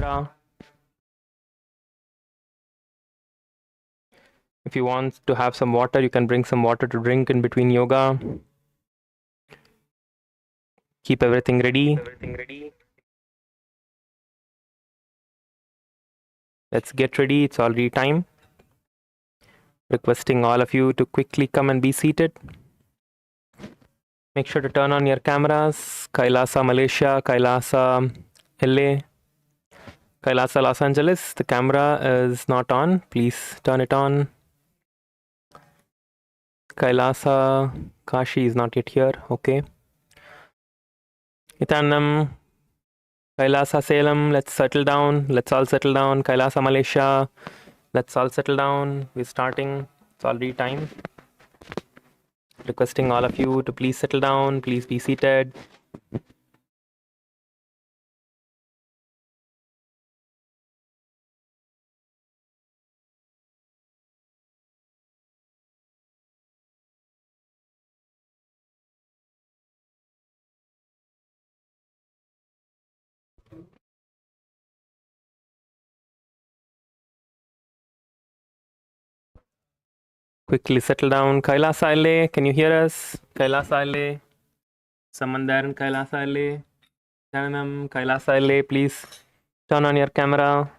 camera. If you want to have some water, you can bring some water to drink in between yoga. Keep everything ready. Let's get ready. It's already time. Requesting all of you to quickly come and be seated. Make sure to turn on your cameras. KAILASA Malaysia, KAILASA LA, KAILASA Los Angeles. The camera is not on. Please turn it on. KAILASA Kashi is not yet here. Okay. Nithyananda, KAILASA Salem, let's settle down. Let's all settle down. KAILASA Malaysia, let's all settle down. We're starting. It's already time. Requesting all of you to please settle down. Please be seated. Quickly settle down. KAILASA LA, can you hear us? KAILASA LA. Someone there in KAILASA LA. Jananam, KAILASA LA, please turn on your camera.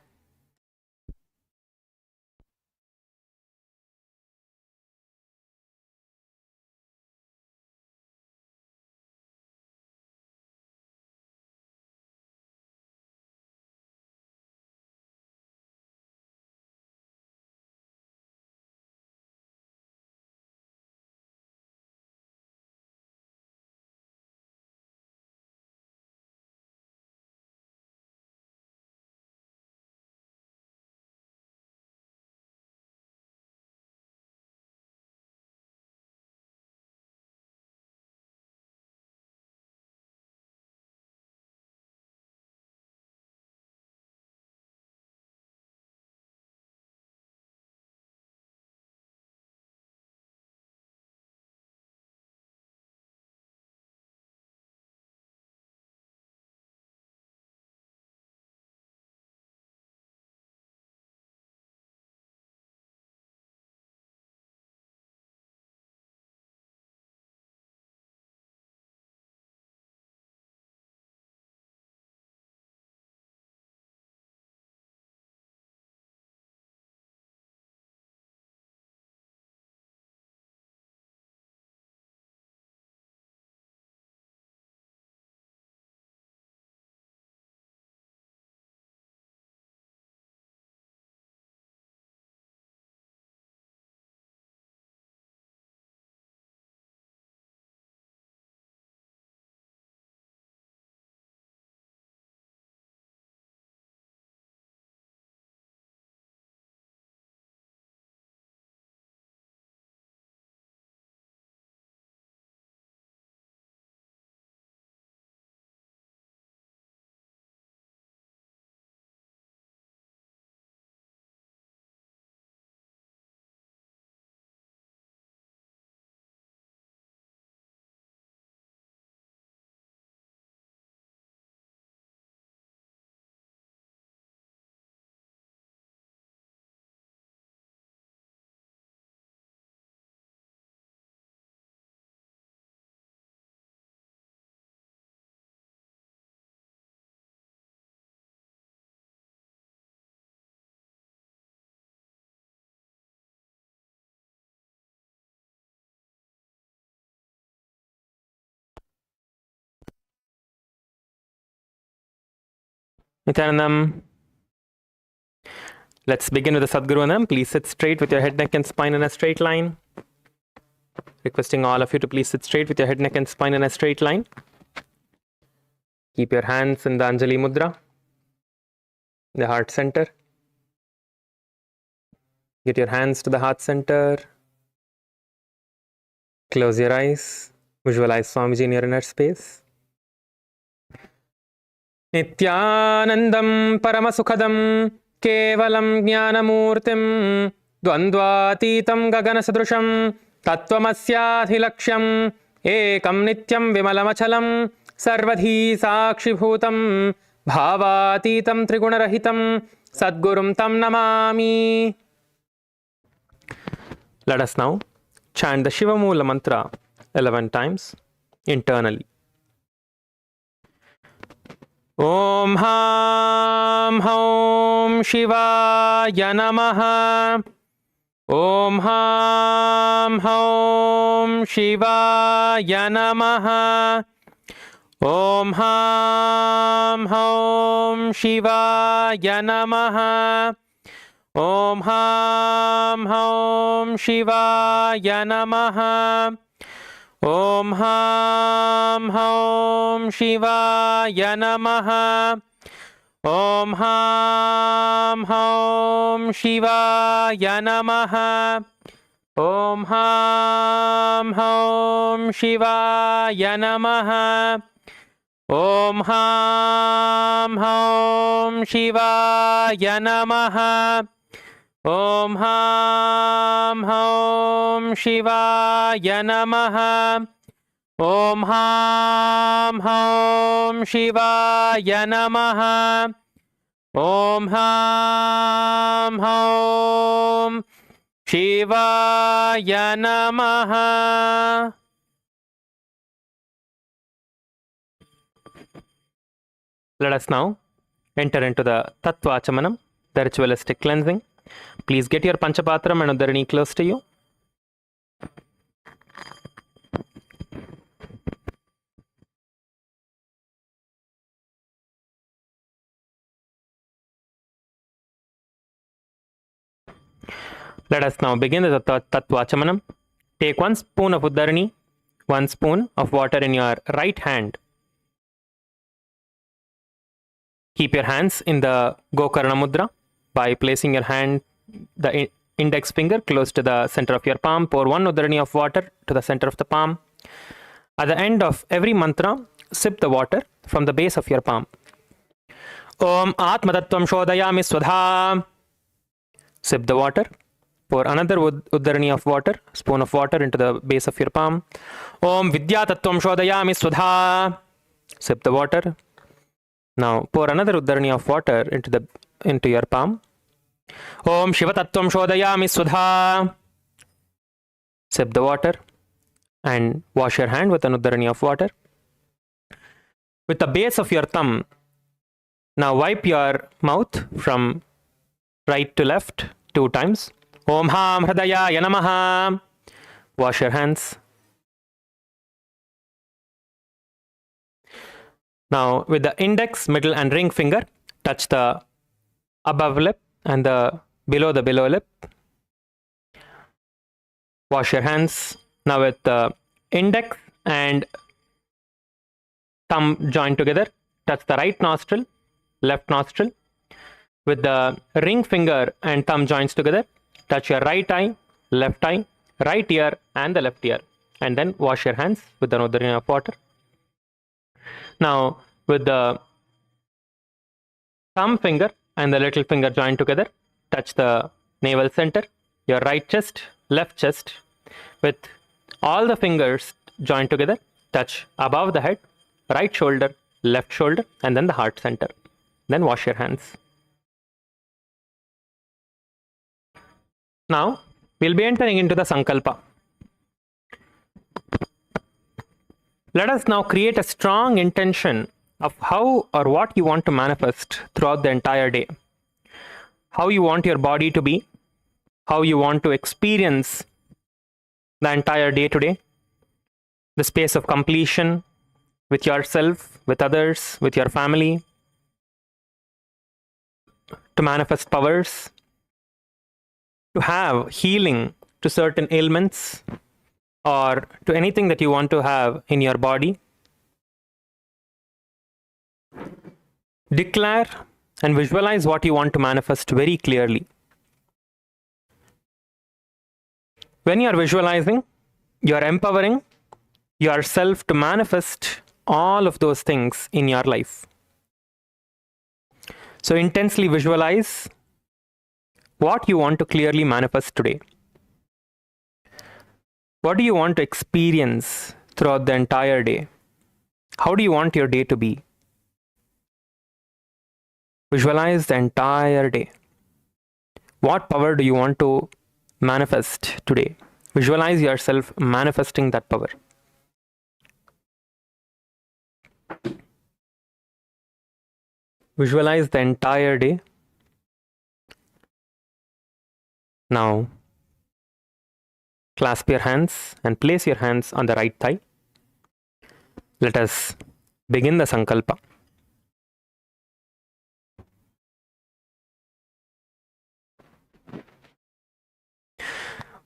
Nithyanandam. Let's begin with the Sadgurunam. Please sit straight with your head, neck, and spine in a straight line. Requesting all of you to please sit straight with your head, neck, and spine in a straight line. Keep your hands in the Anjali Mudra, the heart center. Get your hands to the heart center. Close your eyes. Visualize Swamiji in your inner space. Nithyanandam Paramasukhadam Kevalam Jnanamurtim Dvandvatitam Gaganasadrusham Tattvamasyathilaksham Ekam Nityam Vimalamachalam Sarvadhi Sakshibhutam Bhavatitam Trigunarahitam Sadgurum Tam Namami. Let us now chant the Shiva Mula mantra 11 times internally. Om Ham Hom Shivaya Namaha. Om Ham Hom Shivaya Namaha. Om Ham Hom Shivaya Namaha. Om Ham Hom Shivaya Namaha. Om Ham Hom Shivaya Namaha. Om Ham Hom Shivaya Namaha. Om Ham Hom Shivaya Namaha. Om Ham Hom Shivaya Namaha. Om Ham Hom Shivaya Namaha. Om Ham Hom Shivaya Namaha. Om Ham Hom Shivaya Namaha. Let us now enter into the Tattva Achamanam, the ritualistic cleansing. Please get your Panchapatram and Udarani close to you. Let us now begin the Tattva Achamanam. Take 1 spoon of Udarani, 1 spoon of water in your right hand. Keep your hands in the Gokarna Mudra by placing your hand, the index finger close to the center of your palm. Pour 1 Udarani of water to the center of the palm. At the end of every mantra, sip the water from the base of your palm. Om Atmatattvam Shodayami Swadha. Sip the water. Pour another Udarani of water, spoon of water into the base of your palm. Om Vidyatattvam Shodayami Swadha. Sip the water. Now pour another Udarani of water into your palm. Om Shivatattvam Shodayami Swadha. Sip the water and wash your hand with an Udarani of water. With the base of your thumb, now wipe your mouth from right to left 2 times. Om Ham Hridayaya Namaha. Wash your hands. Now with the index, middle and ring finger, touch the above lip and the below lip. Wash your hands. Now with the index and thumb joined together, touch the right nostril, left nostril. With the ring finger and thumb joints together, touch your right eye, left eye, right ear and the left ear. And then wash your hands with an Udarani of water. Now with the thumb finger and the little finger joined together, touch the navel center, your right chest, left chest. With all the fingers joined together, touch above the head, right shoulder, left shoulder, and then the heart center. Then wash your hands. Now we'll be entering into the Sankalpa. Let us now create a strong intention of how or what you want to manifest throughout the entire day. How you want your body to be, how you want to experience the entire day today, the space of completion with yourself, with others, with your family, to manifest powers, to have healing to certain ailments, or to anything that you want to have in your body. Declare and visualize what you want to manifest very clearly. When you are visualizing, you are empowering yourself to manifest all of those things in your life. So intensely visualize what you want to clearly manifest today. What do you want to experience throughout the entire day? How do you want your day to be? Visualize the entire day. What power do you want to manifest today? Visualize yourself manifesting that power. Visualize the entire day. Now, clasp your hands and place your hands on the right thigh. Let us begin the Sankalpa.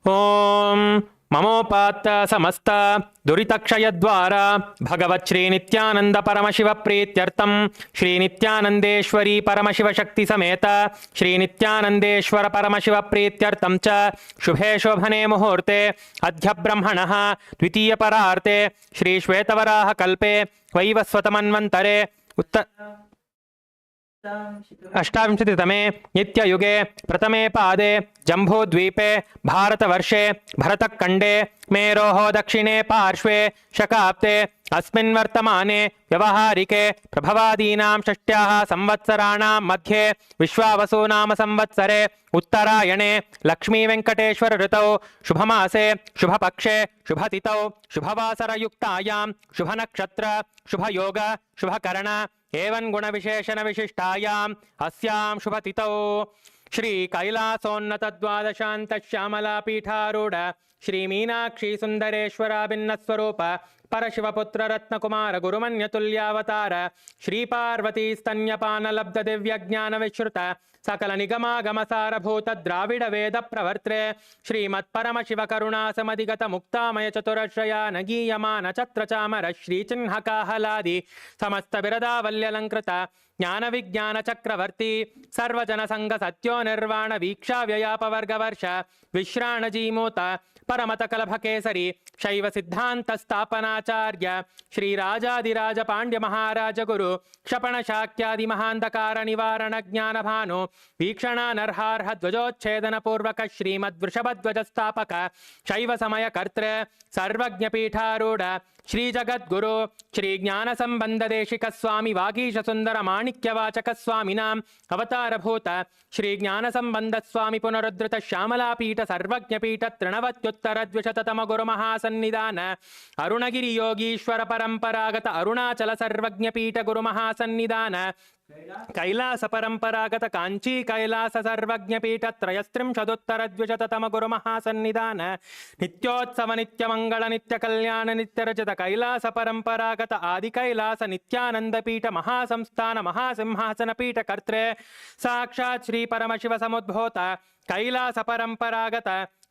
Om Mamopatta Samasta Duritakshayadvara Bhagavat Shri Nithyananda Paramashiva Pretyartam Shri Nithyanandeshwari Paramashiva Shakti Sameta Shri Nithyanandeshwara Paramashiva Pretyartam Cha Shubhe Shobhane Muhurte Adhya Brahmanaha Dvitiya Pararte Shri Shvetavaraha Kalpe Vaivasvatamanvantare अष्टाविंशतितमे नित्ययुगे प्रथमे पादे जम्बूद्वीपे भारतवर्षे भरतखण्डे मेरोः दक्षिणे पार्श्वे शकाब्दे अस्मिन् वर्तमाने व्यवहारिके प्रभवादीनां षष्ट्याः संवत्सराणां मध्ये विश्वावसुनाम संवत्सरे उत्तरायणे लक्ष्मीवेङ्कटेश्वर ऋतौ शुभमासे शुभपक्षे शुभतिथौ शुभवासरयुक्तायां शुभनक्षत्र शुभयोग शुभकरण एवं गुण विशेषण विशिष्टायाम् अस्यां शुभतिथौ श्री कैलासोन्नत द्वादशान्त श्यामला पीठारूढ़ श्री मीनाक्षी सुंदरेश्वराभिन्न स्वरूप परशिवपुत्र रत्नकुमार गुरुमन्यतुल्यावतार श्री पार्वती स्तन्यपान लब्ध दिव्य ज्ञान विश्रुत सकल निगमागम सारभूत द्राविड वेद प्रवर्त्रे श्रीमत् परमशिव करुणा समधिगत मुक्तामय चतुरश्रया नगीयमान छत्र चामर श्री चिन्ह काहलादि समस्त बिरदावल्यलंकृत ज्ञान विज्ञान चक्रवर्ती सर्वजन संग सत्यो निर्वाण वीक्षा व्ययापवर्ग वर्ष विश्राण जीमूत परमत कलभ केसरी शैव सिद्धांत स्थापनाचार्य श्री राजाधिराज पांड्य महाराज गुरु क्षपण शाक्यादि महांधकार निवारण ज्ञान भानु वीक्षणा नरहार्ह ध्वजोच्छेदन पूर्वक श्रीमद्वृषभध्वज स्थापक शैव समय कर्तृ सर्वज्ञ पीठारूढ़ श्री जगद्गुरु श्री ज्ञान संबंध देशिक स्वामी वागीश सुंदर माणिक्यवाचक स्वामिनाम अवतारभूत श्री ज्ञान संबंध स्वामी पुनरुद्धृत श्यामलापीठ सर्वज्ञपीठ तृणवत्युत्तर द्विशततम गुरु महासन्निधान अरुणगिरि योगीश्वर परंपरागत अरुणाचल सर्वज्ञपीठ गुरु महासन्निधान कैलास परंपरागत कांची कैलास सर्वज्ञपीठ त्रयस्त्रिंशदुत्तर द्विशततम गुरु महासन्निधान नित्योत्सव नित्य मंगल नित्य कल्याण नित्य रचित कैलास परंपरागत आदि कैलास नित्यानंद पीठ महासंस्थान महासिंहासन पीठ कर्त्रे साक्षात् श्री परमशिव समुद्भूत कैलास परंपरागत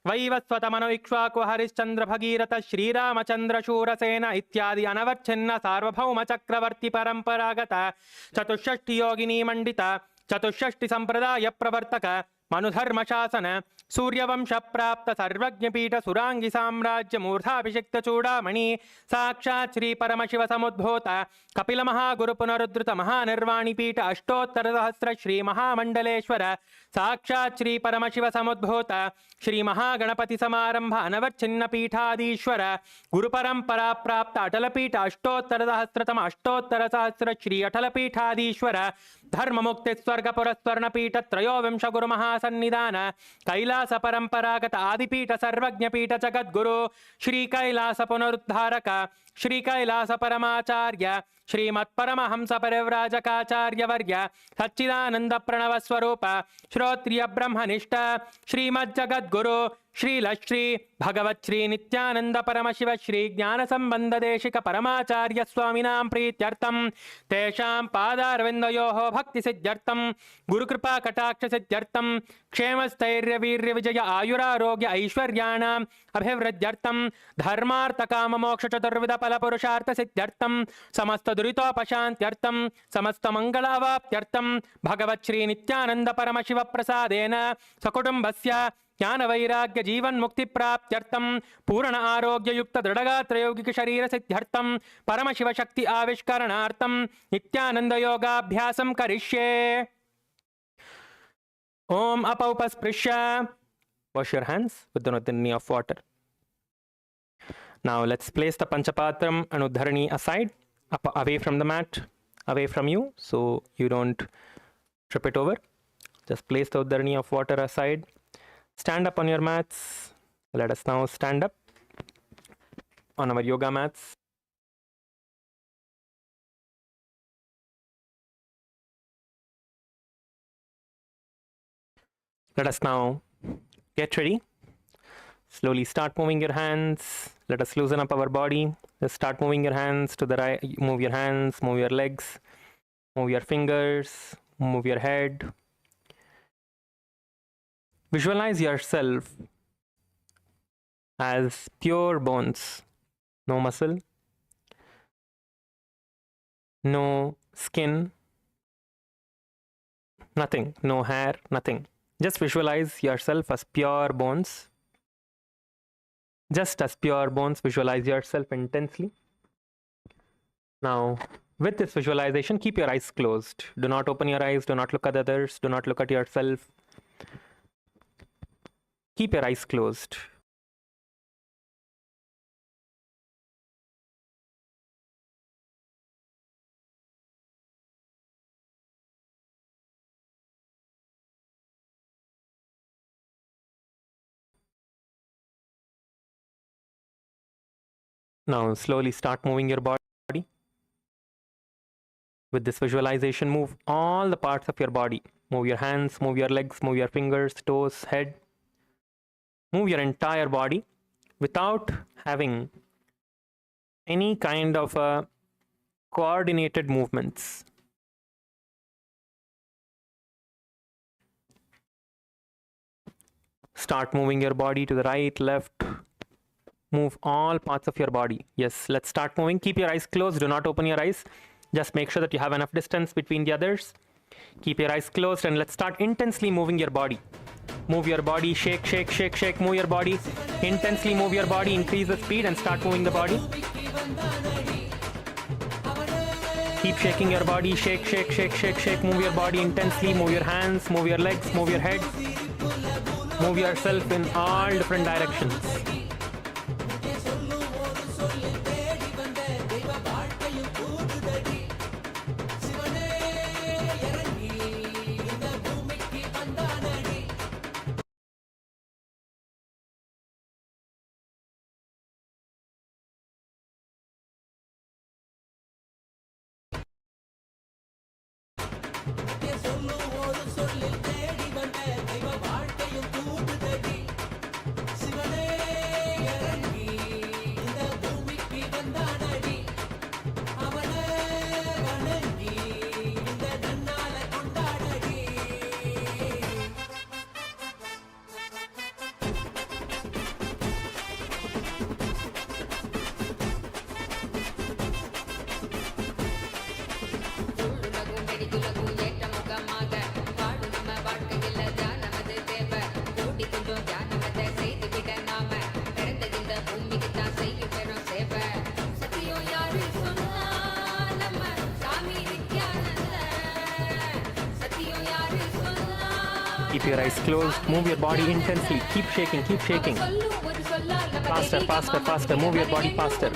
वैवस्वतमनु इक्ष्वाकु हरिश्चंद्र भगीरथ श्रीरामचंद्र शूरसेन इत्यादि अनवच्छिन्न सार्वभौम चक्रवर्ती परंपरागत चतुष्षष्टि योगिनी मंडित चतुष्षष्टि संप्रदाय प्रवर्तक मनुधर्म शासन सूर्यवंश प्राप्त सर्वज्ञपीठ सुरांगी साम्राज्य मूर्धाभिषिक्त चूड़ामणि साक्षात् श्री परमशिव समुद्भूत कपिल महागुरु पुनरुद्धृत महानिर्वाणी पीठ अष्टोत्तर सहस्र श्री महामंडलेश्वर साक्षात् श्री परमशिव समुद्भूत श्री महागणपति समारंभ अनवच्छिन्न पीठाधीश्वर गुरु परंपरा प्राप्त अटल पीठ अष्टोत्तर सहस्रतम अष्टोत्तर सहस्र श्री अटल पीठाधीश्वर धर्म मुक्ति स्वर्ग पुरस्वर्ण पीठ त्रयोविंश गुरु महासन्निधान कैलास परंपरागत आदिपीठ सर्वज्ञपीठ जगद्गुरु श्री कैलास पुनरुद्धारक श्री कैलास परमाचार्य श्रीमत्परमहंस परिव्राजकाचार्य वर्य सच्चिदानंद प्रणव स्वरूप श्रोत्रिय ब्रह्मनिष्ठ श्रीमज्जगद्गुरु श्रीलश्री भगवत् श्री नित्यानंद परमशिव श्री ज्ञान संबंध देशिक परमाचार्य स्वामिनां प्रीत्यर्थम तेषां पादारविन्दयोः भक्ति सिद्ध्यर्थम गुरुकृपा कटाक्ष सिद्ध्यर्थम क्षेम स्थैर्य वीर्य विजय आयुरारोग्य ऐश्वर्याणाम् अभिवृद्ध्यर्थम धर्मार्थ काम मोक्ष चतुर्विध फल पुरुषार्थ सिद्ध्यर्थम समस्त दुरितोपशान्त्यर्थम समस्त मंगलावाप्त्यर्थम भगवत् श्री नित्यानंद परमशिव प्रसादेन सकुटुम्बस्य ज्ञान वैराग्य जीवन मुक्ति प्राप्त्यर्थम पूर्ण आरोग्य युक्त दृढ़गात्र यौगिक शरीर सिद्ध्यर्थम परम शिव शक्ति आविष्करणार्थम नित्यानंद योगाभ्यासम करिष्ये। ओम अपौपस्पृश्य wash your hands with the knee of water. Now let's place the panchapatram and uddharani aside, away from the mat, away from you, so you don't Trip it over. Just place the uddarani of water aside. Stand up on your mats. Let us now stand up on our yoga mats. Let us now get ready. Slowly start moving your hands. Let us loosen up our body. Just start moving your hands to the right. Move your hands, move your legs, move your fingers, move your head. Visualize yourself as pure bones. No muscle, no skin, nothing, no hair, nothing. Just visualize yourself as pure bones. Just as pure bones, visualize yourself intensely. Now, with this visualization, keep your eyes closed. Do not open your eyes, do not look at others, do not look at yourself. Keep your eyes closed. Now, slowly start moving your body. With this visualization, move all the parts of your body. Move your hands, move your legs, move your fingers, toes, head. Move your entire body without having any kind of coordinated movements. Start moving your body to the right, left. Move all parts of your body. Yes, let's start moving. Keep your eyes closed. Do not open your eyes. Just make sure that you have enough distance between the others. Keep your eyes closed and let's start intensely moving your body. Move your body, shake, shake, shake, shake, move your body. Intensely move your body, increase the speed and start moving the body. Keep shaking your body, shake, shake, shake, shake, shake, move your body intensely, move your hands, move your legs, move your head. Move yourself in all different directions. Keep your eyes closed, move your body intensely, keep shaking, keep shaking. Faster, faster, faster, move your body faster.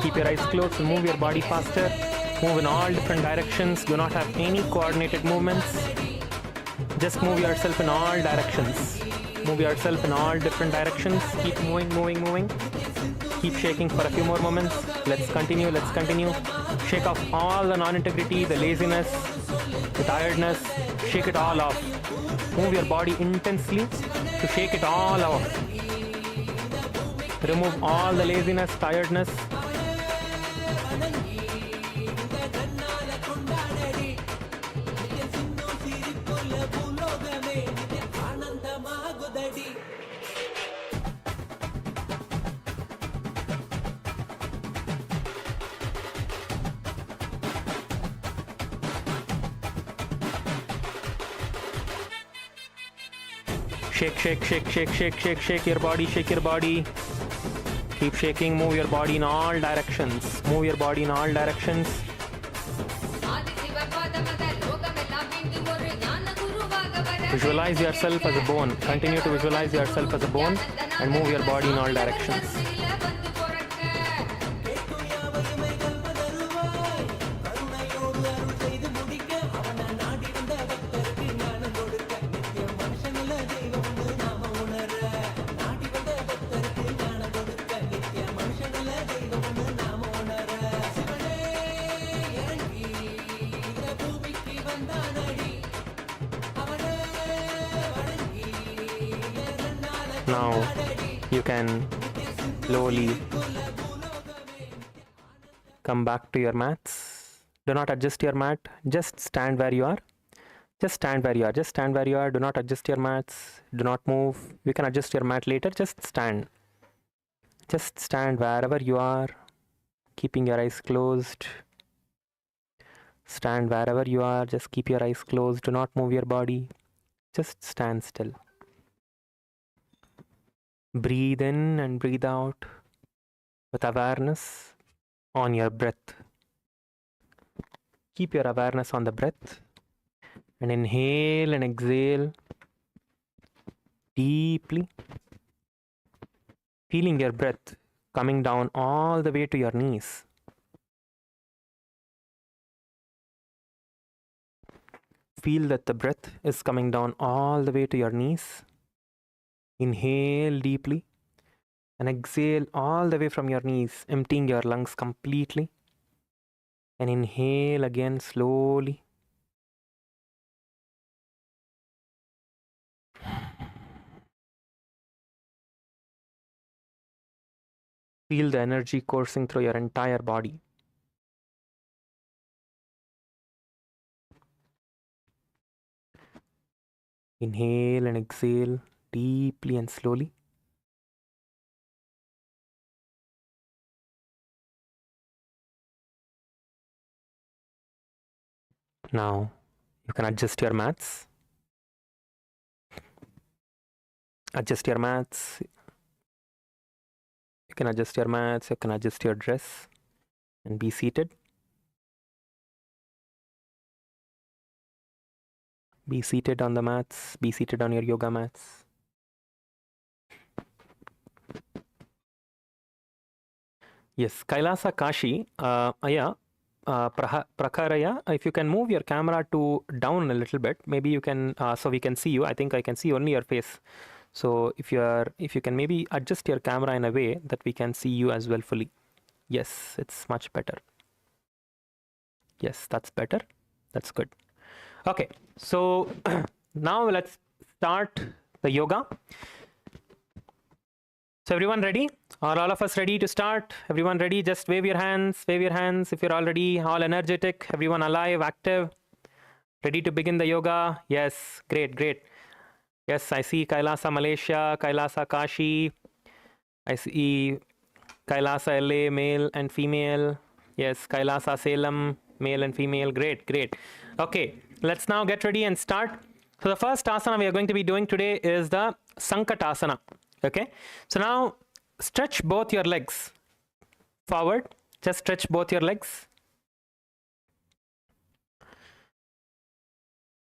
Keep your eyes closed and move your body faster. Move in all different directions, do not have any coordinated movements. Just move yourself in all directions. Move yourself in all different directions, keep moving, moving, moving. Keep shaking for a few more moments. Let's continue, let's continue. Shake off all the non-integrity, the laziness, the tiredness, shake it all off. Move your body intensely to shake it all off. Remove all the laziness, tiredness. Shake, shake, shake, shake, shake, shake, shake your body, shake your body. Keep shaking, move your body in all directions. Move your body in all directions. Visualize yourself as a bone. Continue to visualize yourself as a bone and move your body in all directions. Now you can slowly come back to your mats. Do not adjust your mat. Just stand where you are. Just stand where you are. Just stand where you are. Do not adjust your mats. Do not move. You can adjust your mat later. Just stand. Just stand wherever you are, keeping your eyes closed. Stand wherever you are. Just keep your eyes closed. Do not move your body. Just stand still. Breathe in and breathe out with awareness on your breath. Keep your awareness on the breath and inhale and exhale deeply, feeling your breath coming down all the way to your knees. Feel that the breath is coming down all the way to your knees. Inhale deeply and exhale all the way from your knees, emptying your lungs completely. And inhale again slowly. Feel the energy coursing through your entire body. Inhale and exhale deeply and slowly. Now you can adjust your mats. Adjust your mats. You can adjust your mats. You can adjust your dress and be seated. Be seated on the mats. Be seated on your yoga mats. Yes, Kailasa Kashi. Prakaraya. If you can move your camera to down a little bit, maybe you can, so we can see you. I think I can see only your face. So if you can maybe adjust your camera in a way that we can see you as well fully. Yes, it's much better. Yes, that's better. That's good. Okay, so now let's start the yoga. So everyone ready? Are all of us ready to start? Everyone ready? Just wave your hands. Wave your hands if you're already all energetic. Everyone alive, active, ready to begin the yoga. Yes, great, great. Yes, I see Kailasa Malaysia, Kailasa Kashi. I see Kailasa LA, male and female. Yes, Kailasa Salem, male and female. Great, great. Okay, let's now get ready and start. So the first asana we are going to be doing today is the Sankatasana. Okay, so now stretch both your legs forward. Just stretch both your legs.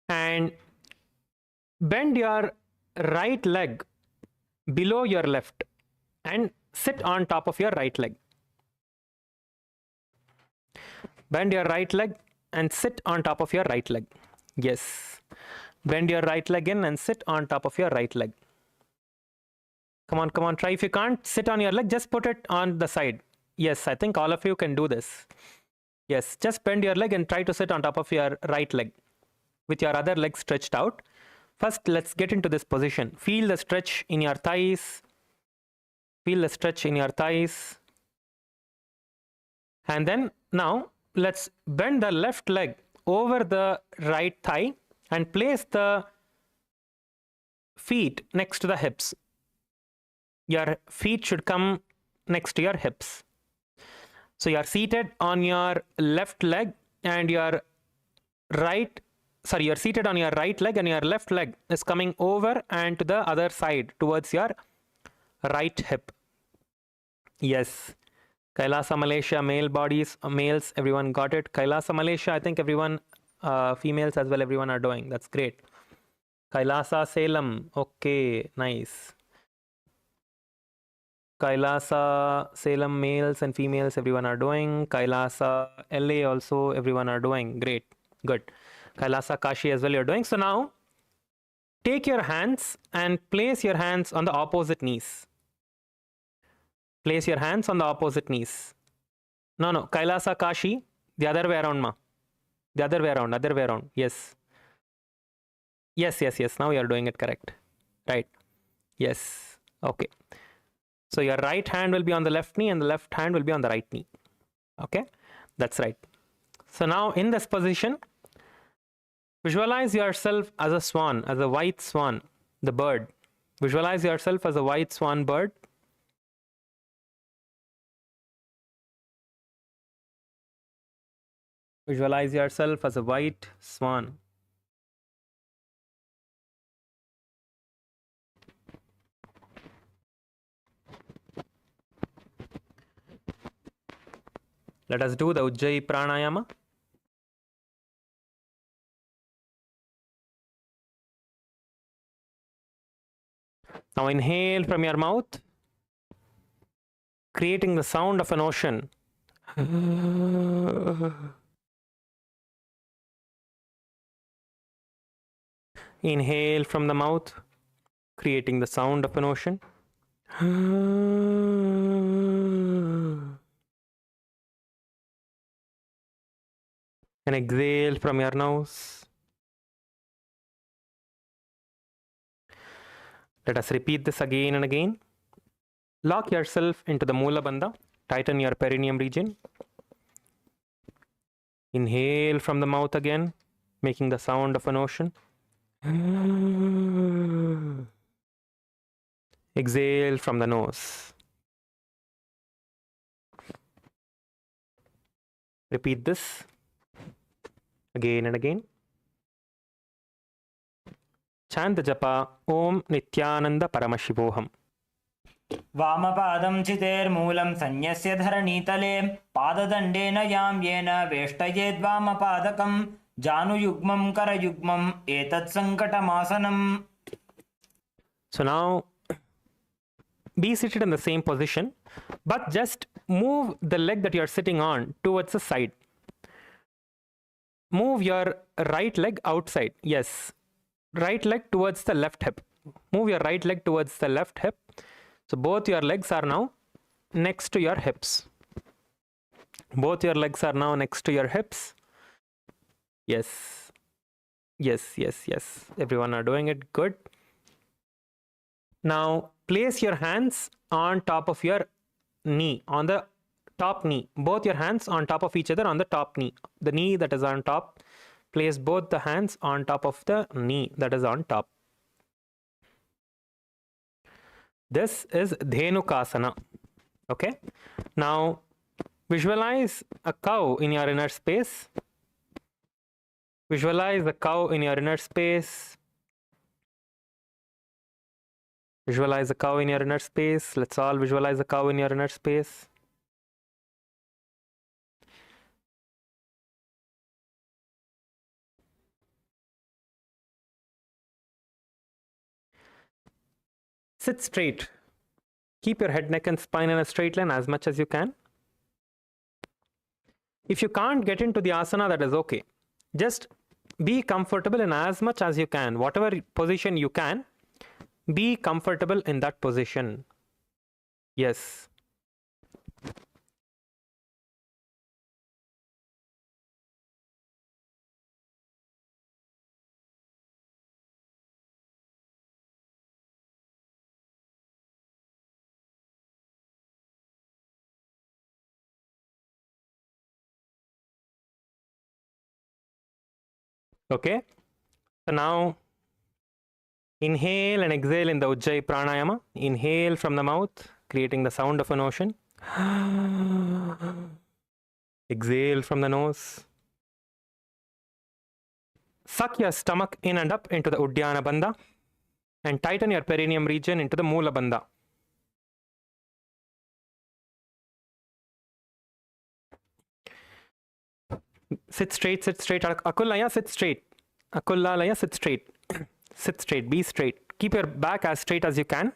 And bend your right leg below your left and sit on top of your right leg. Bend your right leg and sit on top of your right leg. Yes. Bend your right leg in and sit on top of your right leg. Come on, come on, try. If you can't sit on your leg, just put it on the side. Yes, I think all of you can do this. Yes, just bend your leg and try to sit on top of your right leg with your other leg stretched out. First, let's get into this position. Feel the stretch in your thighs. Feel the stretch in your thighs. And then now let's bend the left leg over the right thigh and place the feet next to the hips. Your feet should come next to your hips. So you are seated on your left leg and your you're seated on your right leg and your left leg is coming over and to the other side towards your right hip. Yes. Kailasa Malaysia, male bodies, males, everyone got it. Kailasa Malaysia, I think everyone, females as well, everyone are doing. That's great. Kailasa Salem, okay, nice. Kailasa Salem, males and females, everyone are doing. Kailasa LA also, everyone are doing. Great, good. Kailasa Kashi as well, you're doing. So now, take your hands and place your hands on the opposite knees. Place your hands on the opposite knees. No, Kailasa Kashi, the other way around, ma. The other way around, yes. Yes, now you are doing it correct. Right, yes. Okay. So your right hand will be on the left knee and the left hand will be on the right knee. Okay, that's right. So now in this position, visualize yourself as a swan, as a white swan, the bird. Visualize yourself as a white swan bird. Visualize yourself as a white swan. Let us do the Ujjayi Pranayama. Now inhale from your mouth, creating the sound of an ocean. Inhale from the mouth, creating the sound of an ocean. And exhale from your nose. Let us repeat this again and again. Lock yourself into the Mula Bandha. Tighten your perineum region. Inhale from the mouth again, making the sound of an ocean. Exhale from the nose. Repeat this again and again. Chant the japa Om Nithyananda Paramashivoham. वामपादं चितेर्मूलं सन्न्यस्य धरणीतले पाददण्डेन यां येन वेष्टयेद्वामपादकं जानुयुग्मं करयुग्मम् एतत् सङ्कटमासनम्. So now be seated in the same position, but just move the leg that you are sitting on towards the side. Move your right leg outside. Yes, right leg towards the left hip. Move your right leg towards the left hip. So both your legs are now next to your hips. Both your legs are now next to your hips. Yes. Yes, yes, yes. Everyone are doing it. Good. Now place your hands on top of your knee, on the top knee. Both your hands on top of each other on the top knee. The knee that is on top. Place both the hands on top of the knee that is on top. This is Dhenukasana. Okay. Now visualize a cow in your inner space. Visualize the cow in your inner space. Visualize the cow in your inner space. Let's all visualize the cow in your inner space. Sit straight. Keep your head, neck and spine in a straight line as much as you can. If you can't get into the asana, that is okay. Just be comfortable in as much as you can. Whatever position you can, be comfortable in that position. Yes. Okay. So now inhale and exhale in the Ujjayi Pranayama. Inhale from the mouth, creating the sound of an ocean. Exhale from the nose. Suck your stomach in and up into the Uddiyana Bandha and tighten your perineum region into the Mula Bandha. Sit straight, sit straight. Akullaya, sit straight. Akullalaya, sit straight. Sit straight, be straight. Keep your back as straight as you can.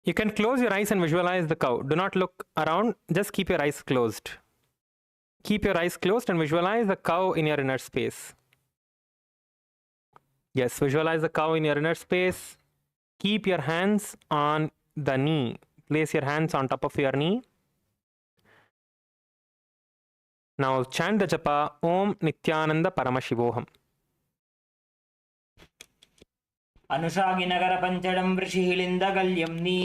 You can close your eyes and visualize the cow. Do not look around, just keep your eyes closed. Keep your eyes closed and visualize the cow in your inner space. Yes, visualize the cow in your inner space. Keep your hands on the knee. Place your hands on top of your knee. Now chant the japa Om Nithyananda Paramashivoham. अनुषागिनगर पंचडं वृषिहिलिन्दगल्यं knee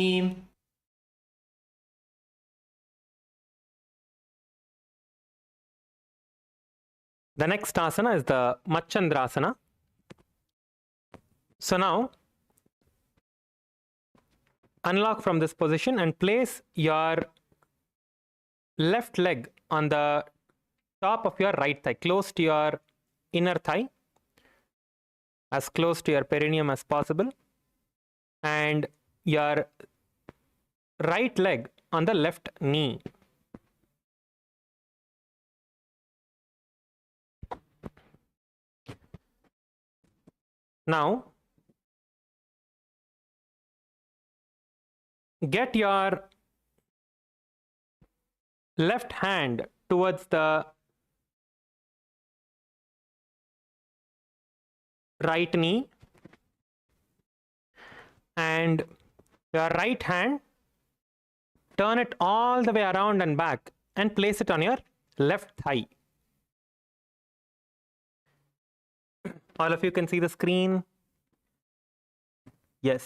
The next asana is the Machandrasana. So now unlock from this position and place your left leg on the top of your right thigh, close to your inner thigh, as close to your perineum as possible, and your right leg on the left knee. Now get your left hand towards the right knee and your right hand, turn it all the way around and back and place it on your left thigh. All of you can see the screen? Yes.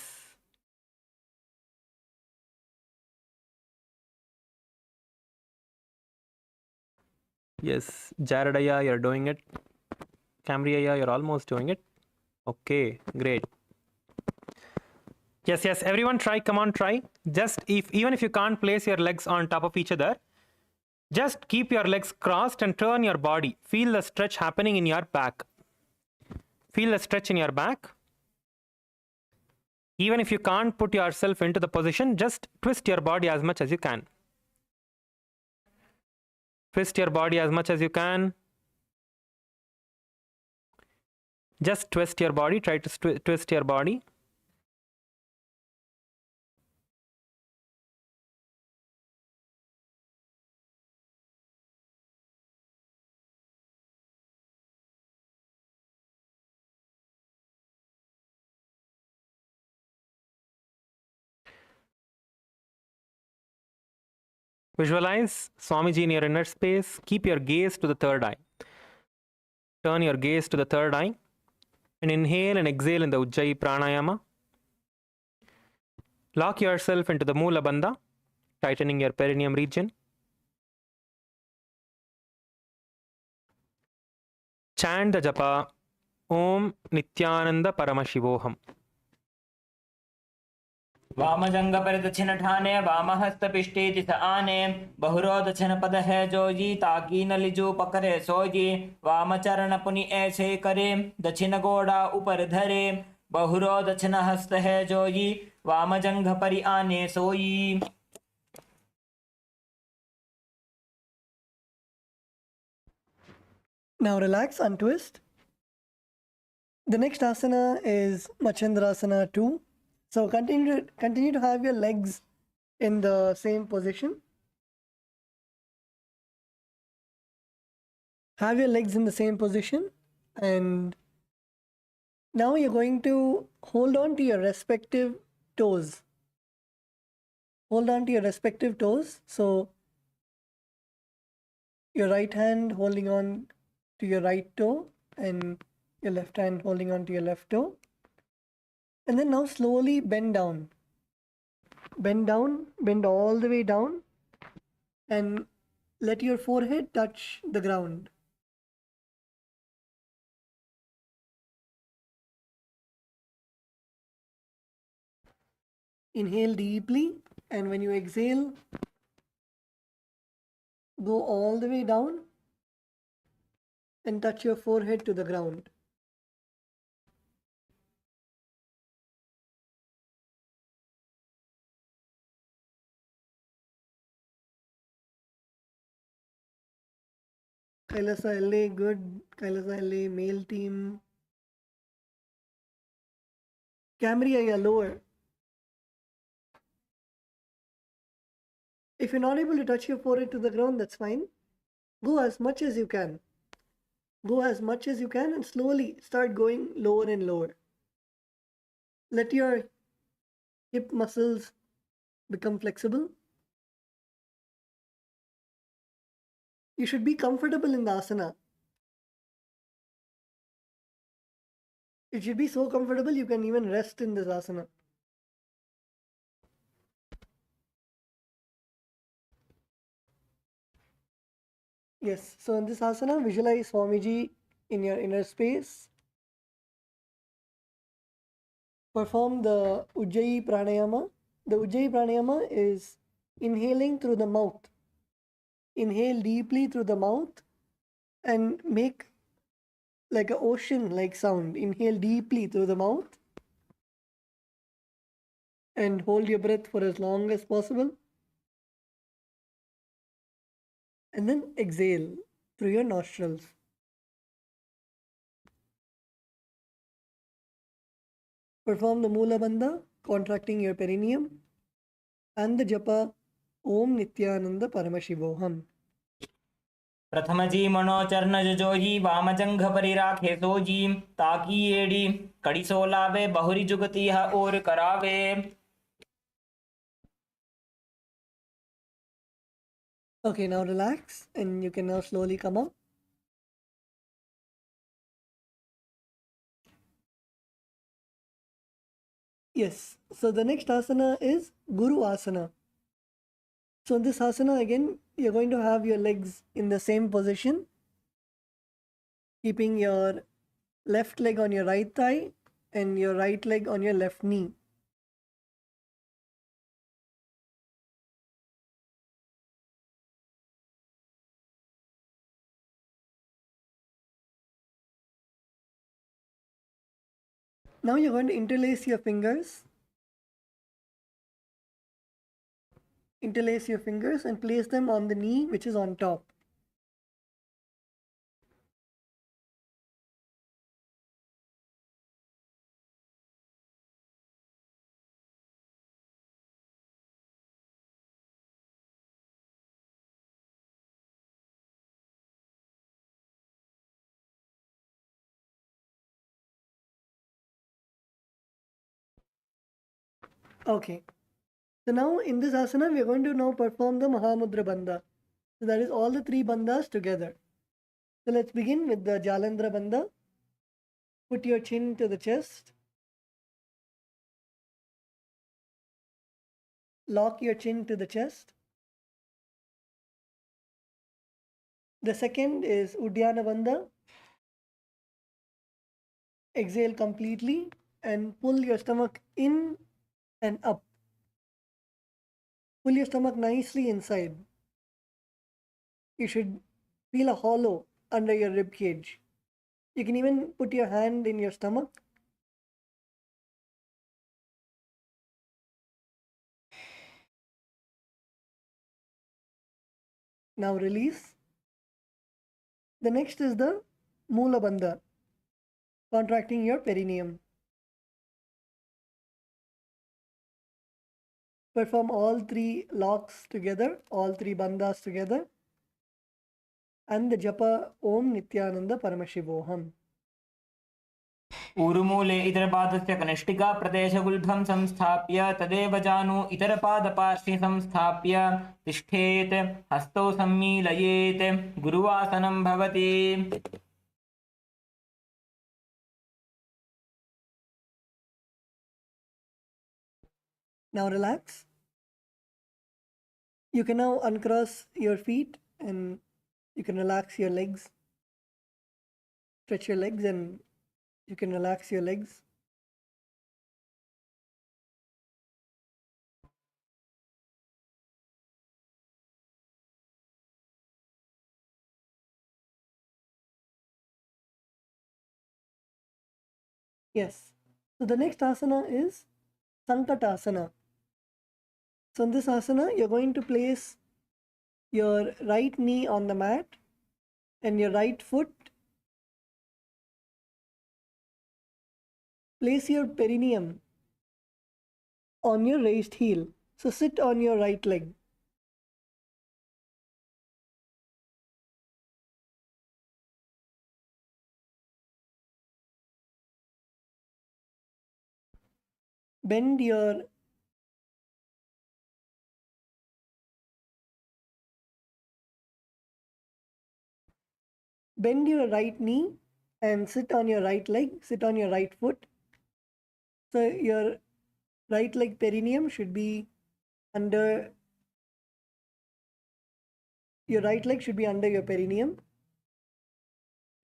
Yes, Jaredaya, you're doing it. Camriaya, you're almost doing it. Okay, great. Yes, everyone try, come on, try. Just even if you can't place your legs on top of each other, just keep your legs crossed and turn your body. Feel the stretch happening in your back. Feel the stretch in your back. Even if you can't put yourself into the position, just twist your body as much as you can. Twist your body as much as you can. Just twist your body. Try to twist your body. Visualize Swamiji in your inner space. Keep your gaze to the third eye. Turn your gaze to the third eye and inhale and exhale in the Ujjayi Pranayama. Lock yourself into the Moola Bandha, tightening your perineum region. Chant the japa Om Nithyananda Paramashivoham. वामजंगपरिदक्षिणठाने वामहस्तपिष्टेति स आने बहुरोदक्षिण है जोजी ताकी नलिजू पकड़े सोजी वामचरण पुनि ऐसे करे दक्षिण गोड़ा ऊपर धरे बहुरोदक्षिण हस्त है जोजी वामजंग परि आने सोई. Now relax, untwist. The next asana is Machandrasana 2. So continue to have your legs in the same position. Have your legs in the same position, and now you're going to hold on to your respective toes. Hold on to your respective toes. So your right hand holding on to your right toe and your left hand holding on to your left toe. And then now slowly bend down. Bend down, bend all the way down, and let your forehead touch the ground. Inhale deeply, and when you exhale, go all the way down and touch your forehead to the ground. Kailasa LA, good. Kailasa LA, male team. Camry, lower. If you're not able to touch your forehead to the ground, that's fine. Go as much as you can. Go as much as you can and slowly start going lower and lower. Let your hip muscles become flexible. You should be comfortable in the asana. It should be so comfortable you can even rest in this asana. Yes, so in this asana, visualize Swamiji in your inner space. Perform the Ujjayi Pranayama. The Ujjayi Pranayama is inhaling through the mouth. Inhale deeply through the mouth and make like an ocean like sound. Inhale deeply through the mouth and hold your breath for as long as possible. And then exhale through your nostrils. Perform the Mula Bandha, contracting your perineum, and the Japa Om Nithyananda Paramashivoham. प्रथम जी मनोचरण जोजी वामजंघ परिराखे सोजी ताकी एड़ी कड़ी सोलावे बहुरी जुगती है और करावे. Okay, now relax and you can now slowly come up. Yes, so the next asana is Guru Asana. So in this asana again, you're going to have your legs in the same position, keeping your left leg on your right thigh and your right leg on your left knee. Now you're going to interlace your fingers. Interlace your fingers and place them on the knee which is on top. Okay. So now in this asana, we are going to now perform the Mahamudra Bandha. So that is all the three bandhas together. So let's begin with the Jalandhara Bandha. Put your chin to the chest. Lock your chin to the chest. The second is Uddiyana Bandha. Exhale completely and pull your stomach in and up. Pull your stomach nicely inside. You should feel a hollow under your rib cage. You can even put your hand in your stomach. Now release. The next is the Mula Bandha, contracting your perineum. Perform all three locks together, all three bandhas together, and the japa Om Nithyananda Paramashivoham. ऊरुमूले इतरपादस्य कनिष्ठिका प्रदेशगुल्भं संस्थाप्य तदेव जानु इतरपादपार्श्वे संस्थाप्य तिष्ठेत् हस्तौ सम्मीलयेत् गुरुवासनं भवति. Now relax. You can now uncross your feet and you can relax your legs. Stretch your legs and you can relax your legs. Yes. So the next asana is Sankatasana. So in this asana, you're going to place your right knee on the mat and your right foot. Place your perineum on your raised heel. So sit on your right leg. Bend your right knee and sit on your right leg, sit on your right foot. So your right leg perineum should be under your perineum.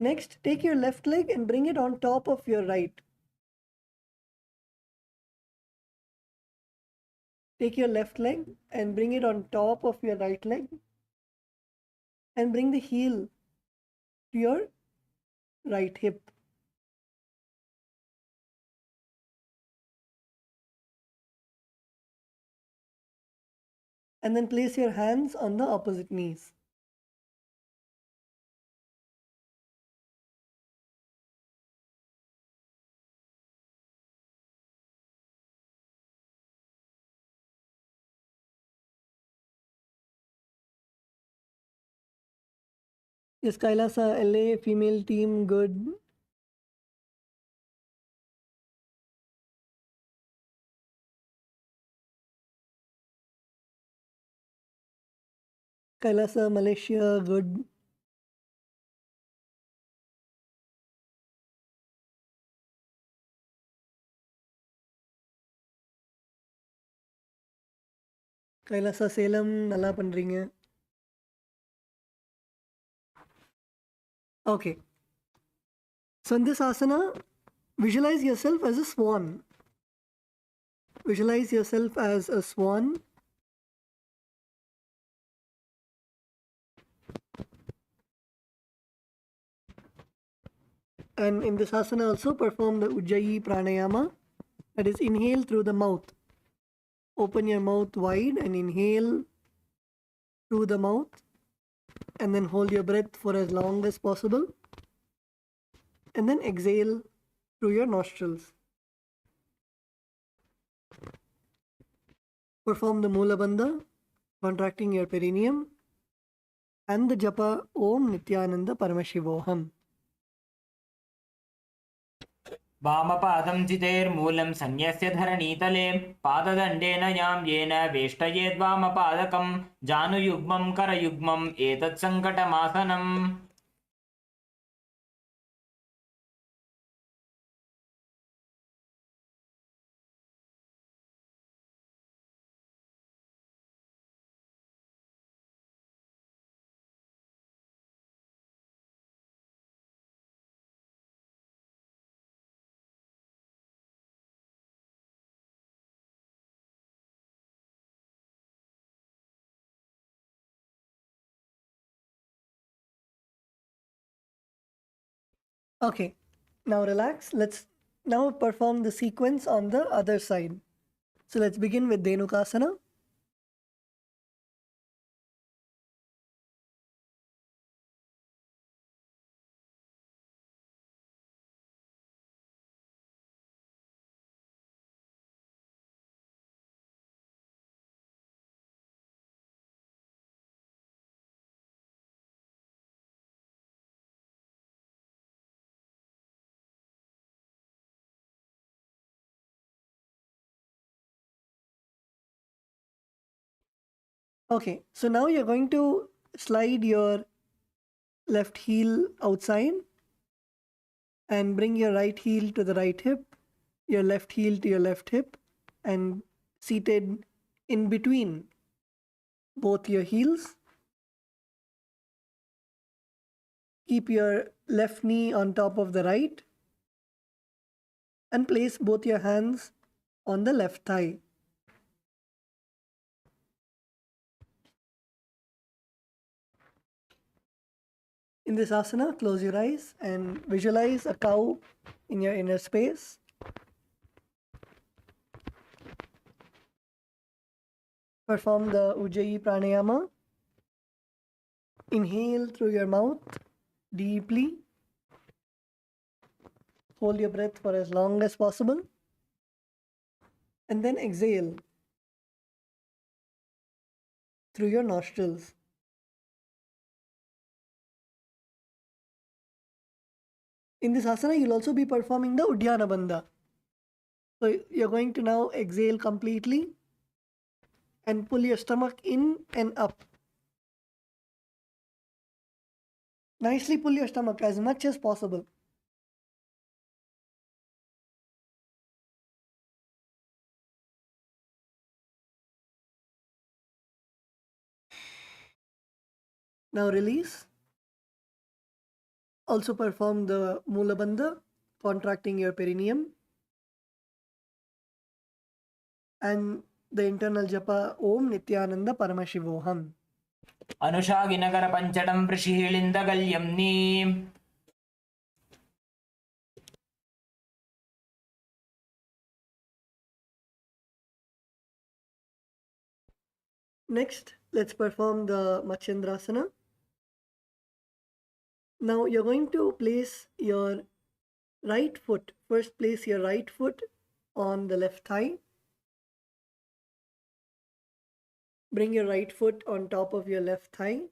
Next, take your left leg and bring it on top of your right. Take your left leg and bring it on top of your right leg and bring the heel to your right hip. And then place your hands on the opposite knees. Is Kailasa LA female team good? Kailasa Malaysia good? Kailasa Salem நல்லா பண்றீங்க. Okay. So in this asana, visualize yourself as a swan. Visualize yourself as a swan. And in this asana also perform the Ujjayi Pranayama. That is, inhale through the mouth. Open your mouth wide and inhale through the mouth. And then hold your breath for as long as possible. And then exhale through your nostrils. Perform the Mula Bandha, contracting your perineum, and the japa Om Nithyananda Paramashivoham. वामपादं चितेर्मूलं संन्यस्य धरणीतले पाददण्डेन यां येन वेष्टयेद्वामपादकं जानुयुग्मं करयुग्मम् एतत्सङ्कटमासनम्. Okay, now relax. Let's now perform the sequence on the other side. So let's begin with Dhenukasana. Okay, so now you're going to slide your left heel outside and bring your right heel to the right hip, your left heel to your left hip, and seated in between both your heels. Keep your left knee on top of the right and place both your hands on the left thigh. In this asana, close your eyes and visualize a cow in your inner space. Perform the Ujjayi Pranayama. Inhale through your mouth deeply. Hold your breath for as long as possible. And then exhale through your nostrils. In this asana, you'll also be performing the Uddiyana Bandha. So you're going to now exhale completely and pull your stomach in and up. Nicely pull your stomach as much as possible. Now release. Also perform the Mula Bandha, contracting your perineum. And the internal japa Om Nithyananda Paramashivoham. अनुषागिनगर पंचडं प्रशीलिन्दगल्यं neem Next, let's perform the Matsyendrasana. Now you're going to place your right foot. First, place your right foot on the left thigh. Bring your right foot on top of your left thigh.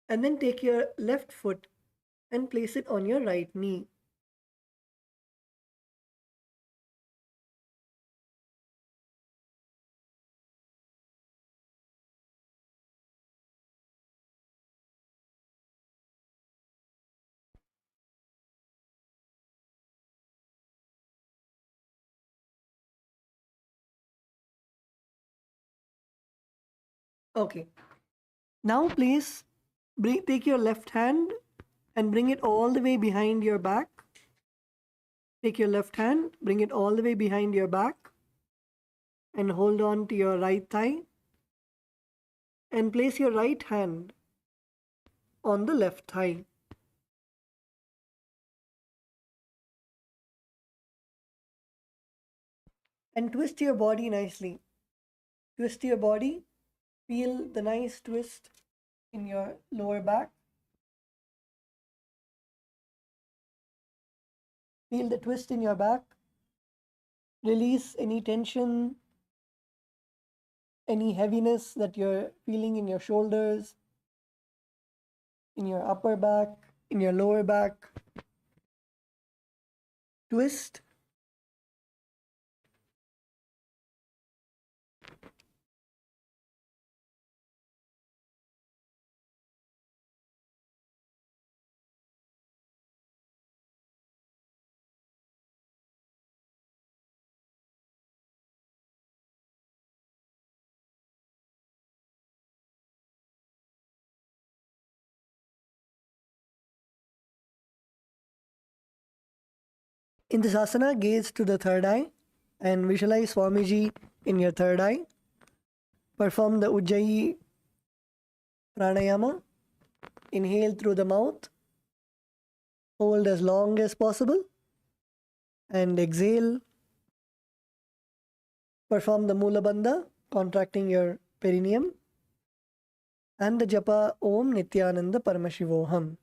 And then take your left foot and place it on your right knee. Okay. Now please take your left hand and bring it all the way behind your back. Take your left hand, bring it all the way behind your back and hold on to your right thigh. And place your right hand on the left thigh. And twist your body nicely. Twist your body. Feel the nice twist in your lower back. Feel the twist in your back. Release any tension, any heaviness that you're feeling in your shoulders, in your upper back, in your lower back. Twist. In this asana, gaze to the third eye and visualize Swamiji in your third eye. Perform the Ujjayi pranayama. Inhale through the mouth. Hold as long as possible. And exhale. Perform the Mula Bandha, contracting your perineum. And the japa Om Nithyananda Paramashivoham.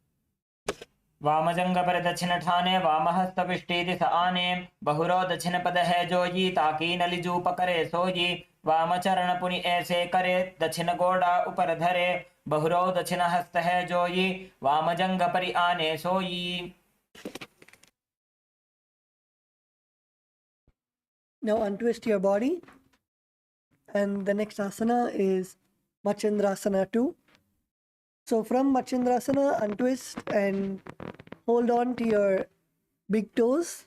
वामजंग पर दक्षिण ठाने वामहस्त पिष्टेति स आने बहुरो दक्षिण पद है जोजी ताकी नलिजू पकरे सोजी वाम चरण पुनि ऐसे करे दक्षिण गोड़ा ऊपर धरे बहुरो दक्षिण हस्त है जोई वामजंग परि आने सोई. Now untwist your body. And the next asana is Matsyendrasana 2. So from Matsyendrasana, untwist and hold on to your big toes.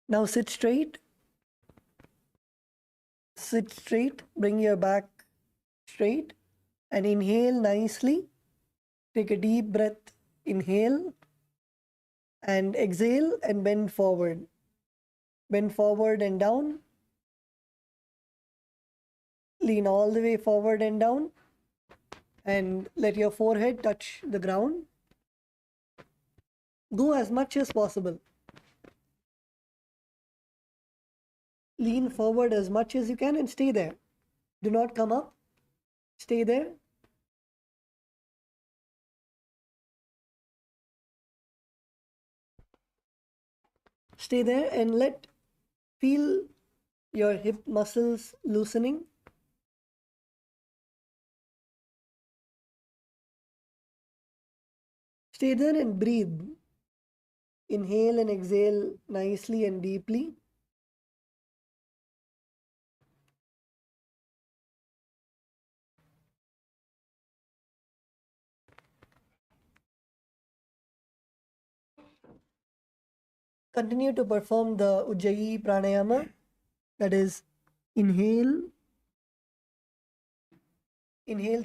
Now sit straight. Sit straight. Bring your back straight and inhale nicely. Take a deep breath. Inhale and exhale and bend forward. Bend forward and down. Lean all the way forward and down. And let your forehead touch the ground. Go as much as possible. Lean forward as much as you can and stay there. Do not come up. Stay there. Stay there and feel your hip muscles loosening. Stay there and breathe. Inhale and exhale nicely and deeply. continue to perform the Ujjayi pranayama, that is, inhale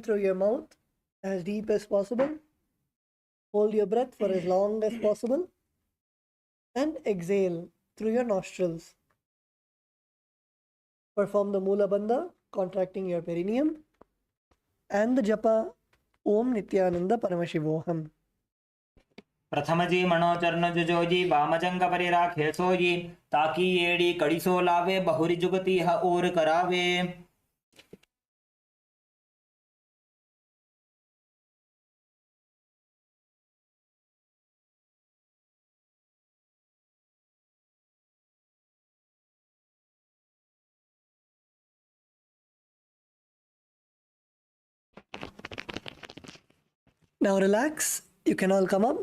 through your mouth as deep as possible, hold your breath for as long as possible, and exhale through your nostrils. Perform the Mula Bandha, contracting your perineum, and the japa Om Nithyananda Paramashivoham. प्रथम जी मनोचरण जुजोजी वामजंग परिराखे सोजी ताकि येड़ी कड़ी सो लावे बहुरी जुगती ह और करावे. Now relax, you can all come up.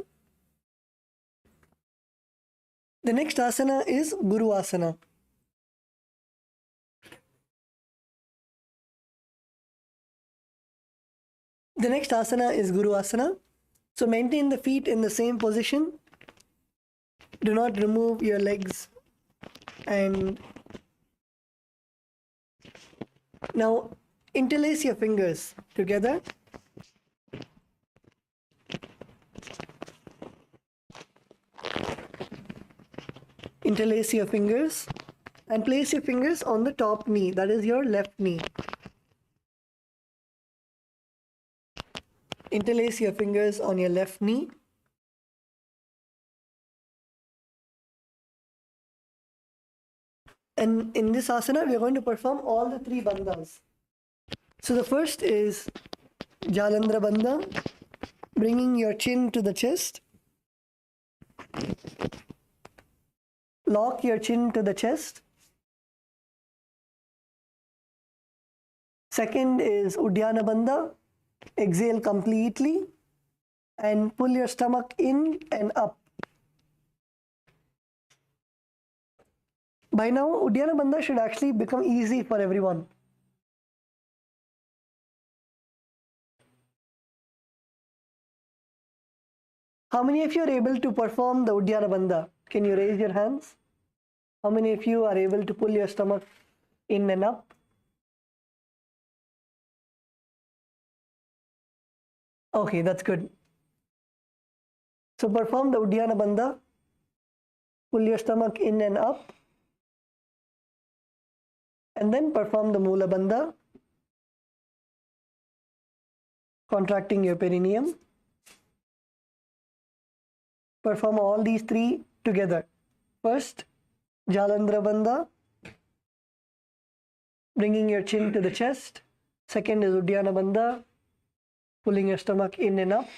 The next asana is Guru Asana. The next asana is Guru Asana. So maintain the feet in the same position. Do not remove your legs. And now interlace your fingers together. Interlace your fingers and place your fingers on the top knee, that is your left knee. Interlace your fingers on your left knee. And in this asana, we are going to perform all the three bandhas. So the first is Jalandhara Bandha, bringing your chin to the chest. Lock your chin to the chest. Second is Uddiyana Bandha. Exhale completely and pull your stomach in and up. By now, Uddiyana Bandha should actually become easy for everyone. How many of you are able to perform the Uddiyana Bandha? Can you raise your hands? How many of you are able to pull your stomach in and up? Okay, that's good. So perform the Uddiyana Bandha. Pull your stomach in and up. And then perform the Mula Bandha, contracting your perineum. Perform all these three together. First, Jalandhara Bandha, bringing your chin to the chest. Second is Uddiyana Bandha, pulling your stomach in and up.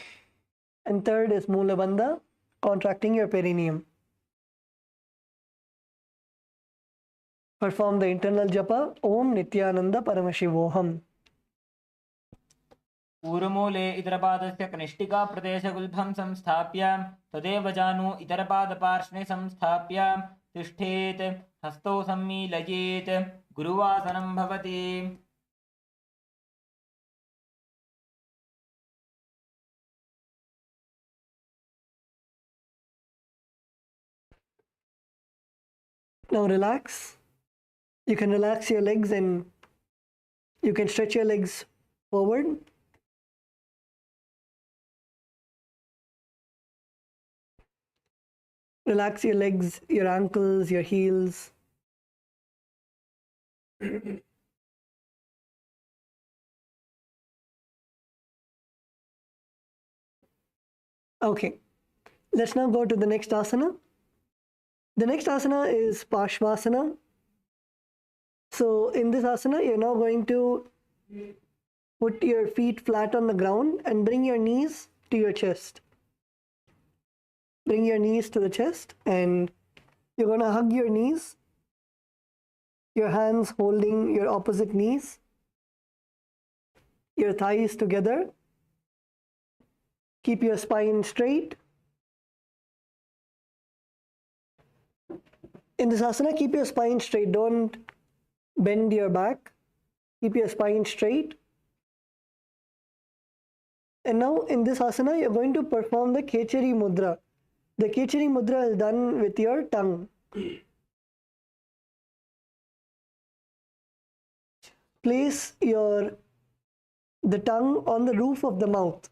And third is Mula Bandha, contracting your perineum. Perform the internal japa Om Nithyananda Paramashivoham. पूर्वमूले इतरपादस्य कनिष्ठिका प्रदेशगुल्भं संस्थाप्य तदेव जानु इतरपादपार्श्वे संस्थाप्य तिष्ठेत् हस्तौ सम्मीलयेत् गुरुवासनं भवति. Now relax. You can relax your legs and you can stretch your legs forward. Relax your legs, your ankles, your heels. Okay, let's now go to the next asana. The next asana is Parshvasana. So in this asana, you're now going to put your feet flat on the ground and bring your knees to your chest. Bring your knees to the chest and you're going to hug your knees. Your hands holding your opposite knees. Your thighs together. Keep your spine straight. In this asana, keep your spine straight. Don't bend your back. Keep your spine straight. And now in this asana, you're going to perform the Khechari Mudra, The Kechari Mudra is done with your tongue. Place the tongue on the roof of the mouth.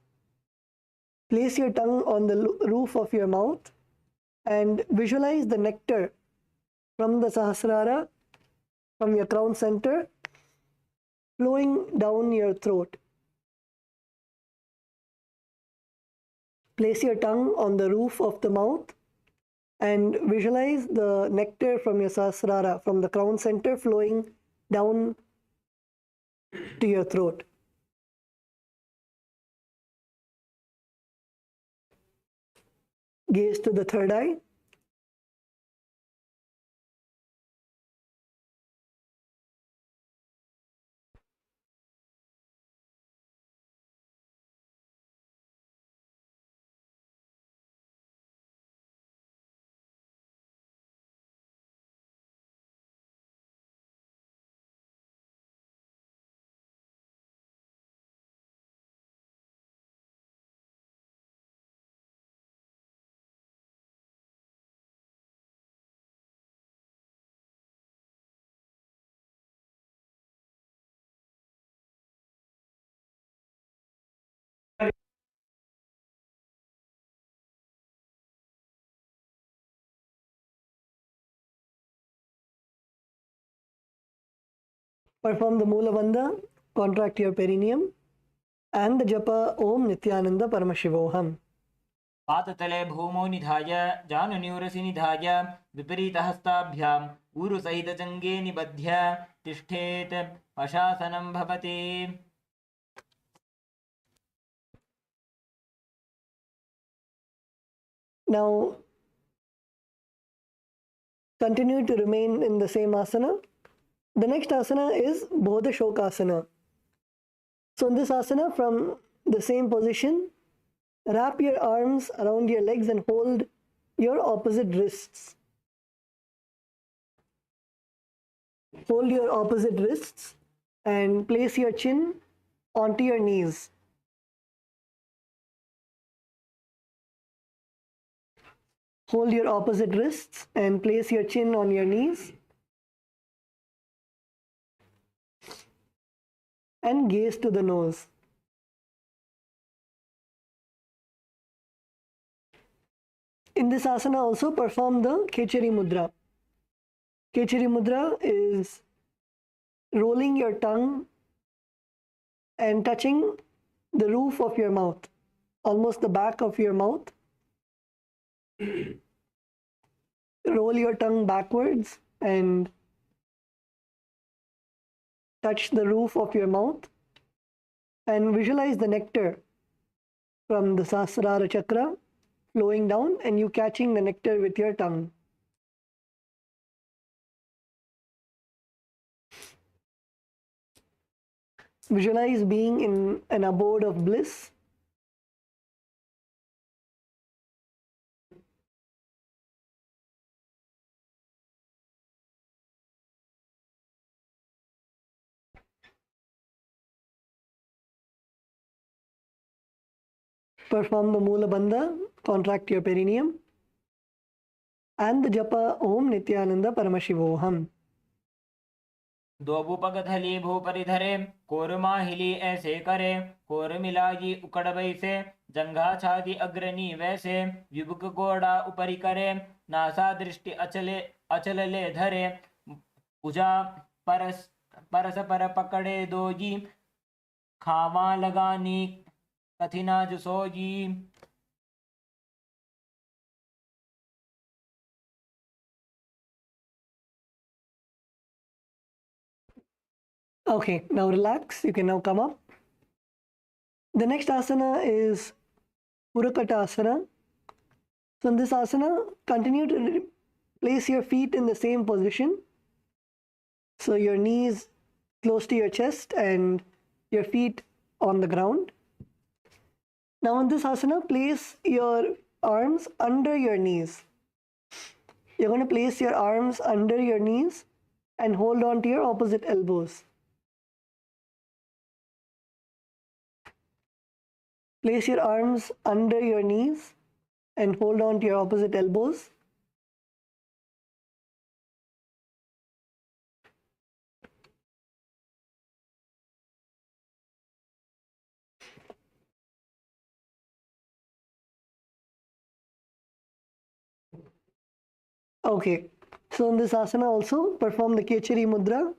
Place your tongue on the roof of your mouth and visualize the nectar from the Sahasrara, from your crown center, flowing down your throat. Place your tongue on the roof of the mouth and visualize the nectar from your Sahasrara, from the crown center, flowing down to your throat. Gaze to the third eye. Perform the Mula Bandha, contract your perineum, and the japa Om Nithyananda Paramashivoham. पाततले भूमौ निधाय जानुन्यूरसि निधाय विपरीतहस्ताभ्याम् ऊरुसहितजङ्गे निबध्य तिष्ठेत् पशासनं भवति. Now, continue to remain in the same asana. The next asana is Bodha Shokasana. So in this asana, from the same position, wrap your arms around your legs and hold your opposite wrists. Hold your opposite wrists and place your chin onto your knees. Hold your opposite wrists and place your chin on your knees. And gaze to the nose. In this asana also perform the Kechari Mudra. Kechari Mudra is rolling your tongue and touching the roof of your mouth, almost the back of your mouth. Roll your tongue backwards and touch the roof of your mouth and visualize the nectar from the Sahasrara chakra flowing down and you catching the nectar with your tongue. Visualize being in an abode of bliss. Perform the Mula Bandha, contract your perineum, and the japa Om Nithyananda Paramashivoham. दो भूपगधली भूपरि धरे कोरमा हिली ऐसे करे core मिलागी उकड़ बैसे जंघा छादी अग्रणी वैसे विभुक गोड़ा उपरि करे नासा दृष्टि अचल ले धरे पूजा परस पर पकड़े दोगी खावा लगानी कथिना जुसोगी. Okay, now relax. You can now come up. The next asana is Purakatasana. So in this asana, continue to place your feet in the same position. So your knees close to your chest and your feet on the ground. Now in this asana, place your arms under your knees. You're going to place your arms under your knees and hold on to your opposite elbows. Place your arms under your knees and hold on to your opposite elbows. Okay, so in this asana also perform the Kechari Mudra.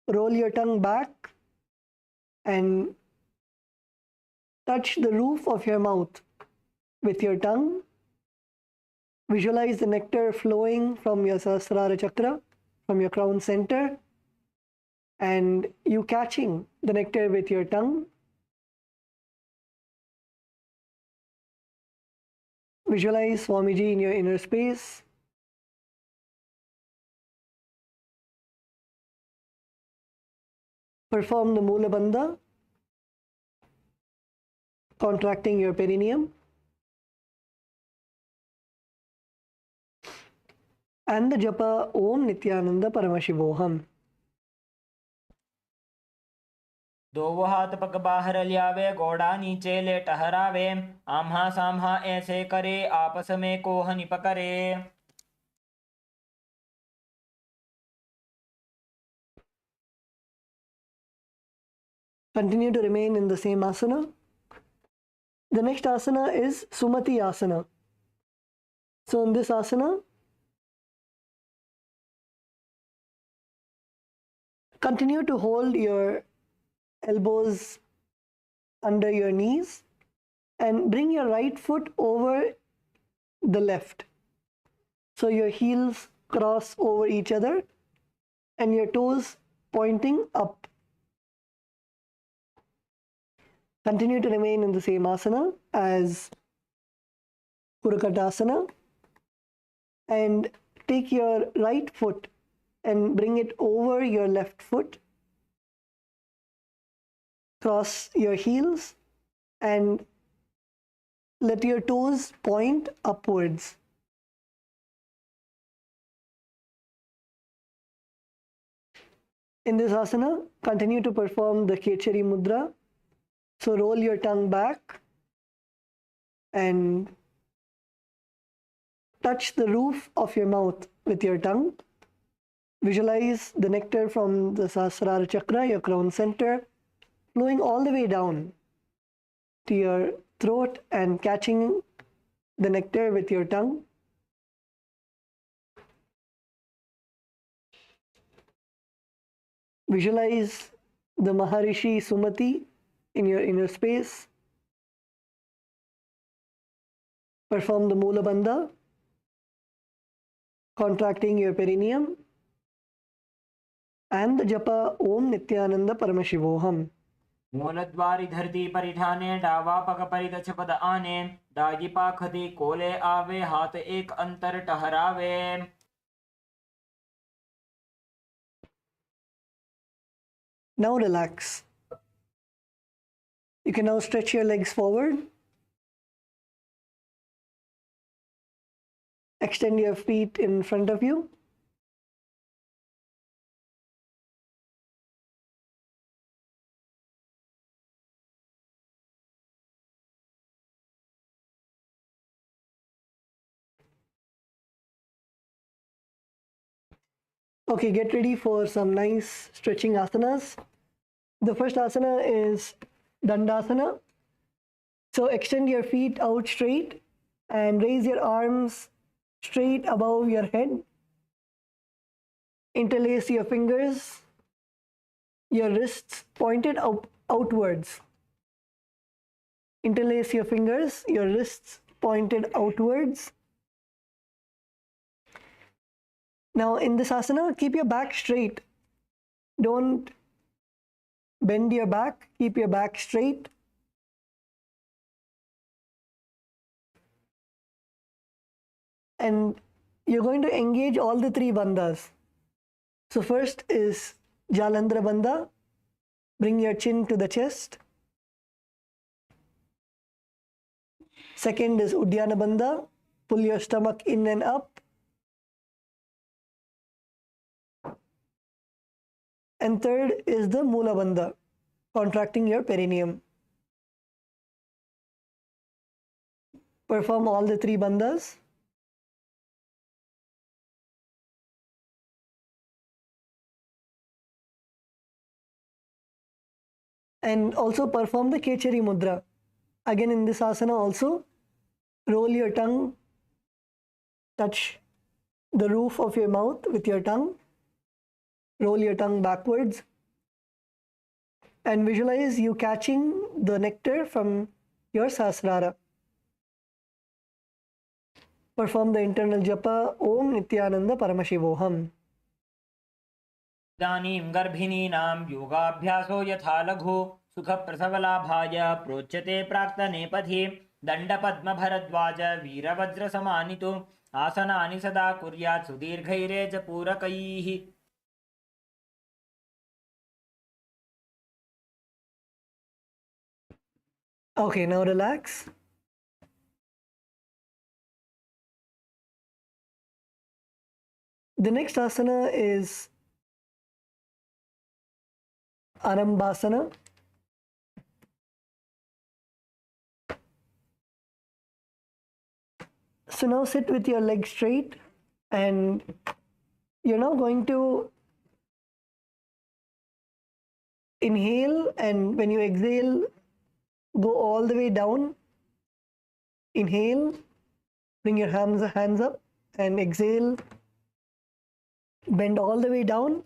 Roll your tongue back and touch the roof of your mouth with your tongue. Visualize the nectar flowing from your Sahasrara Chakra, from your crown center, and you catching the nectar with your tongue. Visualize Swamiji in your inner space. Perform the Mula Bandha, contracting your perineum. And the japa Om Nithyananda Paramashivoham. दोवों हाथ पग बाहर लियावे, घोड़ा नीचे ले टहरावे, आम्हा साम्हा ऐसे करे, आपस में कोहनी पकड़े. Continue to remain in the same asana. The next asana is Sumati asana. So in this asana, continue to hold your elbows under your knees and bring your right foot over the left. So your heels cross over each other and your toes pointing up. Continue to remain in the same asana as Kurakatasana and take your right foot and bring it over your left foot. Cross your heels and let your toes point upwards. In this asana, continue to perform the Kechari Mudra. So roll your tongue back and touch the roof of your mouth with your tongue. Visualize the nectar from the Sahasrara Chakra, your crown center, flowing all the way down to your throat and catching the nectar with your tongue. Visualize the Maharishi Sumati in your inner space. Perform the Mula Bandha, contracting your perineum, and the japa Om Nithyananda Paramashivoham. मूलद्वारी धरती परिठाने, डावा पग परिदछ पद आने, दागी पाखदी कोले आवे, हाथ एक अंतर टहरावे. Now relax. You can now stretch your legs forward. Extend your feet in front of you. Okay, get ready for some nice stretching asanas. The first asana is Dandasana. So extend your feet out straight and raise your arms straight above your head. Interlace your fingers, your wrists pointed outwards. Interlace your fingers, your wrists pointed outwards. Now in this asana, keep your back straight. Don't bend your back, keep your back straight. And you're going to engage all the three bandhas. So first is Jalandhara Bandha. Bring your chin to the chest. Second is Uddiyana Bandha. Pull your stomach in and up. And third is the Mula Bandha, contracting your perineum. perform all the 3 bandhas. And also perform the Kechari Mudra. Again, in this asana also, roll your tongue, touch the roof of your mouth with your tongue, roll your tongue backwards, and visualize you catching the nectar from your Sahasrara. Perform the internal japa, Om Nithyananda Paramashivoham. इदानीं गर्भिणीनां योगाभ्यासो यथा लघु सुखप्रसवलाभाय प्रोच्यते प्राक्तनेपथि दण्डपद्मभरद्वाज वीरवज्रसमानितु आसनानि सदा कुर्यात् सुदीर्घैरेजपूरकैः. Okay, now relax. The next asana is Arambhasana. So now sit with your legs straight, and you're now going to inhale, and when you exhale, go all the way down. Inhale, bring your hands up, and exhale, bend all the way down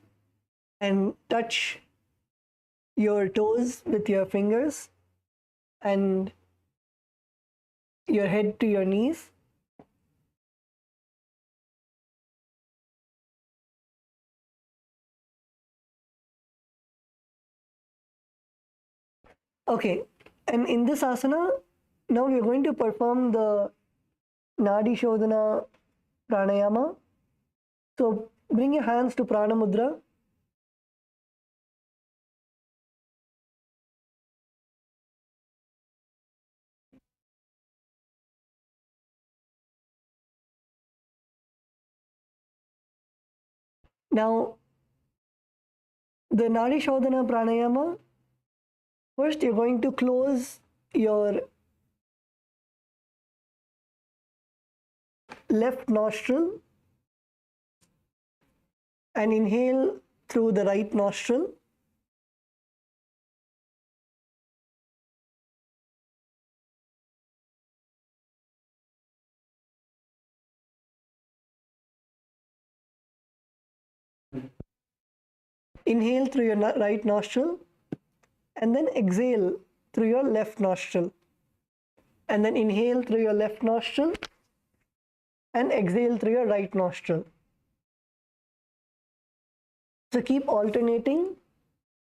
and touch your toes with your fingers and your head to your knees. Okay, and in this asana, now we are going to perform the Nadi Shodhana Pranayama. So bring your hands to Prana Mudra. Now, the Nadi Shodhana Pranayama, first you're going to close your left nostril and inhale through the right nostril. Inhale through your right nostril and then exhale through your left nostril. And then inhale through your left nostril and exhale through your right nostril. So keep alternating.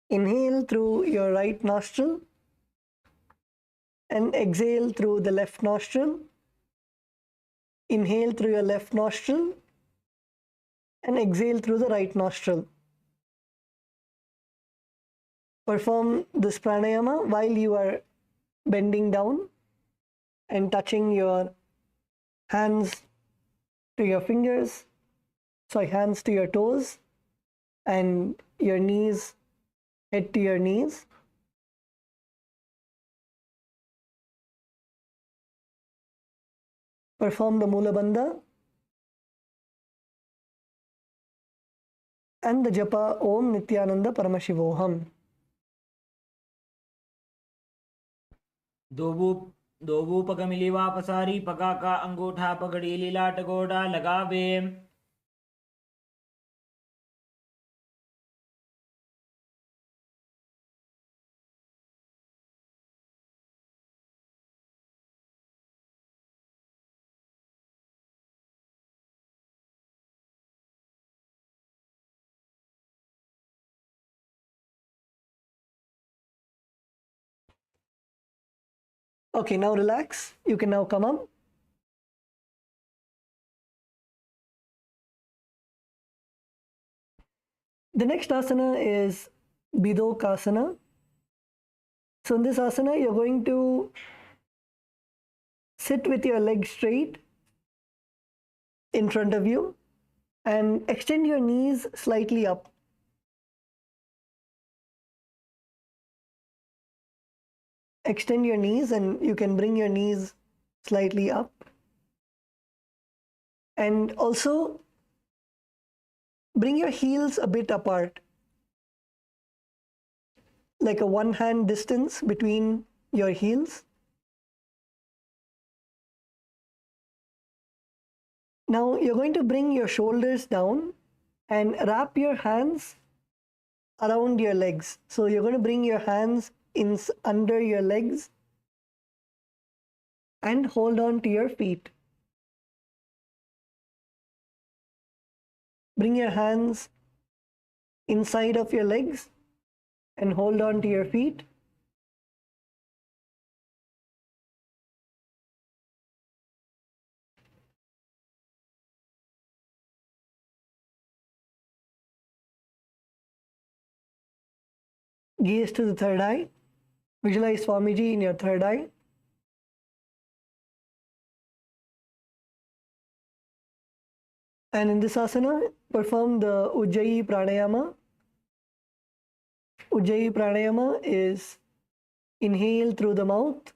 Inhale through your right nostril and exhale through the left nostril. Inhale through your left nostril and exhale through the right nostril. Perform this pranayama while you are bending down and touching your hands to your fingers, hands to your toes, and your knees, head to your knees. Perform the Mula Bandha and the japa Om Nithyananda Paramashivoham. दोवू पग मिलीवा पसारी पगा का अंगूठा पगड़ी लीलाट गोड़ा लगावे. Okay, now relax. You can now come up. The next asana is Bidokasana. So in this asana, you're going to sit with your legs straight in front of you and extend your knees slightly up. Extend your knees, and you can bring your knees slightly up. And also bring your heels a bit apart, like a one hand distance between your heels. Now you're going to bring your shoulders down and wrap your hands around your legs. So you're going to bring your hands in under your legs and hold on to your feet. Bring your hands inside of your legs and hold on to your feet. Gaze to the third eye. Visualize Swamiji in your third eye. And in this asana, perform the Ujjayi Pranayama. Ujjayi Pranayama is inhale through the mouth.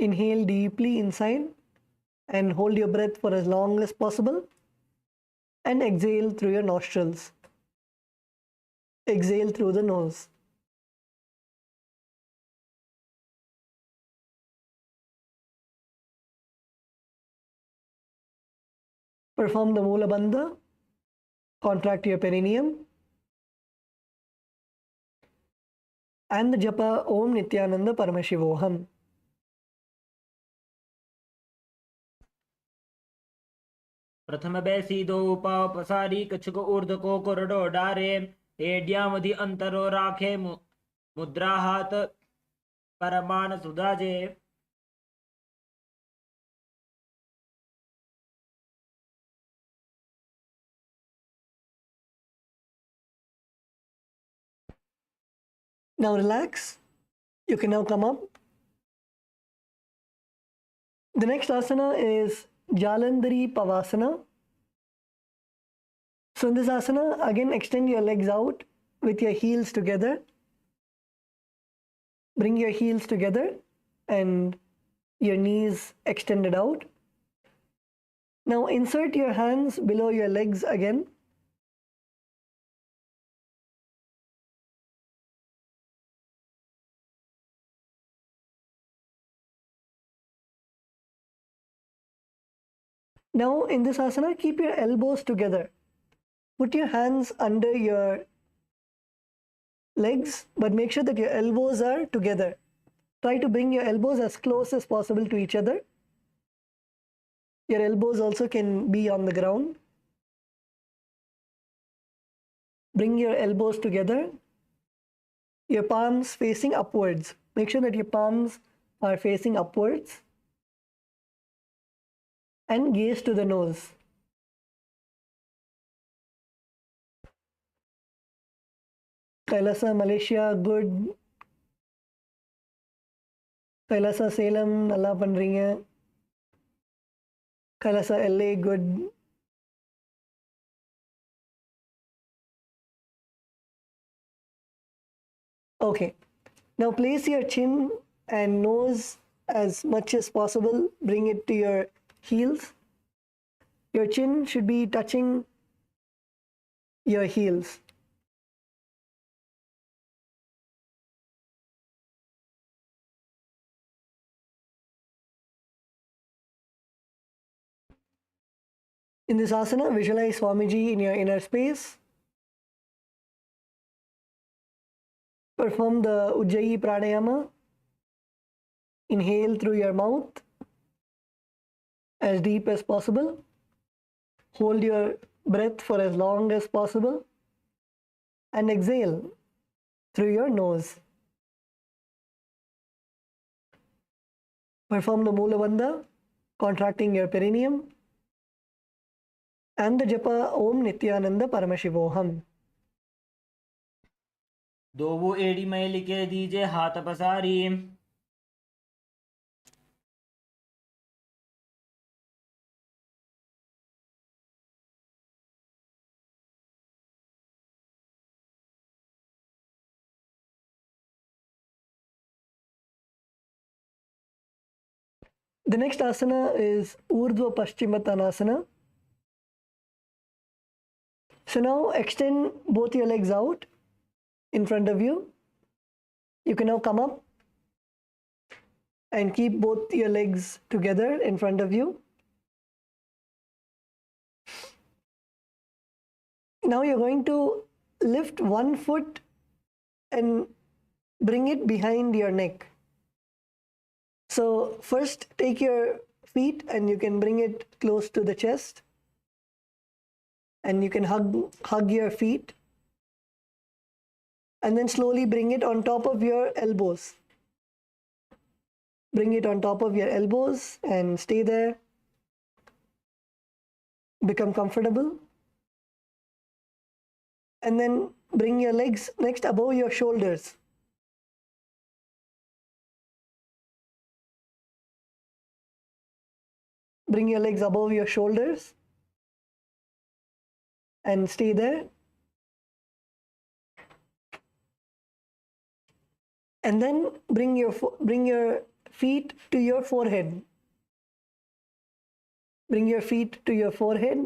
Inhale deeply inside and hold your breath for as long as possible. And exhale through your nostrils. Exhale through the nose. Perform the Mula Bandha. Contract your perineum. And the japa Om Nithyananda Paramashivoham. प्रथम बैसी दो पाव पसारी कछु को ऊर्ध को कोरडो डारे एडिया मधि अंतरो राखे मुद्रा हाथ Parman सुधाजे. Now relax. You can now come up. The next asana is Jalandhari Pavasana. So in this asana, again extend your legs out with your heels together. Bring your heels together and your knees extended out. Now insert your hands below your legs again. Now in this asana, keep your elbows together. Put your hands under your legs, but make sure that your elbows are together. Try to bring your elbows as close as possible to each other. Your elbows also can be on the ground. Bring your elbows together. Your palms facing upwards. Make sure that your palms are facing upwards. And gaze to the nose. Kailasa, Malaysia, good. Kailasa, Salem, நல்லா பண்றீங்க. Kailasa, LA, good. Okay. Now place your chin and nose as much as possible. Bring it to your heels. Your chin should be touching your heels. In this asana, visualize Swamiji in your inner space. Perform the Ujjayi Pranayama. Inhale through your mouth as deep as possible. Hold your breath for as long as possible. And exhale through your nose. Perform the Mula Bandha, contracting your perineum. And the japa Om Nithyananda Paramashivoham. दो वो एड़ी में लिखे दीजिए हाथ पसारी. The next asana is Urdhva Paschimottanasana. So now extend both your legs out in front of you. You can now come up and keep both your legs together in front of you. Now you're going to lift one foot and bring it behind your neck. So first take your feet and you can bring it close to the chest, and you can hug your feet, and then slowly bring it on top of your elbows. Bring it on top of your elbows and stay there. Become comfortable. And then bring your legs next above your shoulders. Bring your legs above your shoulders and stay there. And then bring your feet to your forehead. Bring your feet to your forehead.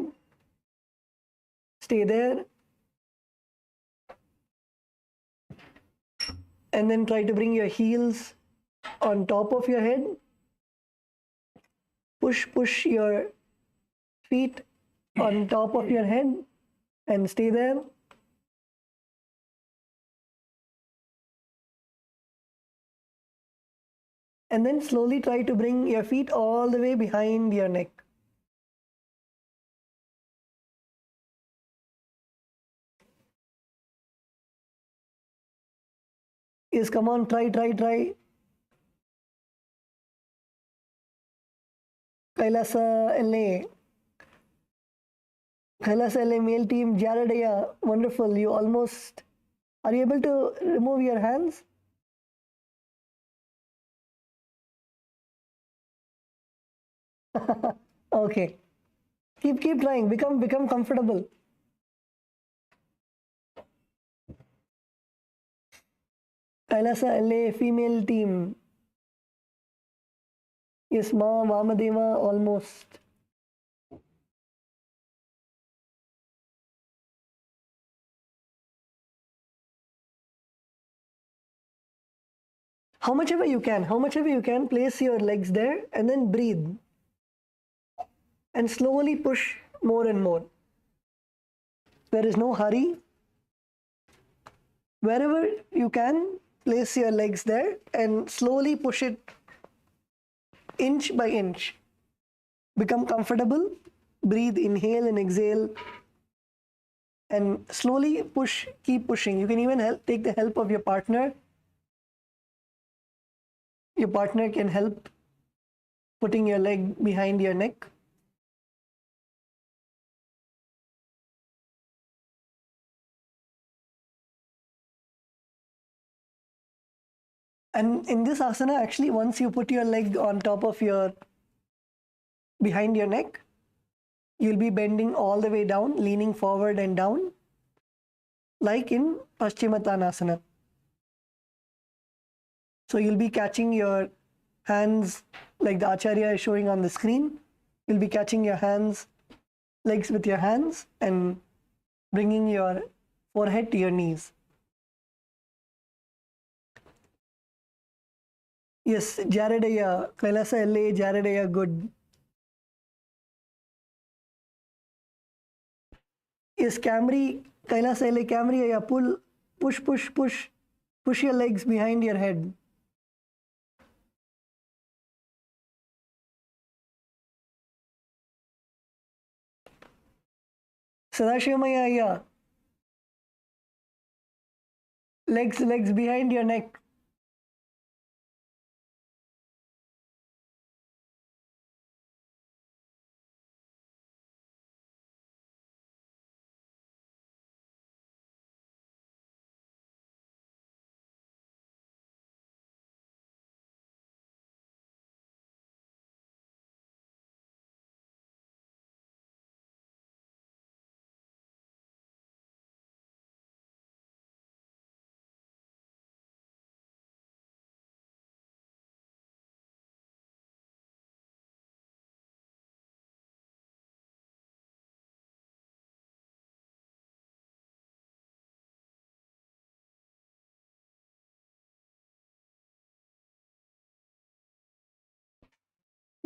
Stay there. And then try to bring your heels on top of your head. Push your feet on top of your head and stay there. And then slowly try to bring your feet all the way behind your neck. Yes, come on, try. Kailasa LA. Kailasa LA male team, Jaredaya, wonderful. You almost, are you able to remove your hands? Okay. Keep trying. Become comfortable. Kailasa LA female team. Yes, Ma Vamadeva almost. How much ever you can, place your legs there and then breathe. And slowly push more and more. There is no hurry. Wherever you can, place your legs there and slowly push it inch by inch. Become comfortable. Breathe, inhale and exhale. And slowly push, keep pushing. You can even take the help of your partner. Your partner can help putting your leg behind your neck. And in this asana, actually, once you put your leg on top of behind your neck, you'll be bending all the way down, leaning forward and down, like in Paschimottanasana. So you'll be catching your hands, like the Acharya is showing on the screen. You'll be catching your hands, legs with your hands, and bringing your forehead to your knees. Yes, Jaredaya, Kailasa LA, Jaredaya, good. Yes, Camry, Kailasa LA, Camry, yeah, push your legs behind your head. Sadashivamaya, yeah. Legs behind your neck.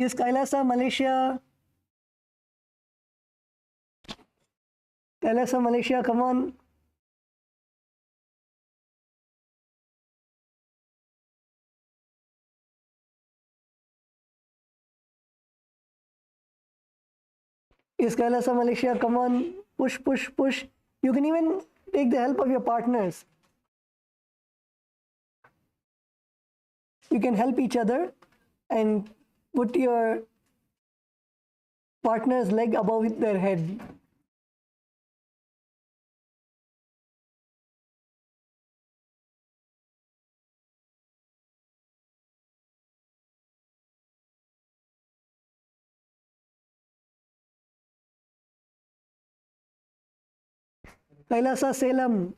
Yes, Kailasa, Malaysia. Kailasa, Malaysia, come on. Yes, Kailasa, Malaysia, come on. Push, push, push. You can even take the help of your partners. You can help each other and put your partner's leg above their head. Kailasa, Salem.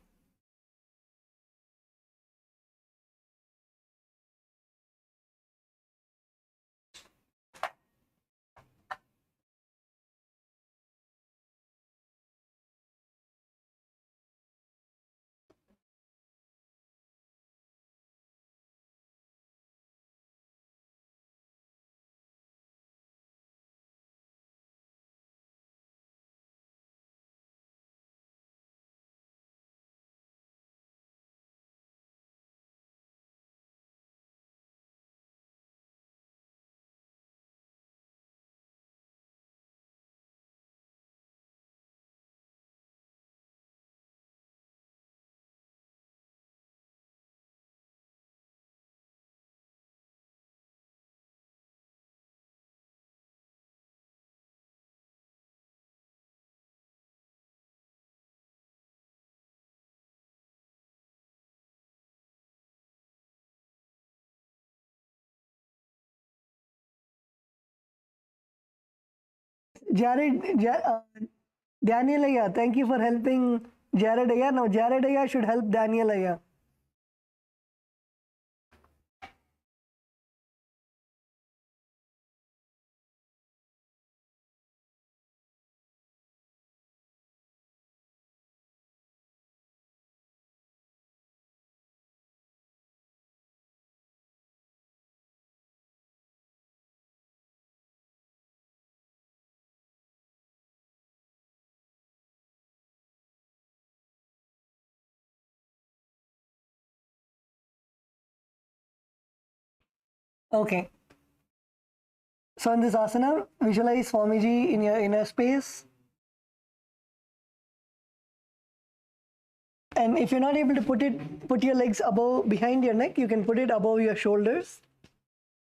Daniel Aya, thank you for helping Jared Aya. Now Jared Aya should help Daniel Aya. Okay. So in this asana, visualize Swamiji in your inner space. And if you're not able to put your legs above behind your neck, you can put it above your shoulders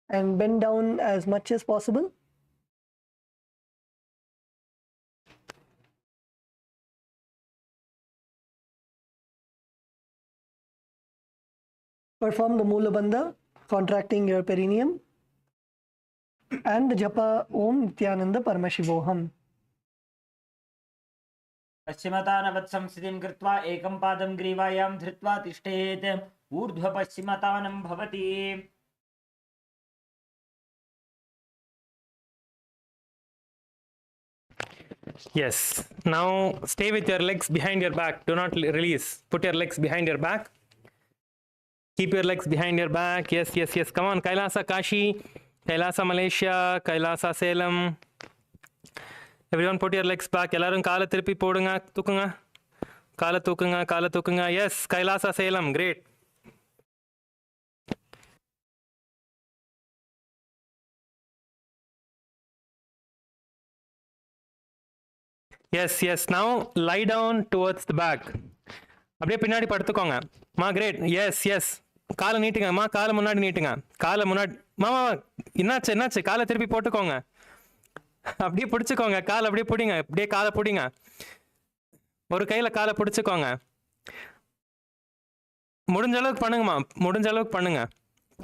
and bend down as much as possible. Perform the Mula Bandha, contracting your perineum, and the japa Om Nithyananda Paramashivoham. पश्चिमतानवत्संस्थितिं कृत्वा एकं पादं ग्रीवायां धृत्वा तिष्ठेत् ऊर्ध्वपश्चिमतानं भवति Yes. Now stay with your legs behind your back. Do not release. Put your legs behind your back. Keep your legs behind your back. Yes, yes, yes. Come on. Kailasa Kashi, Kailasa Malaysia, Kailasa Salem. Everyone put your legs back. Ellarum kaala thiruppi podunga, thukunga. Kaala thukunga. Yes, Kailasa Salem. Great. Yes, yes. Now lie down towards the back. அப்படியே பின்னாடி படுத்துக்கோங்க. மா great. S S. காலை நீட்டுங்க. மா காலை முன்னாடி நீட்டுங்க. காலை முன்னாடி. மாமா என்னாச்சு காலை திருப்பி போட்டுக்கோங்க. அப்படியே பிடிச்சிக்கோங்க. காலை அப்படியே பிடிங்க. அப்படியே காலை பிடிங்க. ஒரு கையில் காலை பிடிச்சிக்கோங்க. முடிஞ்ச அளவுக்கு பண்ணுங்கம்மா. முடிஞ்ச அளவுக்கு பண்ணுங்க.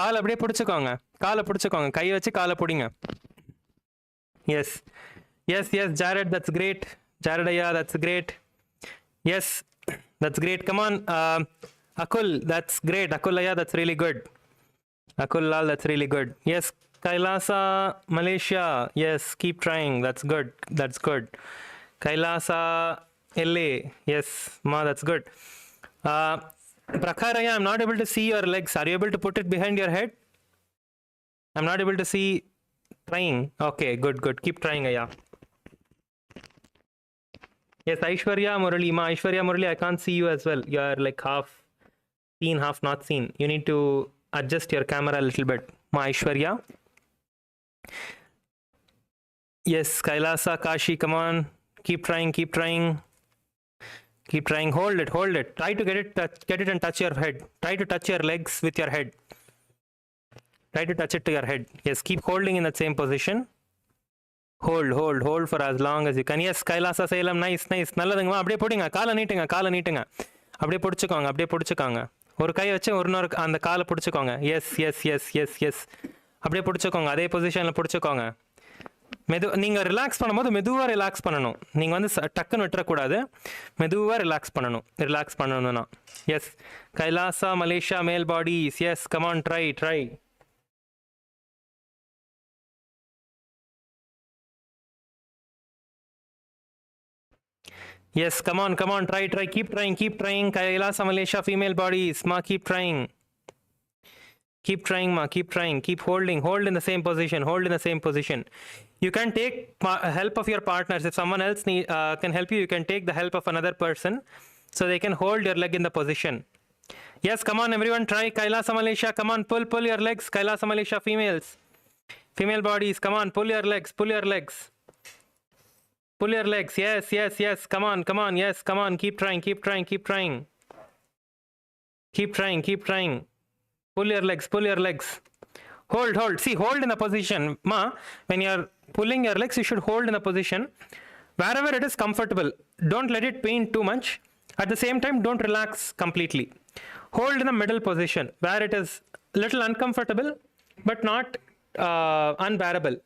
காலை அப்படியே பிடிச்சிக்கோங்க. காலை பிடிச்சிக்கோங்க. கை வச்சு காலை பிடிங்க. Yes yes yes Jarrod, that's great. Jarrod ஐயா, that's great. Yes, that's great. Come on, Akul, that's great. Akulaya, that's really good. Akul Lal, that's really good. Yes, Kailasa Malaysia, yes, keep trying. That's good. That's good. Kailasa LA, yes, ma, that's good. Prakharaya, I'm not able to see your legs. Are you able to put it behind your head? I'm not able to see Trying. Okay, good. Keep trying, Aya. Yes, Aishwarya Murali. Ma, Aishwarya Murali, I can't see you as well. You are like half seen, half not seen. You need to adjust your camera a little bit. Ma, Aishwarya. Yes, Kailasa, Kashi, come on. Keep trying. Hold it. Try to get it and touch your head. Try to touch your legs with your head. Try to touch it to your head. Yes, keep holding in that same position. Hold for as long as you can. Yes, Kailasa Salem, nice. நல்லதுங்க. அப்படியே போடுங்க. காலை நீட்டுங்க. அப்படியே பிடிச்சுக்கோங்க. ஒரு கை வச்சு ஒரு அந்த காலை பிடிச்சுக்கோங்க. எஸ். அப்படியே பிடிச்சுக்கோங்க. அதே பொசிஷனில் பிடிச்சுக்கோங்க. நீங்கள் ரிலாக்ஸ் பண்ணும்போது மெதுவாக ரிலாக்ஸ் பண்ணணும். நீங்கள் வந்து டக்குன்னு விட்டுறக்கூடாது. மெதுவாக ரிலாக்ஸ் பண்ணணும்னா. எஸ், கைலாசா மலேசியா மேல் பாடிஸ். Yes, come on, try. Yes, come on, try. Keep trying. Kailasa Malaysia female bodies. Ma, keep trying. Keep trying. Keep holding. Hold in the same position. You can take help of your partners. If someone else can help you can take the help of another person so they can hold your leg in the position. Yes, come on, everyone, try. Kailasa Malaysia, come on, pull your legs. Kailasa Malaysia female bodies, come on, pull your legs. Yes, come on. Yes, come on, keep trying. Pull your legs. Hold. See, hold in the position. Ma, when you're pulling your legs, you should hold in the position wherever it is comfortable. Don't let it pain too much. At the same time, don't relax completely. Hold in the middle position where it is little uncomfortable but not unbearable.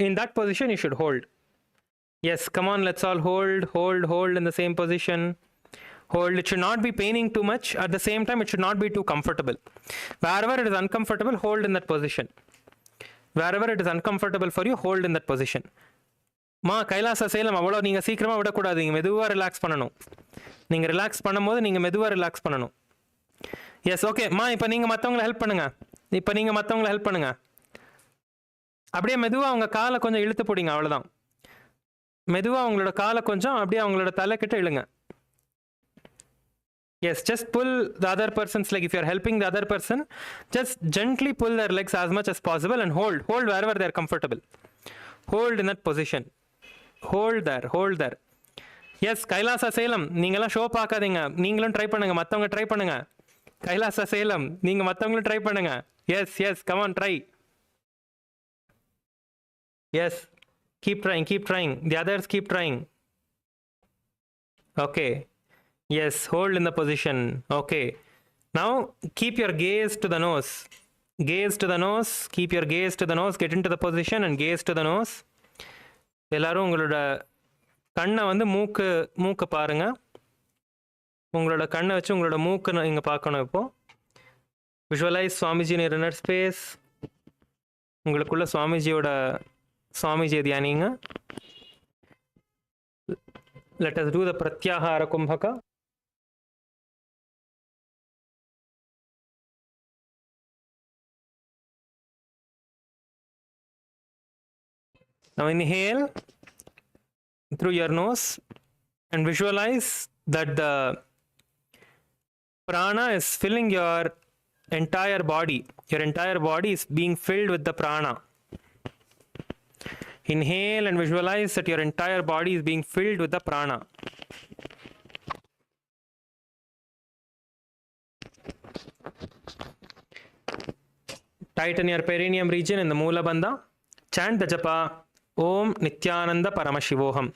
In that position, you should hold. Yes, come on, let's all hold in the same position. Hold. It should not be paining too much. At the same time, it should not be too comfortable. Wherever it is uncomfortable, hold in that position. Wherever it is uncomfortable for you, hold in that position. Ma, Kailasa Salem, அவ்வளோ நீங்கள் சீக்கிரமாக விடக்கூடாது. நீங்கள் மெதுவாக relax பண்ணணும். நீங்கள் relax பண்ணும்போது நீங்கள் மெதுவாக ரிலாக்ஸ் பண்ணணும். Yes, okay. மா, இப்போ நீங்கள் மற்றவங்களை ஹெல்ப் பண்ணுங்க. அப்படியே மெதுவாக உங்கள் காலை கொஞ்சம் இழுத்து போடிங்க. அவ்வளோதான். மெதுவாக உங்களோட காலை கொஞ்சம் அப்படியே அவங்களோட தலை கிட்ட இழுங்க. Yes, just pull the other person's leg. If you're helping the other person, just gently pull their legs as much as possible and hold wherever they're comfortable. Hold in that position. Hold there. Yes, Kailasa Salem, நீங்களாம் show பார்க்காதீங்க. நீங்களும் try பண்ணுங்க. மற்றவங்க try பண்ணுங்க. Kailasa Salem, நீங்கள் மற்றவங்களும் try பண்ணுங்க. Yes, come on, try. Yes, keep trying. The others keep trying. Okay. Yes, hold in the position. Okay. Now keep your gaze to the nose. Keep your gaze to the nose. Get into the position and gaze to the nose. எல்லாரும் உங்களோட கண்ணை வந்து மூக்கு பாருங்க. உங்களோட கண்ணை வச்சு உங்களோட மூக்கு இங்கே பார்க்கணும். இப்போ visualise Swamiji in your inner space. உங்களுக்குள்ள சுவாமிஜியை தியானிங்க. Let us do the pratyahara kumbhaka. Now inhale through your nose and visualize that the prana is filling your entire body. Your entire body is being filled with the prana. Inhale and visualize that your entire body is being filled with the prana. Tighten your perineum region in the Moola Bandha. Chant the japa Om Nithyananda Paramashivoham.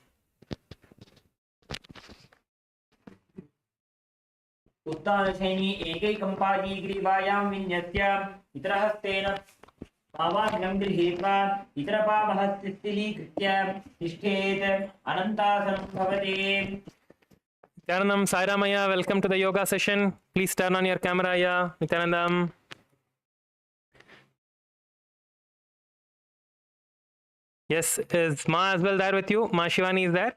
उत्तानशैनी एकैकम्पादी ग्रीवायां विन्यस्य इतरहस्तेन पावाभ्यं गृहीत्वा इतरपावहस्तिस्थीलीकृत्य तिष्ठेत् अनन्तासनं भवति. Nithyanandam, Sairamaya, welcome to the yoga session. Please turn on your camera, Nithyanandam. Yes, is Ma as well there with you? Ma Shivani is there?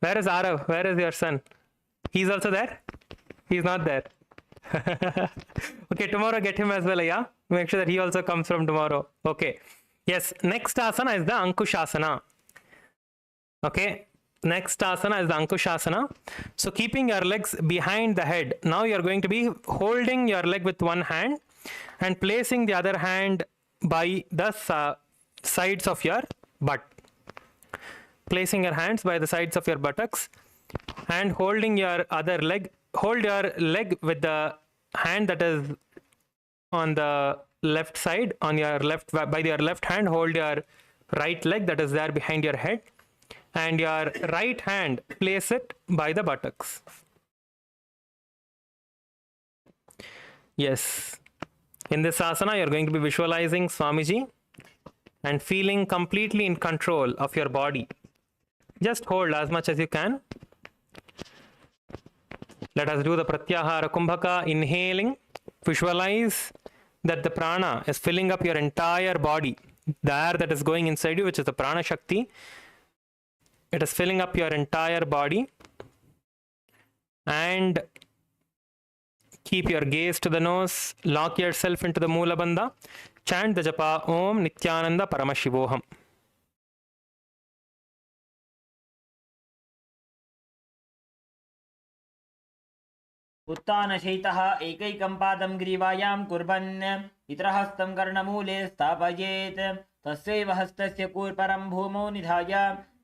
Where is Arav? Where is your son? He's also there? He's not there. Okay, tomorrow get him as well, yeah? Make sure that he also comes from tomorrow. Okay. Yes, next asana is the Ankushasana. Okay, next asana is the Ankushasana. So keeping your legs behind the head. Now you're going to be holding your leg with one hand and placing the other hand by the sides of your butt. Placing your hands by the sides of your buttocks and holding your other leg. Hold your leg with the hand that is on the left side, on your left, by your left hand, hold your right leg that is there behind your head, and your right hand place it by the buttocks. Yes. In this asana, you're going to be visualizing Swamiji and feeling completely in control of your body. Just hold as much as you can. Let us do the Pratyahara Kumbhaka, inhaling. Visualize that the prana is filling up your entire body. The air that is going inside you, which is the prana shakti, it is filling up your entire body. And keep your gaze to the nose. Lock yourself into the Moola Bandha. Chant the japa Om Nithyananda Paramashivoham. उत्तानशयितः एकैकं पादं ग्रीवायां कुर्वन् इतरहस्तं कर्णमूले स्थापयेत् तस्यैव हस्तस्य कूर्परं भूमौ निधाय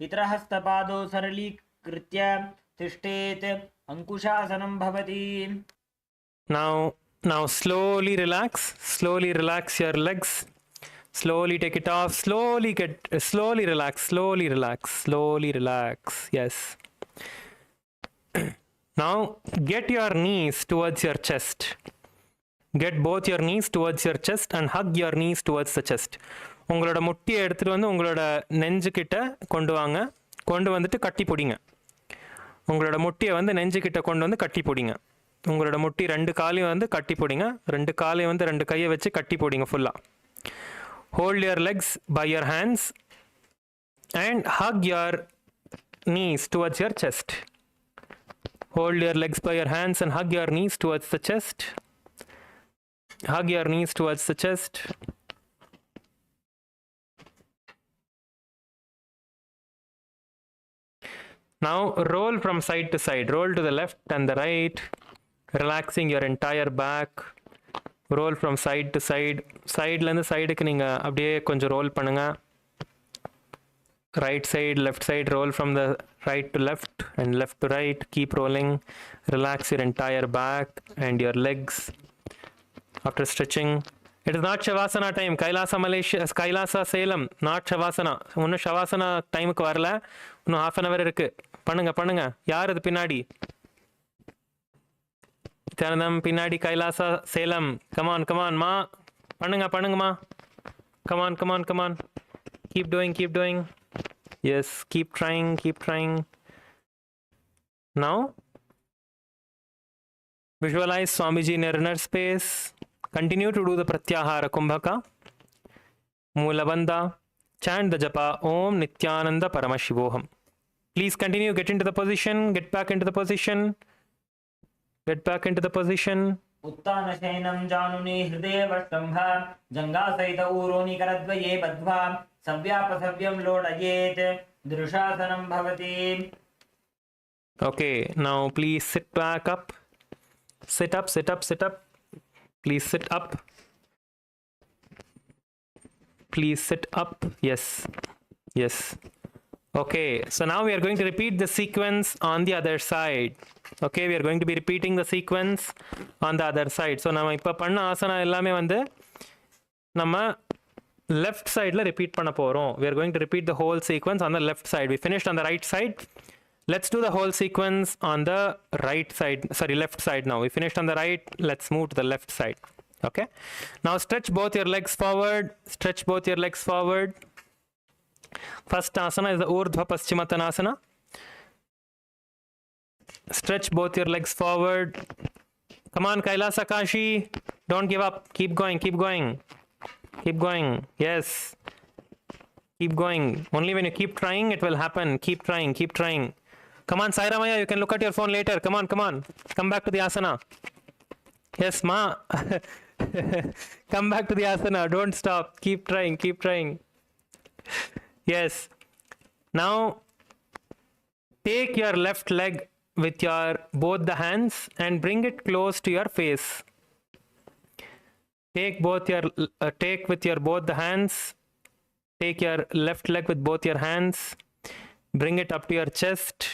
इतरहस्तपादौ सरलीकृत्य तिष्ठेत् अंकुशासनं भवति. Now slowly relax your legs. Slowly take it off. Slowly relax. Yes. Now get your knees towards your chest. Get both your knees towards your chest and hug your knees towards the chest. உங்களோட முட்டியை எடுத்துட்டு வந்து உங்களோட நெஞ்சு கிட்ட கொண்டு வாங்க. கொண்டு வந்துட்டு கட்டி பிடிங்க. உங்களோட முட்டியை வந்து நெஞ்சு கிட்ட கொண்டு வந்து கட்டி பிடிங்க. உங்களோட முட்டி ரெண்டு காலையும் வந்து கட்டி பிடிங்க. ரெண்டு காலையும் வந்து ரெண்டு கையை வச்சு கட்டி பிடிங்க ஃபுல்லா. Hold your legs by your hands and hug your knees towards your chest. Hold your legs by your hands and hug your knees towards the chest. Hug your knees towards the chest. Now roll from side to side. Roll to the left and the right, relaxing your entire back. Roll from side to side. Sideல இருந்து சைடுக்கு நீங்க அப்படியே கொஞ்சம் role பண்ணுங்க. Right side, left side, roll from the right to left and left to right. Keep rolling. Relax your entire back and your legs. After stretching, it is not Shavasana time. Kailasa Malaysia, Kailasa Salem, not Shavasana. Unnu Shavasana time ku varala. Unnu half an hour irukku. Panunga. Yaar adu pinadi? Nithyanandam pinadi Kailasa Salem. Come on, ma. Panunga, ma. Come on. Keep doing. Yes, keep trying. Now, visualize Swamiji in your inner space. Continue to do the Pratyahara Kumbhaka. Moola Bandha. Chant the japa Om Nithyananda Paramashivoham. Please continue, get into the position, get back into the position. उत्तानशयनं जानुने हृदये वष्टम्भ जङ्घासहित ऊरोनि करद्वये बद्ध्वा सव्यापसव्यं लोडयेत् दृशासनं भवति. Okay, now please sit back up. Sit up. Please sit up. Yes. Okay, so now we are going to repeat the sequence on the other side. Okay, we are going to be repeating the sequence on the other side. So நம்ம இப்ப பண்ண ஆசனா எல்லாமே வந்து நம்ம left sideல repeat பண்ண போறோம். We are going to repeat the whole sequence on the left side. We finished on the right side. Let's do the whole sequence on the left side now. We finished on the right. Let's move to the left side. Okay. Now stretch both your legs forward. First asana is the Urdhva Paschimottanasana. Stretch both your legs forward. Come on, Kailasa Kashi. Don't give up. Keep going. Yes. Keep going. Only when you keep trying, it will happen. Keep trying. Come on, Sairamaya, you can look at your phone later. Come on. Come back to the asana. Yes, Ma. Come back to the asana. Don't stop. Keep trying. Keep trying. Yes. Now, take your left leg with your both the hands and bring it close to your face. Take with your both the hands. Take your left leg with both your hands. Bring it up to your chest,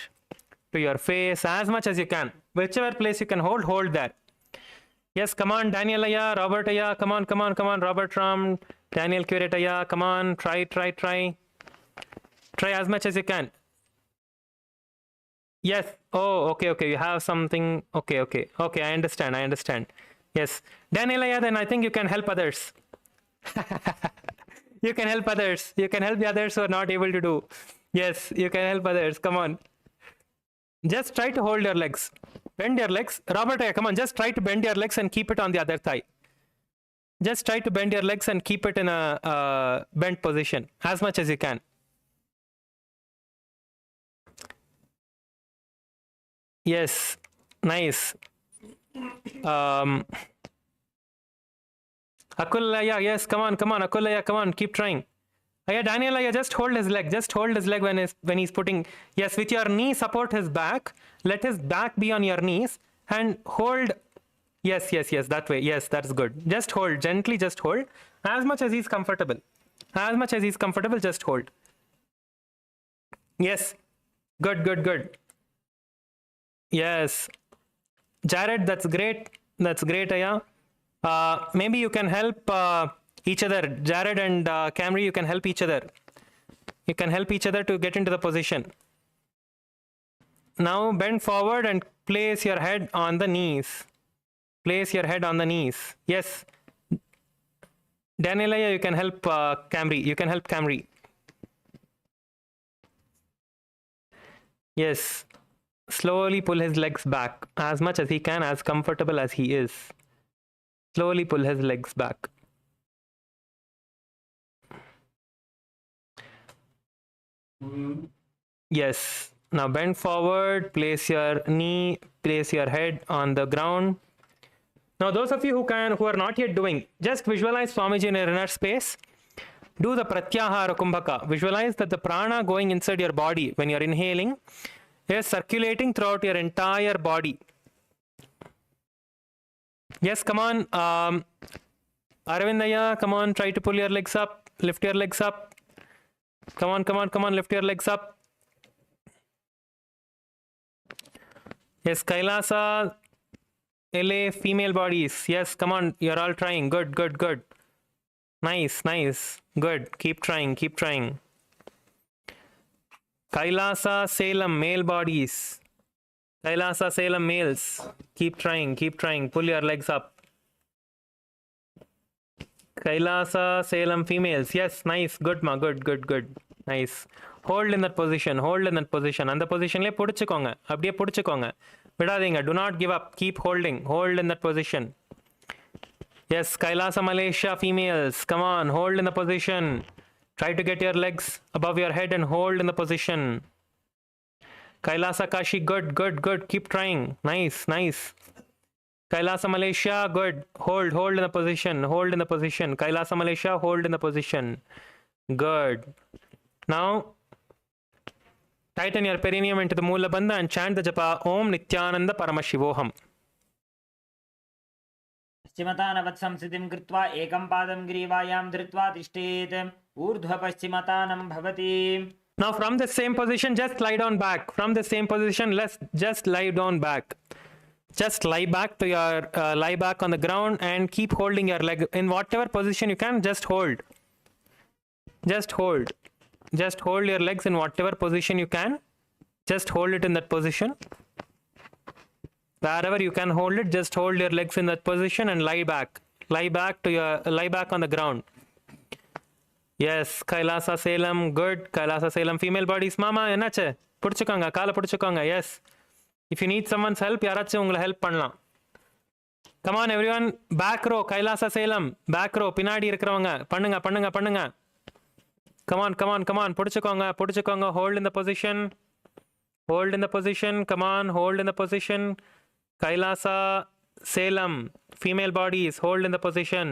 to your face, as much as you can. Whichever place you can hold there. Yes, come on, Daniel Aya, Robert Aya, come on, Robert Ram, Daniel Curate Aya, come on, try. Try as much as you can. Yes, oh, okay, you have something, okay, I understand. Yes, Daniel Aya, then I think you can help others. You can help others. You can help the others who are not able to do. Yes, you can help others, come on. Just try to hold your legs. Bend your legs. Robert, come on, just try to bend your legs and keep it on the other thigh. Just try to bend your legs and keep it in a bent position as much as you can. Yes, nice. Akulaya, yes, come on, Akulaya, come on, keep trying. Daniel, just hold his leg. Just hold his leg when he's putting. Yes, with your knee, support his back. Let his back be on your knees and hold. Yes, that way. Yes, that's good. Just hold, gently. Just hold as much as he's comfortable. Just hold. Yes, good. Yes, Jared, that's great. Aya. Maybe you can help each other. Jared and Camry, you can help each other. You can help each other to get into the position. Now bend forward and place your head on the knees. Yes. Daniela, you can help Camry. Yes. Slowly pull his legs back as much as he can, as comfortable as he is. Slowly pull his legs back. Yes. Now bend forward, place your head on the ground. Now those of you who are not yet doing, just visualize Swamiji in your inner space. Do the Pratyahara Kumbhaka. Visualize that the prana going inside your body when you're inhaling is circulating throughout your entire body. Yes, come on. Arvindaya, come on, try to pull your legs up. Lift your legs up. Come on, lift your legs up. Yes, Kailasa, LA, female bodies. Yes, come on, you're all trying. Good. Nice. Good. Keep trying. Kailasa, Salem, male bodies. Kailasa, Salem, males. Keep trying. Pull your legs up. Kailasa, Salem, females. Yes, nice. Good, ma. Good. Nice. Hold in that position. And the position le pudichukonga. Abdiye pudichukonga. Vidadinga. Do not give up. Keep holding. Hold in that position. Yes, Kailasa, Malaysia, females. Come on, hold in the position. Try to get your legs above your head and hold in the position. Kailasa, Kashi, good. Keep trying. Nice. Kailasa, Malaysia, good. Hold in the position. Kailasa, Malaysia, hold in the position. Good. Now, tighten your perineum into the Moola Bandha and chant the japa Om Nithyananda Paramashivoham. पश्चिमतानवत्संसितिं कृत्वा एकं पादं ग्रीवायां धृत्वा तिष्ठेत् ऊर्ध्वपश्चिमतानं भवति. Now from the same position, just lie down back. Let's just lie down back. Just lie back to your lie back on the ground and keep holding your leg in whatever position you can. Just hold your legs in whatever position you can. Just hold it in that position. Wherever you can hold it, just hold your legs in that position and lie back on the ground. Yes, Kailasa, Salem, good. Kailasa, Salem, female bodies. Mama, enache? Pudichukanga, kala pudichukanga. Yes. If you need someone's help, yarache ungala help pannalam. Come on, everyone. Back row, Kailasa, Salem. Back row, pinadi irukravanga. Pannunga. Come on. Pudichukanga. Hold in the position. Come on, hold in the position. Kailasa, Salem, female bodies, hold in the position.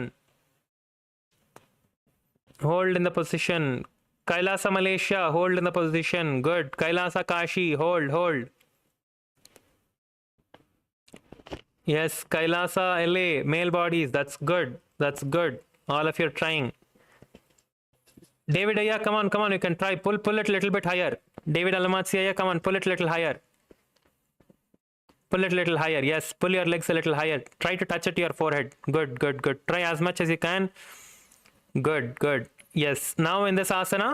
Hold in the position. Kailasa Malaysia, hold in the position. Good. Kailasa Kashi, hold. Yes, Kailasa LA, male bodies, that's good. All of you are trying. David Aya, come on, you can try. Pull it a little bit higher. David Alamatsi Aya, come on, pull it a little higher. Pull it a little higher. Yes, pull your legs a little higher. Try to touch it to your forehead. Good. Try as much as you can. Good. Yes, now in this asana.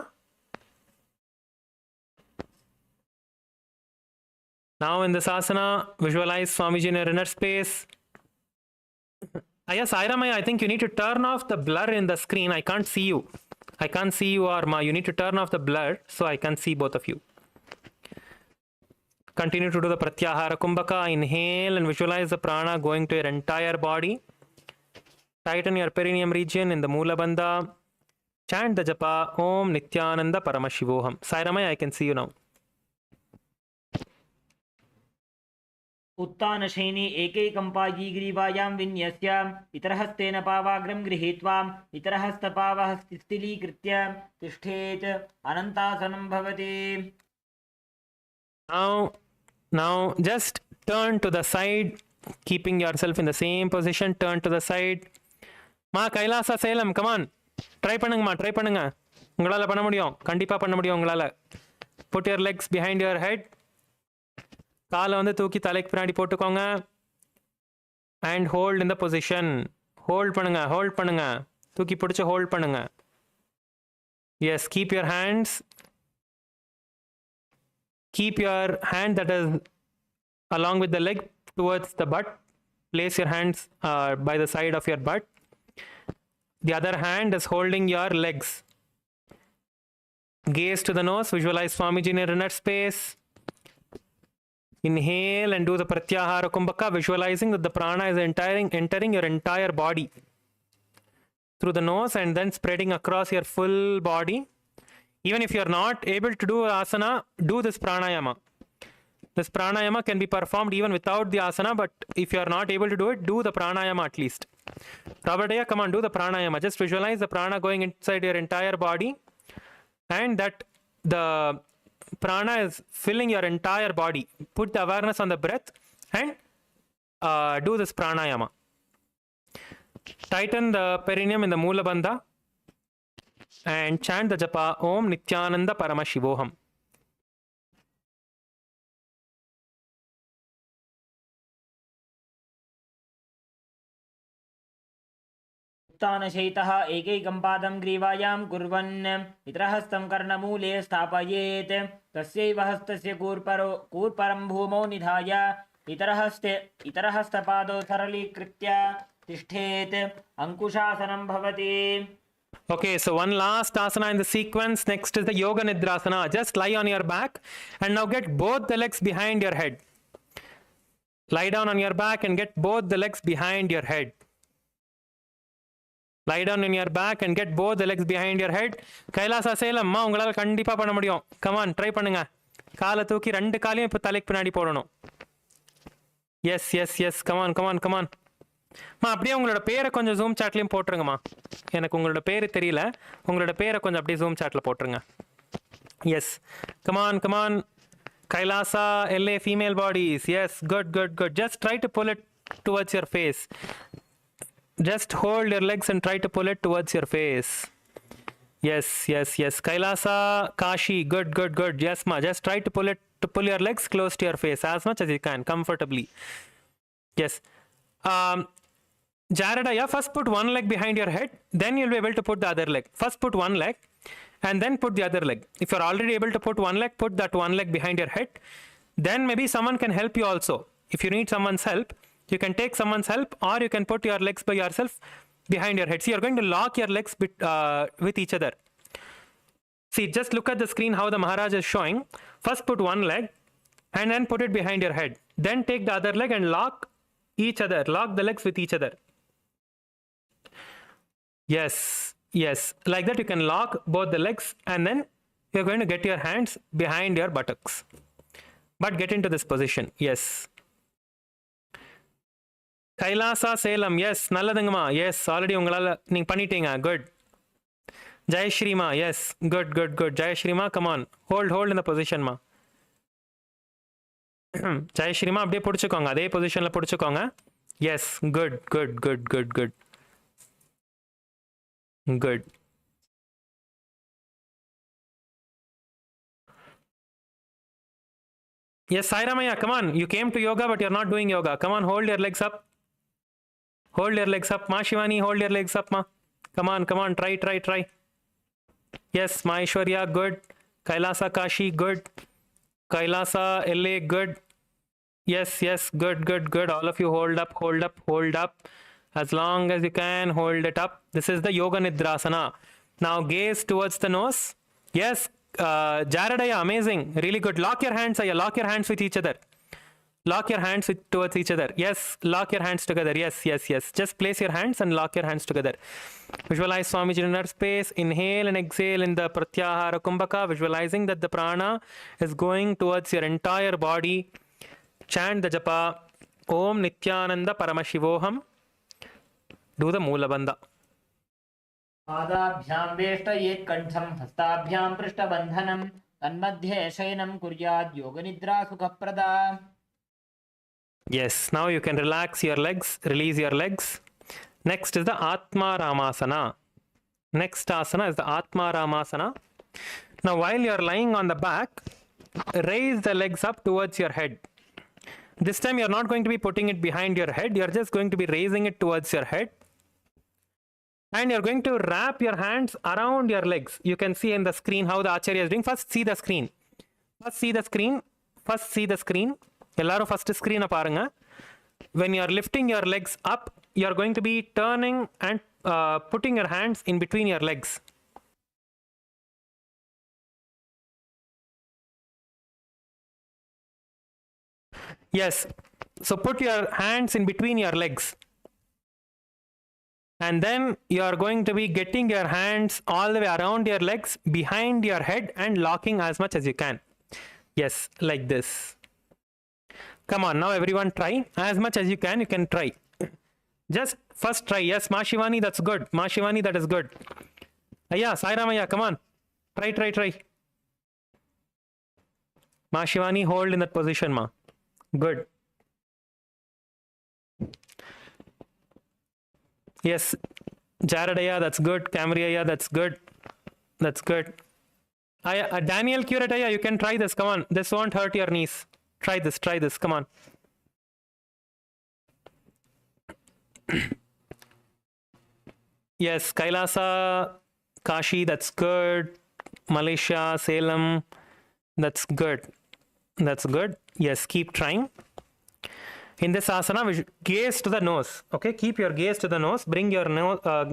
Visualize Swamiji in your inner space. Yes, Airamaya, I think you need to turn off the blur in the screen. I can't see you, Arma. You need to turn off the blur so I can see both of you. Continue to do the Pratyahara Kumbhaka. Inhale and visualize the prana going to your entire body. Tighten your perineum region in the Mula Bandha. Chant the japa Om Nithyananda Paramashivoham. Sairamaya, I can see you now. उत्तानशयनी एकैकं पायीग्रीवायां विन्यस्य इतरहस्तेन पावाग्रं गृहीत्वा इतरहस्तपावः स्थिलीकृत्य तिष्ठेत् अनन्तासनं भवति. Now just turn to the side, keeping yourself in the same position. Turn to the side. Ma Kailasa Salem, come on. Try பண்ணுங்க. உங்களால பண்ண முடியும். கண்டிப்பா பண்ண முடியும் உங்களால. Put your legs behind your head. காலை வந்து தூக்கி தலைக்கு பின்னாடி போட்டுக்கோங்க. And hold in the position. Hold பண்ணுங்க. தூக்கி பிடிச்சு hold பண்ணுங்க. Yes, keep your hand that is along with the leg towards the butt. Place your hands by the side of your butt. The other hand is holding your legs. Gaze to the nose. Visualize Swamiji in your inner space. Inhale and do the Pratyahara Kumbhaka, visualizing that the prana is entering your entire body through the nose and then spreading across your full body. Even if you are not able to do asana, do this pranayama. This pranayama can be performed even without the asana, but if you are not able to do it, do the pranayama at least. Robert, come on, do the pranayama. Just visualize the prana going inside your entire body and that the prana is filling your entire body. Put the awareness on the breath and do this pranayama. Tighten the perineum in the Mula Bandha and chant the japa Om Nithyananda Paramashivoham. उत्तानशयितः एकैकं पादं ग्रीवायां कुर्वन् इतरहस्तं कर्णमूले स्थापयेत्. तस्यैव हस्तस्य कूर्परं भूमौ निधाय इतरहस्तपादौ सरलीकृत्य तिष्ठेत्. अंकुशासनं भवति. Okay, so one last asana in the sequence. Next is the Yoga Nidrasana. Just lie on your back and now get both the legs behind your head. Lie down on your back and get both the legs behind your head. Lie down on your back and get both the legs behind your head. Kailasa Salem, ma ungalaala kandipa panna mudiyum. Come on, try பண்ணுங்க. காலை தூக்கி ரெண்டு காலையும் இப்ப தலைக்கு பின்னாடி போடணும். Yes. Come on. மா அப்படியே உங்களோட பேரை கொஞ்சம் ஜூம் சாட்லயும் போட்டுருங்கம்மா. எனக்கு உங்களோட பேரு தெரியல. உங்களோட பேரை கொஞ்சம் அப்படியே ஜூம் சாட்ல போட்டுருங்க. Yes. Come on. Kailasa LA female bodies. Yes, good. Just try to pull it towards your face. Just hold your legs and try to pull it towards your face. Yes. Kailasa Kashi, good. Yes, ma. Just try to pull your legs close to your face as much as you can, comfortably. Yes. Jaredaya, first put one leg behind your head, then you'll be able to put the other leg. First put one leg and then put the other leg. If you're already able to put one leg, put that one leg behind your head. Then maybe someone can help you also. If you need someone's help, you can take someone's help or you can put your legs by yourself behind your head. See, you're going to lock your legs with each other. See, just look at the screen how the Maharaj is showing. First put one leg and then put it behind your head. Then take the other leg and lock each other. Lock the legs with each other. Yes. Like that you can lock both the legs and then you're going to get your hands behind your buttocks. But get into this position. Yes. Kailasa Salem, yes, நல்லதுங்கம்மா, yes, already உங்களால நீங்க பண்ணிட்டீங்க, good. Jayashrima, yes, good, good, good. Jayashrima, come on, hold in the position, ma. Jayashrima, அப்படியே பிடிச்சுக்கோங்க, அதே பொசிஷன்ல பிடிச்சுக்கோங்க. Yes, good, good, good, good, good, good. Yes, Sairamaya, come on, you came to yoga but you're not doing yoga. Come on, hold your legs up. Hold your legs up. Ma Shivani, hold your legs up, ma. Come on, try. Yes, Ma Ishwarya, good. Kailasa Kashi, good. Kailasa LA, good. Yes, good. All of you hold up. As long as you can, hold it up. This is the Yoga Nidrasana. Now gaze towards the nose. Yes, Jaredaya, amazing. Really good. Lock your hands, Aya. Lock your hands with each other. Lock your hands towards each other. Yes, lock your hands together. Yes. Just place your hands and lock your hands together. Visualize Swamiji in inner space. Inhale and exhale in the Pratyahara Kumbhaka, visualizing that the prana is going towards your entire body. Chant the japa. Om Nithyananda Paramashivoham. Do the Moola Bandha. पादाभ्यां वेष्टयेत् कण्ठं हस्ताभ्यां पृष्ठबन्धनं तन्मध्ये शयनं कुर्यात् योगनिद्रा सुखप्रदा. Yes, now you can relax your legs, release your legs. Next is the Atma Ramasana. Next asana is the Atma Ramasana. Now while you are lying on the back, raise the legs up towards your head. This time you are not going to be putting it behind your head, you are just going to be raising it towards your head. And you're going to wrap your hands around your legs. You can see in the screen how the Acharya is doing. First see the screen. Ellarum first screen parunga. When you are lifting your legs up, you are going to be turning and putting your hands in between your legs. Yes, so put your hands in between your legs. And then you are going to be getting your hands all the way around your legs, behind your head, and locking as much as you can. Yes, like this. Come on, now everyone try. As much as you can try. Just first try. Yes, Ma Shivani, that's good. Ma Shivani, that is good. Aya, Sairamaya, come on. Try. Ma Shivani, hold in that position, ma. Good. Yes, Jaredaya, that's good. Camriaya, that's good. Daniel Curataya, you can try this. Come on, this won't hurt your knees. Try this. Come on. Yes, Kailasa, Kashi, that's good. Malaysia, Salem, that's good. Yes, keep trying. In this asana, gaze to the nose. Okay, keep your gaze to the nose. Bring your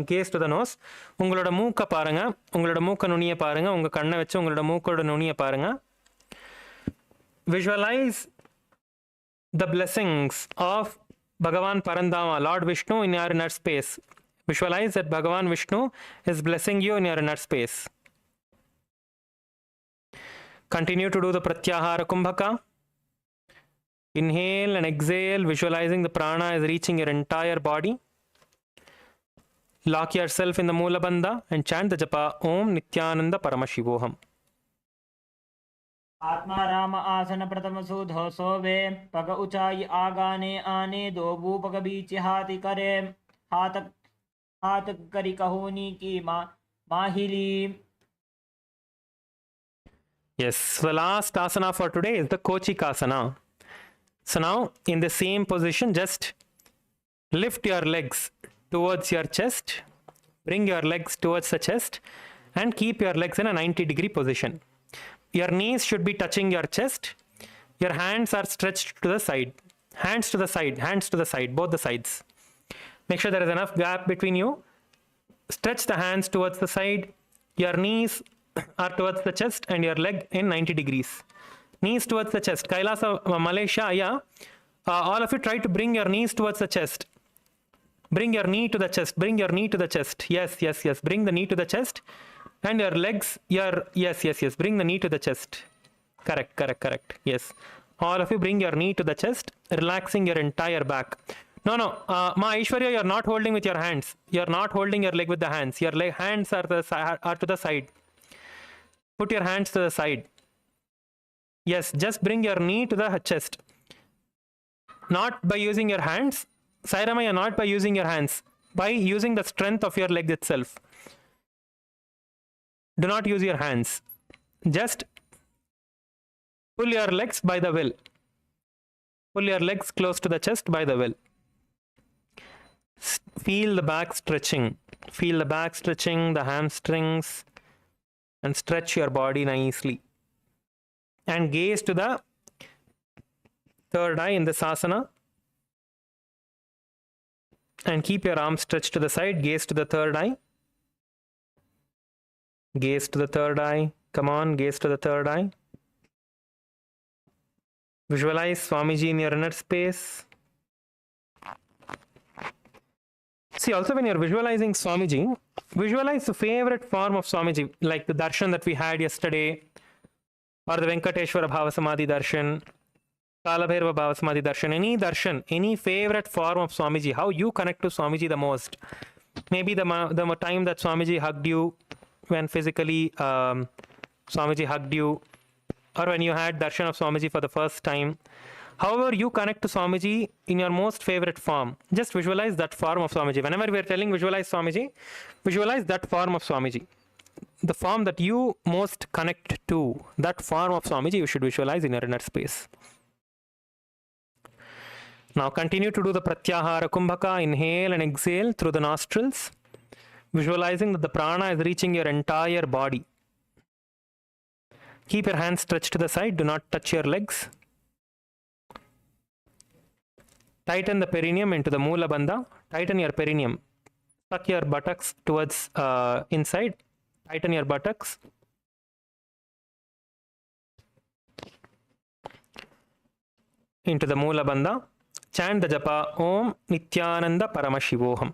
gaze to the nose. உங்களோட மூக்க பாருங்க. உங்களோட மூக்க நுனிய பாருங்க. உங்க கண்ணை வச்சு உங்களோட மூக்கோட நுனிய பாருங்க. Visualize the blessings of Bhagavan Parandama, Lord Vishnu, in your inner space. Visualize that Bhagavan Vishnu is blessing you in your inner space. Continue to do the Pratyahara Kumbhaka. Inhale and exhale, visualizing the prana is reaching your entire body. Lock yourself in the Moola Bandha and chant the japa Om Nithyananda Paramashivoham. आत्मा राम आसन प्रथम सुधो सोवे पग ऊंचाई आगाने आने दो बू पग बीच हाथ करे हाथ करी कहोनी की माहिली. Yes, the last asana for today is the Kochikasana. So now in the same position, just lift your legs towards your chest, bring your legs towards the chest, and keep your legs in a 90-degree position. Your knees should be touching your chest. Your hands are stretched to the side. Hands to the side, both the sides. Make sure there is enough gap between you. Stretch the hands towards the side. Your knees are towards the chest and your leg in 90 degrees. Knees towards the chest. Kailasa, Malaysia, yeah. All of you try to bring your knees towards the chest. Bring your knee to the chest. Yes. Bring the knee to the chest. And your legs, yes. Bring the knee to the chest. Correct. Yes. All of you bring your knee to the chest, relaxing your entire back. No, no. Ma Aishwarya, you're not holding with your hands. You're not holding your leg with the hands. Your hands are to the side. Put your hands to the side. Yes, just bring your knee to the chest. Not by using your hands. Sairamaya, not by using your hands. By using the strength of your leg itself. Do not use your hands. Just pull your legs by the will. Pull your legs close to the chest by the will. Feel the back stretching. Feel the back stretching, the hamstrings, and stretch your body nicely. And gaze to the third eye in the asana. And keep your arms stretched to the side. Gaze to the third eye. Gaze to the third eye. Come on, gaze to the third eye. Visualize Swamiji in your inner space. See, also when you're visualizing Swamiji, visualize the favorite form of Swamiji, like the darshan that we had yesterday, or the Venkateshwara Bhavasamadhi darshan, Kalabhairava Bhavasamadhi darshan, any favorite form of Swamiji, how you connect to Swamiji the most. Maybe the time that Swamiji hugged you, when physically Swamiji hugged you, or when you had darshan of Swamiji for the first time. However you connect to Swamiji in your most favorite form, just visualize that form of Swamiji. Whenever we are telling visualize Swamiji, visualize that form of Swamiji. The form that you most connect to, that form of Swamiji you should visualize in your inner space. Now continue to do the Pratyahara Kumbhaka. Inhale and exhale through the nostrils, visualizing that the prana is reaching your entire body. Keep your hands stretched to the side. Do not touch your legs. Tighten the perineum into the Moola Bandha. Tighten your perineum. Tuck your buttocks towards inside. Tighten your buttocks. Into the Moola Bandha. Chant the japa Om Nithyananda Paramashivoham.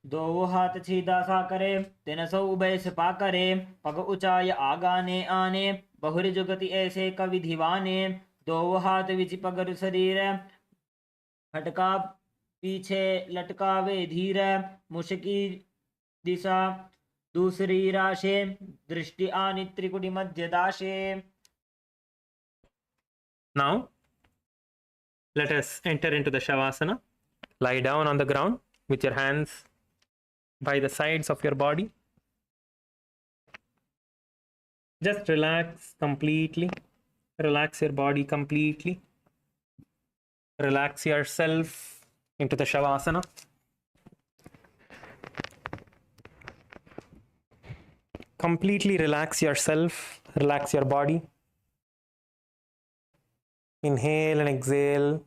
दो हाथ सीधा सा करे, तिनसो उभय सिपा करे, पग ऊंचाई आगाने आने, बहुरी जुगति ऐसे कवि दीवाने, दो हाथ विच पगर शरीर, फटका पीछे लटकावे धीर, मुशकी दिशा दूसरी राशे, दृष्टि आनी त्रिकुटी मध्य दाशे. Now, let us enter into the Shavasana. Lie down on the ground with your hands by the sides of your body. Just relax completely. Relax your body completely. Relax yourself into the Shavasana. Completely relax yourself. Relax your body. Inhale and exhale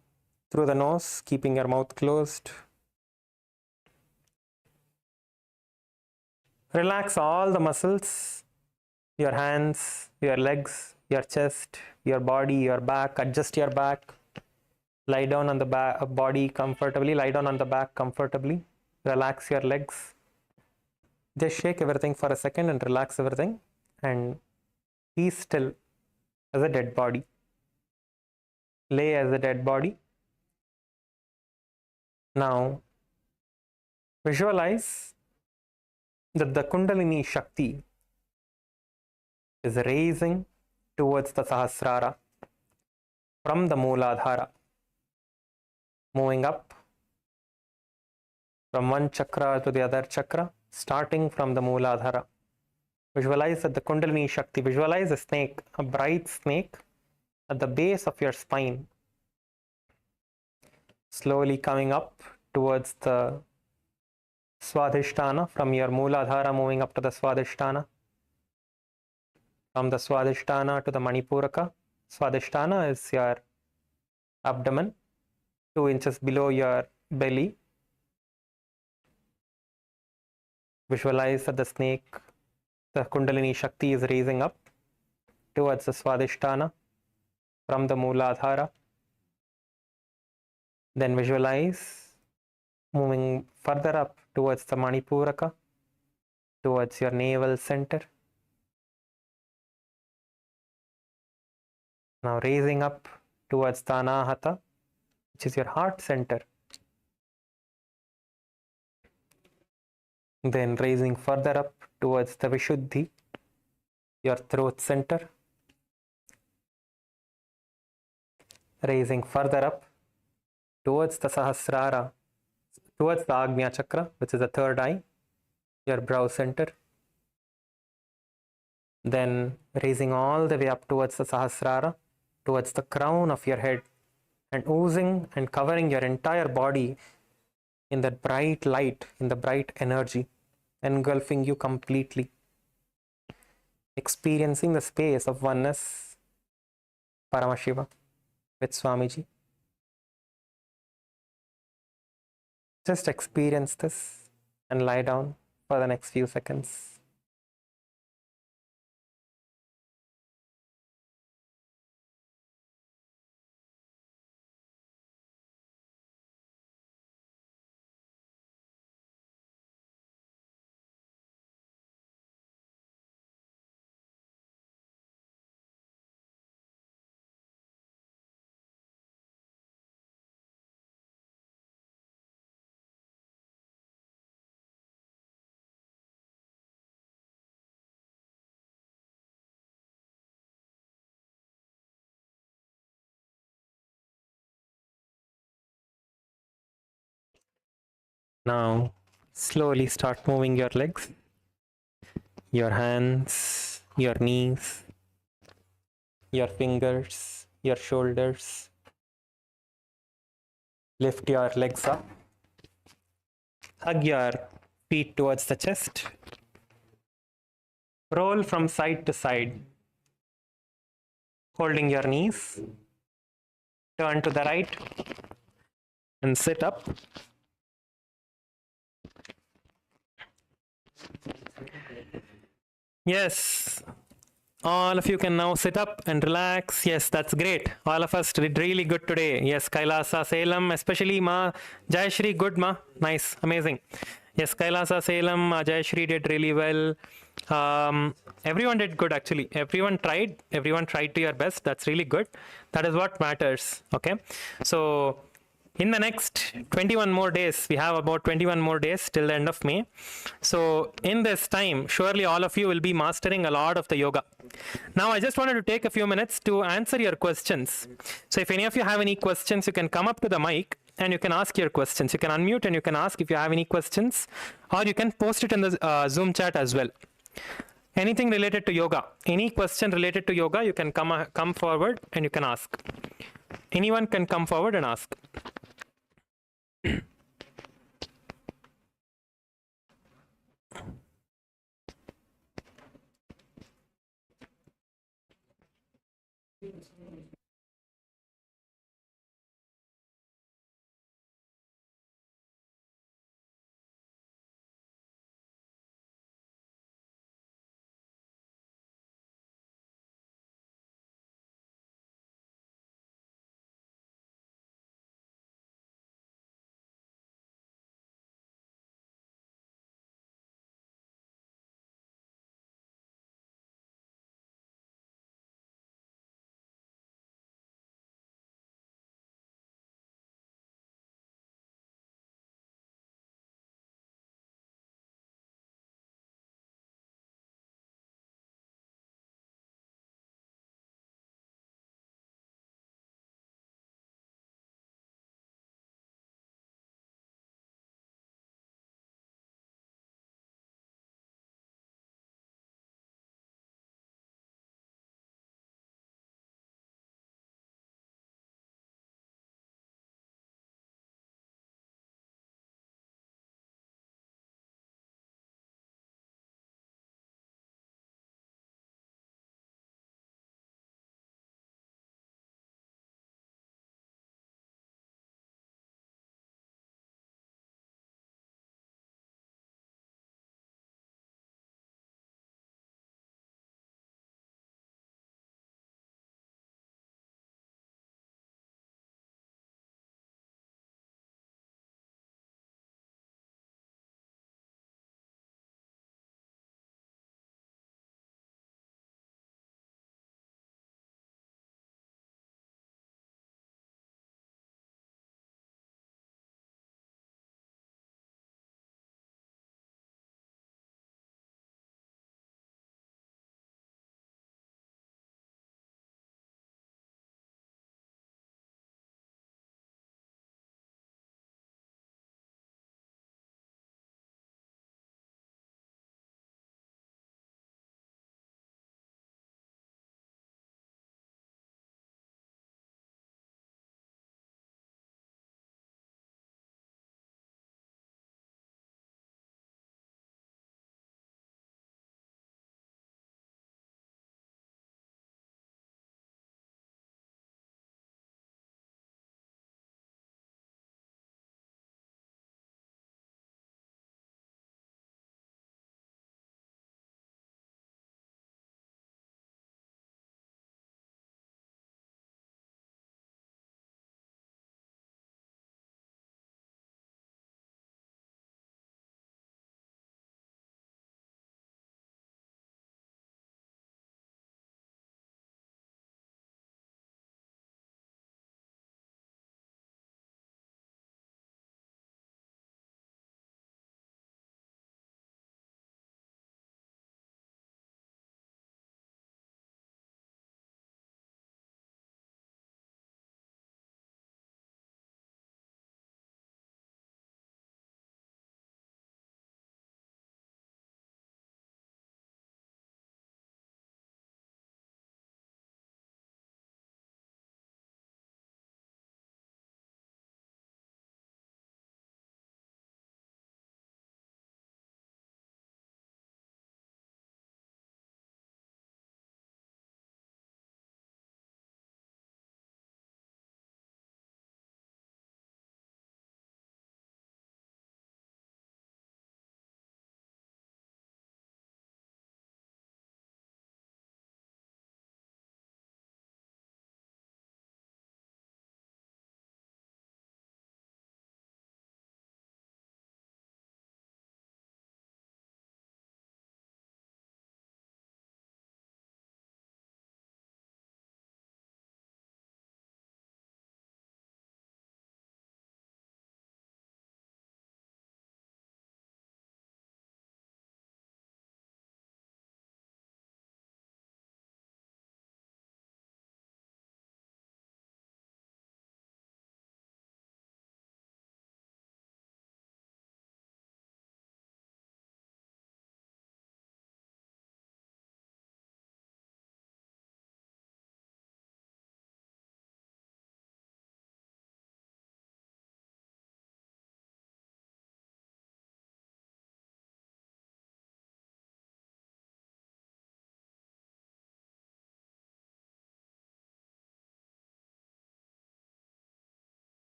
through the nose, keeping your mouth closed. Relax all the muscles, your hands, your legs, your chest, your body, your back. Adjust your back. Lie down on the body comfortably. Lie down on the back comfortably. Relax your legs. Just shake everything for a second and relax everything. And be still as a dead body. Lay as a dead body. Now, visualize that the Kundalini Shakti is raising towards the Sahasrara from the Mooladhara, moving up from one chakra to the other chakra, starting from the Mooladhara. Visualize that the Kundalini Shakti, visualize a snake, a bright snake at the base of your spine, slowly coming up towards the Swadhisthana, from your Mooladhara moving up to the Swadhisthana, from the Swadhisthana to the Manipuraka. Swadhisthana is your abdomen, 2 inches below your belly. Visualize that the snake, the Kundalini Shakti, is raising up towards the Swadhisthana from the Mooladhara. Then visualize moving further up towards the Manipuraka, towards your navel center. Now raising up towards the Anahata, which is your heart center. Then raising further up towards the Vishuddhi, your throat center. Raising further up towards the Sahasrara, towards the Agnya Chakra, which is the third eye, your brow center. Then raising all the way up towards the Sahasrara, towards the crown of your head, and oozing and covering your entire body in that bright light, in the bright energy, engulfing you completely. Experiencing the space of oneness, Paramashiva, with Swamiji. Just experience this and lie down for the next few seconds. Now, slowly start moving your legs, your hands, your knees, your fingers, your shoulders. Lift your legs up. Hug your feet towards the chest. Roll from side to side, holding your knees. Turn to the right and sit up. Yes, all of you can now sit up and relax. Yes, that's great. All of us did really good today. Yes, Kailasa, Salem, especially Ma, Jayashri, good Ma, nice, amazing. Yes, Kailasa, Salem, Jayashri did really well. Everyone did good actually. Everyone tried to your best. That's really good. That is what matters. Okay, so in the next 21 more days, we have about 21 more days till the end of May. So in this time, surely all of you will be mastering a lot of the yoga. Now, I just wanted to take a few minutes to answer your questions. So if any of you have any questions, you can come up to the mic and you can ask your questions. You can unmute and you can ask if you have any questions, or you can post it in the Zoom chat as well. Anything related to yoga, any question related to yoga, you can come forward and you can ask. Anyone can come forward and ask.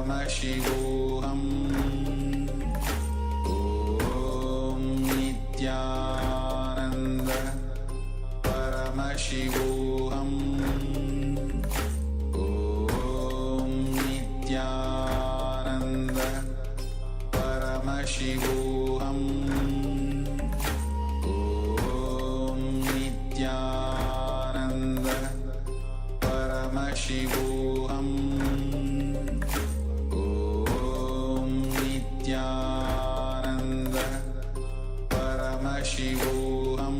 Paramashivoham Om Nithyananda Paramashivoham Om Nithyananda Paramashivoham Om Nithyananda Paramashivoham Om Nithyananda Paramashivoham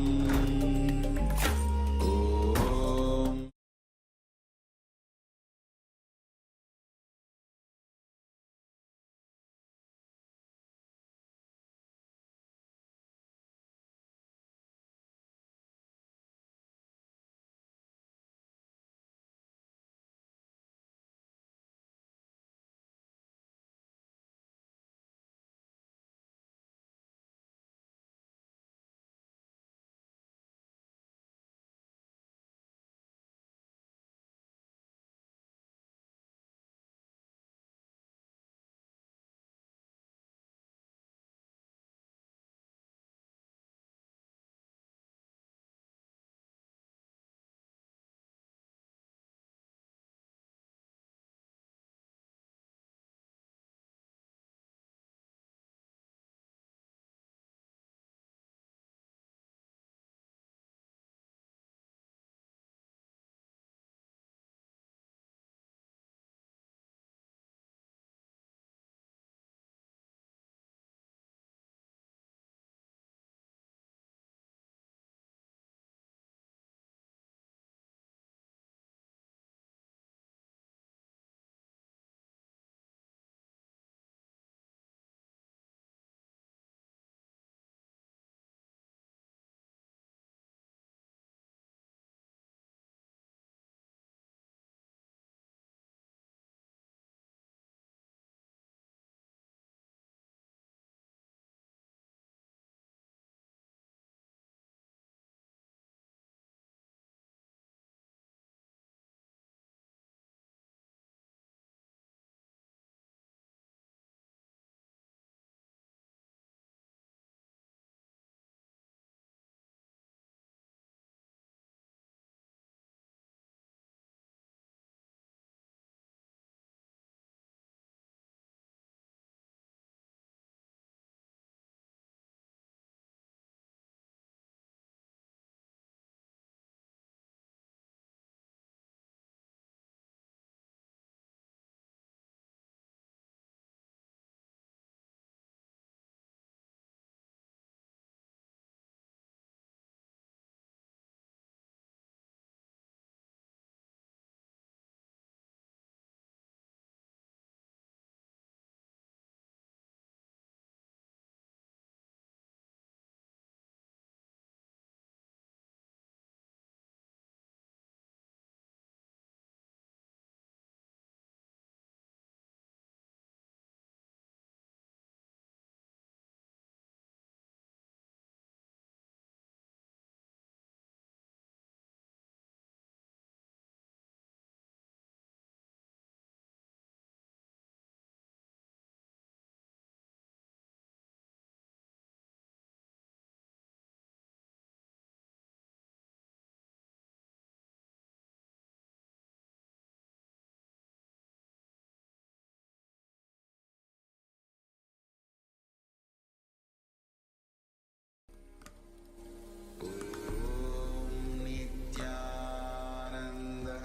Om Nithyananda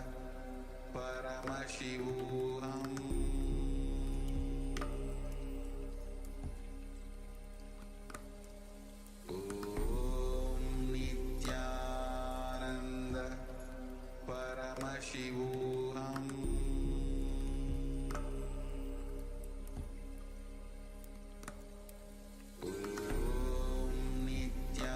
Paramashivoham Om Nithyananda Paramashivoham Om Nithyananda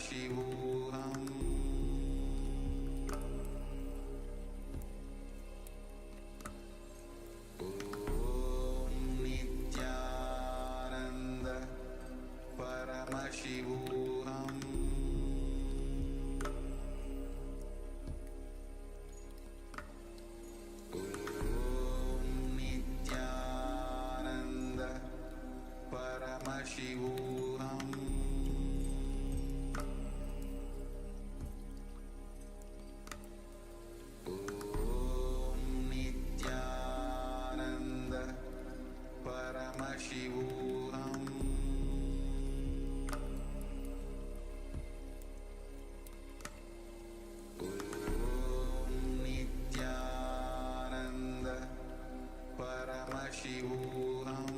Paramashivoham Om Nithyananda Paramashivoham Om Nithyananda Paramashivoham Om Nithyananda Paramashivoham Om Nithyananda Paramashivoham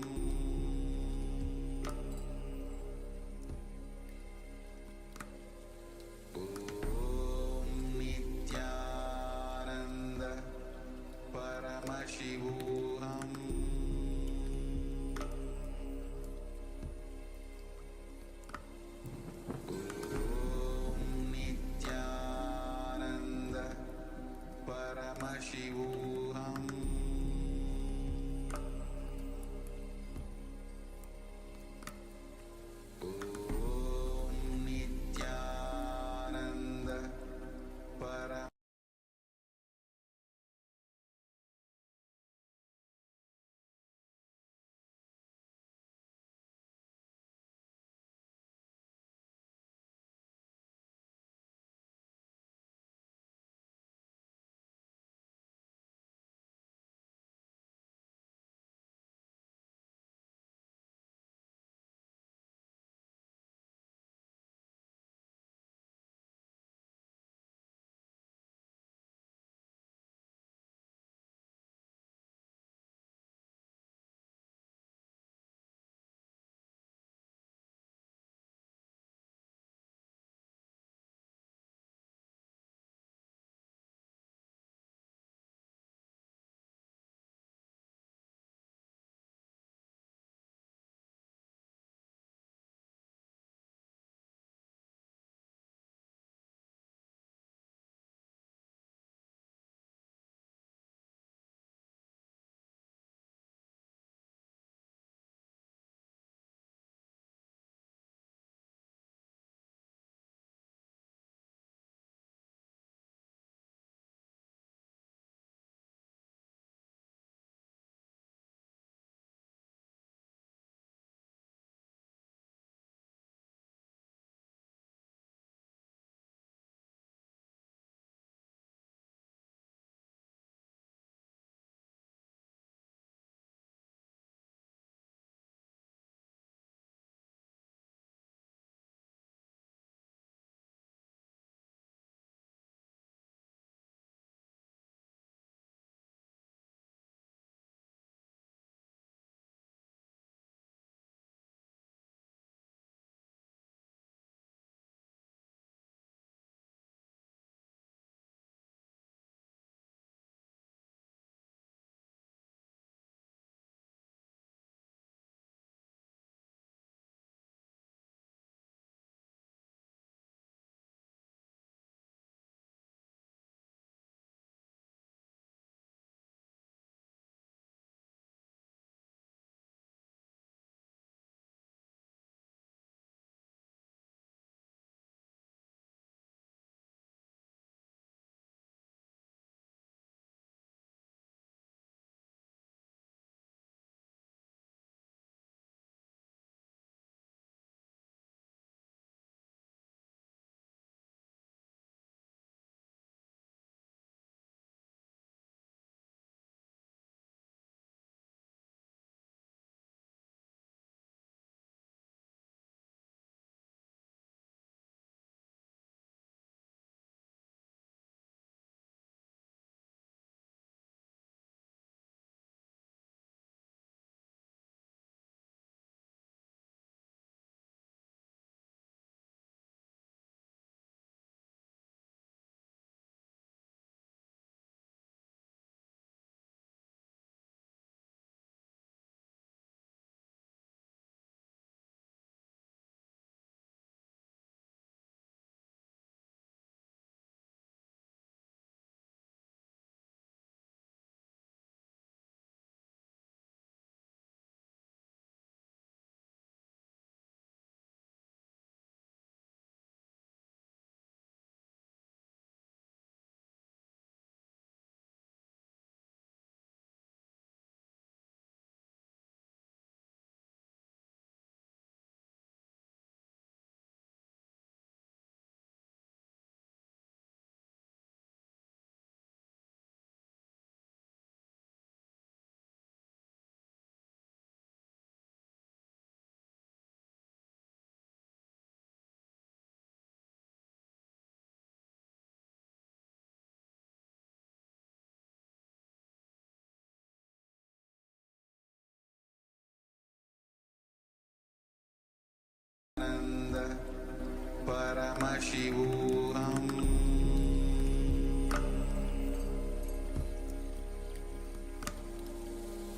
Paramashivoham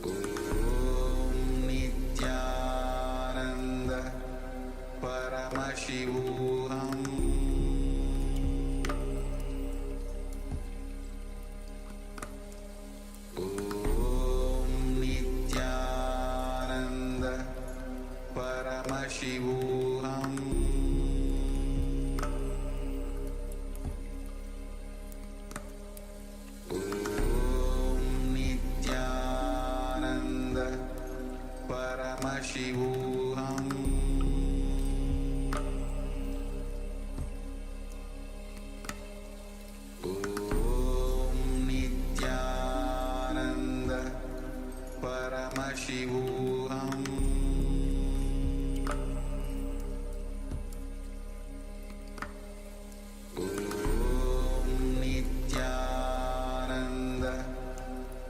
Om Nithyananda Paramashivoham Om Nithyananda Paramashivoham Paramashivoham Om Nithyananda Paramashivoham Om Nithyananda Paramashivoham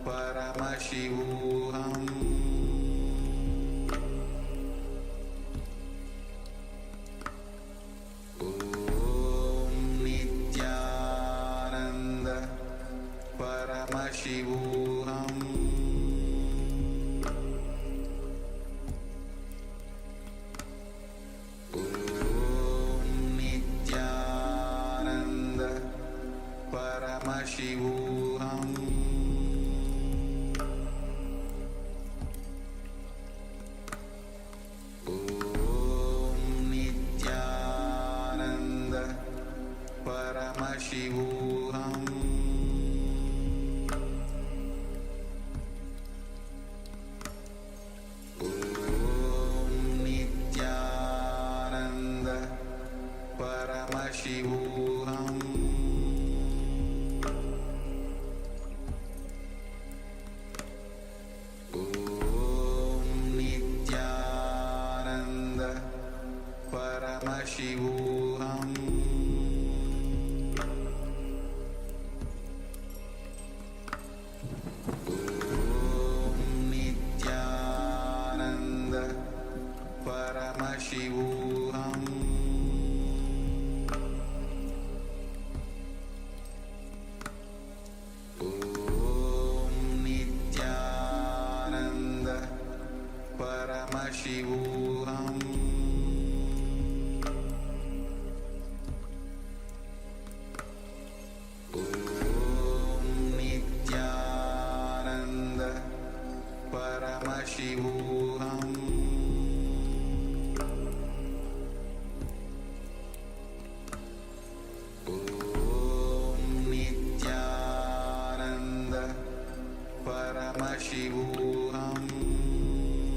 Paramashivoham Om Nithyananda Paramashivoham Om Nithyananda Paramashivoham Paramashivoham Om Nithyananda Paramashivoham Om Nithyananda Paramashivoham Paramashivoham Om Nithyananda Paramashivoham Om Nithyananda Paramashivoham Paramashivoham Om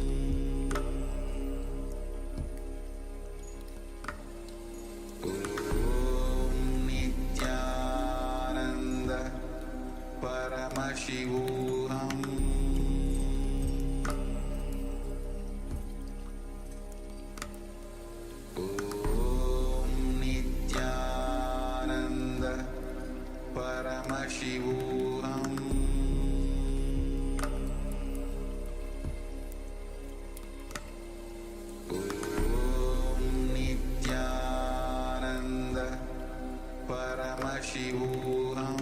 Nithyananda Paramashivoham Om Nithyananda Paramashivoham Paramashivoham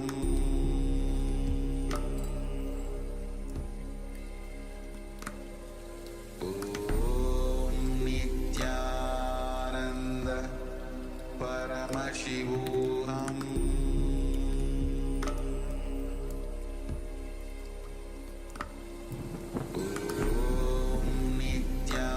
Om Nithyananda Paramashivoham Om Nithyananda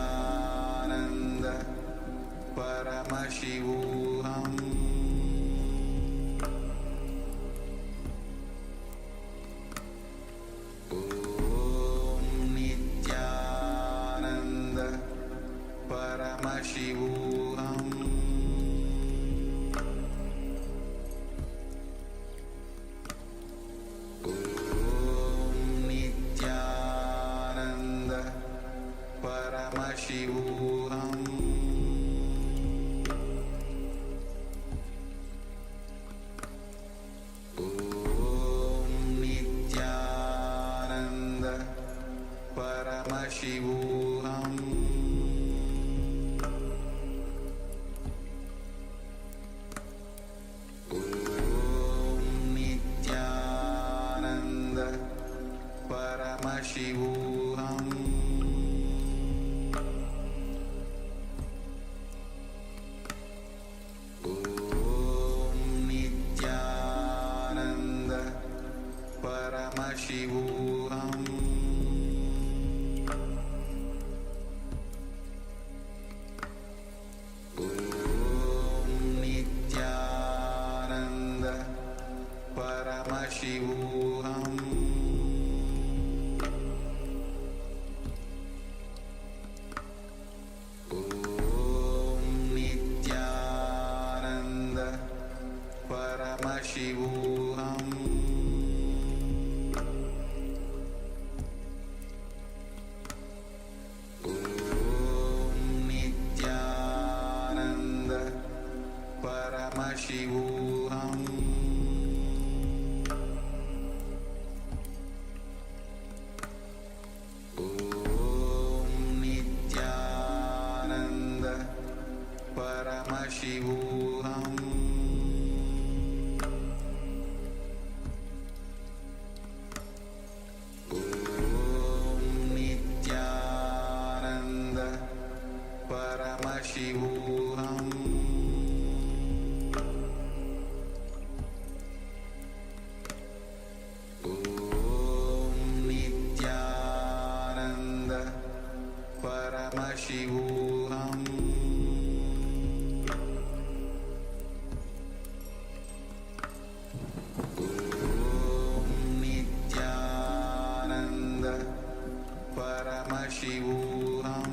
Paramashivoham Paramashivoham Om Nithyananda Paramashivoham Paramashivoham Om Nithyananda Paramashivoham Om Nithyananda Paramashivoham Om Nithyananda Paramashivoham Om Nithyananda Paramashivoham Om Nithyananda Paramashivoham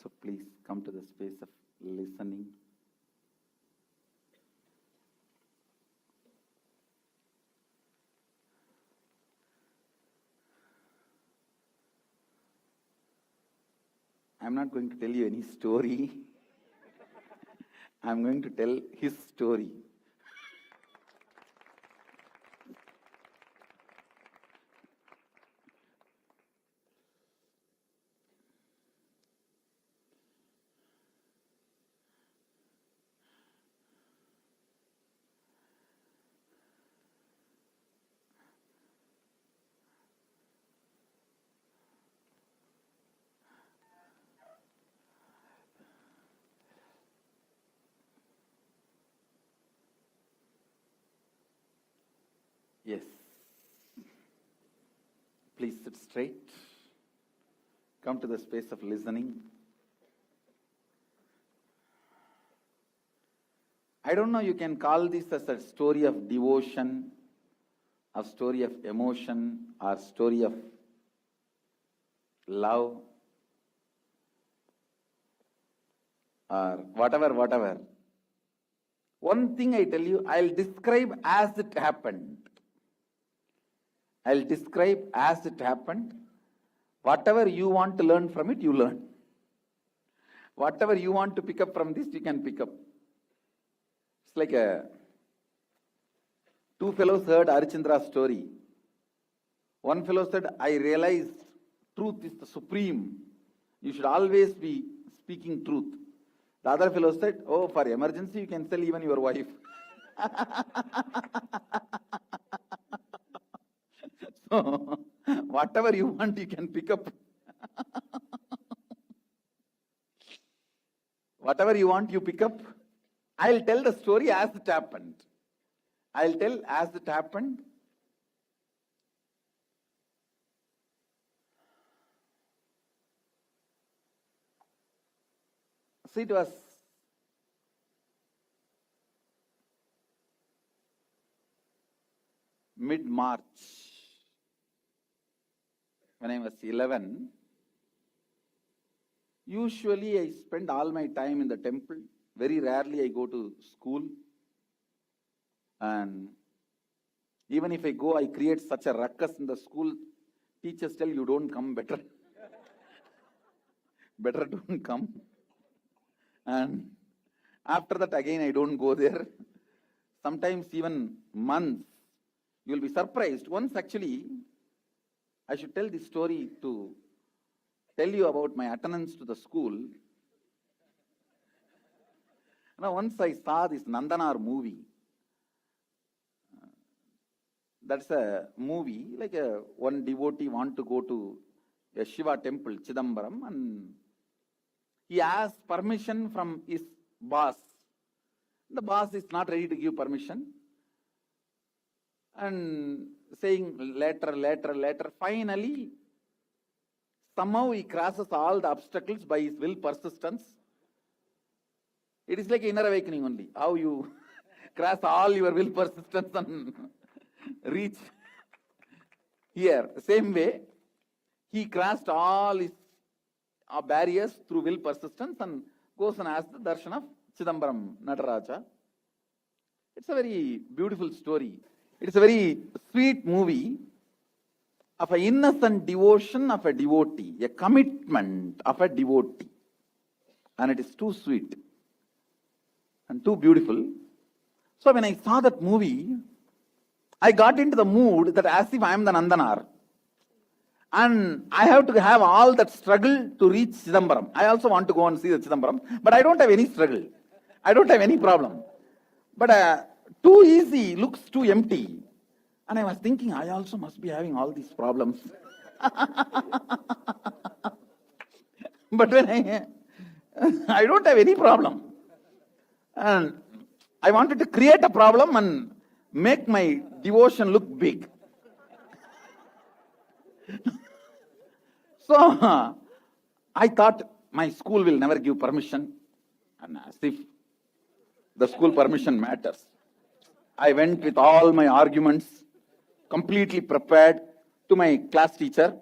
So please come to the space of listening. I'm not going to tell you any story. I'm going to tell his story. Yes. Please sit straight. Come to the space of listening. I don't know, you can call this as a story of devotion, a story of emotion, or story of love, or whatever. One thing I tell you, I'll describe as it happened. I'll describe as it happened. Whatever you want to learn from it, you learn. Whatever you want to pick up from this, you can pick up. It's like two fellows heard Harichandra's story. One fellow said, I realized truth is the supreme. You should always be speaking truth. The other fellow said, oh, for emergency, you can sell even your wife. So, whatever you want, you can pick up. Whatever you want, you pick up. I'll tell the story as it happened. I'll tell as it happened. See, it was mid-March. When I was 11, usually I spend all my time in the temple. Very rarely I go to school. And even if I go, I create such a ruckus in the school. Teachers tell you don't come, better. Better don't come. And after that again I don't go there. Sometimes even months. You will be surprised. Once actually, I should tell this story to tell you about my attendance to the school. Now, once I saw this Nandanar movie. That's a movie, like one devotee want to go to a Shiva temple, Chidambaram, and he asked permission from his boss. The boss is not ready to give permission. And saying later, finally, somehow he crosses all the obstacles by his will persistence. It is like inner awakening only. How you cross all your will persistence and reach here. Same way, he crossed all his barriers through will persistence and goes and asks the darshan of Chidambaram Nataraja. It's a very beautiful story. It's a very sweet movie of an innocent devotion of a devotee, a commitment of a devotee. And it is too sweet and too beautiful. So when I saw that movie, I got into the mood that as if I am the Nandanar. And I have to have all that struggle to reach Chidambaram. I also want to go and see the Chidambaram, but I don't have any struggle. I don't have any problem. But too easy looks too empty. And I was thinking, I also must be having all these problems. But when I don't have any problem. And I wanted to create a problem and make my devotion look big. So I thought my school will never give permission, and as if the school permission matters. I went with all my arguments, completely prepared, to my class teacher,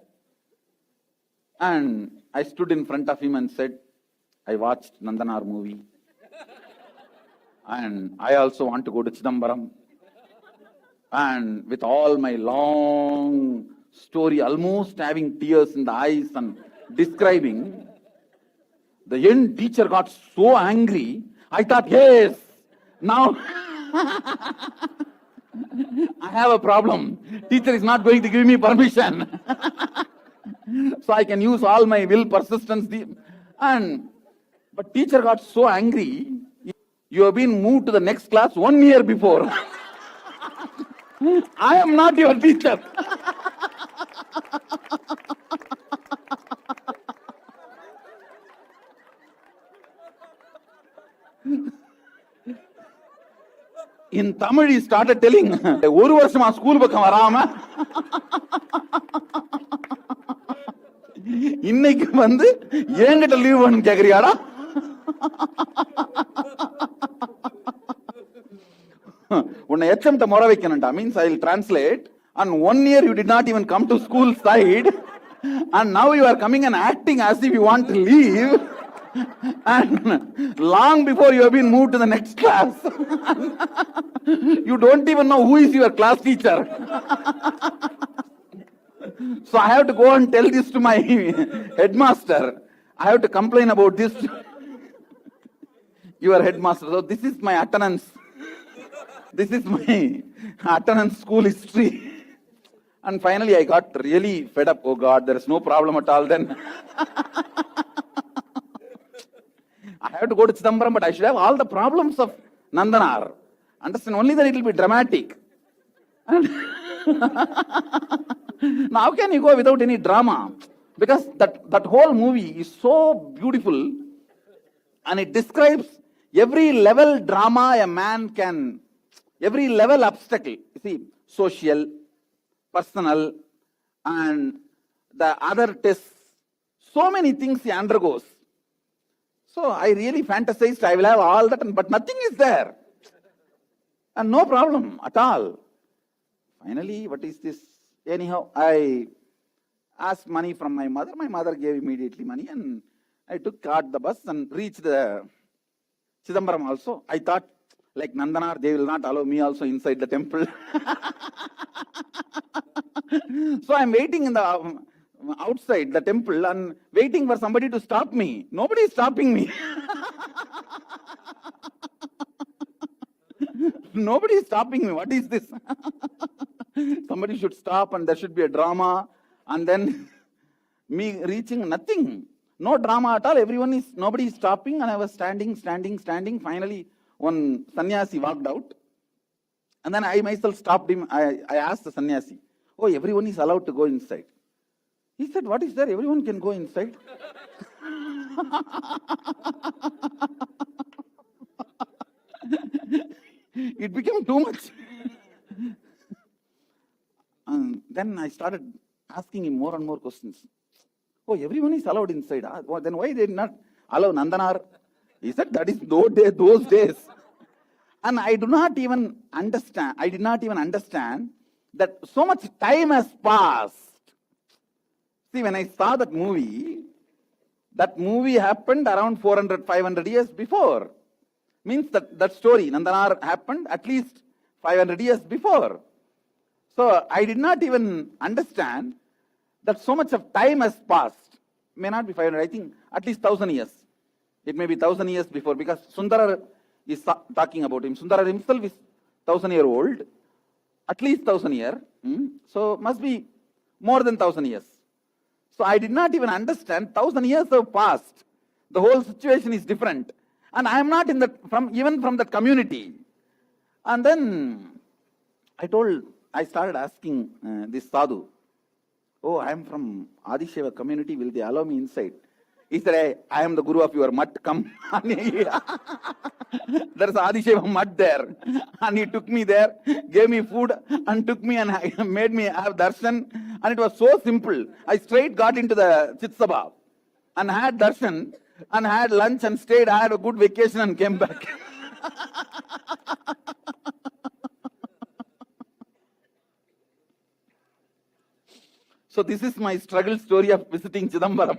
and I stood in front of him and said, I watched Nandanar movie. And I also want to go to Chidambaram. And with all my long story, almost having tears in the eyes and describing, the young teacher got so angry. I thought, yes, now I have a problem. Teacher is not going to give me permission. So I can use all my will, persistence. But teacher got so angry. You have been moved to the next class 1 year before. I am not your teacher. In Tamil, he started telling, ஒரு வருஷமா school பக்கம் வராம இன்னைக்கு வந்து என்கிட்ட leave பண்ணு கேக்குறியாடா? உன்னை HM முறை வைக்கணும்டா. Means I will translate. And 1 year you did not even come to school side, and now you are coming and acting as if you want to leave. And long before you have been moved to the next class, you don't even know who is your class teacher. So I have to go and tell this to my headmaster. I have to complain about this to your headmaster. So this is my attendance. This is my attendance school history. And finally I got really fed up. Oh God, there is no problem at all then. I have to go to Chidambaram, but I should have all the problems of Nandanar. Understand? Only then it will be dramatic. And now how can you go without any drama? Because that whole movie is so beautiful, and it describes every level drama a man can, every level obstacle. You see, social, personal, and the other tests. So many things he undergoes. So I really fantasized I will have all that, but nothing is there. And no problem at all. Finally, what is this? Anyhow, I asked money from my mother. My mother gave immediately money, and I caught the bus and reached the Chidambaram also. I thought, like Nandanar, they will not allow me also inside the temple. So I'm waiting in the outside the temple and waiting for somebody to stop me. Nobody is stopping me. Nobody is stopping me. What is this? Somebody should stop and there should be a drama, and then me reaching nothing. No drama at all. Nobody is stopping, and I was standing. Finally, one sannyasi walked out, and then I myself stopped him. I asked the sannyasi, oh, everyone is allowed to go inside. He said, what is there? Everyone can go inside. It became too much. And then I started asking him more and more questions. Oh, everyone is allowed inside. Well, then why they did not allow Nandanar? He said, that is those days. And I did not even understand that so much time has passed. See, when I saw that movie happened around 400, 500 years before. Means that story, Nandanar, happened at least 500 years before. So I did not even understand that so much of time has passed. May not be 500, I think at least 1,000 years. It may be 1,000 years before, because Sundarar is talking about him. Sundarar himself is 1,000-year-old, at least 1,000 year. So must be more than 1,000 years. So I did not even understand 1,000 years have passed. The whole situation is different. And I am not even from that community. And then I started asking this sadhu, oh, I am from Adisheva community, will they allow me inside? He said, hey, I am the guru of your mutt, come. There is Adisheva mutt there. And he took me there, gave me food, and took me and made me have darshan. And it was so simple. I straight got into the Chitsabha and had darshan and had lunch and stayed. I had a good vacation and came back. So this is my struggle story of visiting Chidambaram.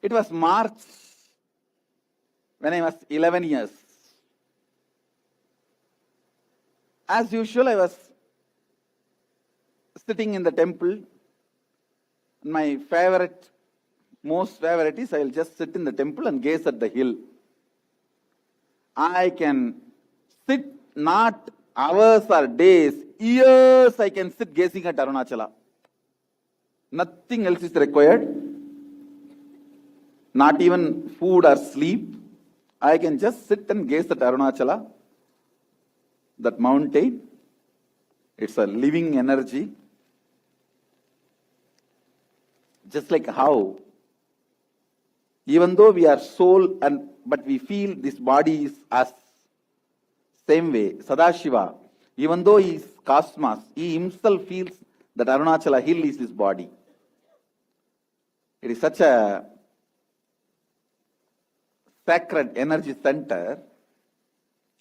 It was March when I was 11 years. As usual, I was sitting in the temple. My most favorite is I'll just sit in the temple and gaze at the hill. I can sit not hours or days, years I can sit gazing at Arunachala. Nothing else is required. Not even food or sleep. I can just sit and gaze at Arunachala. That mountain, it's a living energy. Just like how, even though we are soul but we feel this body is us. Same way, Sadashiva, even though he is cosmos, he himself feels that Arunachala hill is his body. It is such a sacred energy center.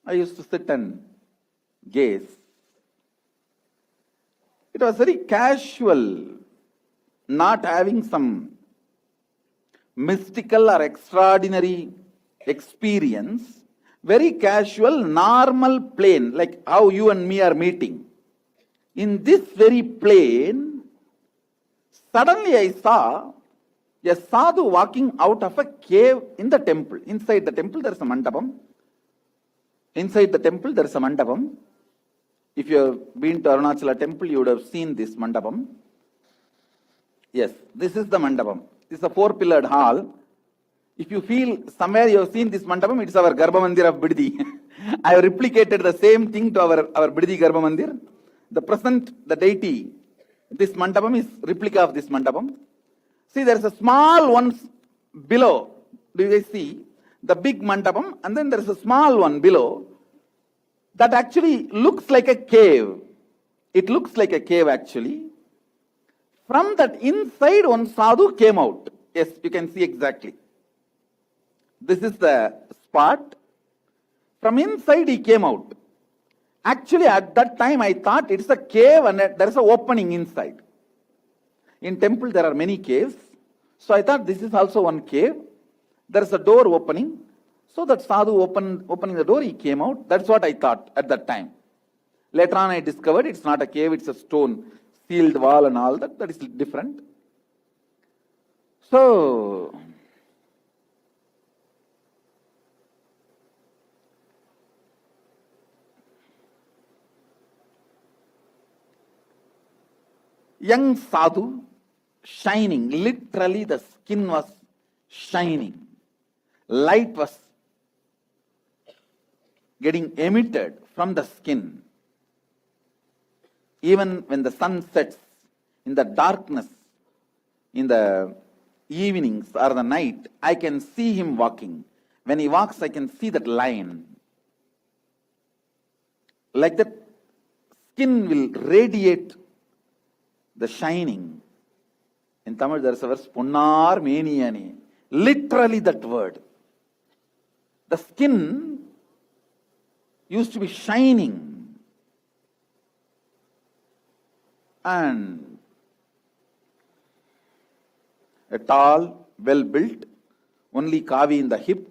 I used to sit and gaze. It was very casual, not having some mystical or extraordinary experience. Very casual, normal plane, like how you and me are meeting. In this very plane, suddenly I saw a sadhu walking out of a cave in the temple. Inside the temple there is a mandapam. Inside the temple there is a mandapam. If you have been to Arunachala temple, you would have seen this mandapam. Yes, this is the mandapam. This is a 4-pillared hall. If you feel somewhere you have seen this mandapam, it is our Garbha Mandir of Biddi. I have replicated the same thing to our Biddi Garbha Mandir. The present, the deity, this mandapam is replica of this mandapam. See, there is a small one below. Do you guys see? The big mandapam, and then there is a small one below. That actually looks like a cave. It looks like a cave actually. From that inside, one sadhu came out. Yes, you can see exactly. This is the spot. From inside he came out. Actually, at that time I thought it's a cave and there is an opening inside. In temple there are many caves. So I thought this is also one cave. There is a door opening. So that sadhu opening the door, he came out. That's what I thought at that time. Later on I discovered it's not a cave, it's a stone, sealed wall and all that. That is different. So, young sadhu, shining, literally the skin was shining. Light was getting emitted from the skin. Even when the sun sets in the darkness, in the evenings or the night, I can see him walking. When he walks, I can see that line. Like that, skin will radiate the shining. In Tamil, there is a verse, Punnar Meniyane. Literally that word. The skin used to be shining. And a tall, well built, only kavi in the hip,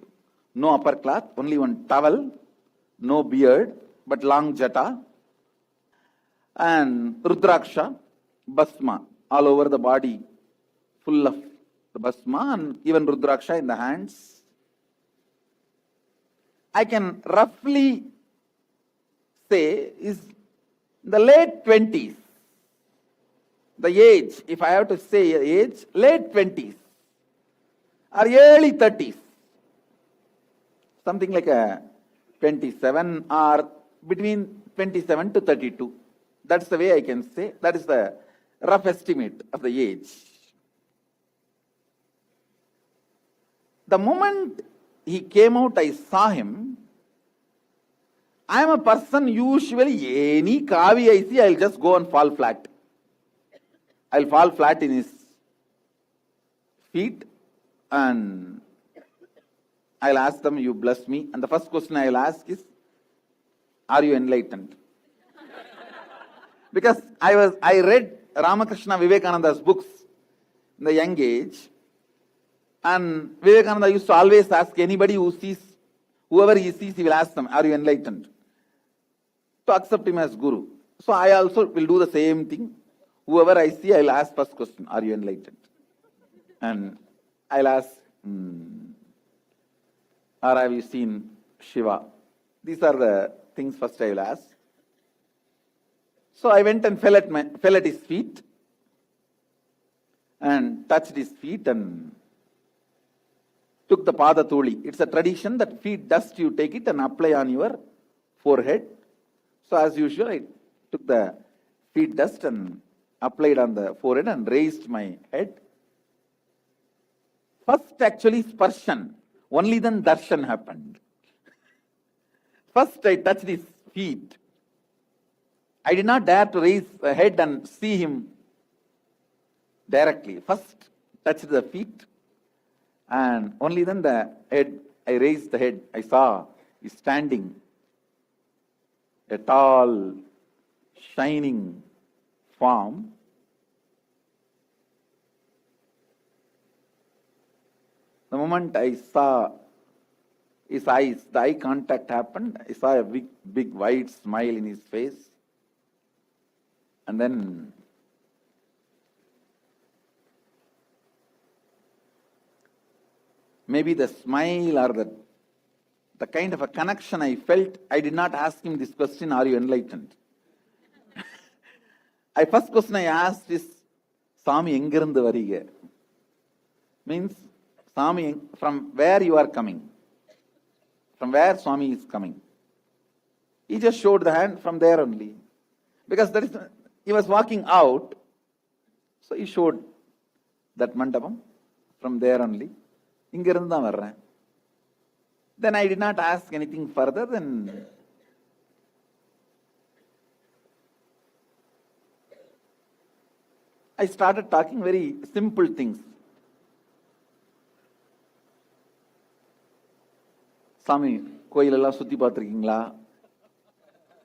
no upper cloth, only one towel, no beard, but long jata, and rudraksha, basma, all over the body, full of the basma and even rudraksha in the hands. I can roughly say is the late 20s. The age, if I have to say age, late 20s or early 30s. Something like a 27 or between 27 to 32. That's the way I can say. That is the rough estimate of the age. The moment he came out, I saw him. I am a person, usually any kavi I see, I'll just go and fall flat. I'll fall flat in his feet and I'll ask them, you bless me. And the first question I'll ask is, are you enlightened? Because I read Ramakrishna Vivekananda's books in the young age. And Vivekananda used to always ask anybody who sees, whoever he sees, he will ask them, are you enlightened? To accept him as Guru. So I also will do the same thing. Whoever I see, I'll ask first question, are you enlightened? And I'll ask, or have you seen Shiva? These are the things first I will ask. So I went and fell at his feet and touched his feet and took the Pada Thuli. It's a tradition that feet dust, you take it and apply on your forehead. So as usual, I took the feet dust and applied on the forehead and raised my head. First actually sparshan, only then darshan happened. First I touched his feet. I did not dare to raise the head and see him directly. First touched the feet and only then the head. I raised the head. I saw he's standing, a tall, shining form. The moment I saw his eyes, the eye contact happened. I saw a big wide smile in his face. And then maybe the smile or the kind of a connection I felt, I did not ask him this question, are you enlightened? First question I asked is, Swami, engirandu variga? Means, Swami, from where you are coming? From where Swami is coming? He just showed the hand from there only. Because he was walking out, so he showed that mandapam from there only. Ingirundha varren. Then I did not ask anything further. Then I started talking very simple things. Swami, koilella sutti paathirukingla?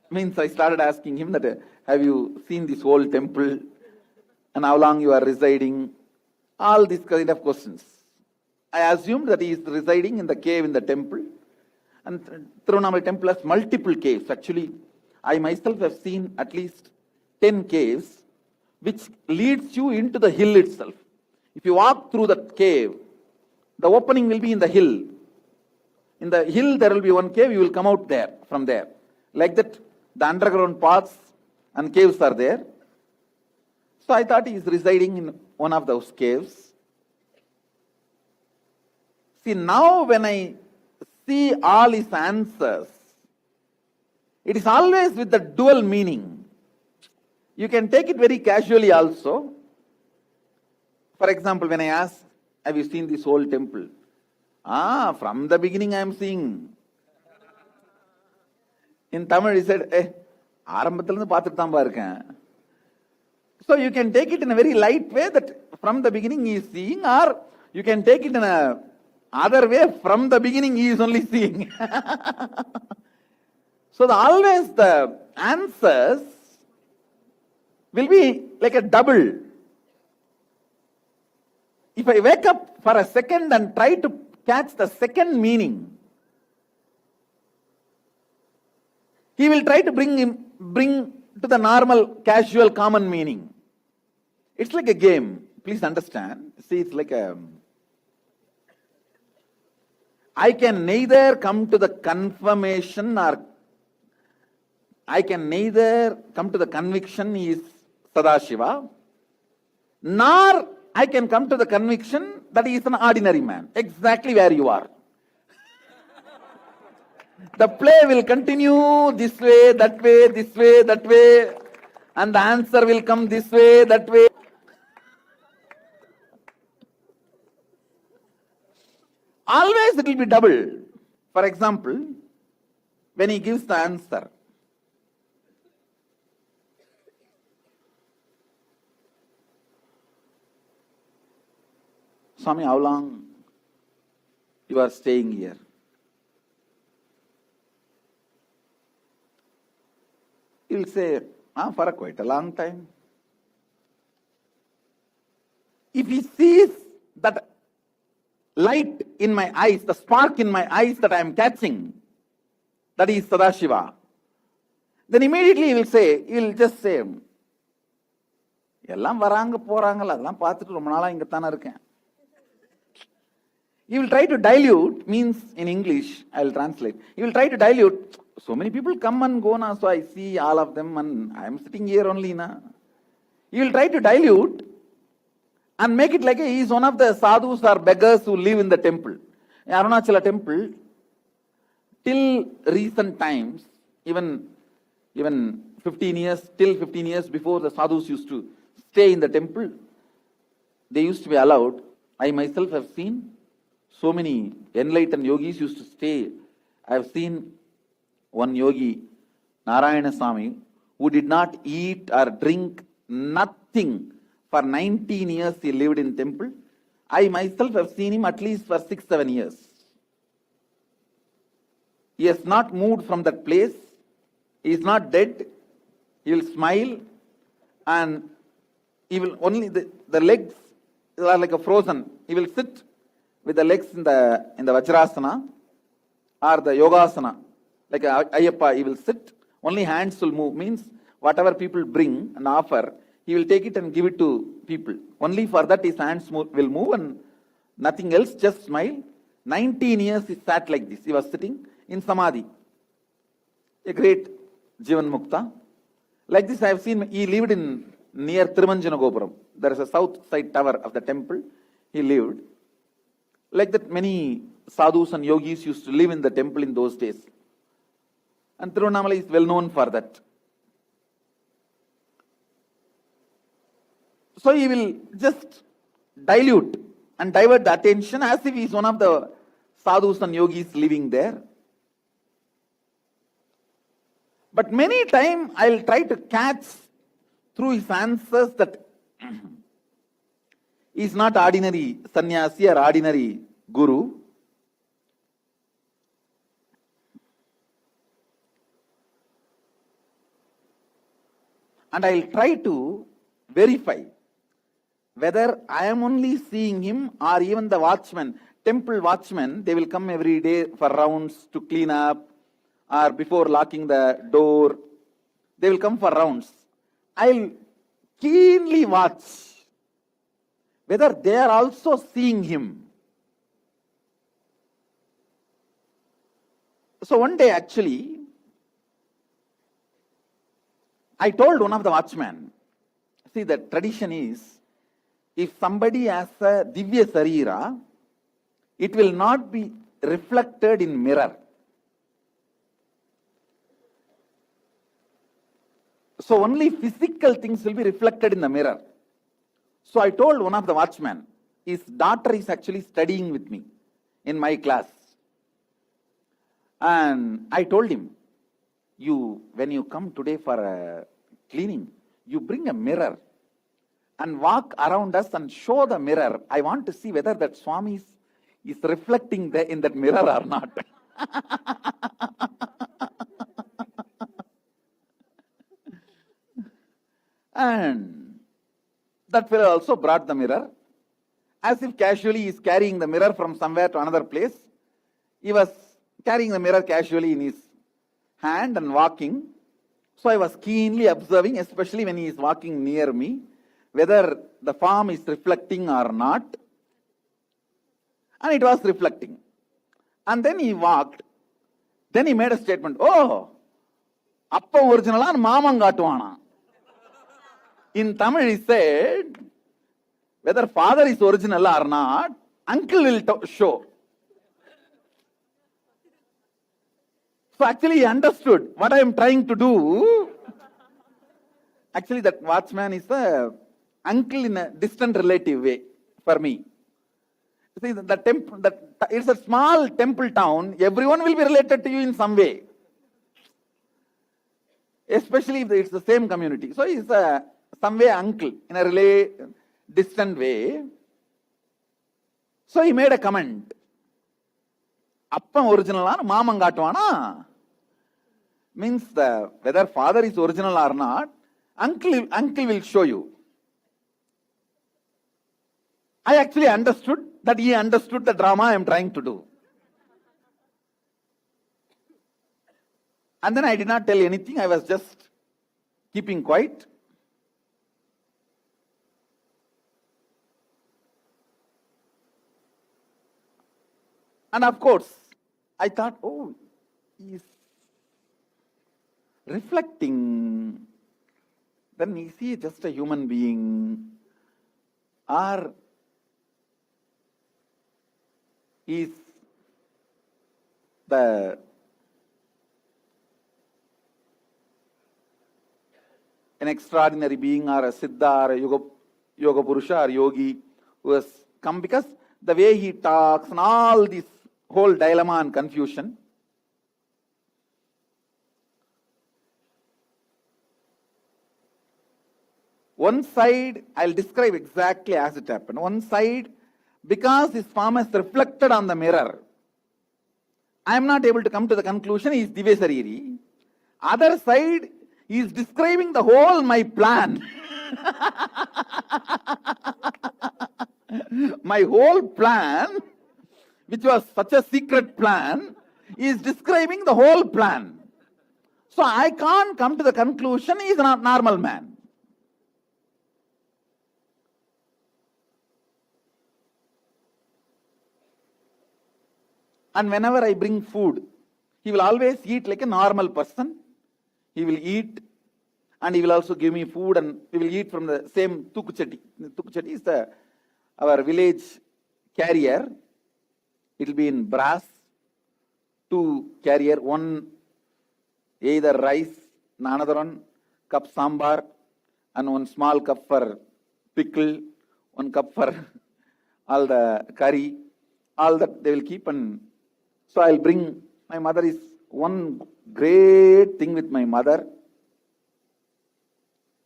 Means I started asking him that, have you seen this whole temple and how long you are residing? All these kind of questions. I assumed that he is residing in the cave in the temple. And Tirunamai temple has multiple caves. Actually, I myself have seen at least 10 caves which leads you into the hill itself. If you walk through the cave, the opening will be in the hill. In the hill there will be one cave, you will come out there, from there. Like that, the underground paths and caves are there. So I thought he is residing in one of those caves. See, now when I see all his answers, it is always with the dual meaning. You can take it very casually also. For example, when I ask, have you seen this whole temple? From the beginning I am seeing. In Tamil he said, ஆரம்பத்திலிருந்து பார்த்துட்டு தான் இருக்கேன். So you can take it in a very light way that from the beginning he is seeing, or you can take it in a other way, from the beginning he is only seeing. So always the answers will be like a double. If I wake up for a second and try to catch the second meaning, he will try to bring to the normal, casual, common meaning. It's like a game. Please understand. See, it's like I can neither come to the confirmation or I can neither come to the conviction he is Sadashiva, nor I can come to the conviction that he is an ordinary man. Exactly where you are. The play will continue this way, that way, this way, that way, and the answer will come this way, that way. Always it will be double. For example, when he gives the answer, Swami, how long you are staying here? He will say, for quite a long time. If he sees that light in my eyes, the spark in my eyes that I am catching, that is Sadashiva. Then immediately he will just say, எல்லாம் வராங்க போறாங்கல்ல அதெல்லாம் பார்த்துட்டு ரொம்ப நாளா இங்க தானே இருக்கேன். He will try to dilute, means in English, I will translate. He will try to dilute. So many people come and go now, so I see all of them and I am sitting here only now. He will try to dilute and make it like he is one of the sadhus or beggars who live in the temple. In Arunachala temple, till recent times, even 15 years, till 15 years before, the sadhus used to stay in the temple. They used to be allowed. I myself have seen so many enlightened yogis used to stay. I have seen one yogi, Narayana Swami, who did not eat or drink nothing for 19 years. He lived in temple. I myself have seen him at least for 6-7 years. He has not moved from that place. He is not dead. He will smile and he will only, the legs are like a frozen. He will sit with the legs in the Vajrasana or the Yogasana. Like Ayyappa, he will sit, only hands will move. Means whatever people bring and offer, he will take it and give it to people. Only for that his hands will move and nothing else, just smile. 19 years he sat like this. He was sitting in Samadhi. A great Jivan Mukta. Like this I have seen, he lived in near Thirumanjana Gopuram. There is a south side tower of the temple. He lived. Like that many sadhus and yogis used to live in the temple in those days. And Tiruvannamalai is well known for that. So he will just dilute and divert the attention as if he is one of the sadhus and yogis living there. But many times I will try to catch through his answers that he is not ordinary sannyasi or ordinary guru. And I will try to verify whether I am only seeing him or even the watchman, temple watchmen, they will come every day for rounds to clean up or before locking the door, they will come for rounds. I will keenly watch whether they are also seeing him. So one day actually, I told one of the watchmen, see, the tradition is, if somebody has a Divya Sarira, it will not be reflected in mirror. So only physical things will be reflected in the mirror. So I told one of the watchmen, his daughter is actually studying with me in my class. And I told him, when you come today for cleaning, you bring a mirror and walk around us and show the mirror. I want to see whether that Swami is reflecting in that mirror or not. And that fellow also brought the mirror, as if casually he is carrying the mirror from somewhere to another place. He was carrying the mirror casually in his hand and walking. So I was keenly observing, especially when he is walking near me, whether the form is reflecting or not. And it was reflecting. And then he walked. Then he made a statement, oh, appa originala maamam kaatuvana. In Tamil he said, whether father is original or not, uncle will show. So actually he understood what I am trying to do. Actually that watchman is a uncle in a distant relative way for me. See, the temple, it's a small temple town. Everyone will be related to you in some way. Especially if it's the same community. So he's some way uncle in a distant way. So he made a comment. Appa original or maamam kaatuvana? Means whether father is original or not, uncle will show you. I actually understood that he understood the drama I am trying to do. And then I did not tell anything. I was just keeping quiet. And of course, I thought, oh, he's reflecting. Then is he just a human being? Or is an extraordinary being, or a Siddha, or a yoga Purusha, or yogi who has come? Because the way he talks and all this whole dilemma and confusion. One side, I'll describe exactly as it happened. One side, because his form is reflected on the mirror, I am not able to come to the conclusion he is Divesariri. Other side, he is describing the whole my plan. My whole plan, which was such a secret plan, is describing the whole plan. So I can't come to the conclusion he is not normal man. And whenever I bring food, he will always eat like a normal person. He will eat, and he will also give me food, and we will eat from the same tukuchati. Tukuchati is our village carrier. It will be in brass. 2 carrier, one either rice, another one cup sambar, and one small cup for pickle, 1 cup for all the curry. All that they will keep. And so I'll bring. My mother is one great thing with my mother.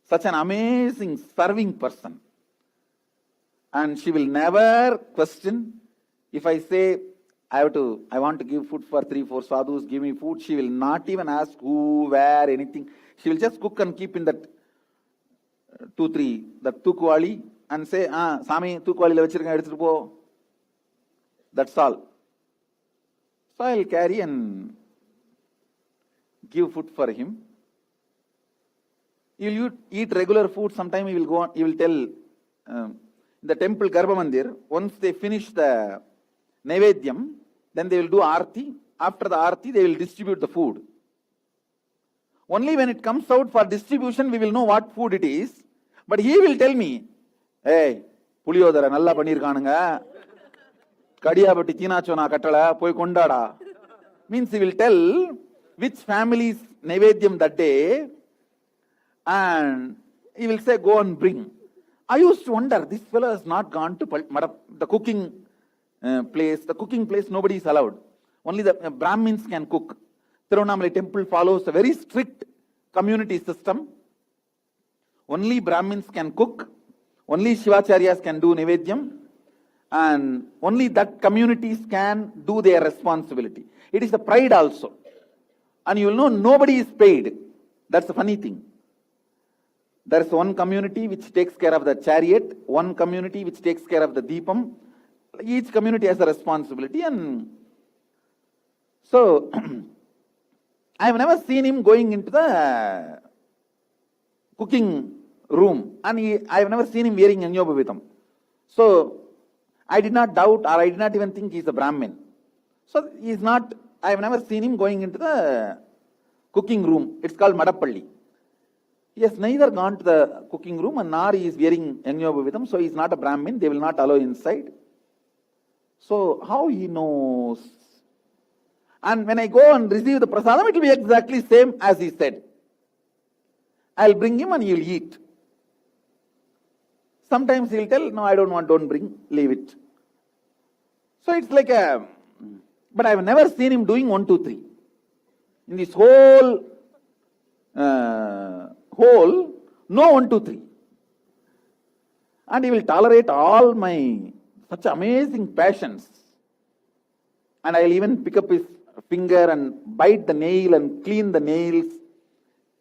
Such an amazing serving person. And she will never question. If I say, I want to give food for 3-4 sadhus, give me food, she will not even ask who, where, anything. She will just cook and keep in that 2-3, that tukwali, and say, Sami, tukwali la vechirukka eduthu po. That's all. So I'll carry and give food for him. He will eat regular food. Sometime he will go on, he will tell the temple Garbha Mandir, once they finish the Naivedyam, then they will do Aarti. After the Aarti, they will distribute the food. Only when it comes out for distribution, we will know what food it is. But he will tell me, hey, Puliyodara nalla panirkaanunga. Kadiyabatti Chinachona Katala, Poi Kondada. Means he will tell which family's Naivedyam that day, and he will say, go and bring. I used to wonder, this fellow has not gone to the cooking place. The cooking place, nobody is allowed. Only the Brahmins can cook. Tiruvannamalai temple follows a very strict community system. Only Brahmins can cook. Only Shivacharyas can do Naivedyam. And only that communities can do their responsibility. It is a pride also. And you will know nobody is paid. That's the funny thing. There is one community which takes care of the chariot, one community which takes care of the deepam. Each community has a responsibility. And so, I have never seen him going into the cooking room. And I have never seen him wearing Yajnaopavitam. So, I did not doubt, or I did not even think he is a Brahmin. So, he is not, I have never seen him going into the cooking room. It's called Madappalli. He has neither gone to the cooking room and nor he is wearing Yajnaopavitam, so he is not a Brahmin. They will not allow inside. So, how he knows? And when I go and receive the prasadam, it will be exactly same as he said. I'll bring him and he will eat. Sometimes he'll tell, no, I don't want, don't bring, leave it. So it's like but I've never seen him doing 1, 2, 3. In this whole, no 1, 2, 3. And he will tolerate all my such amazing passions. And I'll even pick up his finger and bite the nail and clean the nails,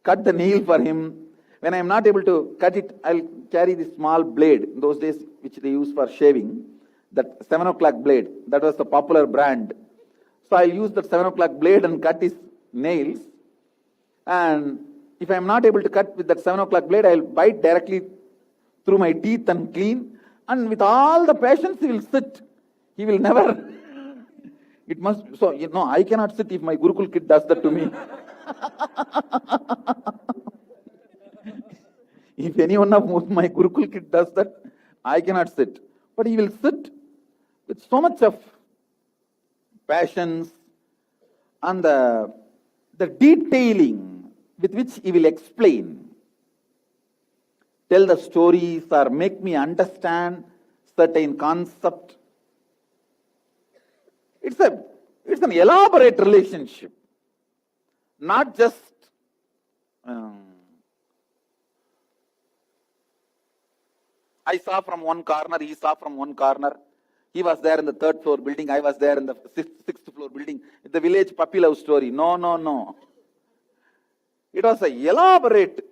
cut the nail for him, When I am not able to cut it, I'll carry this small blade. In those days, which they use for shaving, that 7 o'clock blade, that was the popular brand. So I'll use that 7 o'clock blade and cut his nails. And if I am not able to cut with that 7 o'clock blade, I'll bite directly through my teeth and clean. And with all the patience, he will sit. He will never. It must. So, I cannot sit if my Gurukul kid does that to me. If any one of my Gurukul kid does that, I cannot sit. But he will sit with so much of passions and the detailing with which he will explain, tell the stories or make me understand certain concept. It's an elaborate relationship, not just I saw from one corner, he saw from one corner. He was there in the 3rd floor building, I was there in the 6th floor building. The village puppy love story. No. It was an elaborate,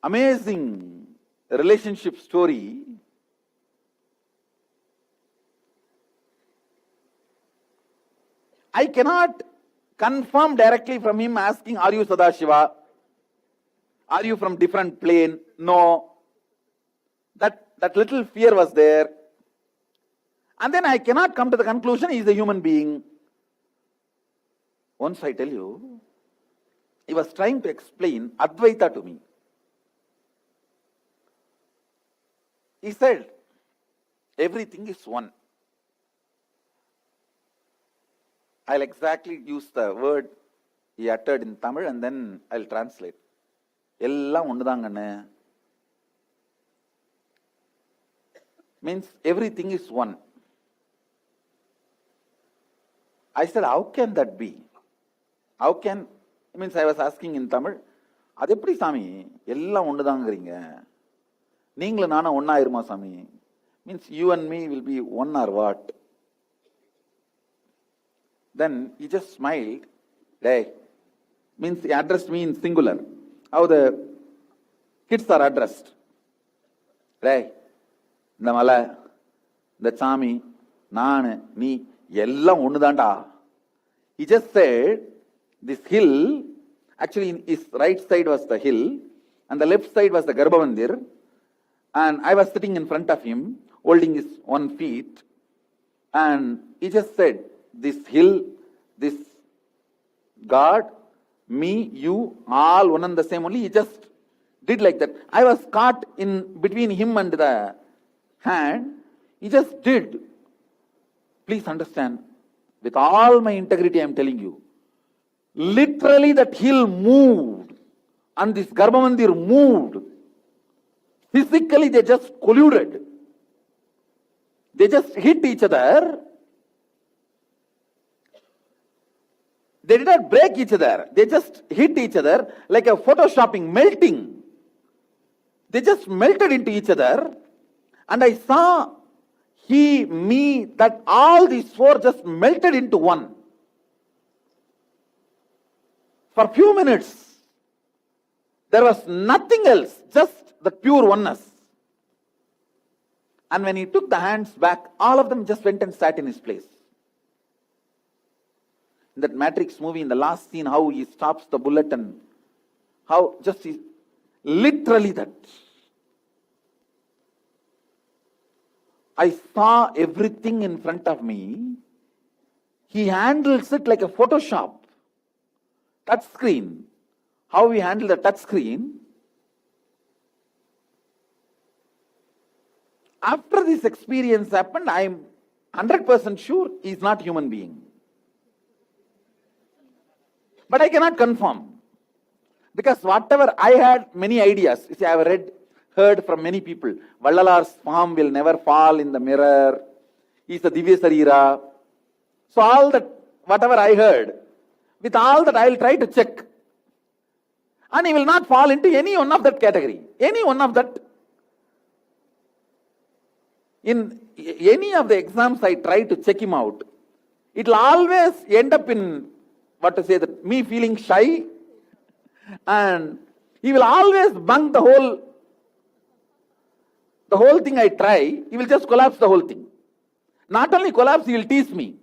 amazing relationship story. I cannot confirm directly from him asking, are you Sadashiva? Are you from different plane? No. That little fear was there. And then I cannot come to the conclusion he is a human being. Once I tell you, he was trying to explain Advaita to me. He said, everything is one. I'll exactly use the word he uttered in Tamil and then I'll translate. Ellam ondudanga. Means everything is one. I said, how can that be? How can, means I was asking in Tamil, அது எப்படி சாமி எல்லாம் ஒண்ணுதாங்கறீங்க நீங்களும் நானும் ஒண்ணா இருமா சாமி means you and me will be one or what? Then he just smiled. Hey, means he addressed me in singular. How the kids are addressed. Hey, இந்த மலை இந்த சாமி நானு நீ எல்லாம் ஒண்ணுதான்டா. He just said this hill, actually in his right side was the hill and the left side was the Garbhamandir, and I was sitting in front of him holding his 1 feet, and he just said this hill, this God, me, you, all one and the same only. He just did like that. I was caught in between him and the hand. He just did. Please understand, with all my integrity I am telling you, literally that hill moved and this Garbhamandir moved. Physically they just colluded. They just hit each other. They did not break each other. They just hit each other like a photoshopping, melting. They just melted into each other. And I saw he, me, that all these 4 just melted into one. For few minutes, there was nothing else, just the pure oneness. And when he took the hands back, all of them just went and sat in his place. In that Matrix movie, in the last scene, how he stops the bullet and how just he, literally that. I saw everything in front of me. He handles it like a Photoshop. Touch screen. How we handle the touch screen. After this experience happened, I am 100% sure he is not human being. But I cannot confirm. Because whatever I had many ideas. You see, I have heard from many people. Vallalar's palm will never fall in the mirror. He is a Divya Sarira. So all that, whatever I heard, with all that I will try to check. And he will not fall into any one of that category. Any one of that. In any of the exams I try to check him out, it will always end up in, me feeling shy, and He will always bunk the whole thing I try, he will just collapse the whole thing. Not only collapse, he will tease me.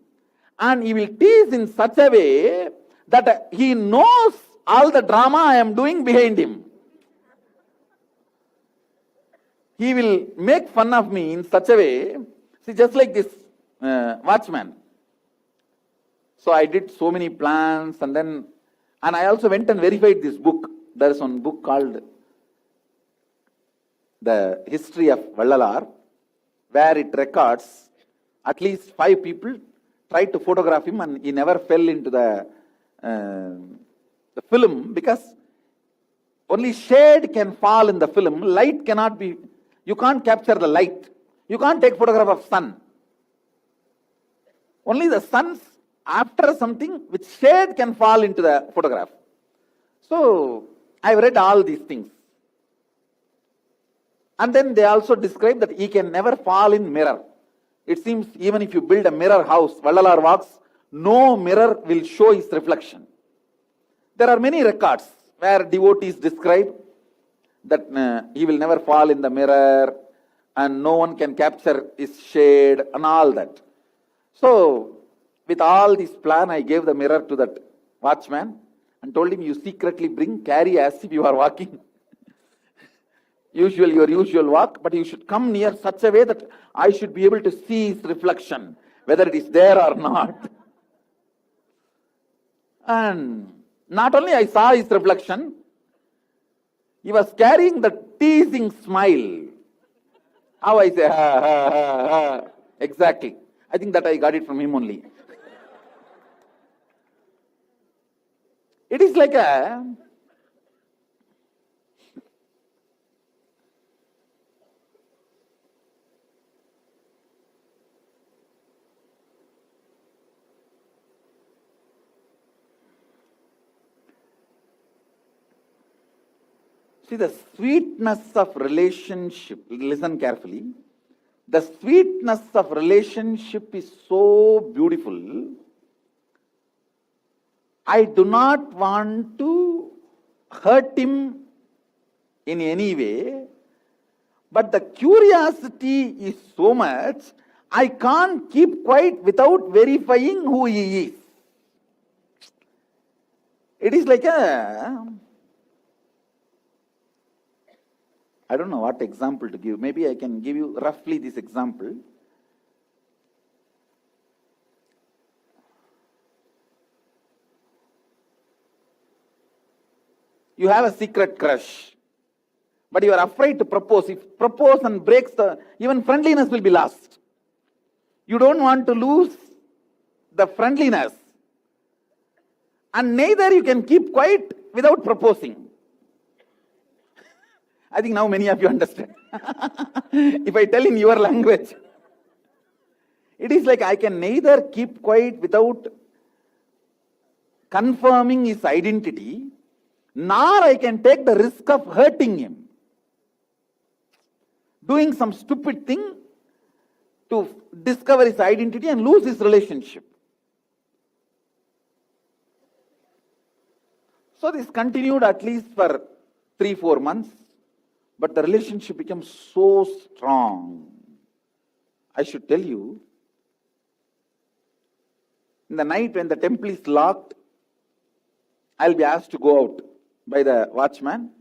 And he will tease in such a way that he knows all the drama I am doing behind him. He will make fun of me in such a way, see, just like this watchman. So I did so many plans, and I also went and verified this book. There is one book called The History of Vallalar, where it records at least 5 people tried to photograph him, and he never fell into the film, because only shade can fall in the film. Light cannot be, you can't capture the light. You can't take photograph of sun. Only the sun's after something which shade can fall into the photograph. So I've read all these things. And then they also describe that he can never fall in mirror. It seems even if you build a mirror house, Vallalar walks, no mirror will show his reflection. There are many records where devotees describe that he will never fall in the mirror and no one can capture his shade and all that. So, with all this plan, I gave the mirror to that watchman and told him, you secretly carry as if you are walking. Your usual walk, but you should come near such a way that I should be able to see his reflection, whether it is there or not. And not only I saw his reflection, he was carrying the teasing smile. How I say, ha, ha, ha, ha. Exactly. I think that I got it from him only. It is like a see, the sweetness of relationship, listen carefully. The sweetness of relationship is so beautiful. I do not want to hurt him in any way, but the curiosity is so much, I can't keep quiet without verifying who he is. It is like I don't know what example to give. Maybe I can give you roughly this example. You have a secret crush, but you are afraid to propose. If propose and breaks even friendliness will be lost. You don't want to lose the friendliness. And neither you can keep quiet without proposing. I think now many of you understand. If I tell in your language, it is like I can neither keep quiet without confirming his identity, nor I can take the risk of hurting him. Doing some stupid thing to discover his identity and lose his relationship. So this continued at least for 3-4 months. But the relationship becomes so strong. I should tell you, in the night when the temple is locked, I'll be asked to go out by the watchman,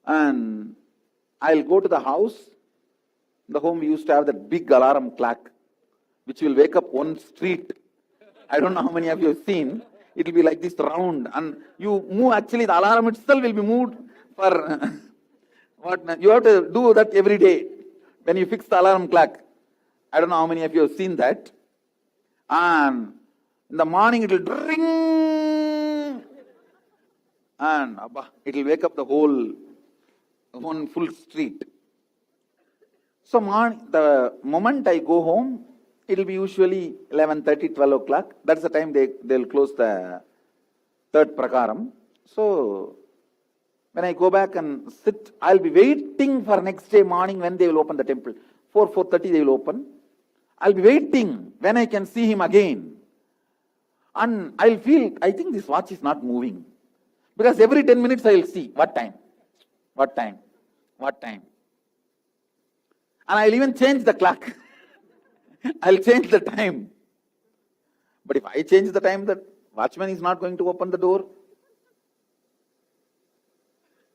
and I'll go to the house. In the home we used to have that big alarm clock, which will wake up one street. I don't know how many of you have seen. It will be like this round, and you move, actually the alarm itself will be moved for... You have to do that every day when you fix the alarm clock. I don't know how many of you have seen that. And in the morning it will ring, and it will wake up the whole one full street. So the moment I go home, it will be usually 11:30, 12 o'clock. That's the time they'll close the third prakaram. So when I go back and sit, I'll be waiting for next day morning when they will open the temple. 4:30 they will open. I'll be waiting when I can see him again. And I'll feel, I think this watch is not moving. Because every 10 minutes I will see what time. And I'll even change the clock. I'll change the time. But if I change the time, the watchman is not going to open the door.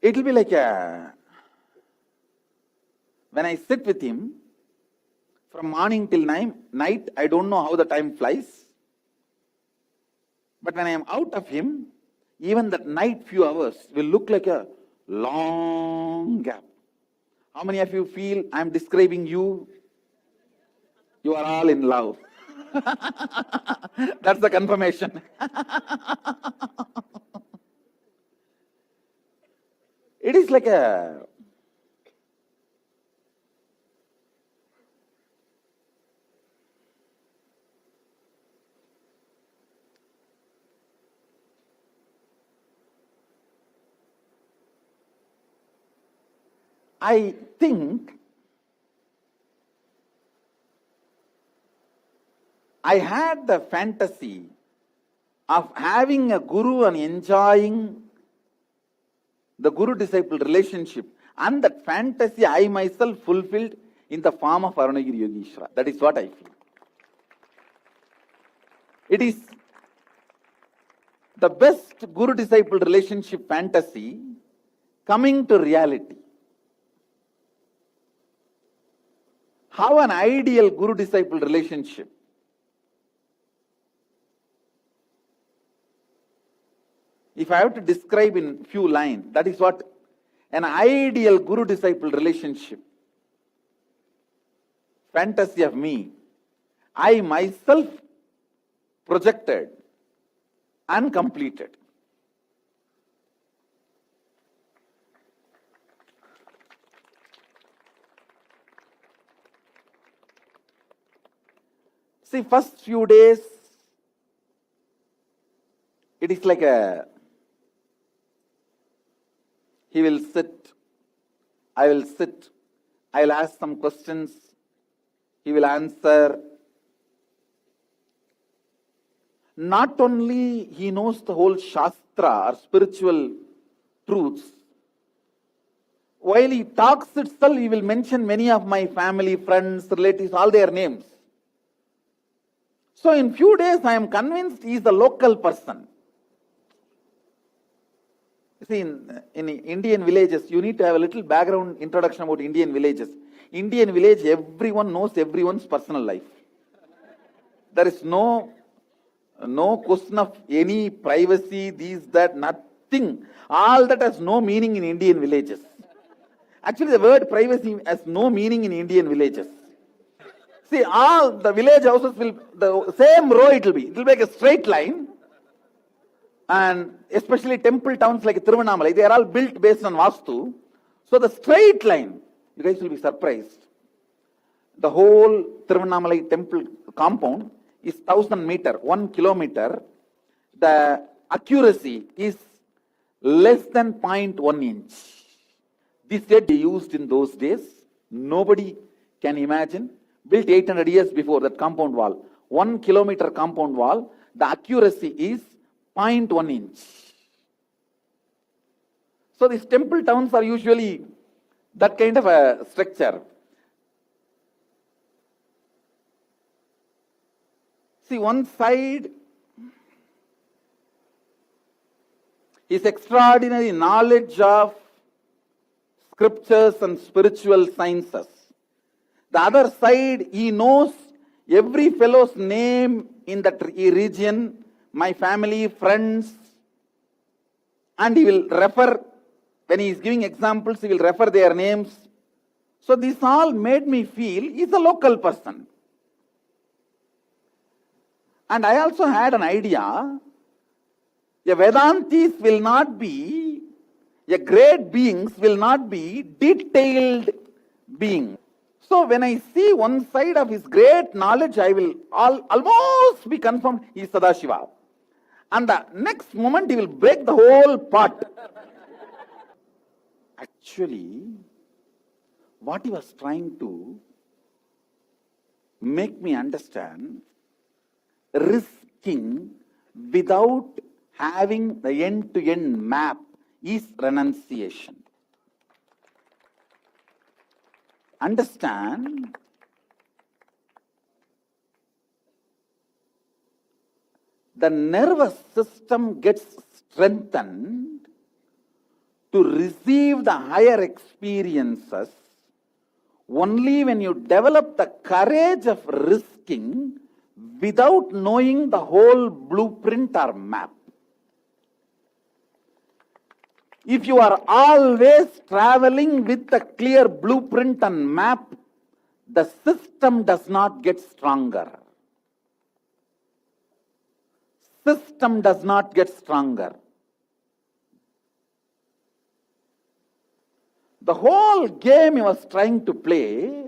It will be like when I sit with him, from morning till night, I don't know how the time flies. But when I am out of him, even that night few hours will look like a long gap. How many of you feel I am describing you? You are all in love. That's the confirmation. It is like I think I had the fantasy of having a guru and enjoying the guru-disciple relationship, and that fantasy I myself fulfilled in the form of Arunagiri Yogeshwara. That is what I feel. It is the best guru-disciple relationship fantasy coming to reality. How an ideal guru-disciple relationship. If I have to describe in few lines, that is what an ideal guru-disciple relationship, fantasy of me, I myself projected and completed. See, first few days, it is like he will sit, I will sit, I will ask some questions, he will answer. Not only he knows the whole Shastra or spiritual truths, while he talks itself, he will mention many of my family, friends, relatives, all their names. So in few days, I am convinced he is a local person. See, in Indian villages, you need to have a little background introduction about Indian villages. Indian village, everyone knows everyone's personal life. There is no question of any privacy, that, nothing. All that has no meaning in Indian villages. Actually, the word privacy has no meaning in Indian villages. See, all the village houses will, the same row it will be. It will be like a straight line. And especially temple towns like Tiruvannamalai, they are all built based on Vastu. So the straight line, you guys will be surprised. The whole Tiruvannamalai temple compound is 1,000 meters, 1 kilometer. The accuracy is less than 0.1 inch. This yet they used in those days. Nobody can imagine. Built 800 years before, that compound wall. 1 kilometer compound wall, the accuracy is 0.1 inch. So these temple towns are usually that kind of a structure. See, one side is extraordinary knowledge of scriptures and spiritual sciences. The other side, he knows every fellow's name in that region, my family, friends, and he will refer, when he is giving examples, he will refer their names. So this all made me feel he's a local person. And I also had an idea, a Vedantis will not be, a great beings will not be detailed beings. So when I see one side of his great knowledge, I will almost be confirmed he is Sadashiva. And the next moment he will break the whole pot. Actually, what he was trying to make me understand, risking without having the end-to-end map is renunciation. Understand, the nervous system gets strengthened to receive the higher experiences only when you develop the courage of risking without knowing the whole blueprint or map. If you are always traveling with a clear blueprint and map, the system does not get stronger. System does not get stronger. The whole game he was trying to play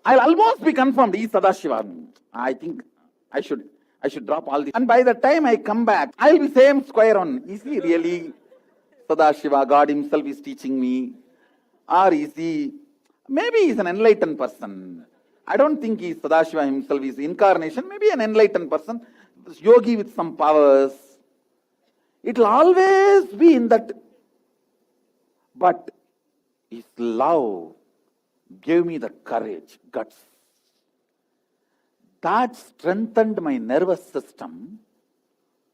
I'll almost be confirmed, he is Sadashiva. I think I should drop all this. And by the time I come back, I'll be same square on. Is he really Sadashiva? God himself is teaching me. Or is he, maybe he's an enlightened person. I don't think he's Sadashiva himself, he's incarnation. Maybe an enlightened person, yogi with some powers. It'll always be in that. But his love gave me the courage, guts. That strengthened my nervous system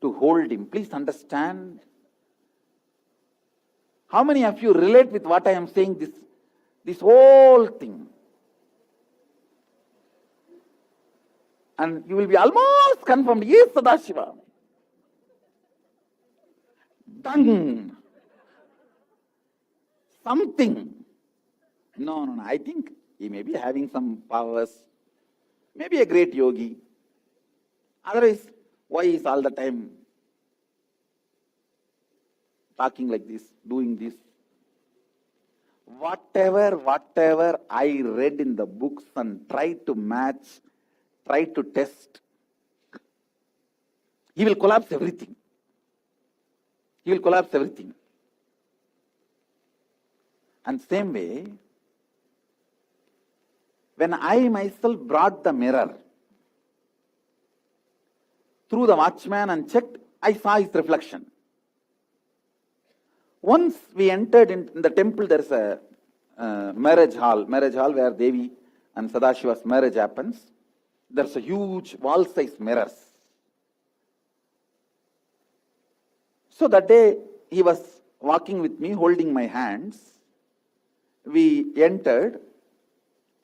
to hold him. Please understand. How many of you relate with what I am saying, this whole thing? And you will be almost confirmed, yes, Sadashiva. Done. Something. No. I think he may be having some powers. Maybe a great yogi. Otherwise, why is all the time talking like this, doing this? Whatever I read in the books and tried to match, tried to test, he will collapse everything. He will collapse everything. And same way, when I myself brought the mirror through the watchman and checked, I saw his reflection. Once we entered in the temple, there is a marriage hall where Devi and Sadashiva's marriage happens. There's a huge wall-sized mirrors. So that day, he was walking with me, holding my hands. We entered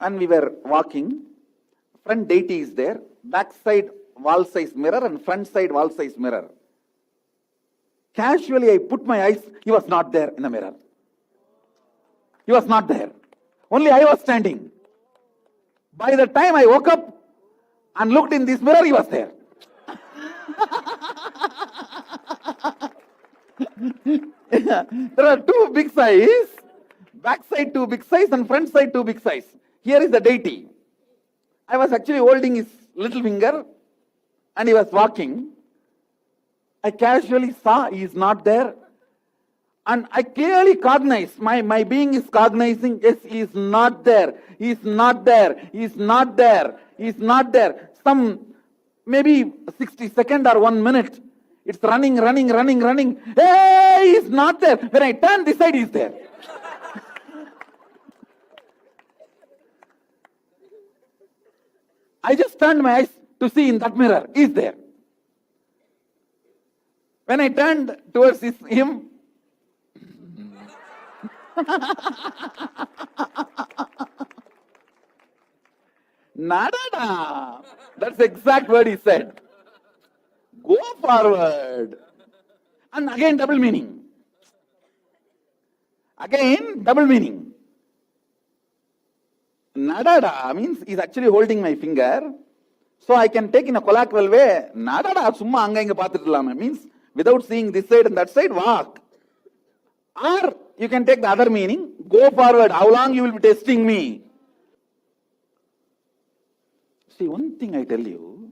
and we were walking. Front deity is there, back side wall-sized mirror and front side wall-sized mirror. Casually, I put my eyes, he was not there in the mirror. He was not there. Only I was standing. By the time I woke up and looked in this mirror, he was there. There are two big size, back side two big size and front side two big size. Here is the deity. I was actually holding his little finger and he was walking. I casually saw he is not there. And I clearly cognized, my being is cognizing, yes, he is not there. He is not there. He is not there. He is not there. Some maybe 60 seconds or 1 minute. It's running. Hey, he is not there. When I turn this side, he is there. I just turned my eyes to see in that mirror, he is there. When I turned towards him, Nada. That's the exact word he said. Go forward. And again double meaning. Nadada means he's actually holding my finger. So I can take in a colloquial way, Nadada summa anga inga paathirullama means without seeing this side and that side, walk. Or you can take the other meaning, go forward. How long you will be testing me? See, one thing I tell you,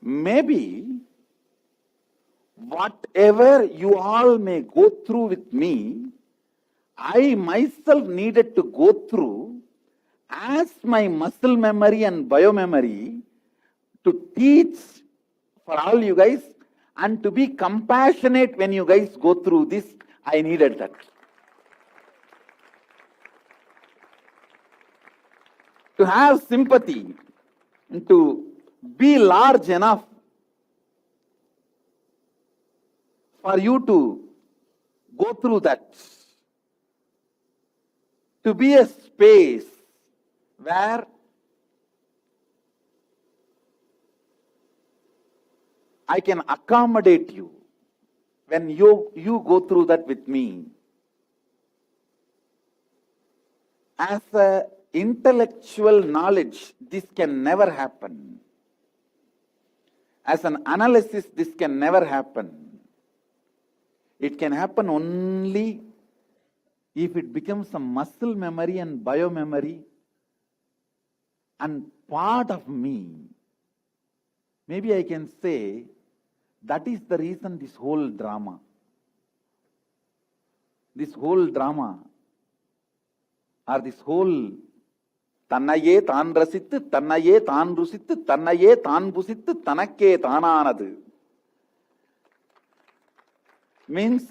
maybe whatever you all may go through with me, I myself needed to go through as my muscle memory and biomemory to teach for all you guys and to be compassionate when you guys go through this. I needed that. To have sympathy, and to be large enough for you to go through that. To be a space where I can accommodate you when you go through that with me. As a intellectual knowledge, this can never happen. As an analysis, this can never happen. It can happen only if it becomes a muscle memory and biomemory and part of me. Maybe I can say that is the reason this whole drama or this whole தன்னையே தான் ரசித்து தன்னையே தான் ருசித்து தன்னையே தான் புசித்து தனக்கே தானானது means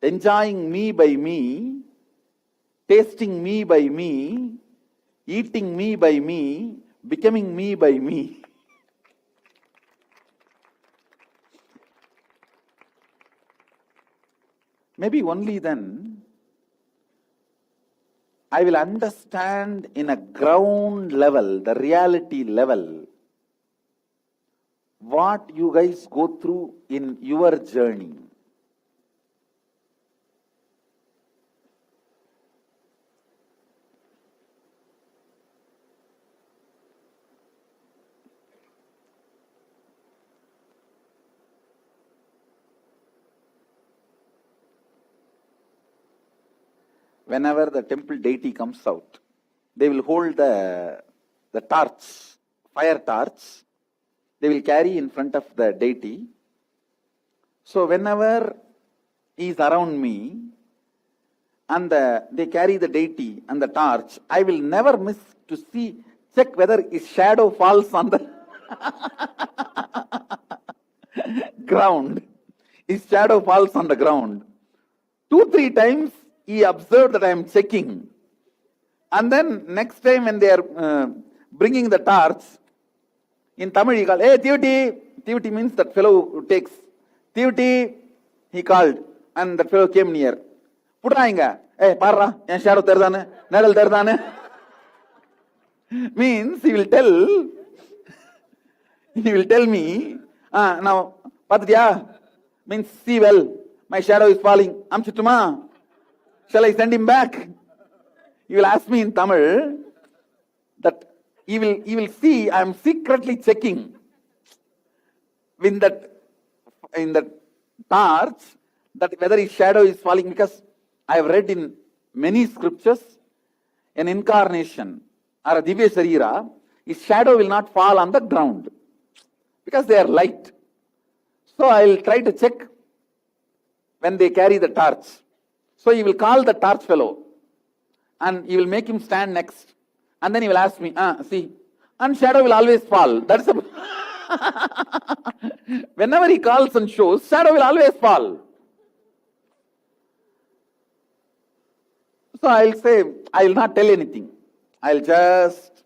enjoying me by me, tasting me by me, eating me by me, becoming me by me. Maybe only then I will understand in a ground level, the reality level, what you guys go through in your journey. Whenever the temple deity comes out, they will hold the torch, fire torch. They will carry in front of the deity. So whenever he is around me and they carry the deity and the torch, I will never miss to check whether his shadow falls on the ground. His shadow falls on the ground. 2-3 times he observed that I am checking. And then next time when they are bringing the torch, in Tamil he called, hey, Tiviti. Tiviti means that fellow who takes. Tiviti, he called. And that fellow came near. Pudra inga. Hey, parra, yan shadow terdane, nadal terdane. Means he will tell me, now, Patdiya, means see well, my shadow is falling. Amchituma. Shall I send him back? He will ask me in Tamil that he will see I am secretly checking in that torch that whether his shadow is falling, because I have read in many scriptures an incarnation or a Divya Sarira, his shadow will not fall on the ground because they are light. So I will try to check when they carry the torch. So he will call the torch fellow and he will make him stand next. And then he will ask me, see, and shadow will always fall. That's whenever he calls and shows, shadow will always fall. So I'll say, I will not tell anything. I'll just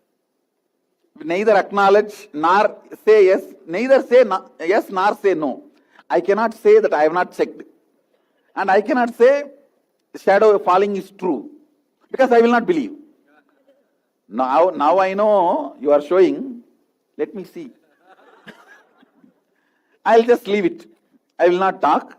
neither acknowledge nor say yes, neither say yes nor say no. I cannot say that I have not checked. And I cannot say shadow falling is true, because I will not believe. Now I know you are showing. Let me see. I'll just leave it. I will not talk.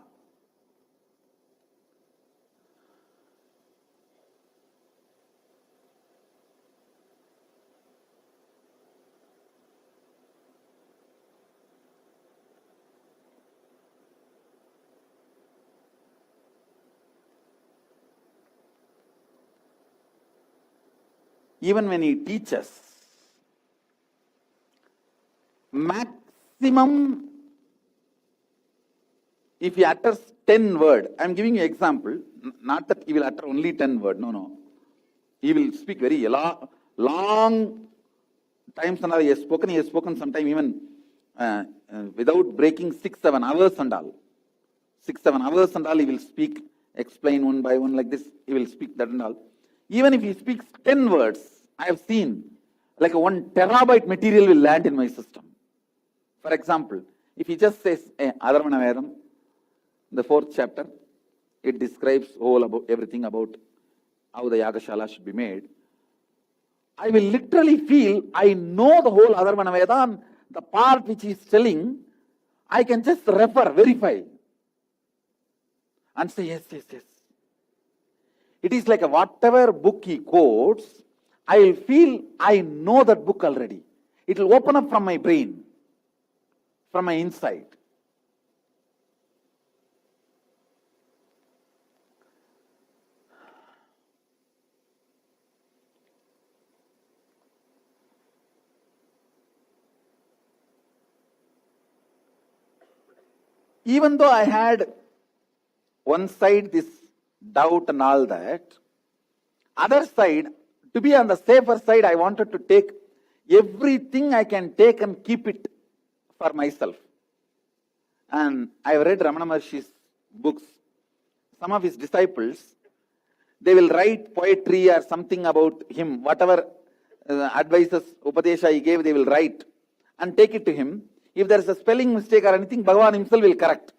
Even when he teaches, maximum if he utters 10 words, I am giving you example, not that he will utter only 10 words, no. He will speak very long times and all. He has spoken sometime even without breaking 6-7 hours and all. 6-7 hours and all he will speak, explain one by one like this, he will speak that and all. Even if he speaks 10 words, I have seen like a 1 terabyte material will land in my system. For example, if he just says, Adharvana Vedam, the 4th chapter, it describes everything about how the Yagashala should be made. I will literally feel I know the whole Adharvana Veda, and the part which he is telling, I can just verify, and say yes. It is like whatever book he quotes, I will feel I know that book already. It will open up from my brain, from my inside. Even though I had one side this doubt and all that, other side, to be on the safer side, I wanted to take everything I can take and keep it for myself. And I read Ramana Maharshi's books. Some of his disciples, they will write poetry or something about him, whatever advices, upadesha he gave, they will write and take it to him. If there is a spelling mistake or anything, Bhagavan himself will correct.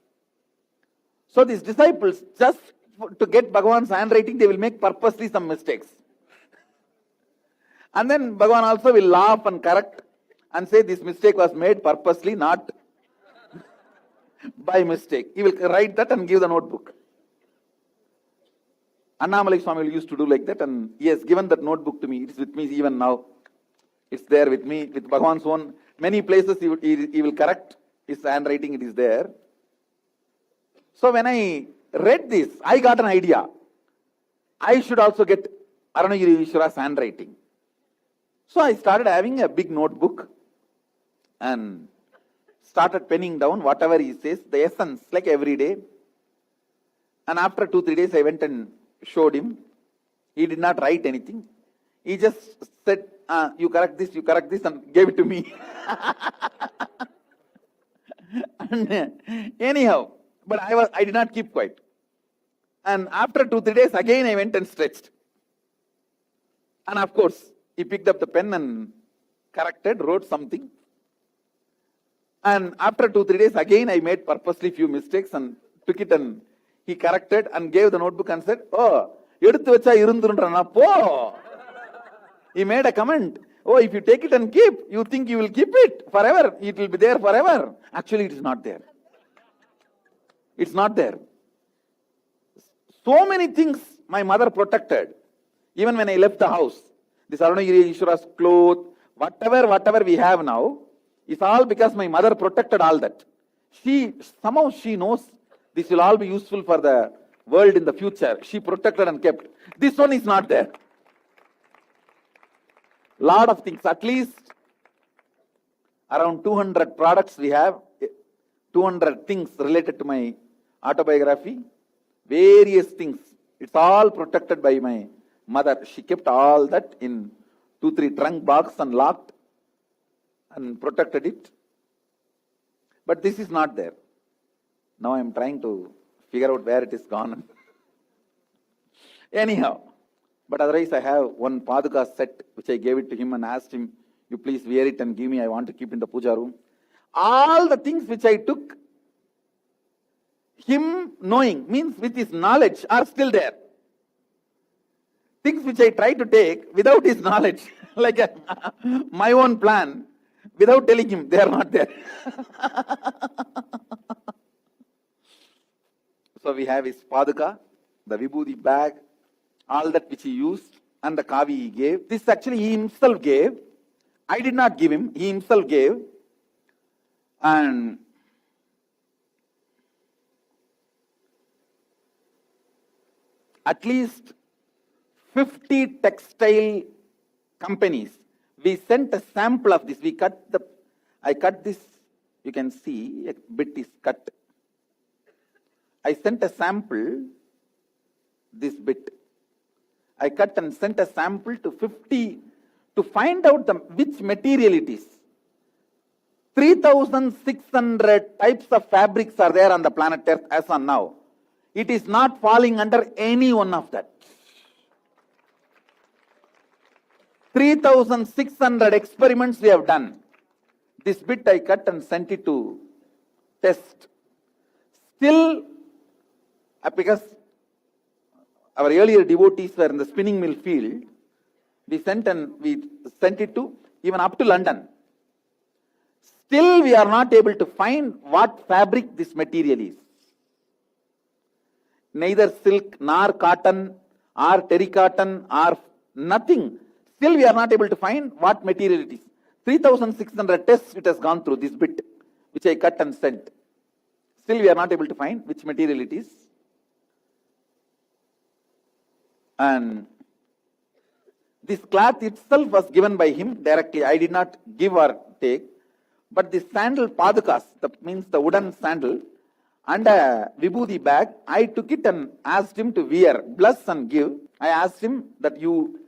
So these disciples, just to get Bhagavan's handwriting, they will make purposely some mistakes. And then Bhagavan also will laugh and correct and say this mistake was made purposely, not by mistake. He will write that and give the notebook. Annamalai Swami used to do like that, and he has given that notebook to me. It is with me even now. It's there with me, with Bhagavan's own. Many places he will correct his handwriting, it is there. So when I read this, I got an idea. I should also get Arunagiri Ishwara's handwriting. So I started having a big notebook and started penning down whatever he says, the essence, like every day. And after 2-3 days, I went and showed him. He did not write anything. He just said, you correct this, and gave it to me. And, anyhow, but I did not keep quiet. And after 2-3 days, again I went and stretched. And of course, he picked up the pen and corrected, wrote something. And after 2-3 days, again I made purposely few mistakes and took it, and he corrected and gave the notebook and said, oh, eduthu vecha irundrundra po. He made a comment. Oh, if you take it and keep, you think you will keep it forever. It will be there forever. Actually, it is not there. It's not there. So many things my mother protected. Even when I left the house, this Arunagiri Ishwara's clothes, whatever we have now, is all because my mother protected all that. Somehow she knows this will all be useful for the world in the future. She protected and kept. This one is not there. Lot of things, at least around 200 products we have, 200 things related to my autobiography, various things. It's all protected by my mother. She kept all that in 2-3 trunk box and locked and protected it. But this is not there. Now I am trying to figure out where it is gone. Anyhow, but otherwise I have one Paduka set which I gave it to him and asked him, you please wear it and give me, I want to keep in the puja room. All the things which I took, him knowing, means with his knowledge, are still there. Things which I try to take without his knowledge, like my own plan, without telling him, they are not there. So we have his Paduka, the Vibhuti bag, all that which he used, and the kavi he gave. This actually he himself gave. I did not give him, he himself gave. And at least 50 textile companies, we sent a sample of this. I cut this, you can see a bit is cut. I sent a sample, this bit. I cut and sent a sample to 50 to find out which material it is. 3,600 types of fabrics are there on the planet Earth as on now. It is not falling under any one of that. 3,600 experiments we have done. This bit I cut and sent it to test. Still, because our earlier devotees were in the spinning mill field, we sent it to even up to London. Still, we are not able to find what fabric this material is. Neither silk, nor cotton, or terrycotton, or nothing. Still, we are not able to find what material it is. 3,600 tests it has gone through, this bit, which I cut and sent. Still, we are not able to find which material it is. And this cloth itself was given by him directly. I did not give or take. But the sandal padukas, that means the wooden sandal, and a vibhuti bag, I took it and asked him to wear, bless and give. I asked him that you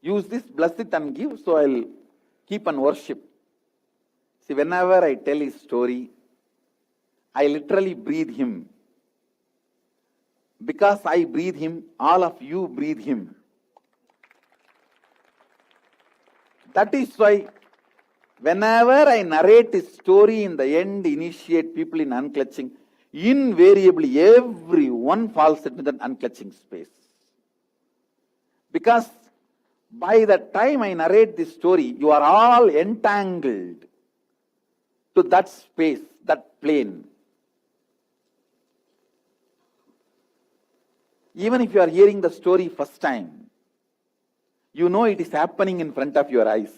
use this, bless it and give, so I'll keep and worship. See, whenever I tell his story, I literally breathe him. Because I breathe him, all of you breathe him. That is why whenever I narrate his story, in the end, initiate people in unclutching, invariably everyone falls into that unclutching space. Because by the time I narrate this story, you are all entangled to that space, that plane. Even if you are hearing the story first time, you know it is happening in front of your eyes.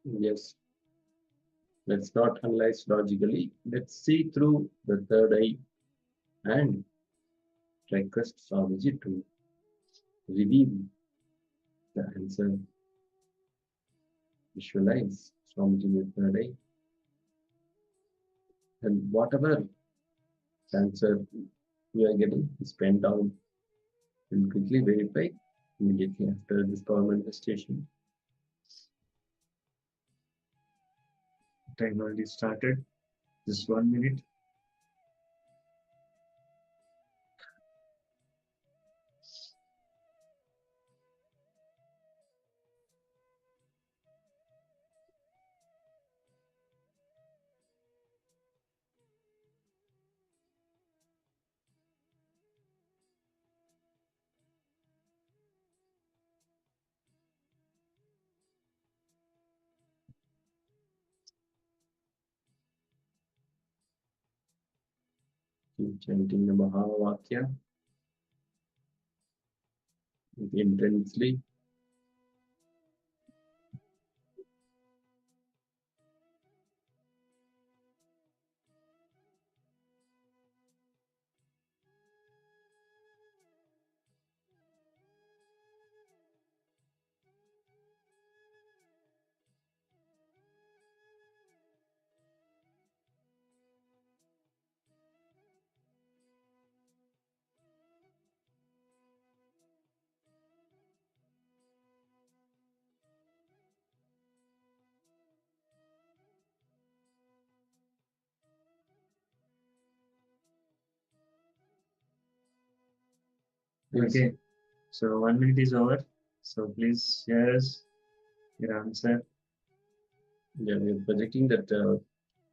Yes. Let's not analyze logically. Let's see through the third eye and request Swamiji to reveal the answer. Visualize Swamiji in the third eye. And whatever answer we are getting is penned down. We'll quickly verify immediately after this power manifestation. Time already started. Just 1 minute. Keep chanting the Mahavakya intensely. Okay, so 1 minute is over. So please share us your answer. Yeah, we're projecting that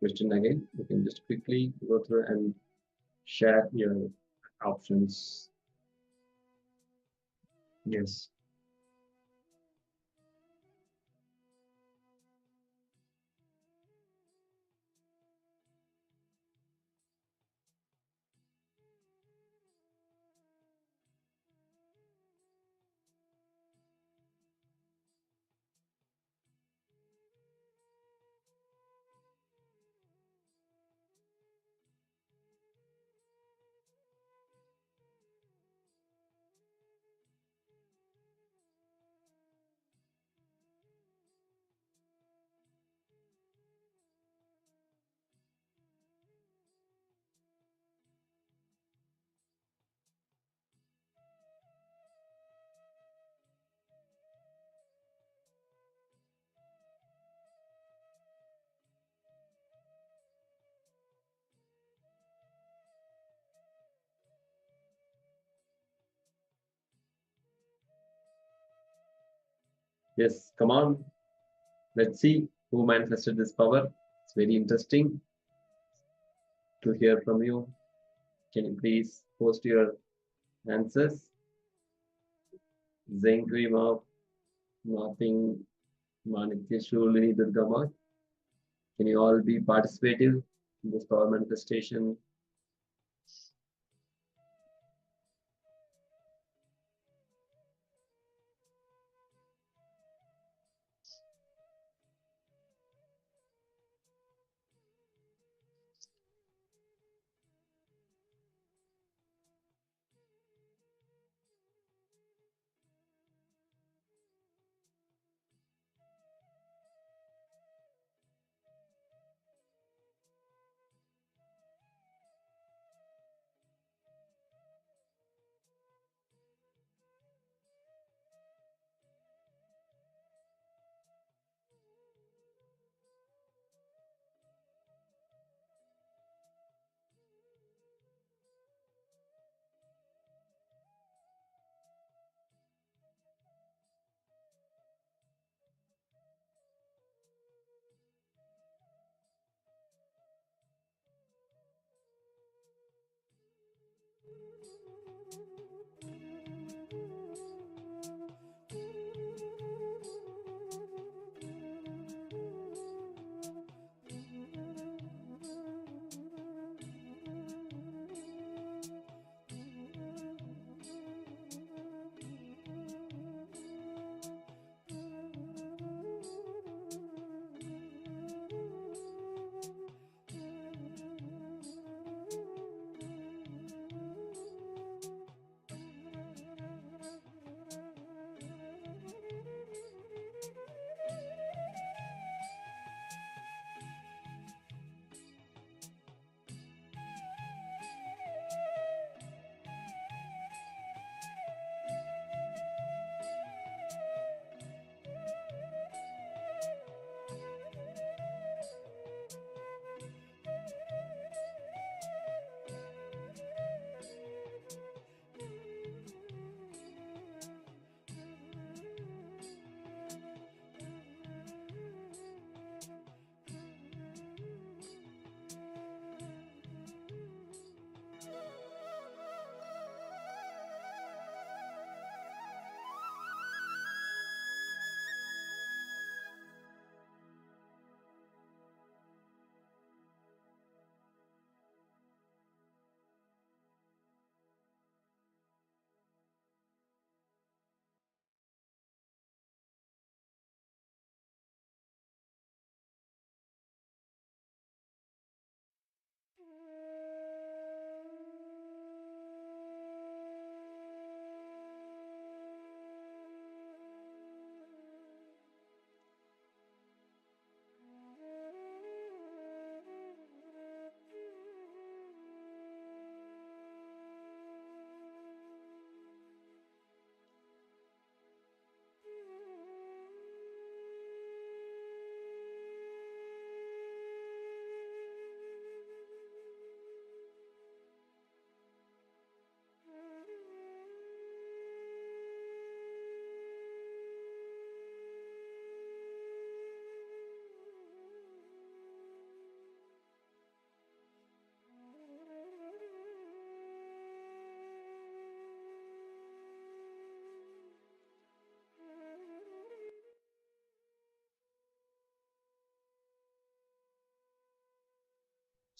question again. You can just quickly go through and share your options. Yes. Yes, come on. Let's see who manifested this power. It's very interesting to hear from you. Can you please post your answers? Zengri Nothing, Manitya Shulini Durgama. Can you all be participative in this power manifestation?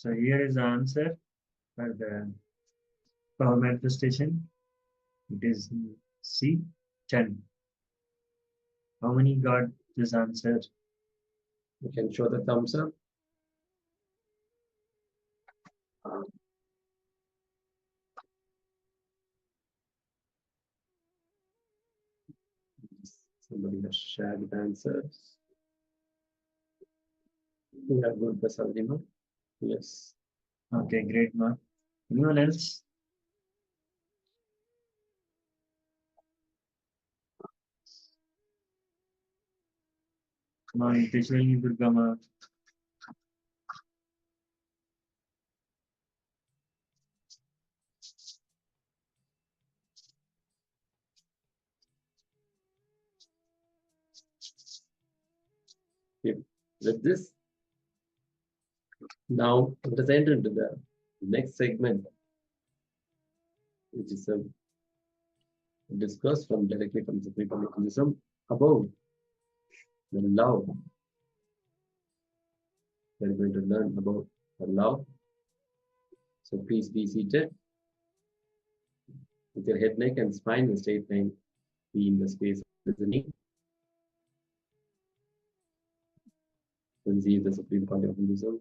So here is the answer for the power manifestation. It is C, 10. How many got this answer? You can show the thumbs up. Somebody has shared the answers. We have good Basaldima. Yes. Okay, great, Mark. Anyone else? Come on, Teshwari Durga Mark. With this, now let us enter into the next segment, which is a discuss directly from Superconscious about the love. We are going to learn about the love. So please be seated with your head, neck, and spine in a straight line. Be in the space of listening. Conceive the supreme quality of Hinduism.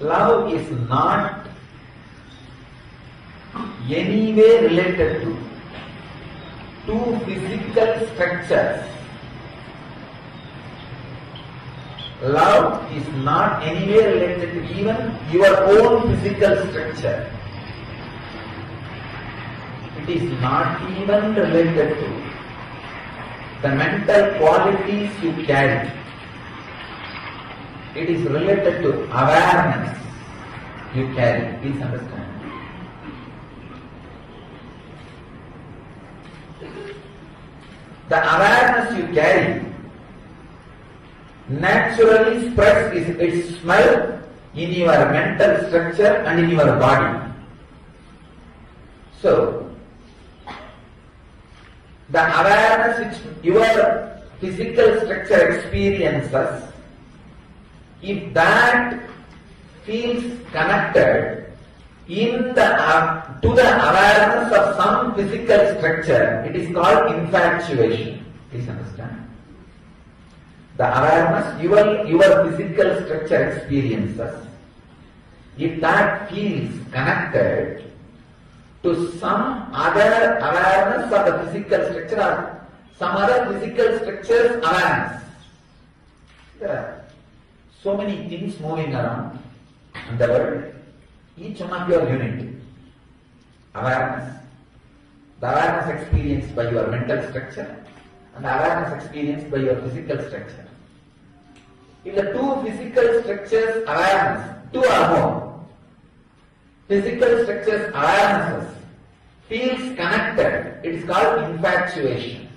Love is not anyway related to two physical structures. Love is not anyway related to even your own physical structure. It is not even related to the mental qualities you carry. It is related to awareness you carry. Please understand. The awareness you carry naturally spreads its smell in your mental structure and in your body. So, the awareness which your physical structure experiences, if that feels connected in the to the awareness of some physical structure, it is called infatuation. Please understand. The awareness your physical structure experiences, if that feels connected to some other awareness of the physical structure or some other physical structure's awareness. There are so many things moving around in the world. Each one of your unit, awareness, the awareness experienced by your mental structure and the awareness experienced by your physical structure. If the two physical structures awareness, two or more, physical structures awarenesses feels connected, it is called infatuation.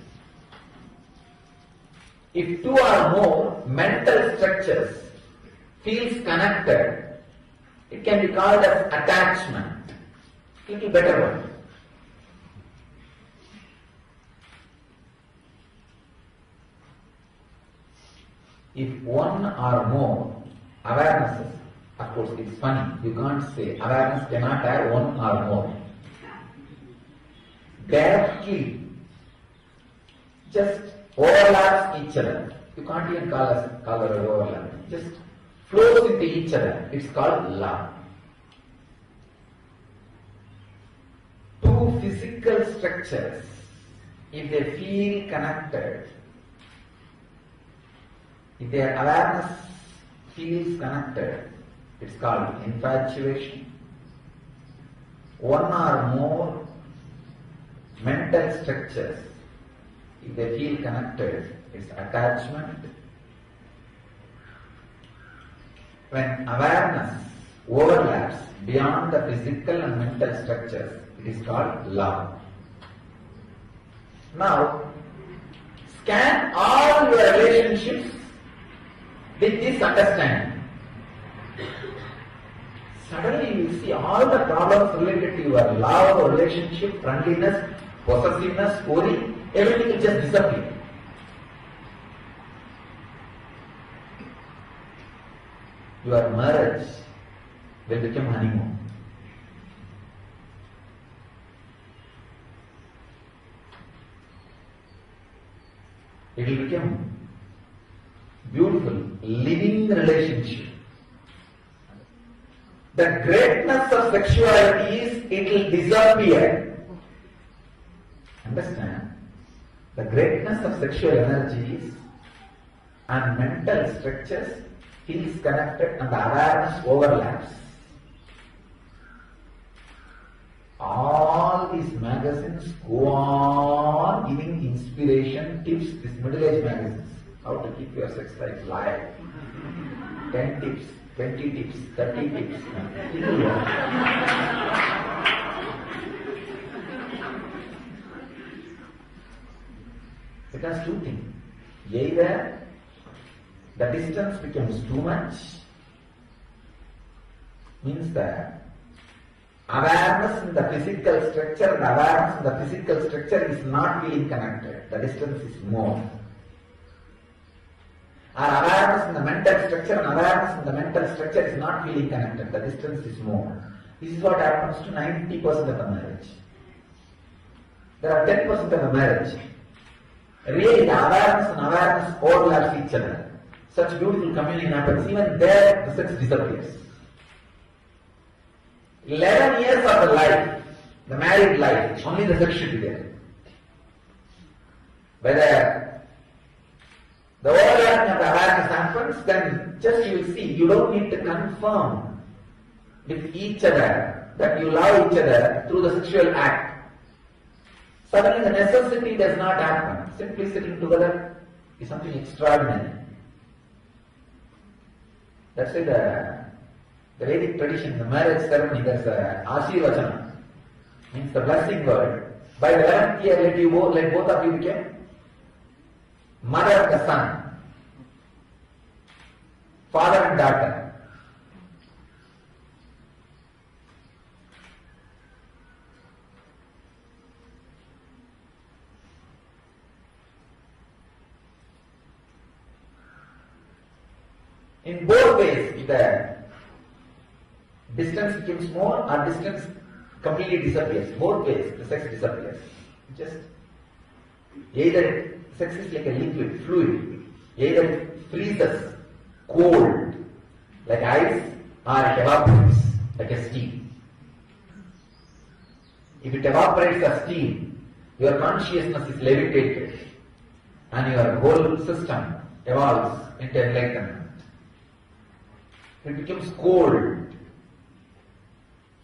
If two or more mental structures feels connected, it can be called as attachment. Little better word. If one or more awarenesses Of course, it's funny. You can't say awareness cannot have one or more. Directly, just overlaps each other. You can't even call it overlap. Just flows into each other. It's called love. Two physical structures, if they feel connected, if their awareness feels connected, it's called infatuation. One or more mental structures, if they feel connected, it's attachment. When awareness overlaps beyond the physical and mental structures, it is called love. Now, scan all your relationships with this understanding. Suddenly you will see all the problems related to your love, relationship, friendliness, possessiveness, worry, everything will just disappear. Your marriage will become honeymoon. It will become beautiful, living relationship. The greatness of sexuality is it will disappear. Understand? The greatness of sexual energies and mental structures feels connected and the awareness overlaps. All these magazines go on giving inspiration, tips, these middle-aged magazines, how to keep your sex life live. 10 tips, 20 tips, 30 tips. It has two things. Either the distance becomes too much, means that awareness in the physical structure and awareness in the physical structure is not feeling connected. The distance is more. Or awareness in the mental structure and awareness in the mental structure is not feeling connected. The distance is more. This is what happens to 90% of the marriage. There are 10% of the marriage. Really, the awareness and awareness overlaps each other. Such beautiful communion happens. Even there, the sex disappears. 11 years of the life, the married life, only the sex should be there. Whether the overlapping of the awareness happens, then just you will see, you don't need to confirm with each other that you love each other through the sexual act. Suddenly the necessity does not happen. Simply sitting together is something extraordinary. That's why the Vedic tradition, the marriage ceremony, there's a Ashirvachana, means the blessing word. By the 11th year, let both of you become mother and the son, father and daughter. In both ways, if the distance becomes more or distance completely disappears, both ways the sex disappears. Just either sex is like a liquid, fluid, either it freezes cold like ice or it evaporates like a steam. If it evaporates as steam, your consciousness is levitated and your whole system evolves into enlightenment. It becomes cold,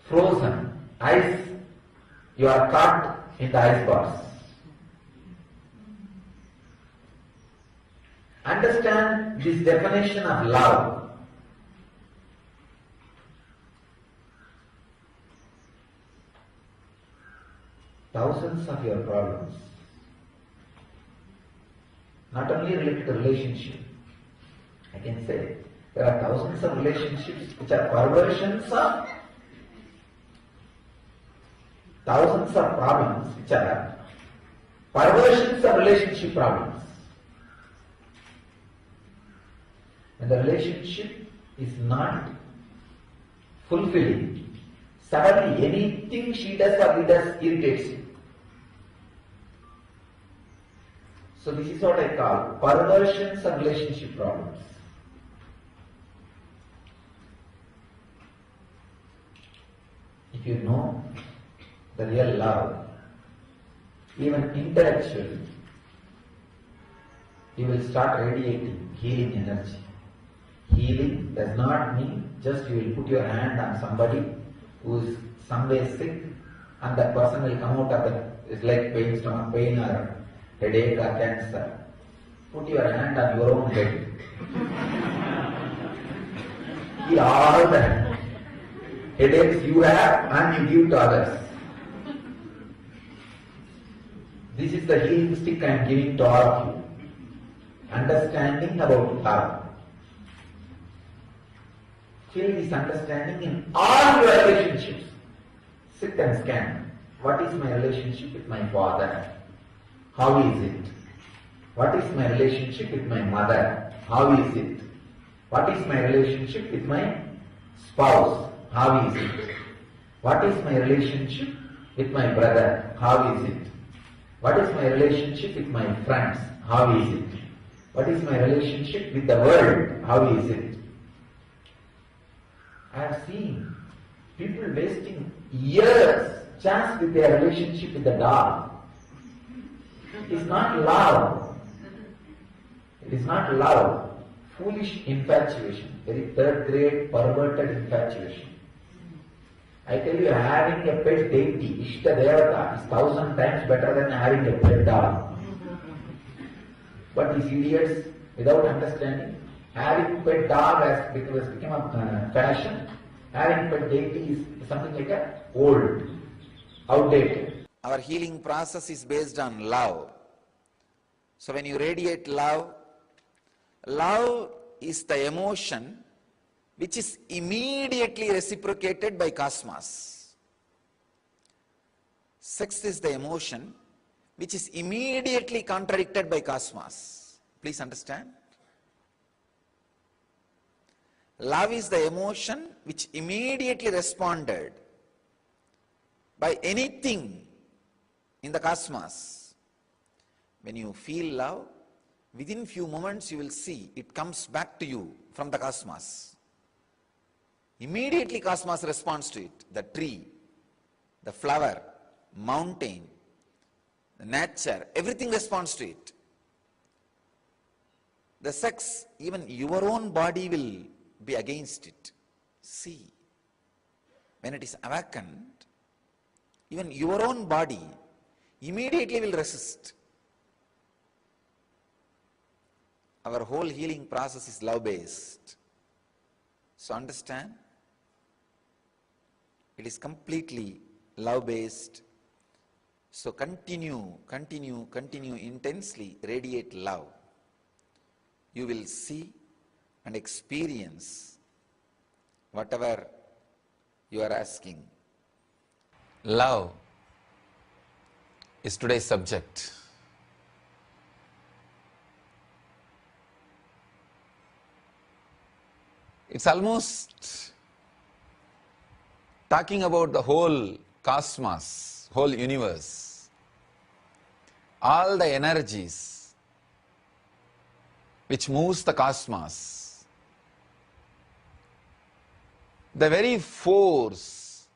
frozen, ice, you are caught in the ice bars. Understand this definition of love. Thousands of your problems, not only related to relationship, I can say, there are thousands of relationships which are perversions of thousands of problems which are perversions of relationship problems. When the relationship is not fulfilling, suddenly anything she does or he does irritates you. So this is what I call perversions of relationship problems. If you know the real love, even intellectually, you will start radiating healing energy. Healing does not mean just you will put your hand on somebody who is somewhere sick and that person will come out of the leg pain, stomach pain or headache or cancer. Put your hand on your own head. Heal all the headaches you have and you give to others. This is the healing stick I am giving to all of you. Understanding about love. Feel this understanding in all your relationships. Sit and scan. What is my relationship with my father? How is it? What is my relationship with my mother? How is it? What is my relationship with my spouse? How is it? What is my relationship with my brother? How is it? What is my relationship with my friends? How is it? What is my relationship with the world? How is it? I have seen people wasting years just with their relationship with the dog. It is not love. It is not love. Foolish infatuation. Very third grade perverted infatuation. I tell you, having a pet deity, Ishta Devata, is 1,000 times better than having a pet dog. But these idiots, without understanding, having pet dog has become a fashion. Having pet deity is something like a old, outdated. Our healing process is based on love. So when you radiate love, love is the emotion which is immediately reciprocated by cosmos. Sex is the emotion which is immediately contradicted by cosmos. Please understand. Love is the emotion which immediately responded by anything in the cosmos. When you feel love, within few moments you will see it comes back to you from the cosmos. Immediately cosmos responds to it. The tree, the flower, mountain, the nature, everything responds to it. The sex, even your own body will be against it. See, when it is awakened, even your own body immediately will resist. Our whole healing process is love-based. So understand, it is completely love-based. So continue intensely, radiate love. You will see and experience whatever you are asking. Love is today's subject. It's almost talking about the whole cosmos, whole universe, all the energies which moves the cosmos, the very force,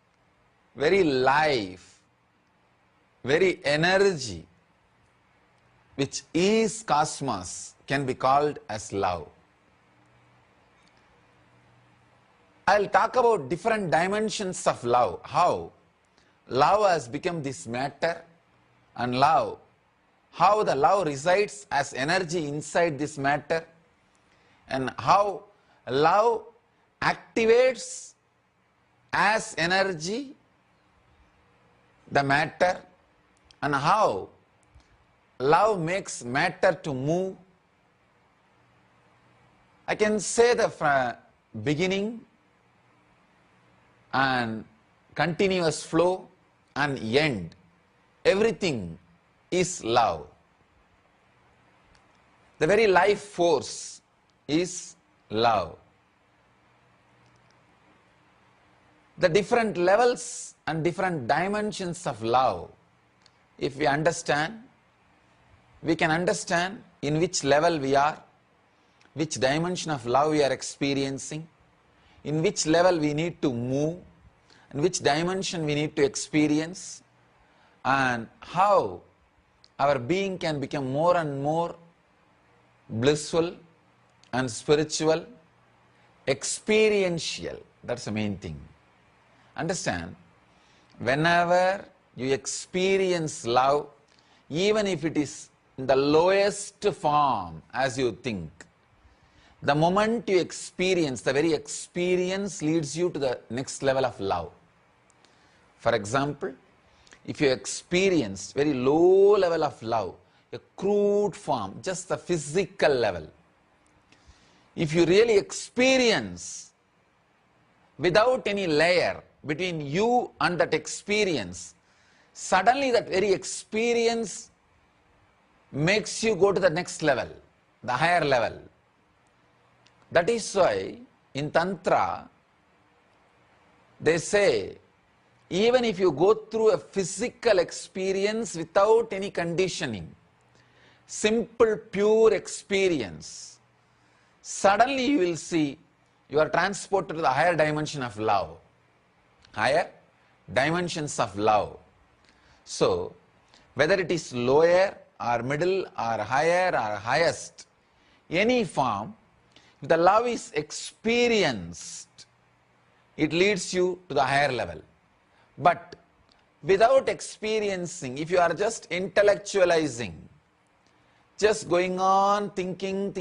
very life, very energy which is cosmos can be called as love. I'll talk about different dimensions of love, how love has become this matter, and love, how the love resides as energy inside this matter, and how love activates as energy the matter, and how love makes matter to move. I can say the beginning and continuous flow and end. Everything is love. The very life force is love. the different levels and different dimensions of love, if we understand, we can understand in which level we are, which dimension of love we are experiencing, in which level we need to move, in which dimension we need to experience, and how our being can become more and more blissful and spiritual, experiential. That's the main thing. Understand, whenever you experience love, even if it is in the lowest form as you think, the moment you experience, the very experience leads you to the next level of love. For example, if you experience very low level of love, a crude form, just the physical level, if you really experience without any layer between you and that experience, suddenly that very experience makes you go to the next level, the higher level. That is why in Tantra, they say, even if you go through a physical experience without any conditioning, simple, pure experience, suddenly you will see you are transported to the higher dimension of love, higher dimensions of love. So, whether it is lower or middle or higher or highest, any form, if the love is experienced, it leads you to the higher level. But without experiencing, if you are just intellectualizing, just going on thinking,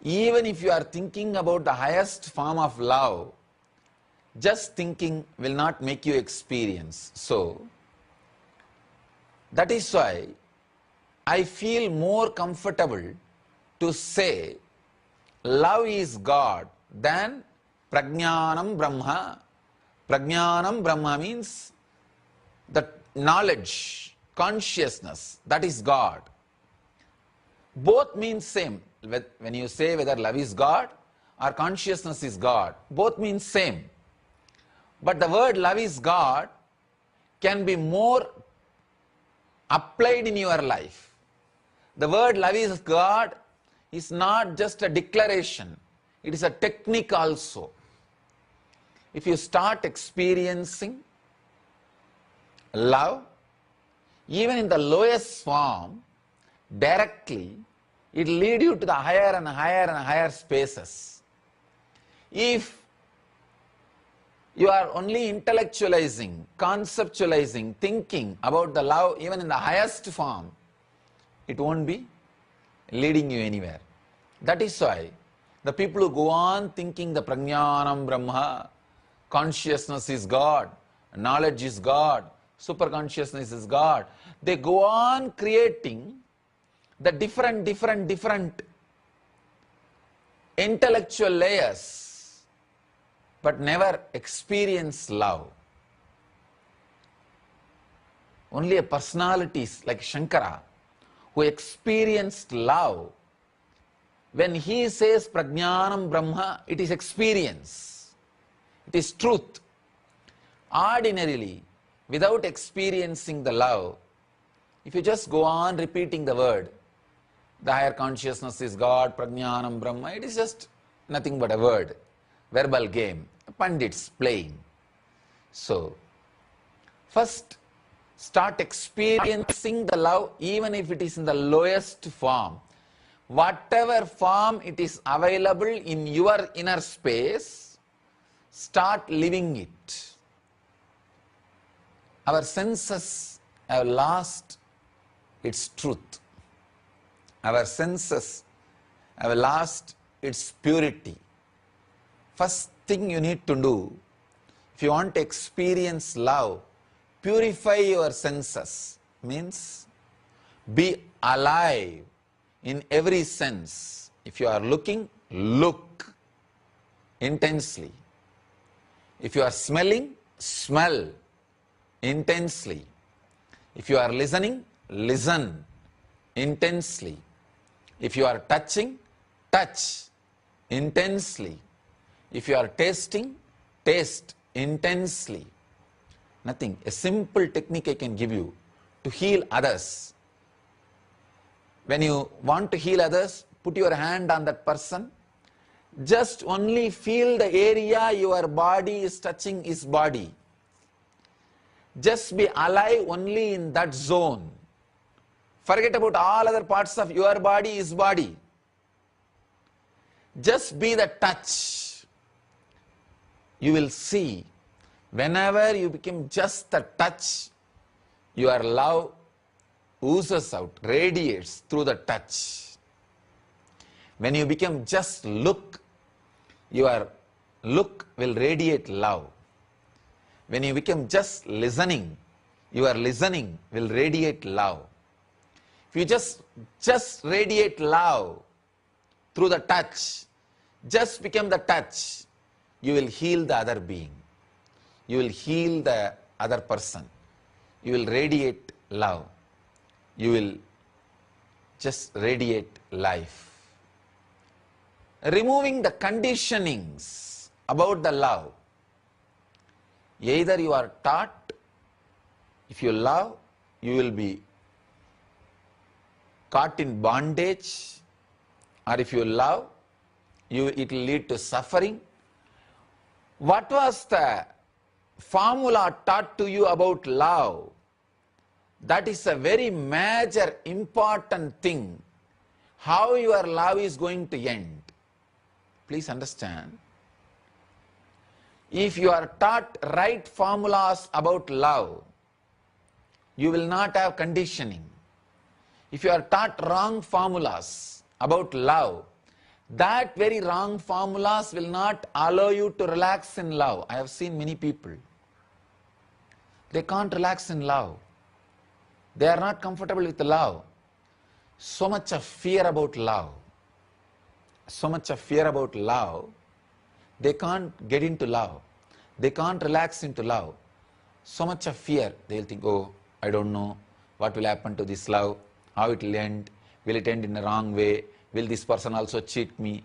even if you are thinking about the highest form of love, just thinking will not make you experience. So, that is why I feel more comfortable to say love is God than Prajnanam Brahma. Prajnanam Brahma means the knowledge, consciousness, that is God. Both mean same. When you say whether love is God or consciousness is God, both mean same. But the word love is God can be more applied in your life. The word love is God is not just a declaration, it is a technique also. If you start experiencing love, even in the lowest form, directly, it will lead you to the higher and higher and higher spaces. If you are only intellectualizing, conceptualizing, thinking about the love even in the highest form, it won't be leading you anywhere. That is why the people who go on thinking the Prajnanam Brahma, consciousness is God, knowledge is God, superconsciousness is God, they go on creating the different intellectual layers, but never experience love. Only a personalities like Shankara who experienced love, when he says Prajnanam Brahma, it is experience, it is truth. Ordinarily, without experiencing the love, if you just go on repeating the word, the higher consciousness is God, Prajnanam Brahma, it is just nothing but a word, verbal game, pandits playing. So, first start experiencing the love even if it is in the lowest form. Whatever form it is available in your inner space, start living it. Our senses have lost its truth. Our senses have lost its purity. First thing you need to do, if you want to experience love, purify your senses. Means be alive in every sense. If you are looking, look intensely. If you are smelling, smell intensely. If you are listening, listen intensely. If you are touching, touch intensely. If you are tasting, taste intensely. Nothing. A simple technique I can give you to heal others. When you want to heal others, put your hand on that person. Just only feel the area your body is touching his body. Just be alive only in that zone. Forget about all other parts of your body, his body. Just be the touch. You will see, whenever you become just the touch, your love oozes out, radiates through the touch. When you become just look, your look will radiate love. When you become just listening, your listening will radiate love. If you just radiate love through the touch, just become the touch, you will heal the other being. You will heal the other person. You will radiate love. You will just radiate life. Removing the conditionings about the love. Either you are taught, if you love, you will be caught in bondage, or if you love, it will lead to suffering. What was the formula taught to you about love? That is a very major, important thing. How your love is going to end. Please understand. If you are taught right formulas about love, you will not have conditioning. If you are taught wrong formulas about love, that very wrong formulas will not allow you to relax in love. I have seen many people. They can't relax in love. They are not comfortable with love. So much of fear about love. So much of fear about love. They can't get into love. They can't relax into love. So much of fear. They will think, oh, I don't know what will happen to this love, how it will end. Will it end in a wrong way? Will this person also cheat me?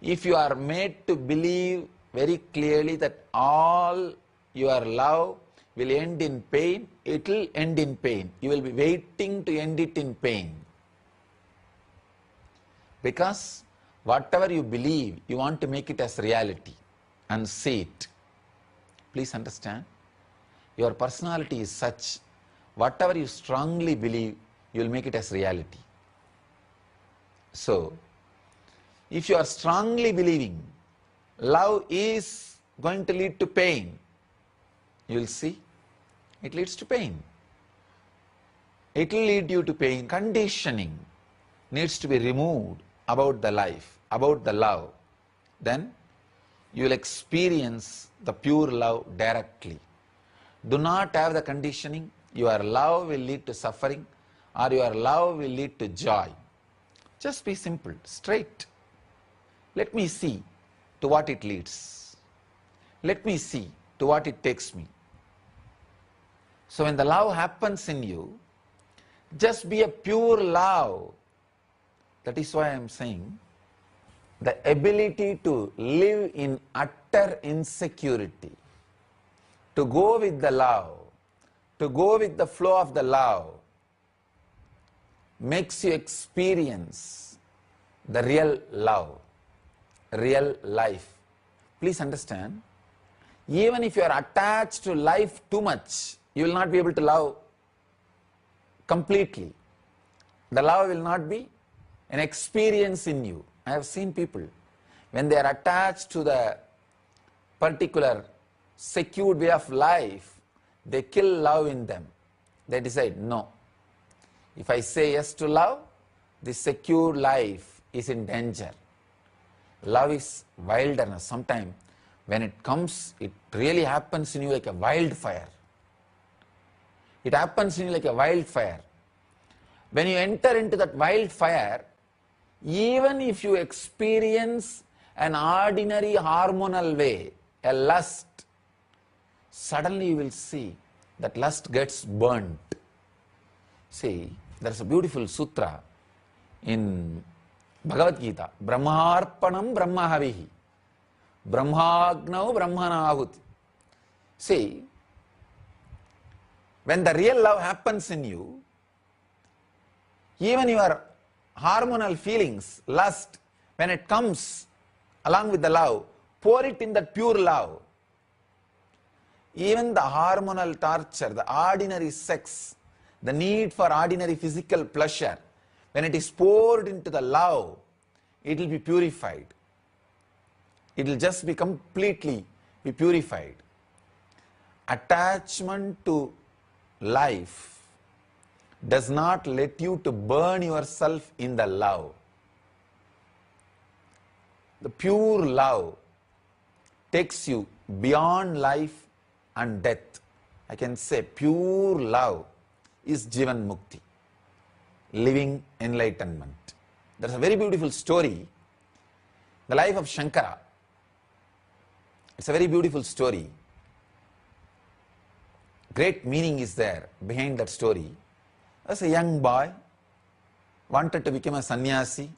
If you are made to believe very clearly that all your love will end in pain, it will end in pain. You will be waiting to end it in pain. Because whatever you believe, you want to make it as reality and see it. Please understand. Your personality is such, whatever you strongly believe, you will make it as reality. So, if you are strongly believing love is going to lead to pain, you will see it leads to pain. It will lead you to pain. Conditioning needs to be removed about the life, about the love. Then you will experience the pure love directly. Do not have the conditioning. Your love will lead to suffering, or your love will lead to joy. Just be simple, straight. Let me see to what it leads. Let me see to what it takes me. So when the love happens in you, just be a pure love. That is why I am saying, the ability to live in utter insecurity, to go with the love, to go with the flow of the love, makes you experience the real love, real life. Please understand, even if you are attached to life too much, you will not be able to love completely. The love will not be an experience in you. I have seen people, when they are attached to the particular secured way of life, they kill love in them. They decide, no, if I say yes to love, this secure life is in danger. Love is wilderness. Sometimes when it comes, it really happens in you like a wildfire. It happens in you like a wildfire. When you enter into that wildfire, even if you experience an ordinary hormonal way, a lust, suddenly you will see that lust gets burnt. See, there's a beautiful sutra in Bhagavad Gita, Brahmarpanam Brahmahavihi. Brahmagnau Brahmanahuti. See, when the real love happens in you, even your hormonal feelings, lust, when it comes along with the love, pour it in that pure love. Even the hormonal torture, the ordinary sex, the need for ordinary physical pleasure, when it is poured into the love, it will be purified. It will just be completely be purified. Attachment to life does not let you to burn yourself in the love. The pure love takes you beyond life and death. I can say pure love is Jivan Mukti, living enlightenment. There's a very beautiful story, the life of Shankara. It's a very beautiful story. Great meaning is there behind that story. As a young boy, wanted to become a sannyasi,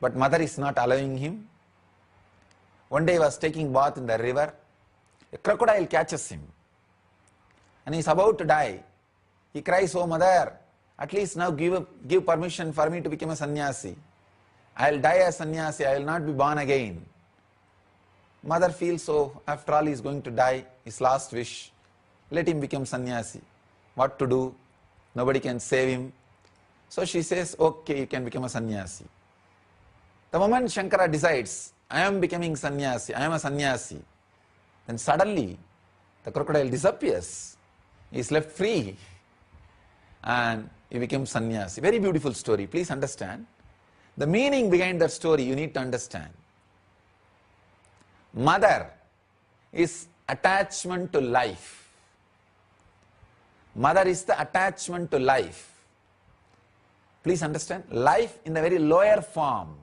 but mother is not allowing him. One day he was taking bath in the river. A crocodile catches him and he is about to die. He cries, "Oh mother, at least now give permission for me to become a sannyasi. I will die as sannyasi, I will not be born again." Mother feels, so after all he is going to die, his last wish, let him become sannyasi. What to do? Nobody can save him. So she says, okay, you can become a sannyasi. The moment Shankara decides, I am becoming sannyasi, I am a sannyasi, then suddenly the crocodile disappears. He is left free and he becomes sannyasi. Very beautiful story. Please understand. The meaning behind that story you need to understand. Mother is attachment to life. Mother is the attachment to life. Please understand. Life in the very lower form.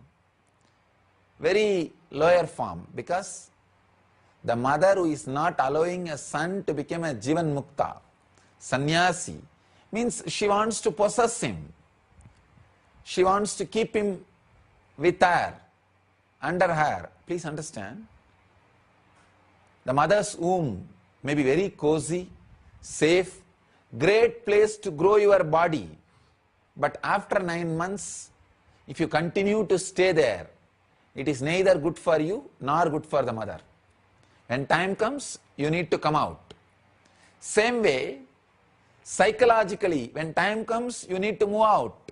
Very lower form, because the mother who is not allowing a son to become a Jivan Mukta, sannyasi, means she wants to possess him. She wants to keep him with her, under her. Please understand. The mother's womb may be very cozy, safe, great place to grow your body. But after 9 months, if you continue to stay there, it is neither good for you nor good for the mother. When time comes, you need to come out. Same way, psychologically, when time comes, you need to move out.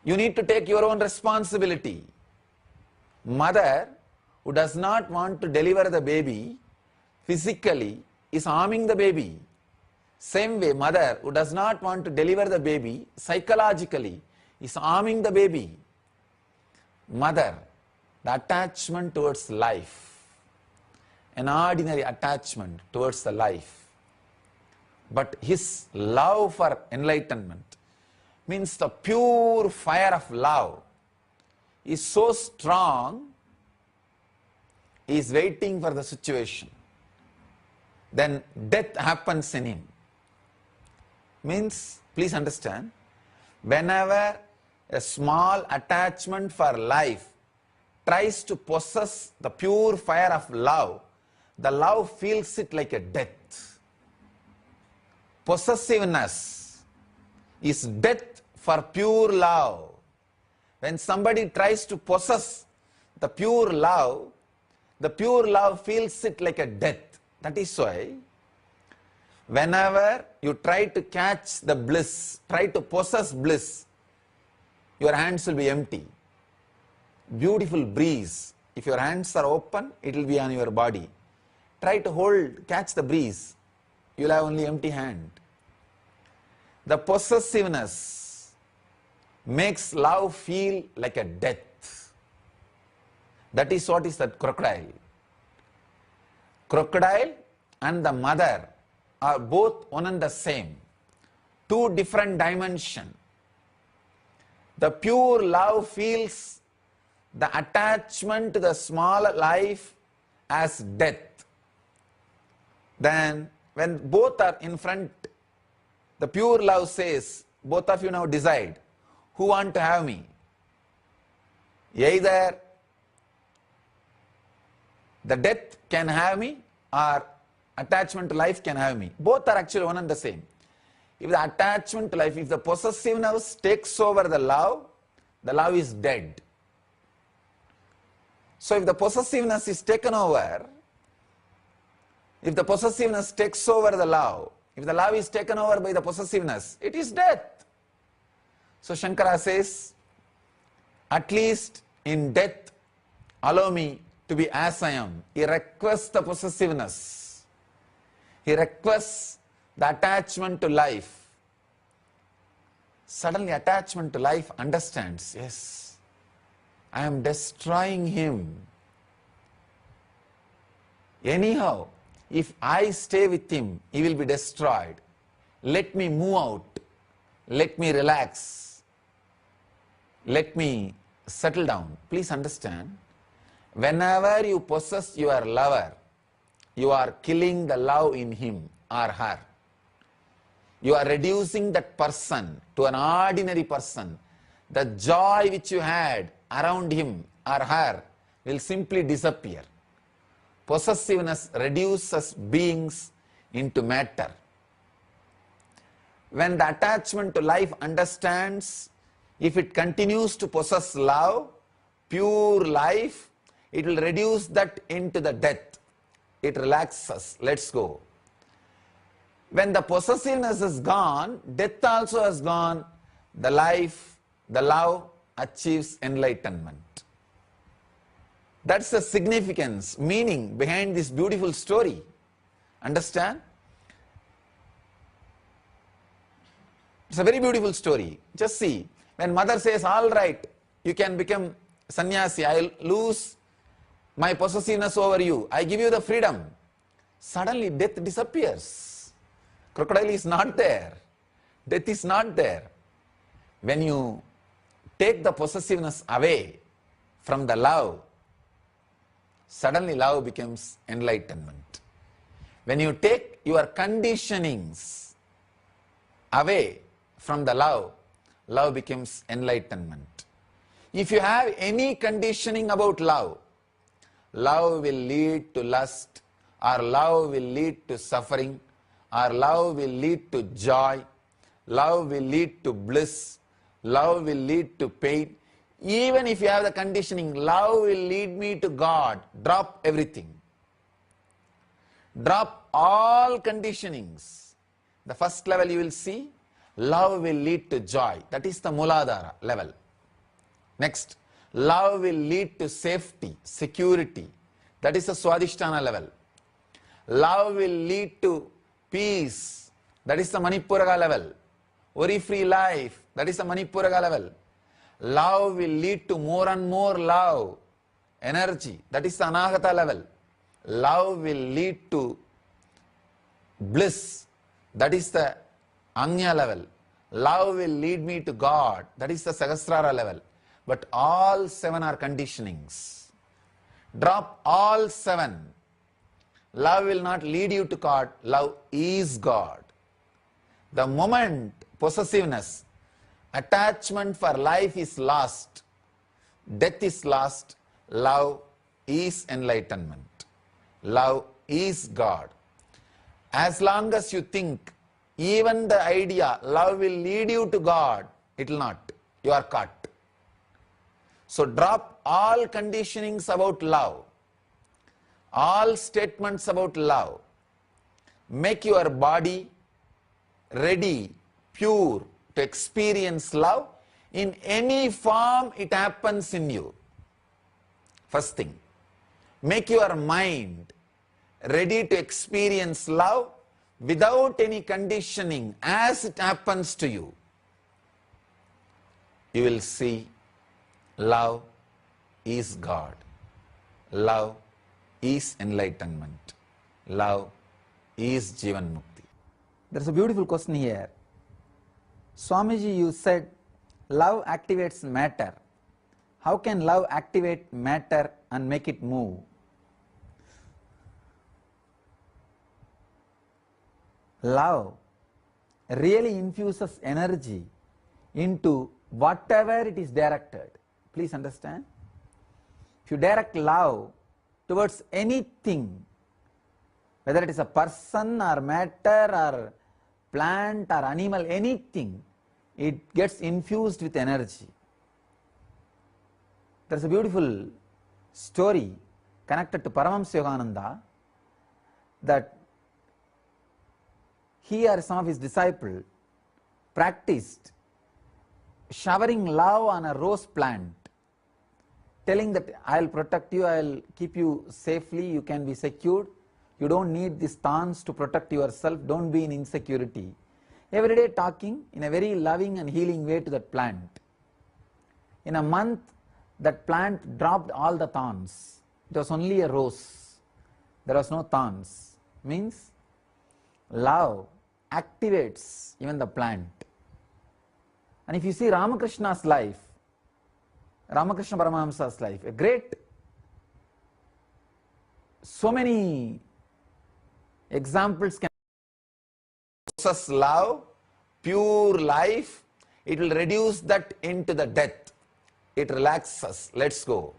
You need to take your own responsibility. Mother who does not want to deliver the baby physically is harming the baby. Same way, mother who does not want to deliver the baby psychologically is harming the baby. Mother, the attachment towards life, an ordinary attachment towards the life. But his love for enlightenment means the pure fire of love is so strong, he is waiting for the situation. Then death happens in him. Means, please understand, whenever a small attachment for life tries to possess the pure fire of love, the love feels it like a death. Possessiveness is death for pure love. When somebody tries to possess the pure love feels it like a death. That is why whenever you try to catch the bliss, try to possess bliss, your hands will be empty. Beautiful breeze. If your hands are open, it will be on your body. Try to catch the breeze. You will have only empty hand. The possessiveness makes love feel like a death. That is what is that crocodile. Crocodile and the mother are both one and the same. Two different dimensions. The pure love feels the attachment to the small life as death. Then when both are in front, the pure love says, both of you now decide, who want to have me? Either The death can have me or attachment to life can have me. Both are actually one and the same. If the attachment to life, if the possessiveness takes over the love is dead. So if the possessiveness is taken over, if the possessiveness takes over the love, if the love is taken over by the possessiveness, it is death. So Shankara says, at least in death, allow me to be as I am. He requests the possessiveness. He requests the attachment to life. Suddenly attachment to life understands, yes, I am destroying him. Anyhow, if I stay with him, he will be destroyed. Let me move out. Let me relax. Let me settle down. Please understand, whenever you possess your lover, you are killing the love in him or her. You are reducing that person to an ordinary person. The joy which you had around him or her will simply disappear. Possessiveness reduces beings into matter. When the attachment to life understands, if it continues to possess love, pure life, it will reduce that into the death. It relaxes, lets go. When the possessiveness is gone, death also has gone, the life, the love achieves enlightenment. That's the significance, meaning behind this beautiful story. Understand? It's a very beautiful story. Just see, when mother says, all right, you can become sannyasi, I'll lose my possessiveness over you, I give you the freedom. Suddenly death disappears. Crocodile is not there. Death is not there. When you take the possessiveness away from the love, suddenly love becomes enlightenment. When you take your conditionings away from the love, love becomes enlightenment. If you have any conditioning about love, love will lead to lust, or love will lead to suffering, or love will lead to joy, love will lead to bliss, love will lead to pain. Even if you have the conditioning, love will lead me to God, drop everything. Drop all conditionings. The first level you will see, love will lead to joy. That is the Muladhara level. Next, love will lead to safety, security. That is the Swadhisthana level. Love will lead to peace. That is the Manipuraga level. Worry-free life. That is the Manipuraga level. Love will lead to more and more love, energy. That is the Anahata level. Love will lead to bliss. That is the Anya level. Love will lead me to God. That is the Sahasrara level. But all seven are conditionings. Drop all seven. Love will not lead you to God. Love is God. The moment possessiveness, attachment for life is lost, death is lost, love is enlightenment. Love is God. As long as you think, even the idea, love will lead you to God, it will not. You are caught. So drop all conditionings about love, all statements about love. Make your body ready, pure, to experience love in any form it happens in you. First thing, make your mind ready to experience love without any conditioning as it happens to you. You will see love is God. Love is enlightenment. Love is Jivan Mukti. There is a beautiful question here. Swamiji, you said love activates matter. How can love activate matter and make it move? Love really infuses energy into whatever it is directed. Please understand. If you direct love towards anything, whether it is a person or matter or plant or animal, anything, it gets infused with energy. There is a beautiful story connected to Paramashivoham that he or some of his disciples practiced showering love on a rose plant, telling that I will protect you, I will keep you safely, you can be secured, you don't need these thorns to protect yourself, don't be in insecurity. Every day talking in a very loving and healing way to that plant. In a month, that plant dropped all the thorns. It was only a rose. There was no thorns. Means love activates even the plant. And if you see Ramakrishna's life, Ramakrishna Paramahamsa's life, a great, so many examples can possess love, pure life, it will reduce that into the death. It relaxes, let's go.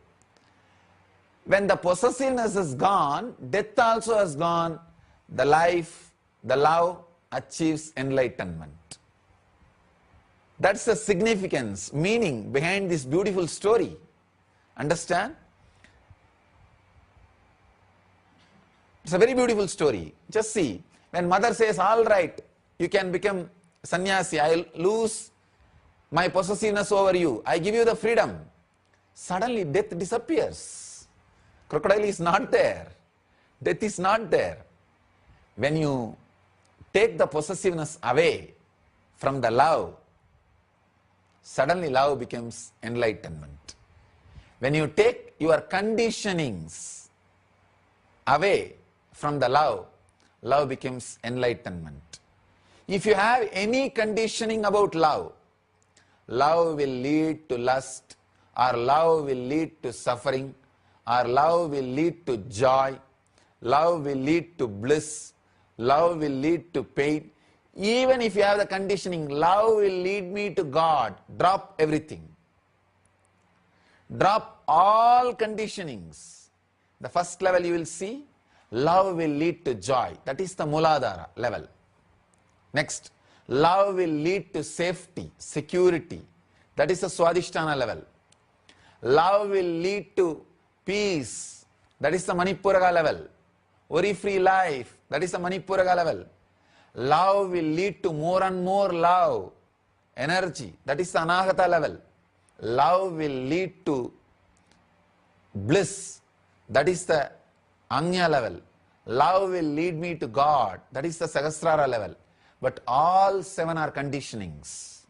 When the possessiveness is gone, death also has gone, the life, the love achieves enlightenment. That's the significance, meaning behind this beautiful story. Understand? It's a very beautiful story. Just see, when mother says, all right, you can become sannyasi, I'll lose my possessiveness over you, I give you the freedom. Suddenly death disappears. Crocodile is not there. Death is not there. When you take the possessiveness away from the love, suddenly love becomes enlightenment. When you take your conditionings away from the love, love becomes enlightenment. If you have any conditioning about love, love will lead to lust, or love will lead to suffering, or love will lead to joy, love will lead to bliss, love will lead to pain. Even if you have the conditioning, love will lead me to God, drop everything. Drop all conditionings. The first level you will see, love will lead to joy. That is the Muladhara level. Next, love will lead to safety, security. That is the Swadhisthana level. Love will lead to peace. That is the Manipuraga level. Worry-free life. That is the Manipuraga level. Love will lead to more and more love, energy. That is the Anahata level. Love will lead to bliss. That is the Anya level. Love will lead me to God. That is the Sahasrara level. But all seven are conditionings.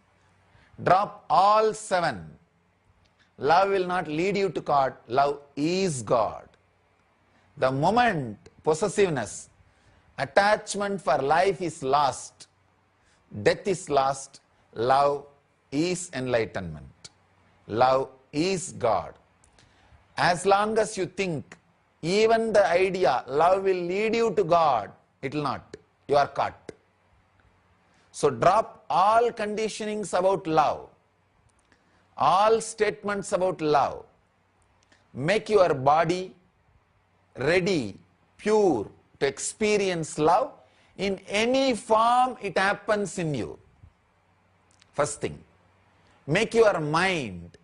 Drop all seven. Love will not lead you to God. Love is God. The moment possessiveness, attachment for life is lost, death is lost, love is enlightenment. Love is God. As long as you think, even the idea, love will lead you to God, it will not. You are caught. So drop all conditionings about love, all statements about love. Make your body ready, pure, to experience love in any form it happens in you. First thing, make your mind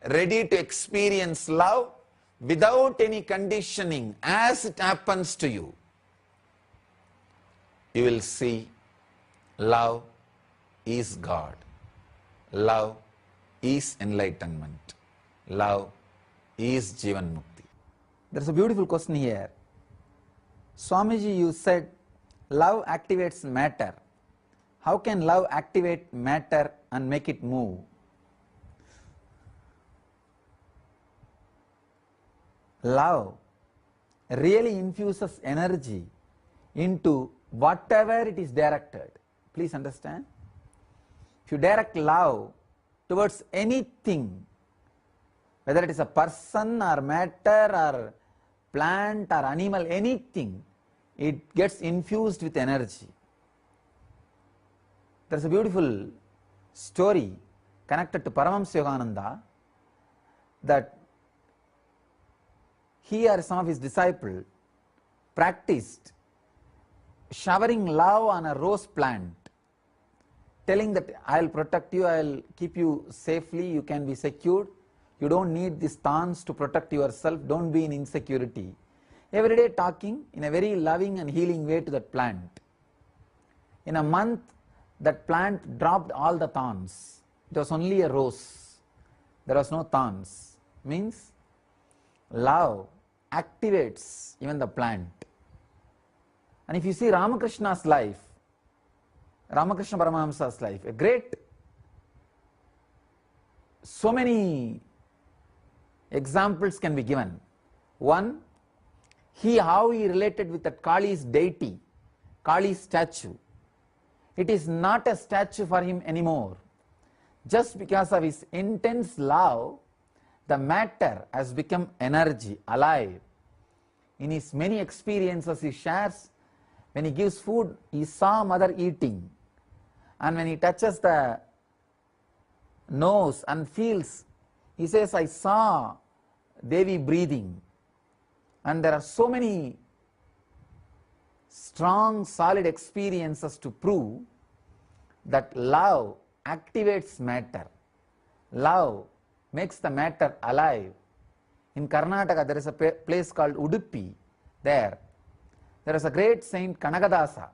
ready to experience love without any conditioning as it happens to you. You will see love is God. Love is enlightenment. Love is Jivan Mukti. There is a beautiful question here. Swamiji, you said love activates matter. How can love activate matter and make it move? Love really infuses energy into whatever it is directed. Please understand. If you direct love towards anything, whether it is a person or matter or plant or animal, anything, it gets infused with energy. There is a beautiful story connected to Paramashivoham Level that he or some of his disciples practiced showering love on a rose plant, telling that I'll protect you, I'll keep you safely, you can be secured, you don't need these thorns to protect yourself, don't be in insecurity. Every day talking in a very loving and healing way to that plant. In a month, that plant dropped all the thorns. It was only a rose. There was no thorns. Means love activates even the plant. And if you see Ramakrishna's life, Ramakrishna Paramahamsa's life, a great, so many examples can be given. One, how he related with that Kali's deity, Kali's statue. It is not a statue for him anymore. Just because of his intense love, the matter has become energy, alive. In his many experiences he shares, when he gives food, he saw mother eating. And when he touches the nose and feels, he says, I saw Devi breathing. And there are so many strong, solid experiences to prove that love activates matter. Love makes the matter alive. In Karnataka, there is a place called Udupi. There is a great saint Kanagadasa.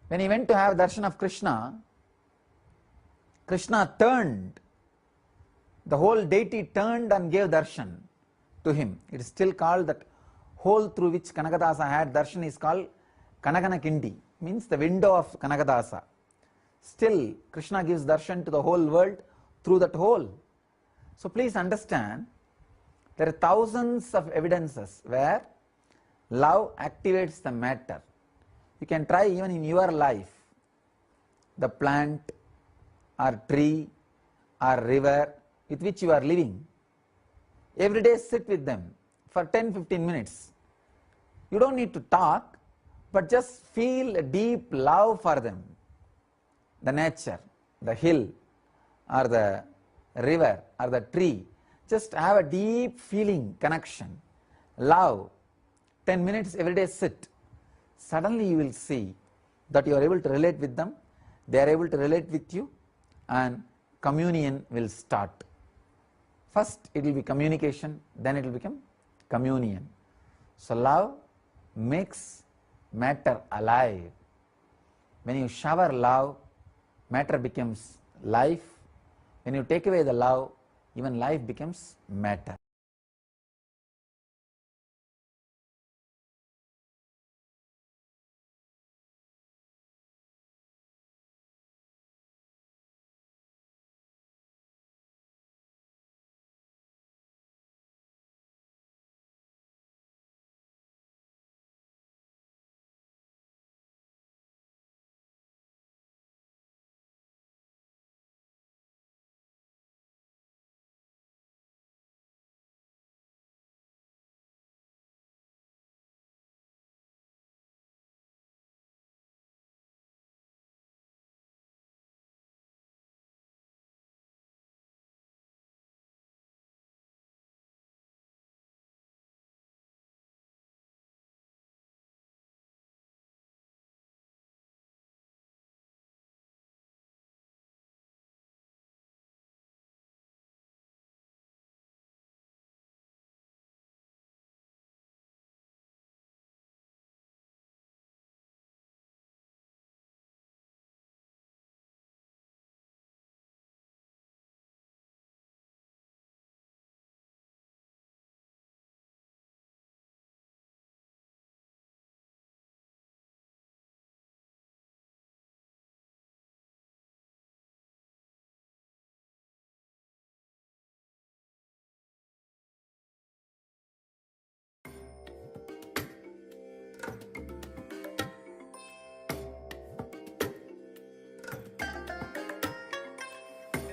When he went to have darshan of Krishna, Krishna turned, the whole deity turned and gave darshan to him. It is still called, that hole through which Kanagadasa had darshan is called Kanagana Kindi, means the window of Kanagadasa. Still, Krishna gives darshan to the whole world through that hole. So please understand, there are thousands of evidences where love activates the matter. You can try even in your life, the plant or tree or river with which you are living. Every day sit with them for 10-15 minutes. You don't need to talk, but just feel a deep love for them. The nature, the hill or the river or the tree. Just have a deep feeling, connection, love. 10 minutes every day sit. Suddenly you will see that you are able to relate with them, they are able to relate with you, and communion will start. First it will be communication, then it will become communion. So love makes matter alive. When you shower love, matter becomes life. When you take away the love, even life becomes matter.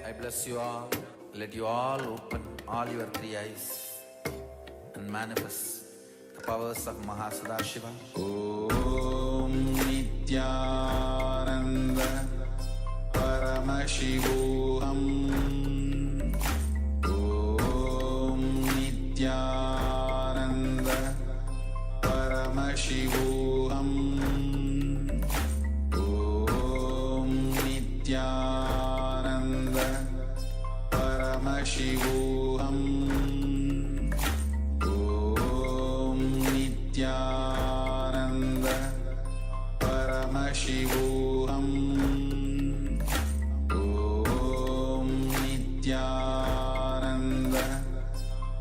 I bless you all. Let you all open all your three eyes and manifest the powers of Mahasadashiva. Om Nithyananda Paramashivoham. Om Nithyananda Nithyananda Paramashivoham Om Nithyananda Paramashivoham Om Nithyananda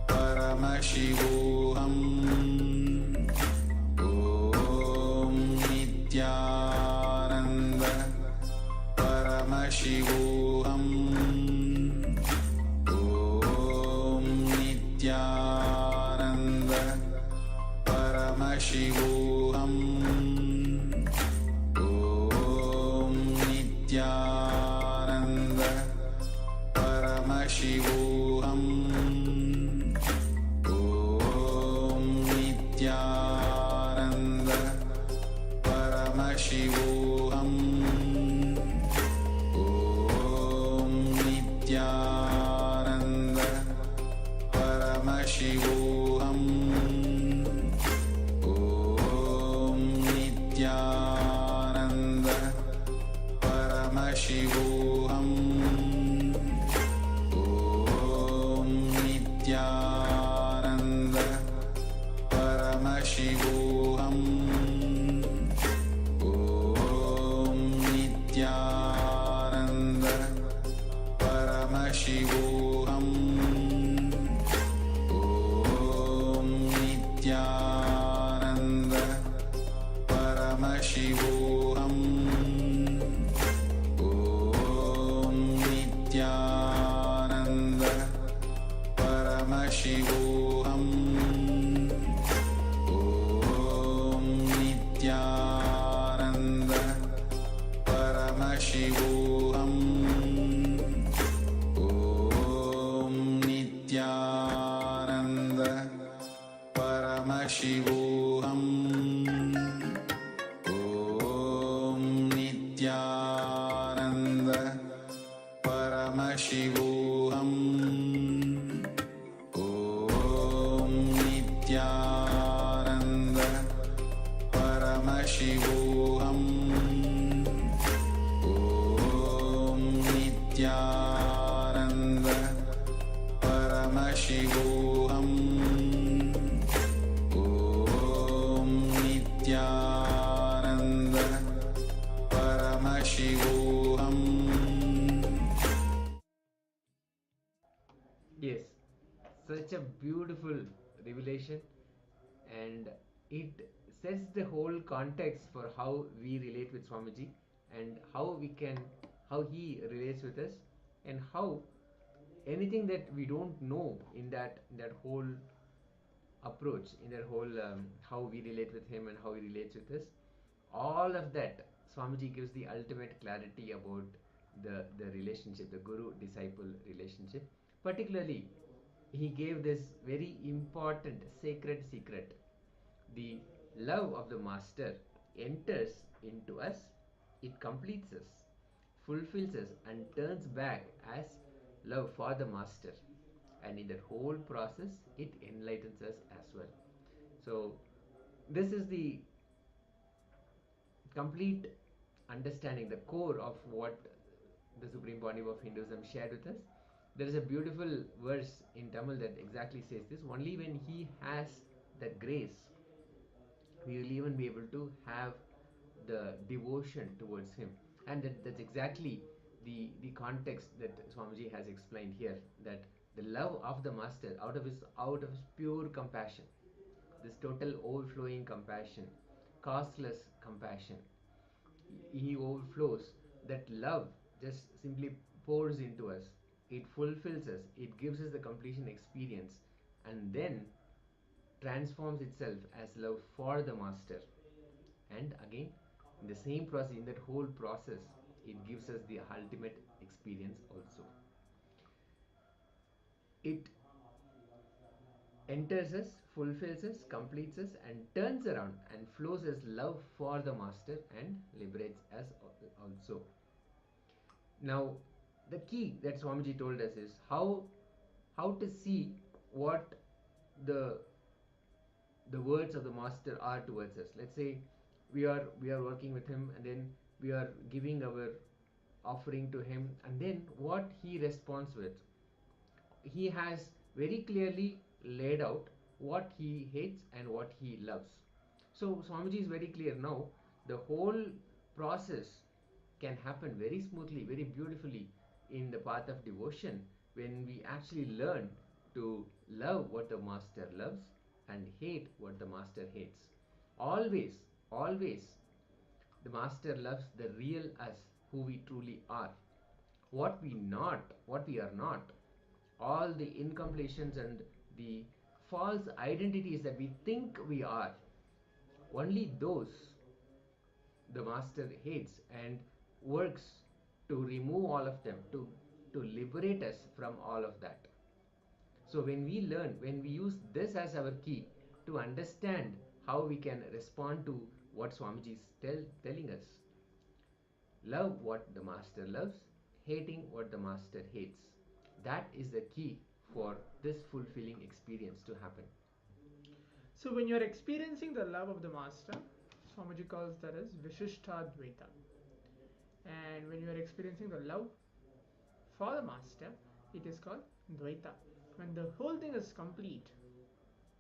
Paramashivoham Om Nithyananda Paramashivoham Om Nithyananda Paramashivoham Om Nithyananda Paramashivoham Om Nithyananda Paramashivoham Om Nithyananda Paramashivoham Om Nithyananda Paramashivoham Om Nithyananda Paramashivoham Om Nithyananda Paramashivoham Om Nithyananda Paramashivoham Om Nithyananda Paramashivoham Om Nithyananda Paramashivoham Om Nithyananda Paramashivoham Om Nithyananda Paramashivoham Om Nithyananda Paramashivoham Om Nithyananda Paramashivoham Om Nithyananda Paramashivoham. Yes, such a beautiful revelation, and it sets the whole context for how we relate with Swamiji and how he relates with us, and how anything that we don't know in that whole approach, in that whole how we relate with him and how he relates with us, all of that Swamiji gives the ultimate clarity about the relationship, the guru disciple relationship. Particularly, he gave this very important sacred secret: the love of the master enters into us, it completes us, fulfills us, and turns back as love for the master, and in that whole process it enlightens us as well. So this is the complete understanding, the core of what the Supreme Pontiff of Hinduism shared with us. There is a beautiful verse in Tamil that exactly says this: only when he has that grace, we will even be able to have the devotion towards him. And that's exactly the context that Swamiji has explained here, that the love of the master, out of his pure compassion, this total overflowing compassion, costless compassion, he overflows. That love just simply pours into us, it fulfills us, it gives us the completion experience, and then transforms itself as love for the master. And again, in the same process, in that whole process, it gives us the ultimate experience also. It enters us, fulfills us, completes us, and turns around and flows as love for the master and liberates us also. Now, the key that Swamiji told us is how to see what the words of the master are towards us. Let's say we are working with him, and then we are giving offering to him, and then what he responds with. He has very clearly laid out what he hates and what he loves. So Swamiji is very clear now. The whole process can happen very smoothly, very beautifully in the path of devotion when we actually learn to love what the master loves and hate what the master hates. Always, always, the master loves the real us, who we truly are. What we are not, all the incompletions and the false identities that we think we are, only those the master hates and works to remove all of them, to liberate us from all of that. So when we learn, when we use this as our key to understand how we can respond to what Swamiji is telling us, love what the master loves, hating what the master hates, that is the key for this fulfilling experience to happen. So when you're experiencing the love of the master, Swamiji calls that as Vishishtadvaita. And when you are experiencing the love for the master, it is called Dvaita. When the whole thing is complete,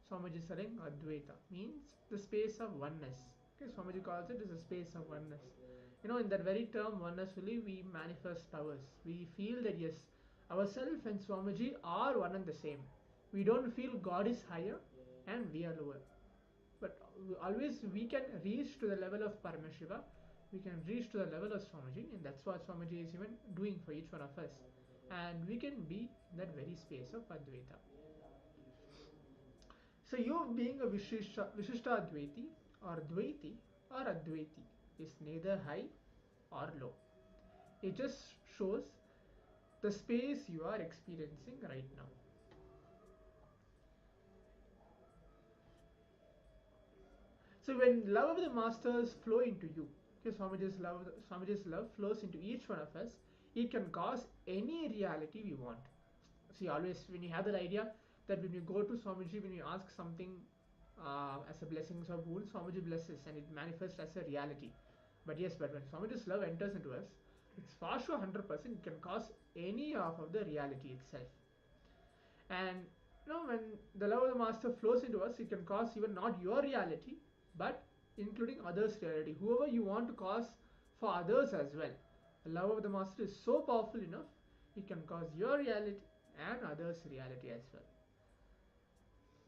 Swamiji is saying Advaita means the space of oneness. Okay, Swamiji calls it as a space of oneness. You know, in that very term oneness only we manifest powers. We feel that yes, ourself and Swamiji are one and the same. We don't feel God is higher and we are lower. But always we can reach to the level of Paramashiva, we can reach to the level of Swamiji, and that's what Swamiji is even doing for each one of us. And we can be in that very space of Advaita. So you being a Vishishta Advaiti or Dvaiti or Advaiti is neither high or low. It just shows the space you are experiencing right now. So when love of the masters flow into you, okay, Swamiji's love flows into each one of us, it can cause any reality we want. See, always when you have that idea that when you go to Swamiji, when you ask something as a blessings or boon, Swamiji blesses and it manifests as a reality. But yes, but when Swamiji's love enters into us, it's far sure 100% it can cause any of the reality itself. And you know, when the love of the master flows into us, it can cause even not your reality, but including others' reality. Whoever you want to cause for others as well. The love of the master is so powerful enough, it can cause your reality and others' reality as well.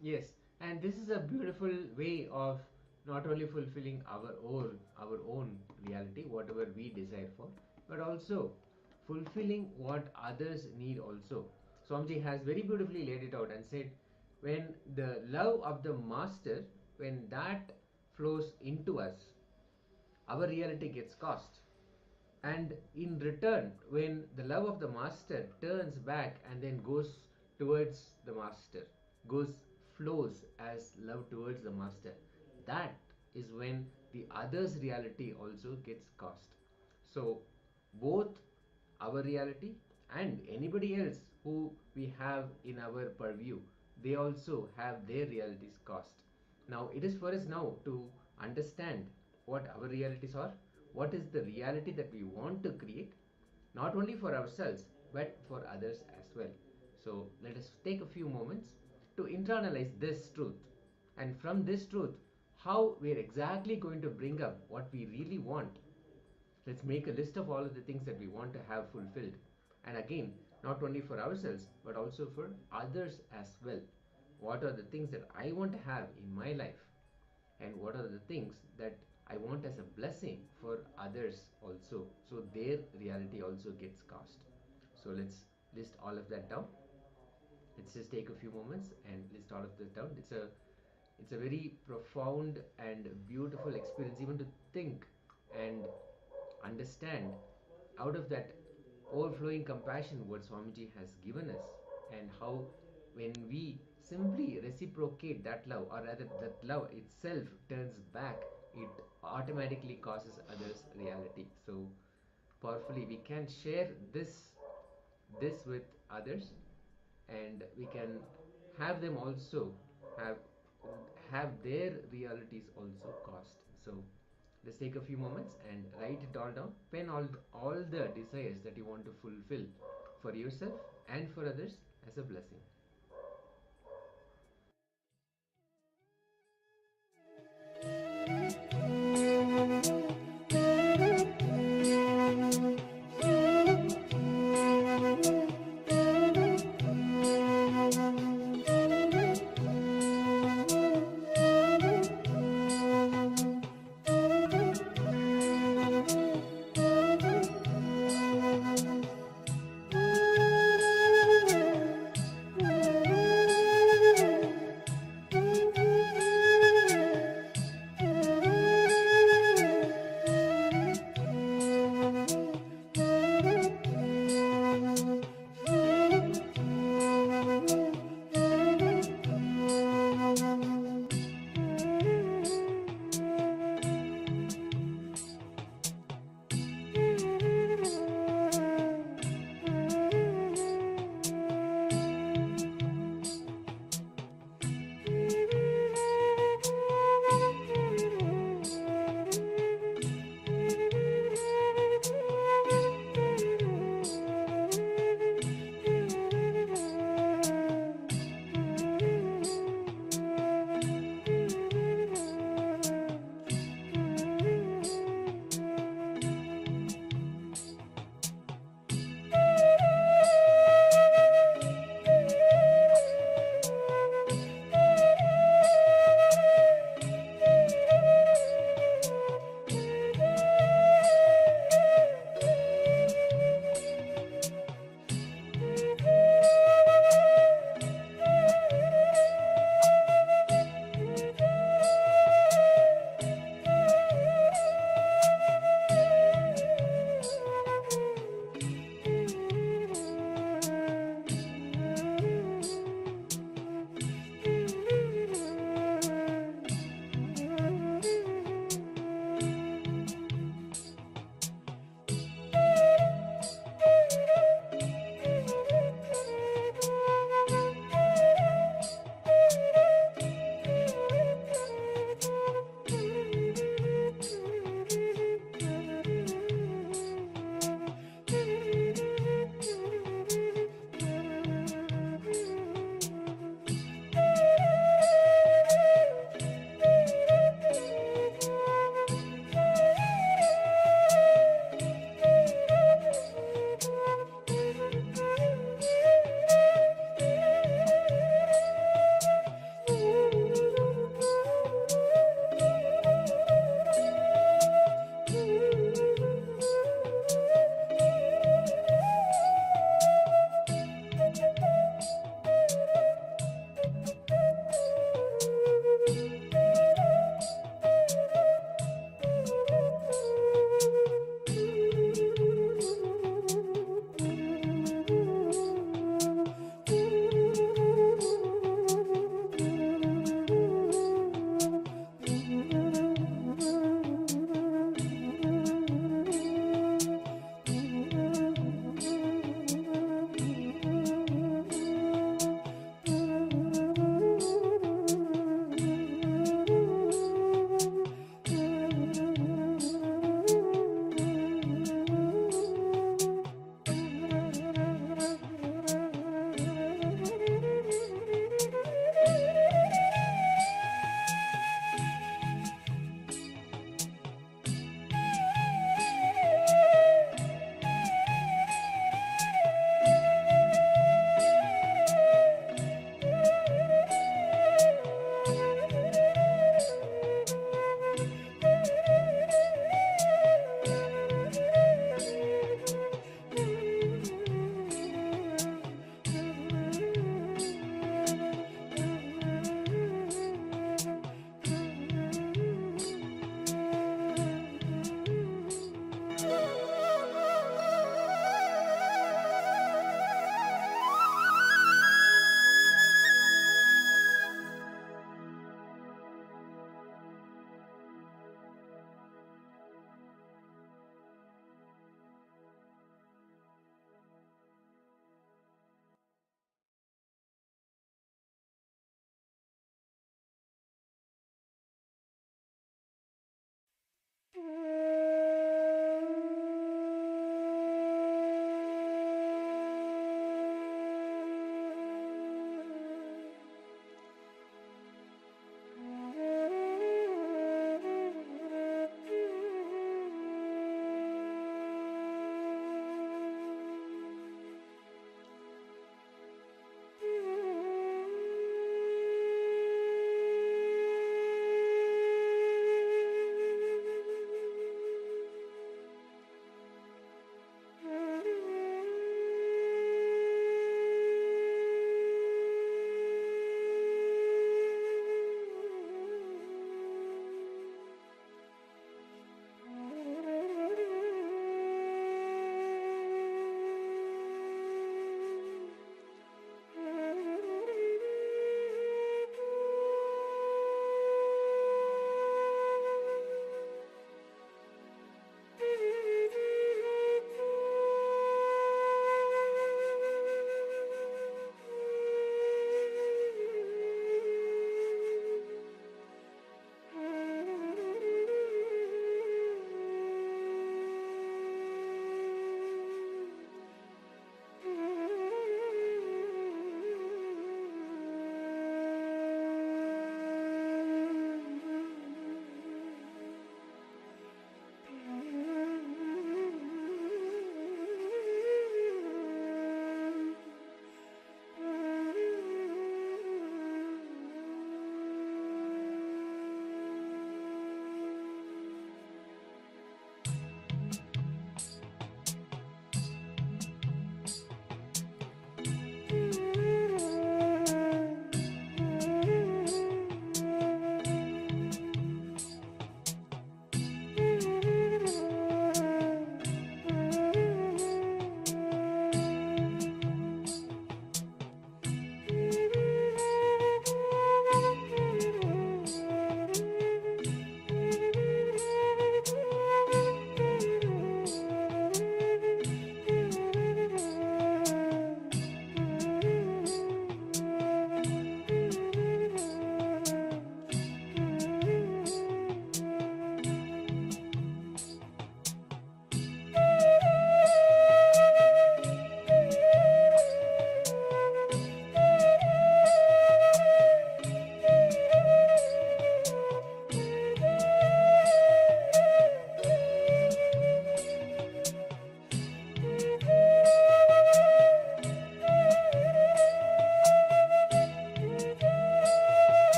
Yes, and this is a beautiful way of not only fulfilling our own reality, whatever we desire for, but also fulfilling what others need also. Swamiji has very beautifully laid it out and said, when the love of the master, when that flows into us, our reality gets caused. And in return, when the love of the master turns back and then goes towards the master, flows as love towards the master, that is when the other's reality also gets caused. So both our reality and anybody else who we have in our purview, they also have their realities caused. Now it is for us now to understand what our realities are, what is the reality that we want to create, not only for ourselves but for others as well. So let us take a few moments to internalize this truth, and from this truth, how we are exactly going to bring up what we really want. Let's make a list of all of the things that we want to have fulfilled, and again, not only for ourselves but also for others as well. What are the things that I want to have in my life, and what are the things that I want as a blessing for others also, so their reality also gets caused. So let's list all of that down. Let's just take a few moments and list all of this down. It's a very profound and beautiful experience, even to think and understand out of that overflowing compassion what Swamiji has given us, and how when we simply reciprocate that love, or rather that love itself turns back, it automatically causes others reality. So powerfully we can share this with others, and we can have them also have their realities also caused. So Let's take a few moments and write it all down. Pen all the desires that you want to fulfill for yourself and for others as a blessing.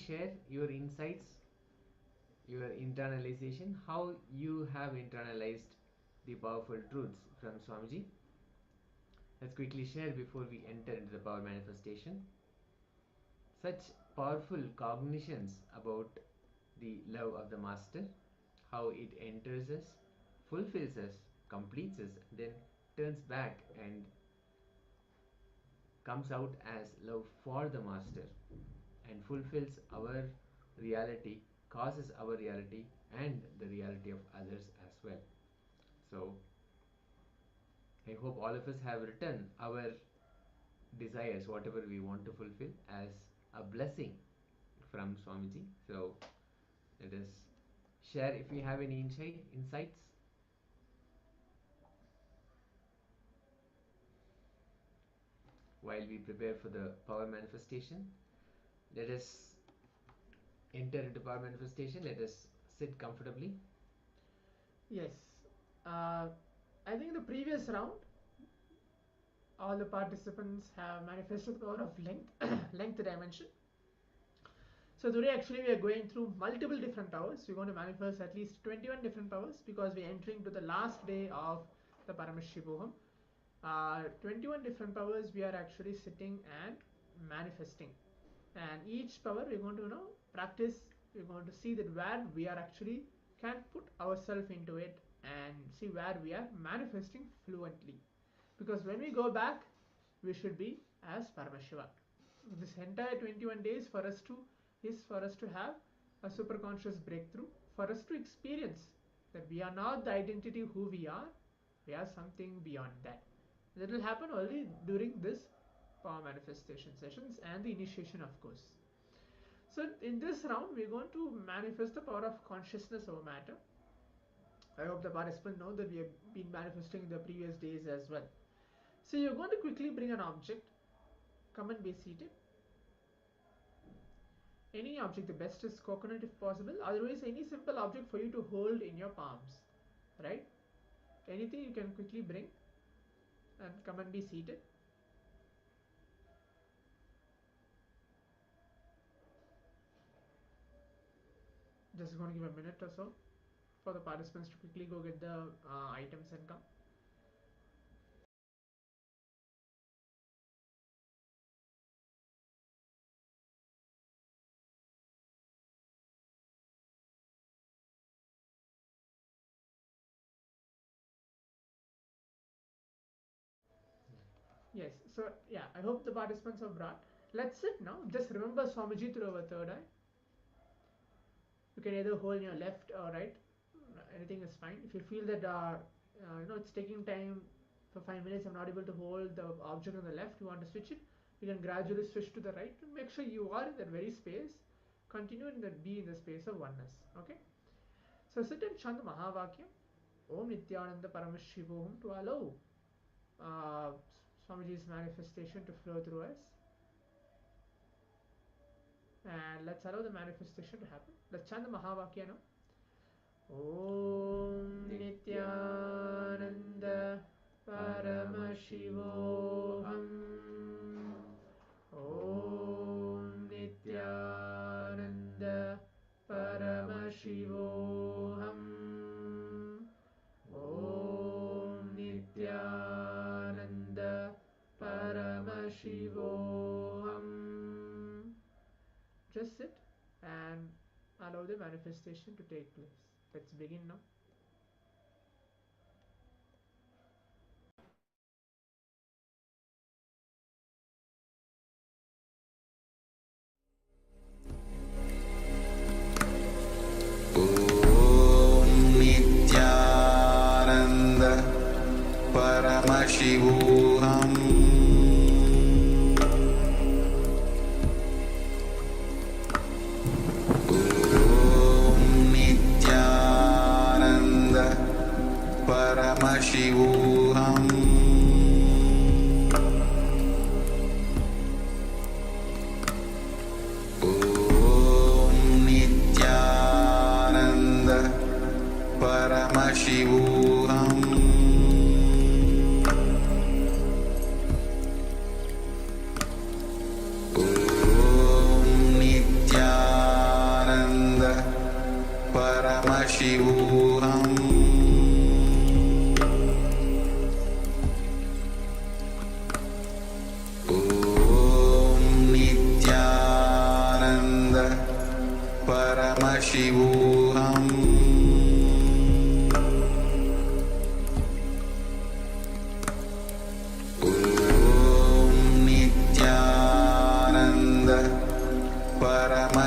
share your insights, your internalization, how you have internalized the powerful truths from Swamiji. Let's quickly share before we enter into the power manifestation. Such powerful cognitions about the love of the Master, how it enters us, fulfills us, completes us, then turns back and comes out as love for the Master and fulfills our reality, causes our reality and the reality of others as well. So I hope all of us have written our desires, whatever we want to fulfill, as a blessing from Swamiji. So let us share if we have any insights. While we prepare for the power manifestation, let us enter into power manifestation. Let us sit comfortably. Yes. I think the previous round, all the participants have manifested the power of length dimension. So today actually we are going through multiple different powers. We're going to manifest at least 21 different powers because we're entering to the last day of the Paramashivoham. 21 different powers we are actually sitting and manifesting, and each power we're going to practice. We're going to see that where we are actually can put ourselves into it and see where we are manifesting fluently, because when we go back we should be as Paramashiva. This entire 21 days for us to have a superconscious breakthrough, for us to experience that we are not the identity who we are something beyond that. That will happen only during this power manifestation sessions and the initiation, of course. So in this round we're going to manifest the power of consciousness over matter. I hope the participants know that we have been manifesting in the previous days as well. So you're going to quickly bring an object, come and be seated. Any object, the best is coconut if possible, otherwise any simple object for you to hold in your palms, right? Anything you can quickly bring and come and be seated. Just going to give a minute or so for the participants to quickly go get the items and come. Yes, so yeah, I hope the participants have brought. Let's sit now. Just remember Swamiji through our third eye. You can either hold your left or right. Anything is fine. If you feel that it's taking time for 5 minutes, I'm not able to hold the object on the left, you want to switch it, you can gradually switch to the right and make sure you are in that very space. Continue in that, be in the space of oneness. Okay. So sit and chant Mahavakyam Om Nithyananda Paramashivoham to allow Swamiji's manifestation to flow through us. And let's allow the manifestation to happen. Let's chant the Mahavakya now. Om Nithyananda Paramashivoham. Om Nithyananda Paramashivoham. Om Nithyananda Paramashivoham. Just sit and allow the manifestation to take place. Let's begin now. Om Nithyananda Paramashivoham. Om Nithyananda Paramashivoham. Paramashivoham. Om Nithyananda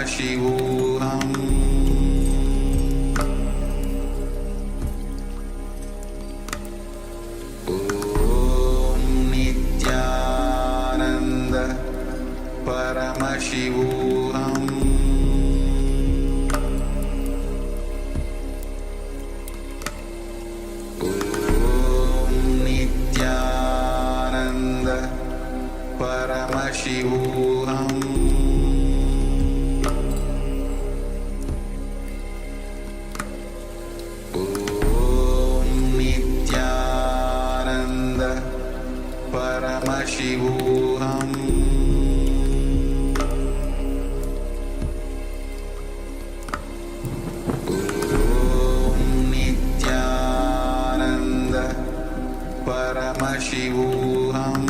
Paramashivoham Om Nithyananda Paramashivoham Om Nithyananda Paramashivoham Om Nithyananda Paramashivoham Om Nithyananda Paramashivoham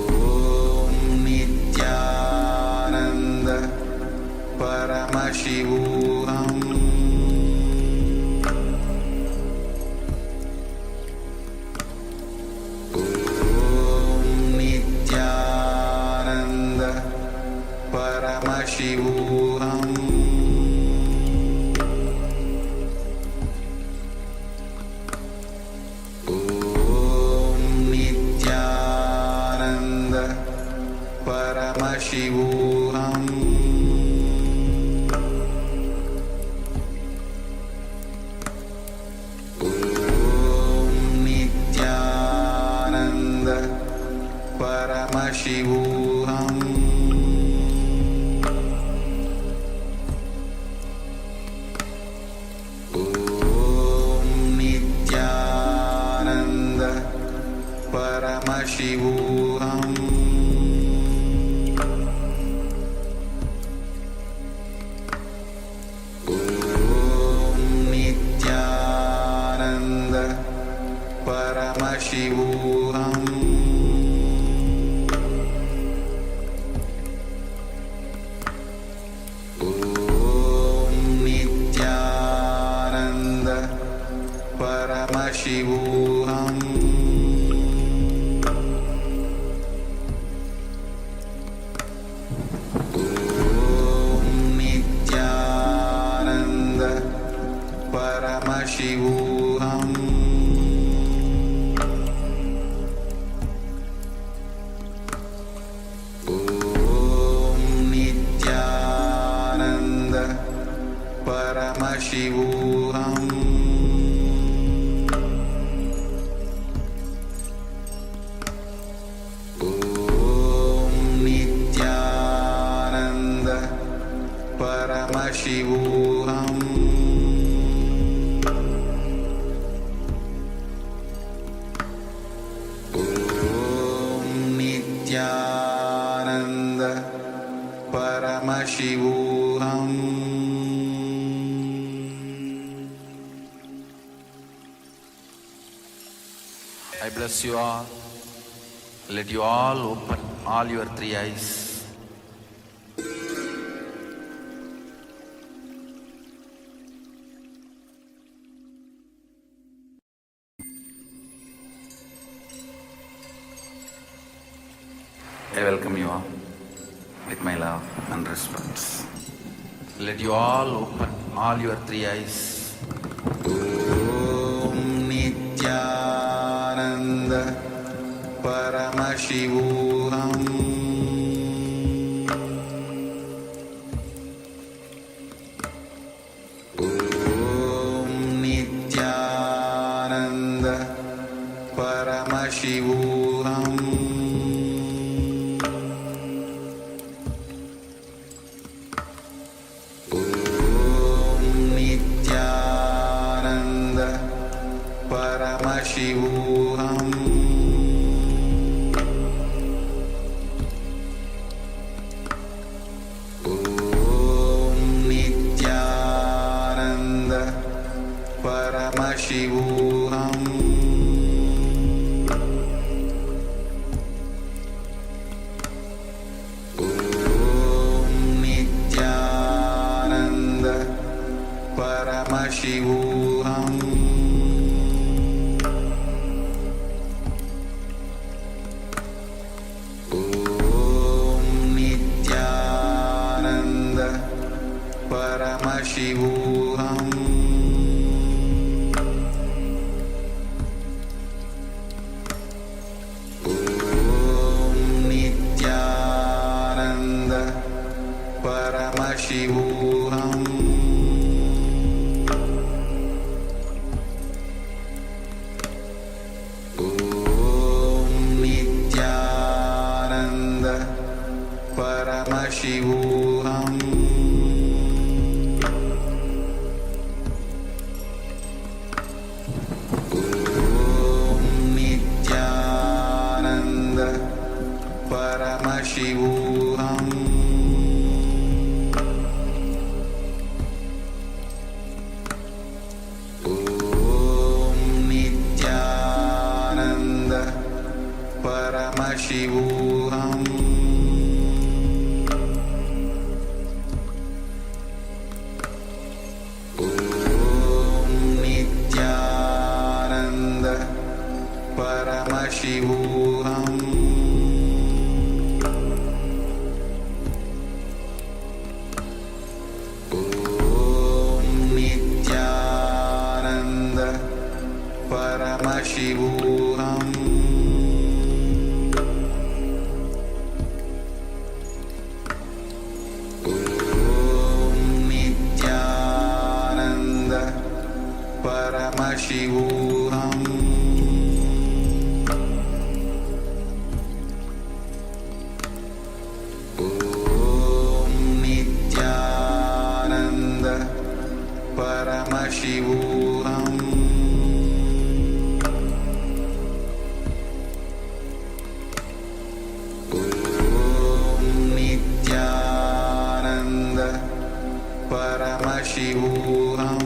Om Nithyananda Paramashivoham Om Nithyananda Paramashivoham Om Nithyananda Paramashivoham Om Nithyananda Paramashivoham Om Nithyananda Paramashivoham Om Nithyananda Paramashivoham Om Nithyananda Paramashivoham Om Nithyananda Paramashivoham Om Nithyananda Paramashivoham Om Nithyananda Paramashivoham Om Nithyananda Paramashivoham I bless you all. Let you all open all your three eyes. I welcome you all with my love and respect. Let you all open all your three eyes. Om Nithyananda Paramashivoham Om Nithyananda Paramashivoham Om Nithyananda Paramashivoham Om Nithyananda Paramashivoham Om Nithyananda Paramashivoham Paramashivoham Om Nithyananda Paramashivoham Om Nithyananda Paramashivoham Om Nithyananda Paramashivoham Om Nithyananda Paramashivoham Om Nithyananda Paramashivoham Om Nithyananda Paramashivoham Om Nithyananda Paramashivoham Om Nithyananda Paramashivoham Om Nithyananda Paramashivoham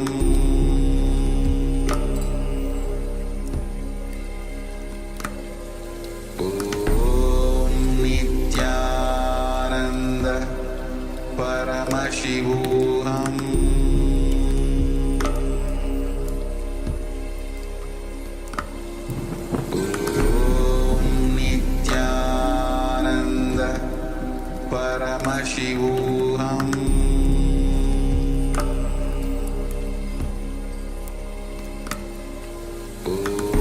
Om Nithyananda Paramashivoham Om Nithyananda Paramashivoham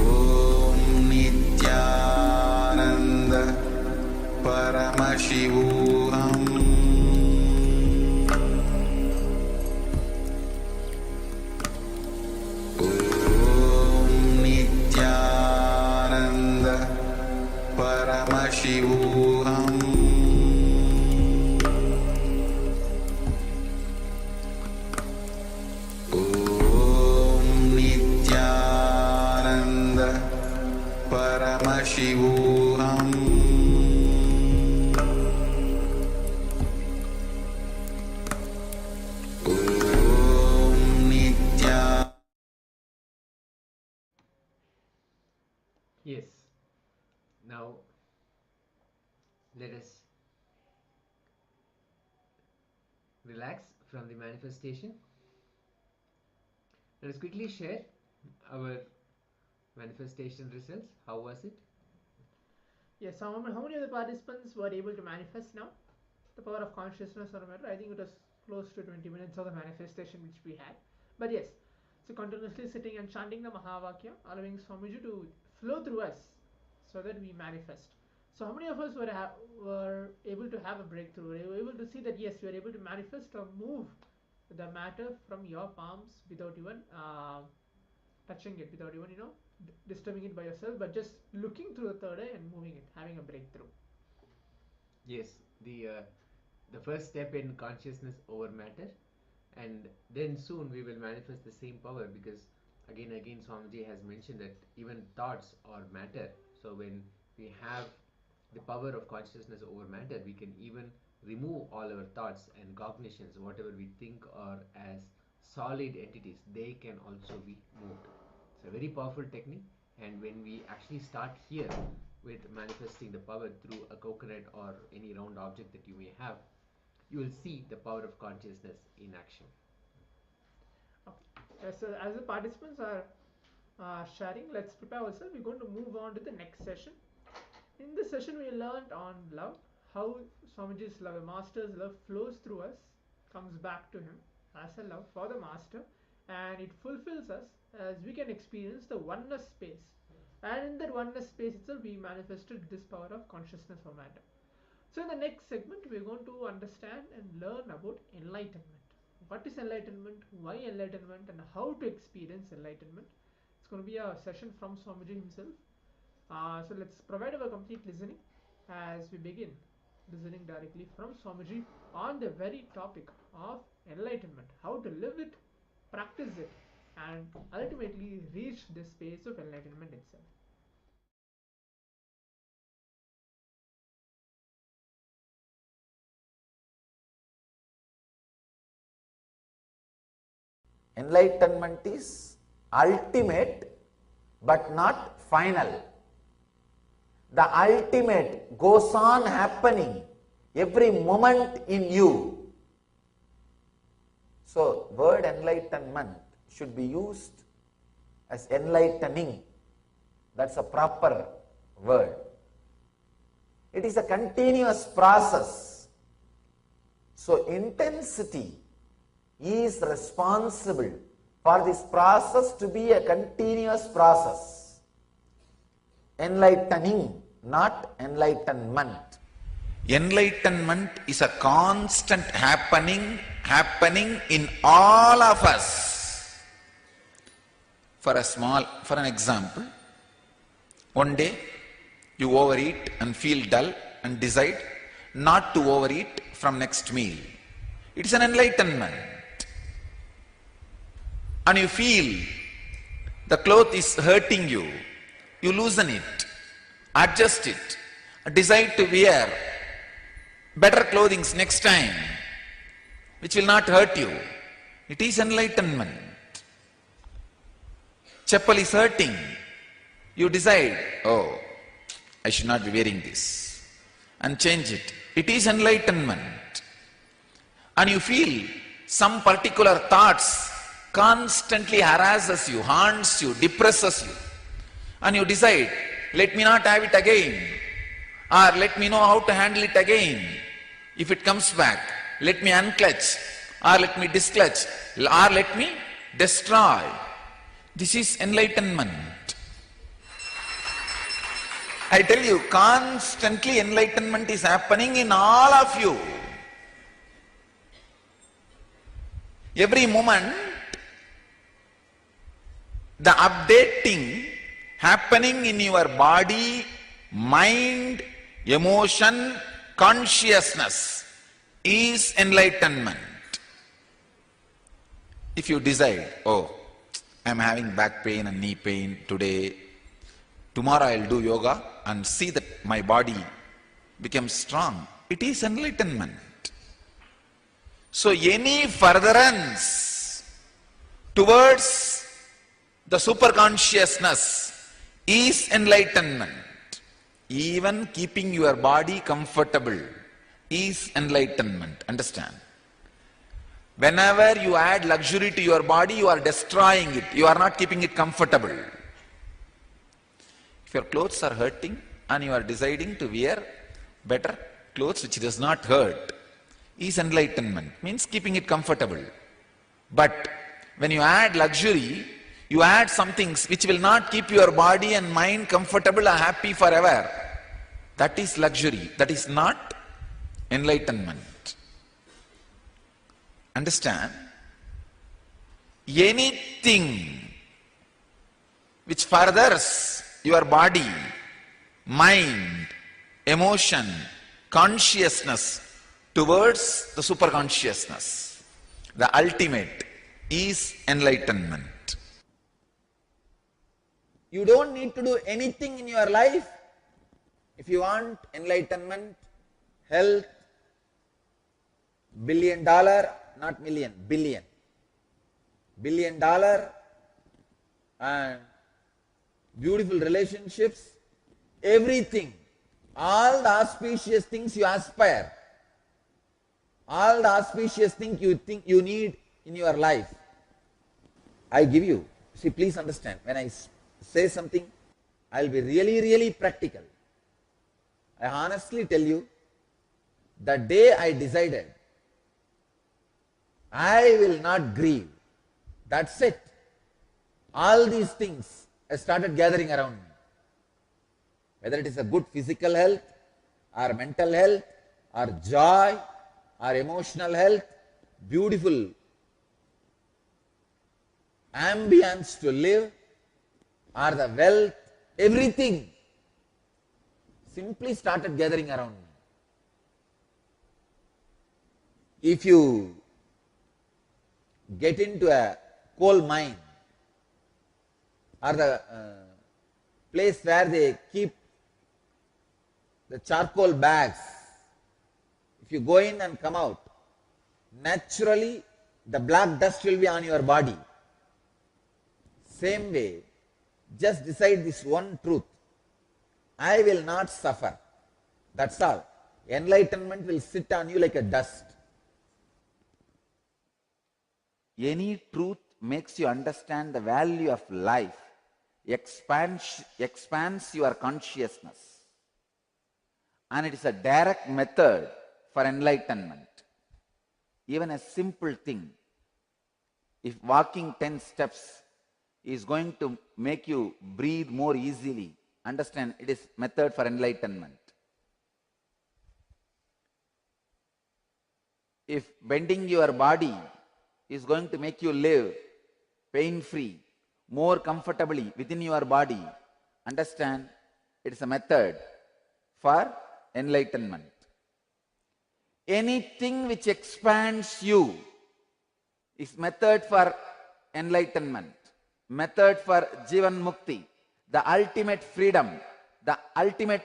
Om Nithyananda Paramashivoham Om Nithyananda Paramashivoham Om Nithyananda Paramashivoham Om Nithyananda Yes. Now let us relax from the manifestation. Let us quickly share our manifestation results. How was it? Yes, how many of the participants were able to manifest now? The power of consciousness or matter. I think it was close to 20 minutes of the manifestation which we had. But yes, so continuously sitting and chanting the Mahavakya, allowing Swamiji to flow through us so that we manifest. So how many of us were able to have a breakthrough? Were you able to see that yes, you are able to manifest or move the matter from your palms without even touching it, without even disturbing it by yourself, but just looking through the third eye and moving it, having a breakthrough. Yes, the first step in consciousness over matter, and then soon we will manifest the same power, because again Swamiji has mentioned that even thoughts are matter. So when we have the power of consciousness over matter, we can even remove all our thoughts and cognitions, whatever we think are as solid entities, they can also be moved. It's a very powerful technique, and when we actually start here with manifesting the power through a coconut or any round object that you may have, you will see the power of consciousness in action. Okay. So as the participants are sharing, let's prepare ourselves. We're going to move on to the next session. In this session, we learned on love, how Swamiji's love, a master's love, flows through us, comes back to him. as a love for the master, and it fulfills us as we can experience the oneness space. And in that oneness space itself, we manifested this power of consciousness for matter. So in the next segment, we're going to understand and learn about enlightenment. What is enlightenment, why enlightenment, and how to experience enlightenment. It's going to be a session from Swamiji himself. So let's provide our complete listening as we begin listening directly from Swamiji on the very topic of enlightenment, how to live it, practice it, and ultimately reach the space of enlightenment itself. Enlightenment is ultimate but not final. The ultimate goes on happening every moment in you. So, word enlightenment should be used as enlightening. That's a proper word. It is a continuous process. So, intensity is responsible for this process to be a continuous process. Enlightening, not enlightenment. Enlightenment is a constant happening in all of us. For an example, one day you overeat and feel dull and decide not to overeat from next meal. It is an enlightenment. And you feel the cloth is hurting you, you loosen it, adjust it, decide to wear better clothing next time, which will not hurt you. It is enlightenment. Chappal is hurting. You decide, oh, I should not be wearing this, and change it. It is enlightenment. And you feel some particular thoughts constantly harasses you, haunts you, depresses you, and you decide, let me not have it again, or let me know how to handle it again. If it comes back, let me unclutch, or let me disclutch, or let me destroy. This is enlightenment. I tell you, constantly enlightenment is happening in all of you. Every moment, the updating happening in your body, mind, emotion, consciousness is enlightenment. If you decide, oh, I am having back pain and knee pain today, tomorrow I will do yoga and see that my body becomes strong, it is enlightenment. So any furtherance towards the superconsciousness is enlightenment. Even keeping your body comfortable is enlightenment. Understand? Whenever you add luxury to your body, you are destroying it. You are not keeping it comfortable. If your clothes are hurting and you are deciding to wear better clothes which does not hurt, is enlightenment. Means keeping it comfortable. But when you add luxury, you add some things which will not keep your body and mind comfortable or happy forever. That is luxury. That is not enlightenment. Understand? Anything which furthers your body, mind, emotion, consciousness towards the superconsciousness, the ultimate, is enlightenment. You don't need to do anything in your life if you want enlightenment, health, $1 billion, not million, billion, $1 billion, and beautiful relationships, everything, all the auspicious things you aspire, all the auspicious things you think you need in your life, I give you. See, please understand, when I say something, I'll be really, really practical. I honestly tell you, the day I decided I will not grieve. That's it. All these things have started gathering around me. Whether it is a good physical health, or mental health, or joy, or emotional health, beautiful ambience to live, or the wealth, everything simply started gathering around me. If you get into a coal mine or the place where they keep the charcoal bags, if you go in and come out, naturally the black dust will be on your body. Same way, just decide this one truth: I will not suffer. That's all. Enlightenment will sit on you like a dust. Any truth makes you understand the value of life, expands your consciousness. And it is a direct method for enlightenment. Even a simple thing, if walking 10 steps is going to make you breathe more easily, understand it is method for enlightenment. If bending your body is going to make you live pain-free, more comfortably within your body, understand it is a method for enlightenment. Anything which expands you is method for enlightenment, method for Jivan Mukti, the ultimate freedom, the ultimate.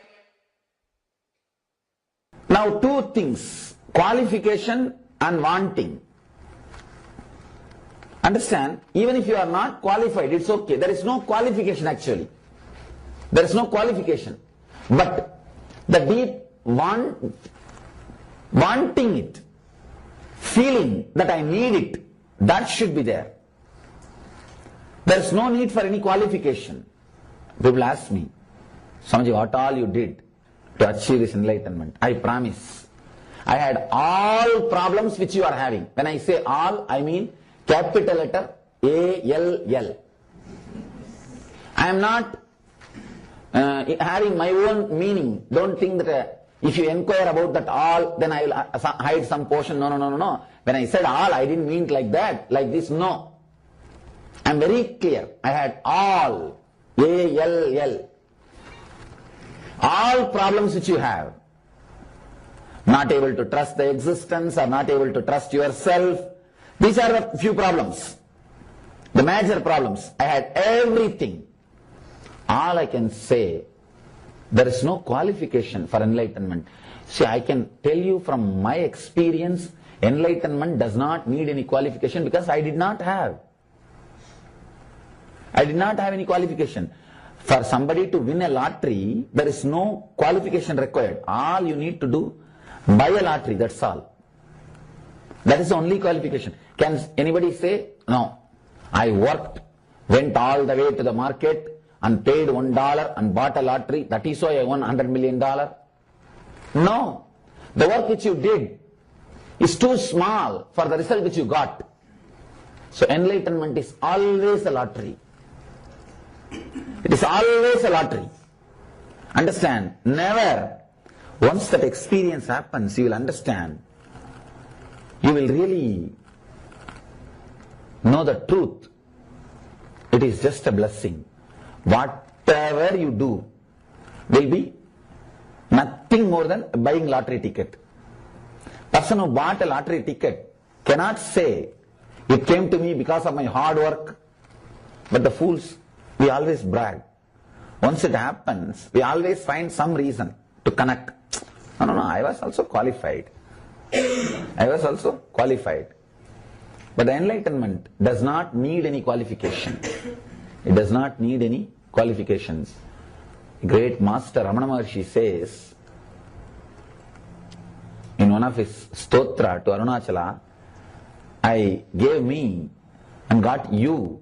Now, two things: qualification and wanting. Understand, even if you are not qualified, it's okay. There is no qualification actually. There is no qualification. But the deep wanting it, feeling that I need it, that should be there. There is no need for any qualification. People ask me, Swamiji, what all you did to achieve this enlightenment? I promise, I had all problems which you are having. When I say all, I mean capital letter ALL. I am not having my own meaning. Don't think that if you inquire about that all, then I will hide some portion. No. When I said all, I didn't mean it like that, like this. No. I am very clear. I had all, ALL. All problems which you have. Not able to trust the existence or not able to trust yourself. These are the few problems, the major problems. I had everything. All I can say, there is no qualification for enlightenment. See, I can tell you from my experience, enlightenment does not need any qualification because I did not have. I did not have any qualification. For somebody to win a lottery, there is no qualification required. All you need to do, buy a lottery, that's all. That is the only qualification. Can anybody say, no, I worked, went all the way to the market and paid $1 and bought a lottery, that is why I won $100 million? No. The work which you did is too small for the result which you got. So enlightenment is always a lottery. It is always a lottery. Understand? Never. Once that experience happens, you will understand. You will really know the truth. It is just a blessing. Whatever you do will be nothing more than buying lottery ticket. Person who bought a lottery ticket cannot say, it came to me because of my hard work. But the fools, we always brag. Once it happens, we always find some reason to connect. No, I was also qualified. I was also qualified. But the enlightenment does not need any qualification. It does not need any qualifications. Great Master Ramana Maharshi says in one of his stotra to Arunachala, I gave me and got you.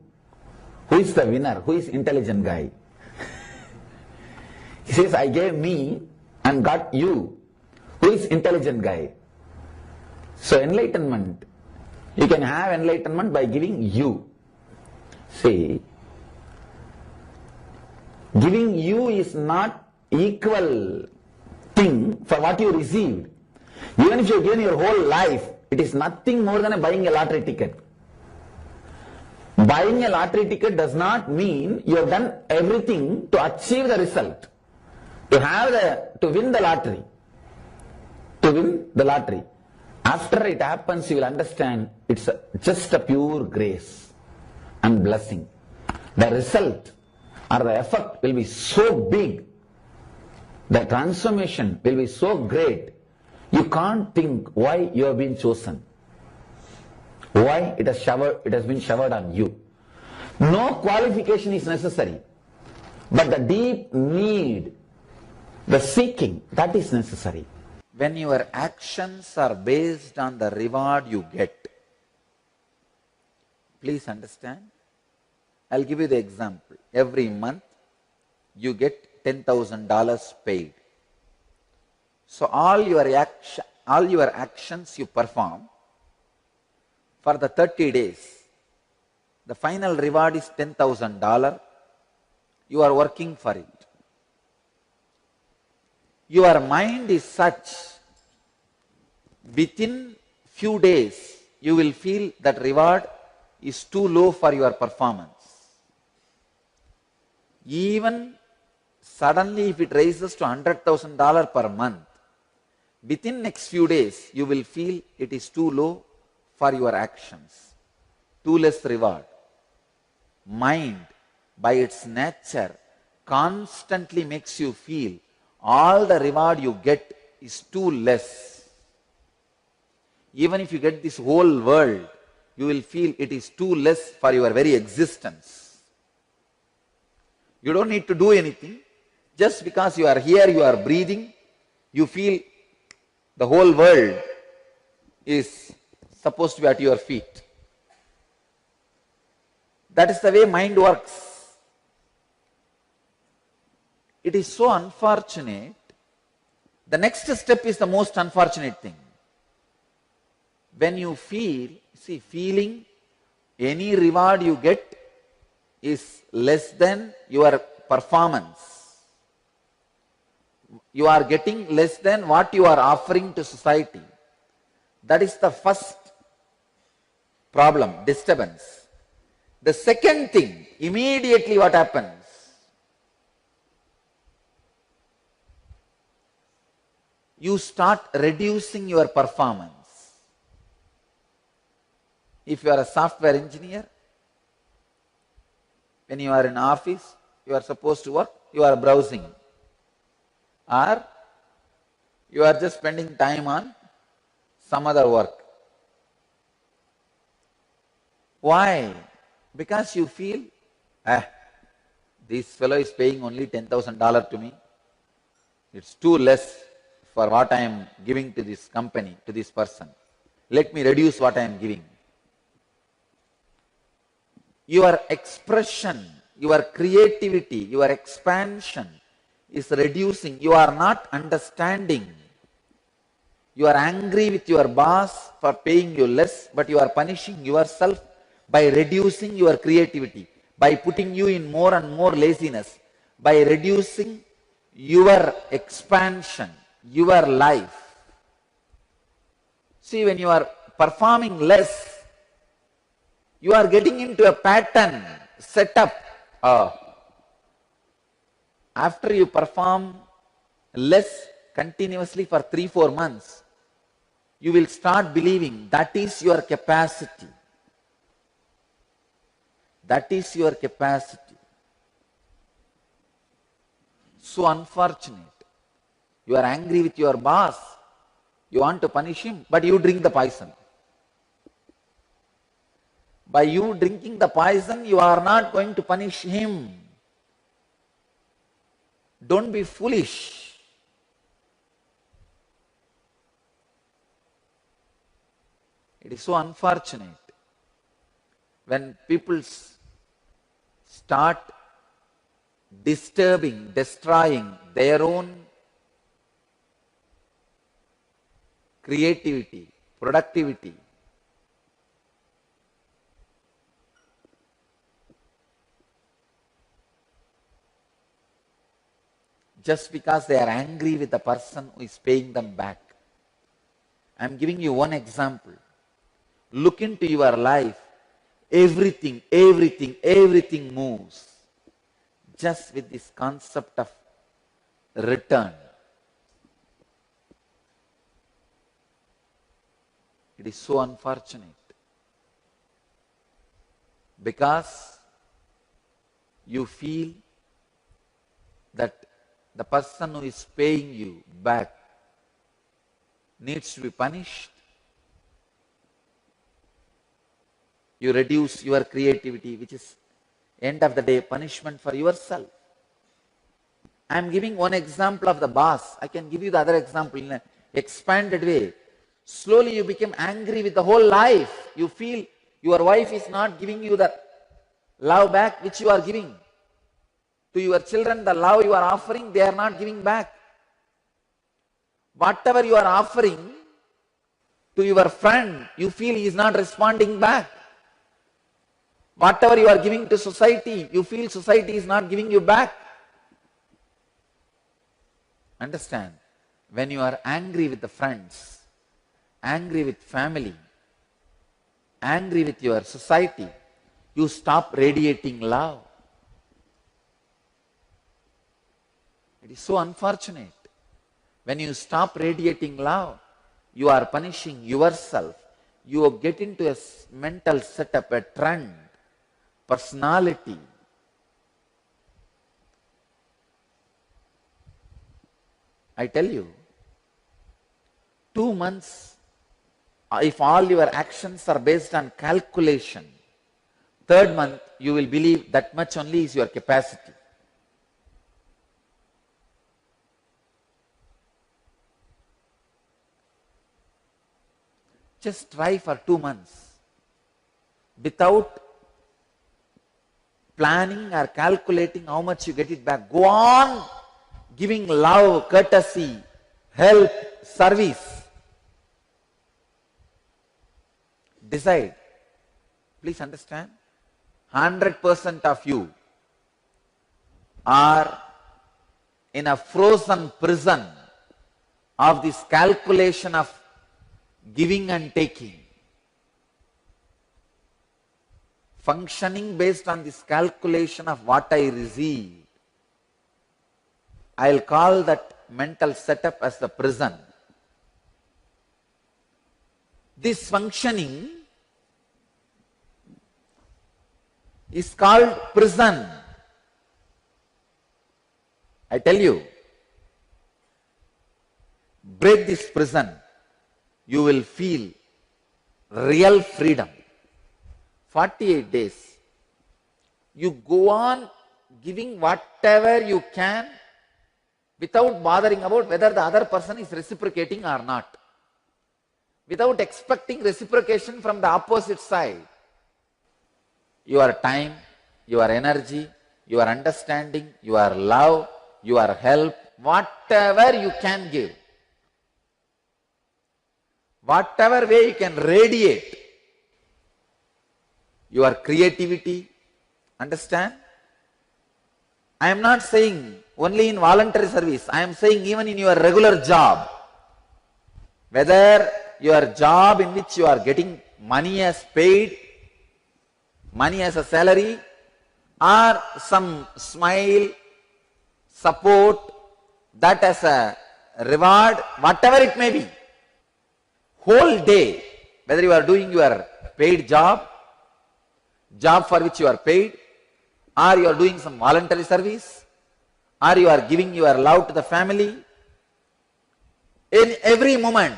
Who is the winner? Who is intelligent guy? He says, I gave me and got you. Who is intelligent guy? So enlightenment You can have enlightenment by giving you. See, giving you is not equal thing for what you received. Even if you have given your whole life, it is nothing more than buying a lottery ticket. Buying a lottery ticket does not mean you have done everything to achieve the result, to win the lottery. To win the lottery. After it happens, you will understand it's just a pure grace and blessing. The result or the effect will be so big, the transformation will be so great, you can't think why you have been chosen, why it has been showered on you. No qualification is necessary, but the deep need, the seeking, that is necessary. When your actions are based on the reward you get, please understand, I'll give you the example. Every month you get $10,000 paid. So all your actions you perform for the 30 days, the final reward is $10,000. You are working for it. Your mind is such, within few days you will feel that reward is too low for your performance. Even suddenly if it rises to $100,000 per month, within next few days you will feel it is too low for your actions, too less reward. Mind by its nature constantly makes you feel all the reward you get is too less. Even if you get this whole world, you will feel it is too less for your very existence. You don't need to do anything. Just because you are here, you are breathing, you feel the whole world is supposed to be at your feet. That is the way mind works. It is so unfortunate. The next step is the most unfortunate thing. When you feel, feeling any reward you get is less than your performance. You are getting less than what you are offering to society. That is the first problem, disturbance. The second thing, immediately what happens? You start reducing your performance. If you are a software engineer, when you are in office, you are supposed to work, you are browsing. Or you are just spending time on some other work. Why? Because you feel, this fellow is paying only $10,000 to me. It's too less for what I am giving to this company, to this person. Let me reduce what I am giving. Your expression, your creativity, your expansion is reducing. You are not understanding. You are angry with your boss for paying you less, but you are punishing yourself by reducing your creativity, by putting you in more and more laziness, by reducing your expansion, your life. See, when you are performing less, you are getting into a pattern, setup. After you perform less continuously for 3-4 months, you will start believing that is your capacity. That is your capacity. So unfortunate. You are angry with your boss. You want to punish him, but you drink the poison. By you drinking the poison, you are not going to punish him. Don't be foolish. It is so unfortunate when people start disturbing, destroying their own creativity, productivity, just because they are angry with the person who is paying them back. I am giving you one example. Look into your life. Everything moves just with this concept of return. It is so unfortunate because you feel that the person who is paying you back needs to be punished. You reduce your creativity, which is end of the day punishment for yourself. I am giving one example of the boss. I can give you the other example in an expanded way. Slowly you become angry with the whole life. You feel your wife is not giving you the love back which you are giving. To your children, the love you are offering, they are not giving back. Whatever you are offering to your friend, you feel he is not responding back. Whatever you are giving to society, you feel society is not giving you back. Understand? When you are angry with the friends, angry with family, angry with your society, you stop radiating love. It is so unfortunate. When you stop radiating love, you are punishing yourself. You get into a mental setup, a trend, personality. I tell you, 2 months, if all your actions are based on calculation, 3rd month you will believe that much only is your capacity. Just try for 2 months without planning or calculating how much you get it back. Go on giving love, courtesy, help, service. Decide. Please understand, 100% of you are in a frozen prison of this calculation of giving and taking. Functioning based on this calculation of what I receive. I'll call that mental setup as the prison. This functioning is called prison. I tell you, break this prison, you will feel real freedom. 48 days, you go on giving whatever you can without bothering about whether the other person is reciprocating or not. Without expecting reciprocation from the opposite side. Your time, your energy, your understanding, your love, your help, whatever you can give. Whatever way you can radiate your creativity, understand? I am not saying only in voluntary service, I am saying even in your regular job. Whether your job in which you are getting money as paid, money as a salary, or some smile, support, that as a reward, whatever it may be. Whole day, whether you are doing your paid job for which you are paid, or you are doing some voluntary service, or you are giving your love to the family, in every moment,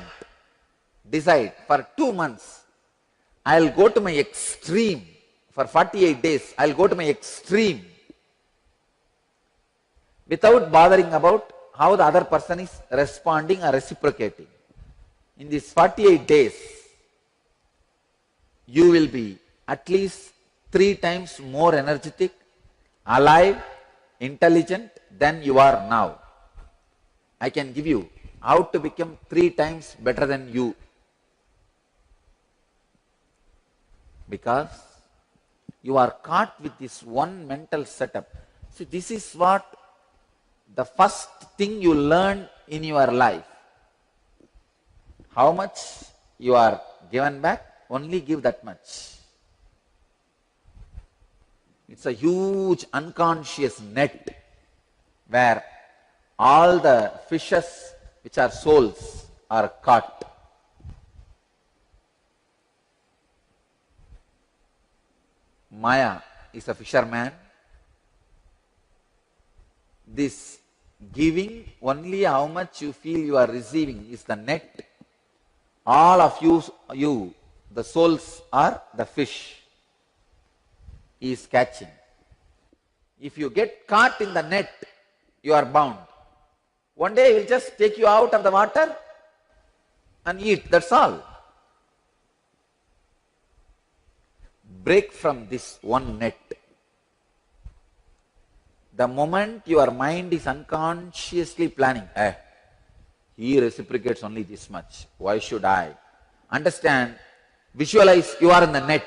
decide for 2 months, I'll go to my extreme. For 48 days, I'll go to my extreme without bothering about how the other person is responding or reciprocating. In these 48 days, you will be at least 3 times more energetic, alive, intelligent than you are now. I can give you how to become 3 times better than you. Because you are caught with this one mental setup. See, this is what the first thing you learn in your life, how much you are given back, only give that much. It's a huge unconscious net where all the fishes which are souls are caught. Maya is a fisherman. This giving, only how much you feel you are receiving is the net. All of you, the souls are the fish he is catching. If you get caught in the net, you are bound. One day he will just take you out of the water and eat, that's all. Break from this one net. The moment your mind is unconsciously planning, he reciprocates only this much, why should I? Understand, visualize you are in the net.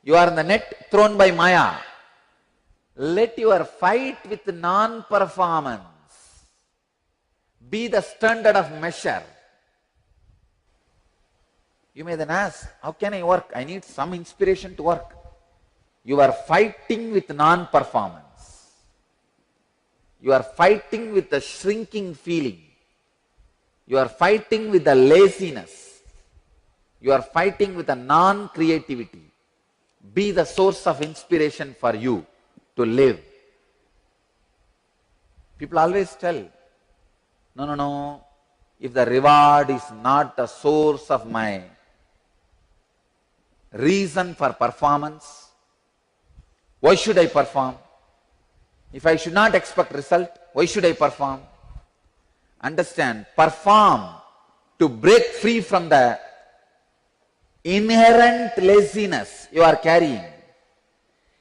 You are in the net thrown by Maya. Let your fight with non-performance be the standard of measure. You may then ask, how can I work? I need some inspiration to work. You are fighting with non-performance. You are fighting with the shrinking feeling. You are fighting with the laziness. You are fighting with the non-creativity. Be the source of inspiration for you to live. People always tell, no, if the reward is not the source of my reason for performance, why should I perform? If I should not expect result, why should I perform? Understand, perform to break free from the inherent laziness you are carrying,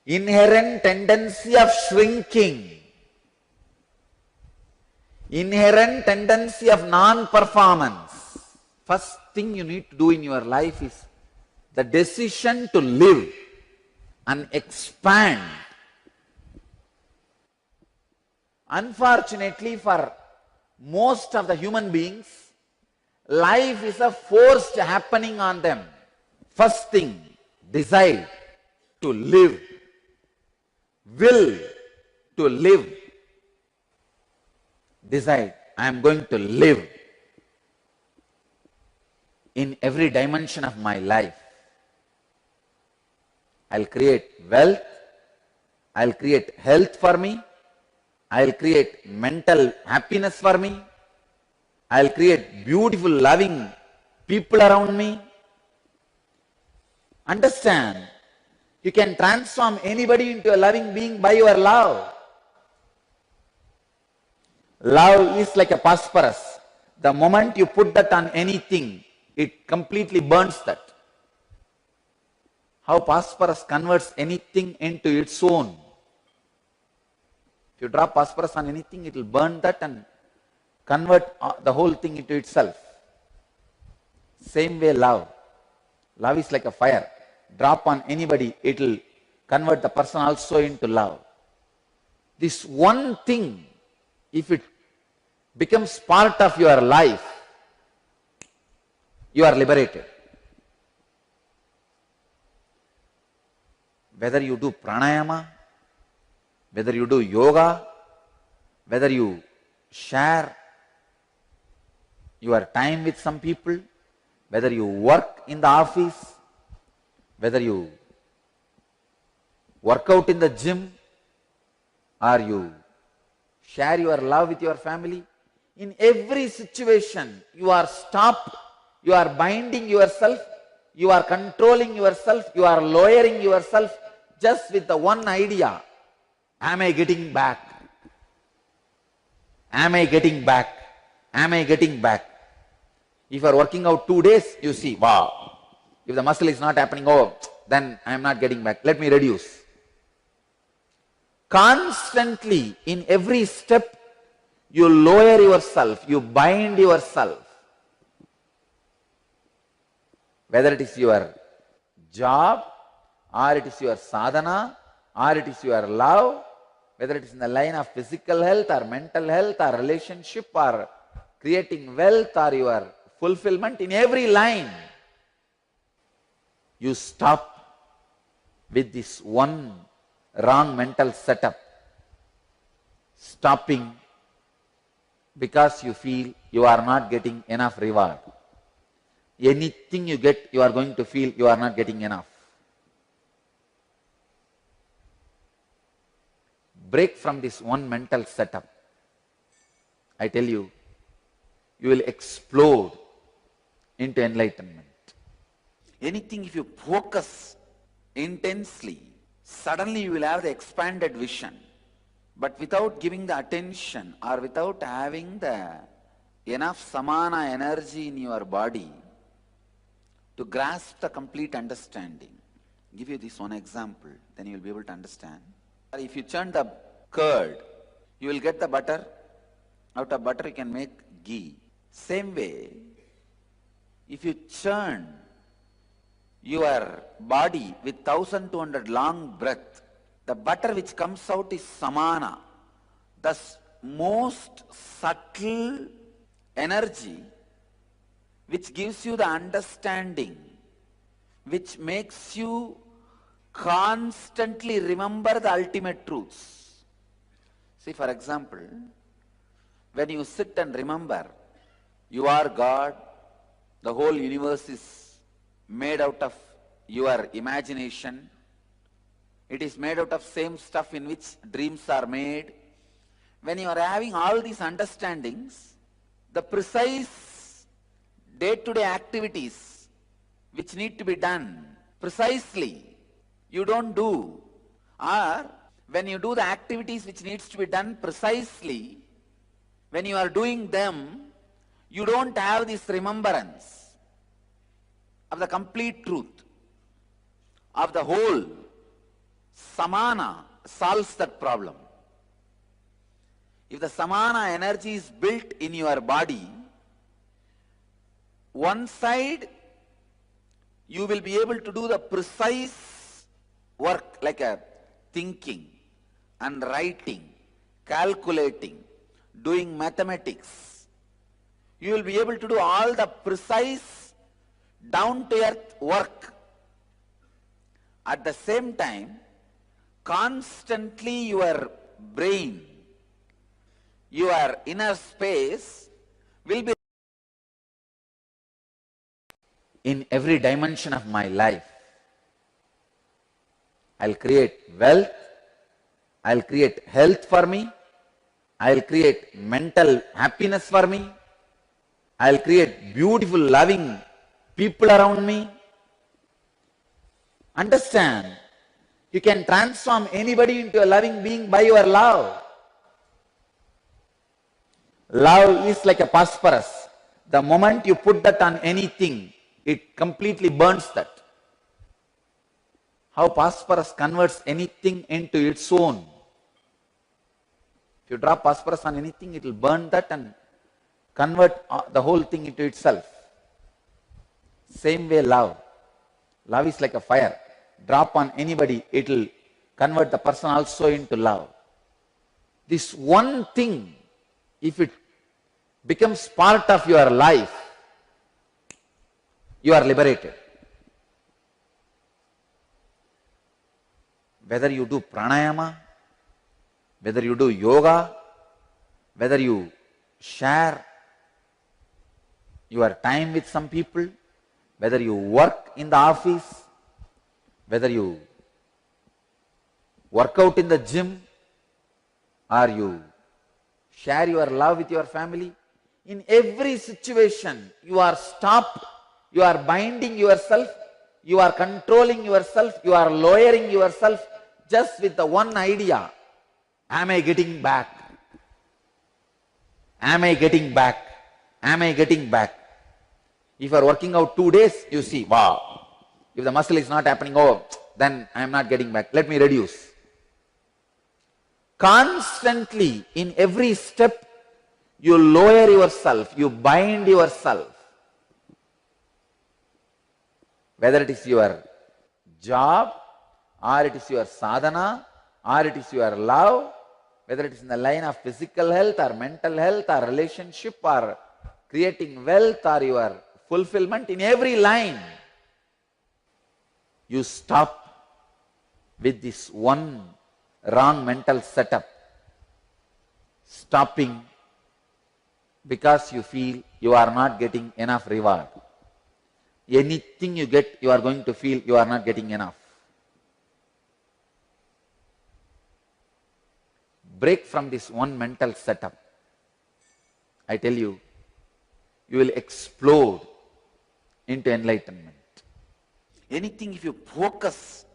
inherent tendency of shrinking, inherent tendency of non-performance. First thing you need to do in your life is the decision to live and expand. Unfortunately for most of the human beings, life is a forced happening on them. First thing, decide to live, will to live. Decide, I am going to live in every dimension of my life. I'll create wealth, I'll create health for me, I'll create mental happiness for me, I'll create beautiful, loving people around me. Understand, you can transform anybody into a loving being by your love. Love is like a phosphorus. The moment you put that on anything, it completely burns that. How phosphorus converts anything into its own. If you drop phosphorus on anything, it will burn that and convert the whole thing into itself. Same way love. Love is like a fire. Drop on anybody, it will convert the person also into love. This one thing, if it becomes part of your life, you are liberated. Whether you do pranayama, whether you do yoga, whether you share your time with some people, whether you work in the office, whether you work out in the gym, or you share your love with your family, in every situation you are stopped, you are binding yourself, you are controlling yourself, you are lowering yourself just with the one idea, am I getting back? Am I getting back? Am I getting back? If you are working out 2 days, you see, wow, if the muscle is not happening, oh, then I am not getting back, let me reduce. Constantly, in every step, you lower yourself, you bind yourself. Whether it is your job, or it is your sadhana, or it is your love, whether it is in the line of physical health or mental health or relationship or creating wealth or your fulfillment, in every line, you stop with this one wrong mental setup, stopping because you feel you are not getting enough reward. Anything you get, you are going to feel you are not getting enough. Break from this one mental setup. I tell you, you will explode into enlightenment. Anything, if you focus intensely, suddenly you will have the expanded vision. But without giving the attention or without having the enough samana energy in your body to grasp the complete understanding. I'll give you this one example, then you will be able to understand. If you churn the curd, you will get the butter. Out of butter you can make ghee. Same way, if you churn your body with 1200 long breath, the butter which comes out is samana, the most subtle energy which gives you the understanding, which makes you constantly remember the ultimate truths. See, for example, when you sit and remember, you are God, the whole universe is made out of your imagination, it is made out of same stuff in which dreams are made. When you are having all these understandings, the precise day-to-day activities which need to be done precisely, you don't do. Or when you do the activities which needs to be done precisely, when you are doing them, you don't have this remembrance of the complete truth, of the whole. Samana solves that problem. If the samana energy is built in your body, one side you will be able to do the precise work like a thinking and writing, calculating, doing mathematics. You will be able to do all the precise down-to-earth work. At the same time, constantly your brain, your inner space will be in every dimension of my life. I'll create wealth, I'll create health for me, I'll create mental happiness for me, I'll create beautiful, loving people around me. Understand, you can transform anybody into a loving being by your love. Love is like a phosphorus. The moment you put that on anything, it completely burns that. How phosphorus converts anything into its own. If you drop phosphorus on anything, it will burn that and convert the whole thing into itself. Same way love. Love is like a fire. Drop on anybody, it will convert the person also into love. This one thing, if it becomes part of your life, you are liberated. Whether you do pranayama, whether you do yoga, whether you share your time with some people, whether you work in the office, whether you work out in the gym, or you share your love with your family, in every situation you are stopped, you are binding yourself, you are controlling yourself, you are lowering yourself just with the one idea. Am I getting back? Am I getting back? Am I getting back? If you are working out 2 days, you see, wow. If the muscle is not happening, oh, then I am not getting back. Let me reduce. Constantly, in every step, you lower yourself, you bind yourself. Whether it is your job, or it is your sadhana, or it is your love, whether it is in the line of physical health or mental health or relationship or creating wealth or your fulfillment, in every line, you stop with this one wrong mental setup, stopping because you feel you are not getting enough reward. Anything you get, you are going to feel you are not getting enough. Break from this one mental setup. I tell you, you will explode into enlightenment. Anything, if you focus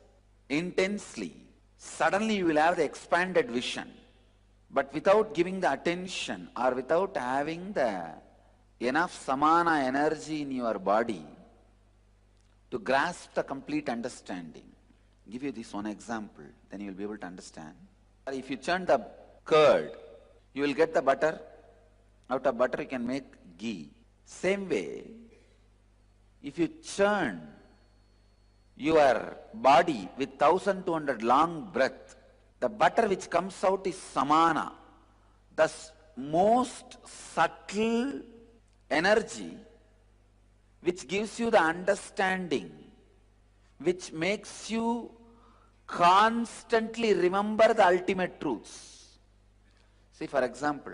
intensely, suddenly you will have the expanded vision. But without giving the attention or without having the enough samana energy in your body to grasp the complete understanding. I'll give you this one example, then you will be able to understand. If you churn the curd, you will get the butter. Out of butter you can make ghee. Same way, if you churn your body with 1200 long breath, the butter which comes out is samana, the most subtle energy which gives you the understanding, which makes you constantly remember the ultimate truths. See, for example,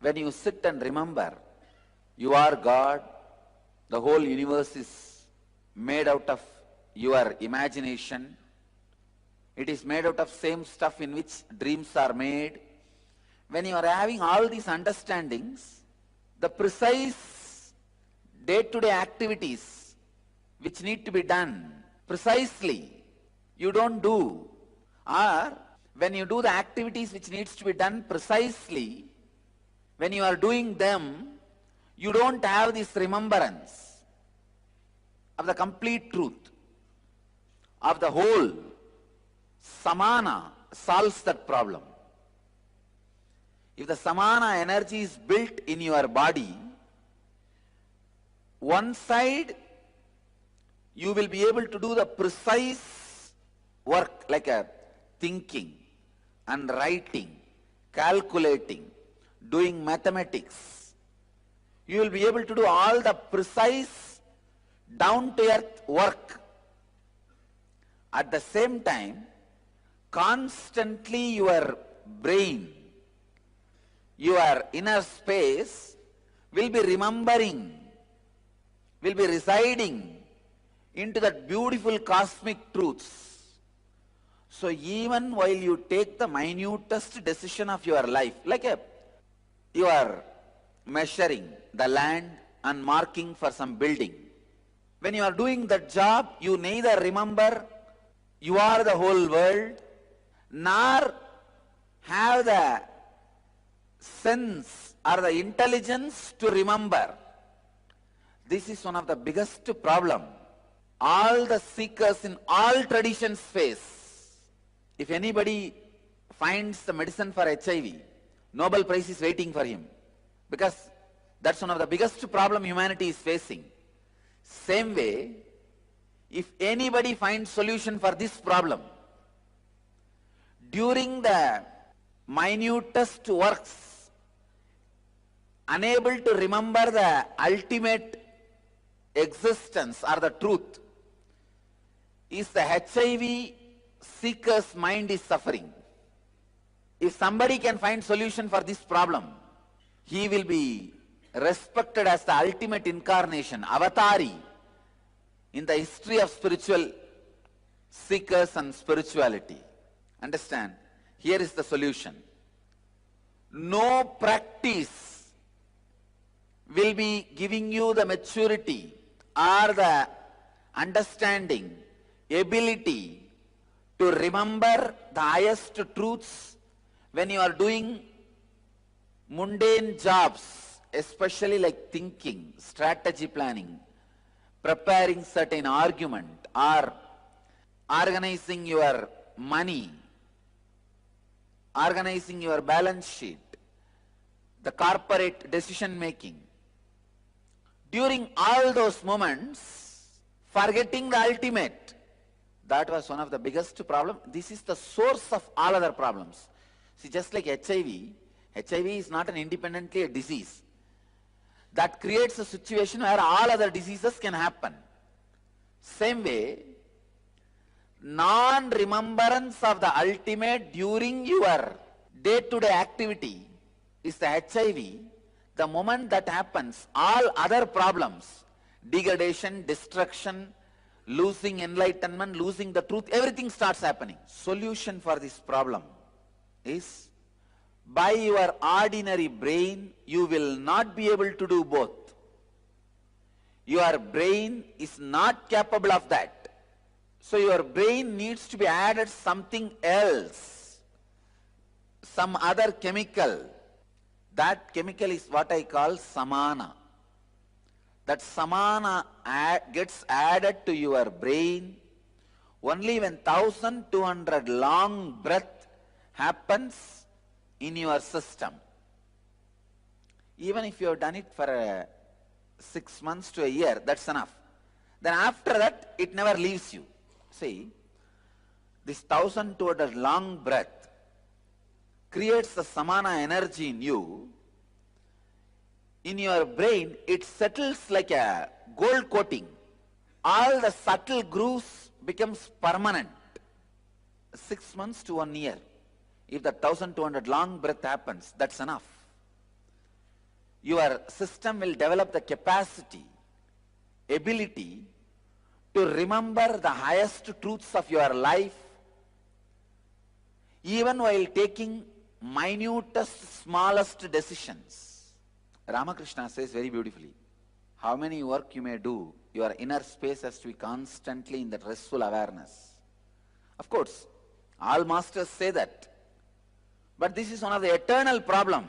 when you sit and remember, you are God, the whole universe is made out of your imagination, it is made out of same stuff in which dreams are made. When you are having all these understandings, the precise day-to-day activities which need to be done precisely, you don't do. Or when you do the activities which needs to be done precisely, when you are doing them, you don't have this remembrance of the complete truth, of the whole. Samana solves that problem. If the samana energy is built in your body, one side you will be able to do the precise work like a thinking and writing, calculating, doing mathematics. You will be able to do all the precise down-to-earth work. At the same time, constantly your brain, your inner space will be remembering, will be residing into that beautiful cosmic truths. So even while you take the minutest decision of your life, like you are measuring the land and marking for some building, when you are doing that job, you neither remember you are the whole world, nor have the sense or the intelligence to remember. This is one of the biggest problem all the seekers in all traditions face. If anybody finds the medicine for HIV, Nobel Prize is waiting for him, because that's one of the biggest problem humanity is facing. Same way, if anybody finds solution for this problem, during the minutest works, unable to remember the ultimate existence or the truth, is the HIV seeker's mind is suffering. If somebody can find solution for this problem, he will be respected as the ultimate incarnation, avatari, in the history of spiritual seekers and spirituality. Understand? Here is the solution. No practice will be giving you the maturity or the understanding, ability to remember the highest truths when you are doing mundane jobs, especially like thinking, strategy planning, preparing certain argument, or organizing your money, organizing your balance sheet, the corporate decision making. During all those moments, forgetting the ultimate, that was one of the biggest problems. This is the source of all other problems. See, just like HIV is not an independently a disease. That creates a situation where all other diseases can happen. Same way, non-remembrance of the ultimate during your day-to-day activity is the HIV. The moment that happens, all other problems, degradation, destruction, losing enlightenment, losing the truth, everything starts happening. Solution for this problem is, by your ordinary brain, you will not be able to do both. Your brain is not capable of that. So your brain needs to be added something else, some other chemical. That chemical is what I call samana. That samana gets added to your brain only when 1200 long breath happens in your system. Even if you have done it for 6 months to a year, that's enough. Then after that, it never leaves you. See, this 1200 long breath creates the samana energy in you. In your brain, it settles like a gold coating. All the subtle grooves becomes permanent. 6 months to 1 year. If the 1200 long breath happens, that's enough. Your system will develop the capacity, ability to remember the highest truths of your life, even while taking minutest, smallest decisions. Ramakrishna says very beautifully, how many work you may do, your inner space has to be constantly in that restful awareness. Of course, all masters say that. But this is one of the eternal problem,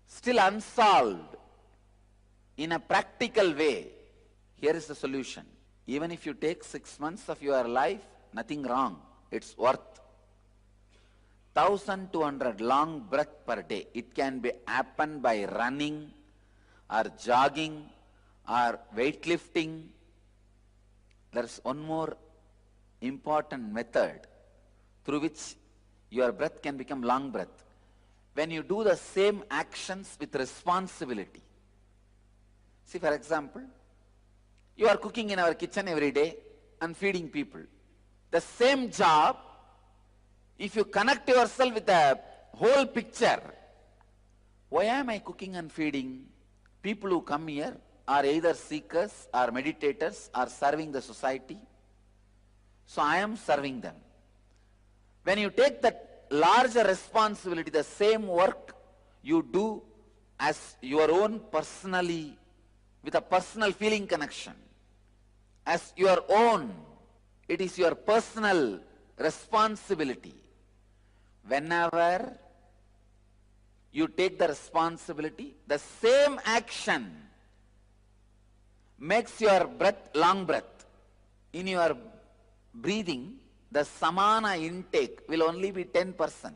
still unsolved. In a practical way, here is the solution. Even if you take 6 months of your life, nothing wrong. It's worth 1200 long breath per day. It can be happen by running or jogging or weightlifting. There's one more important method through which your breath can become long breath. When you do the same actions with responsibility. See, for example, you are cooking in our kitchen every day and feeding people. The same job, if you connect yourself with the whole picture, why am I cooking and feeding? People who come here are either seekers or meditators or serving the society. So I am serving them. When you take that larger responsibility, the same work you do as your own personally, with a personal feeling connection, as your own, it is your personal responsibility. Whenever you take the responsibility, the same action makes your breath long breath. In your breathing, the samana intake will only be 10%.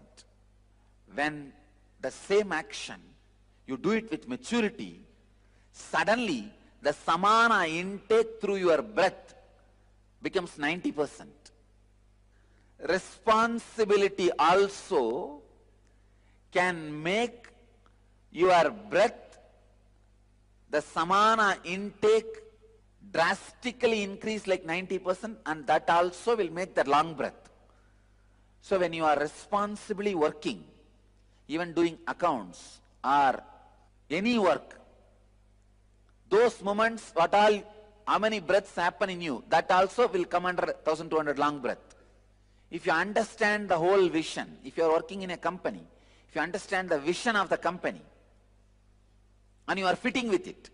When the same action, you do it with maturity, suddenly the samana intake through your breath becomes 90%. Responsibility also can make your breath, the samana intake, drastically increase like 90%, and that also will make the long breath. So when you are responsibly working, even doing accounts or any work, those moments, how many breaths happen in you, that also will come under 1200 long breath. If you understand the whole vision, if you are working in a company, if you understand the vision of the company, and you are fitting with it,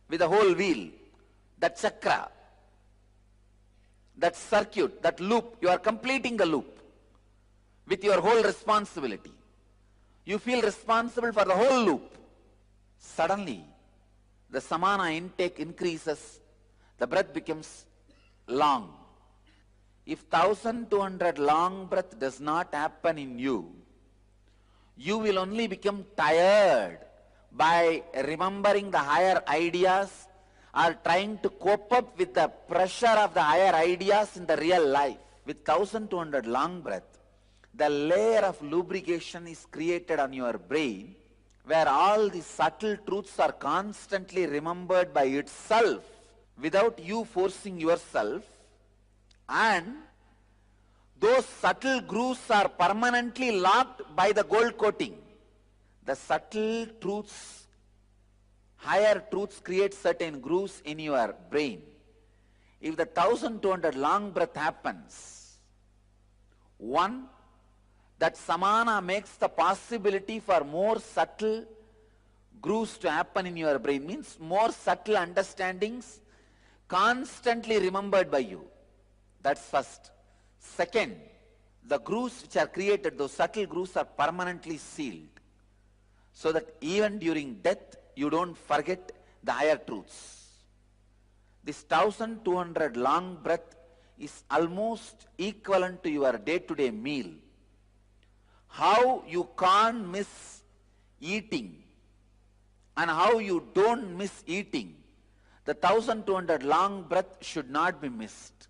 with the whole wheel, that chakra, that circuit, that loop, you are completing the loop with your whole responsibility. You feel responsible for the whole loop. Suddenly, the samana intake increases, the breath becomes long. If 1200 long breath does not happen in you, you will only become tired by remembering the higher ideas or trying to cope up with the pressure of the higher ideas in the real life. With 1200 long breath, the layer of lubrication is created on your brain, where all the subtle truths are constantly remembered by itself without you forcing yourself, and those subtle grooves are permanently locked by the gold coating. The subtle truths, higher truths create certain grooves in your brain. If the 1200 long breath happens, one, that samana makes the possibility for more subtle grooves to happen in your brain, means more subtle understandings constantly remembered by you. That's first. Second, the grooves which are created, those subtle grooves are permanently sealed, so that even during death you don't forget the higher truths. This 1200 long breath is almost equivalent to your day-to-day meal. How you can't miss eating and how you don't miss eating, the 1200 long breath should not be missed.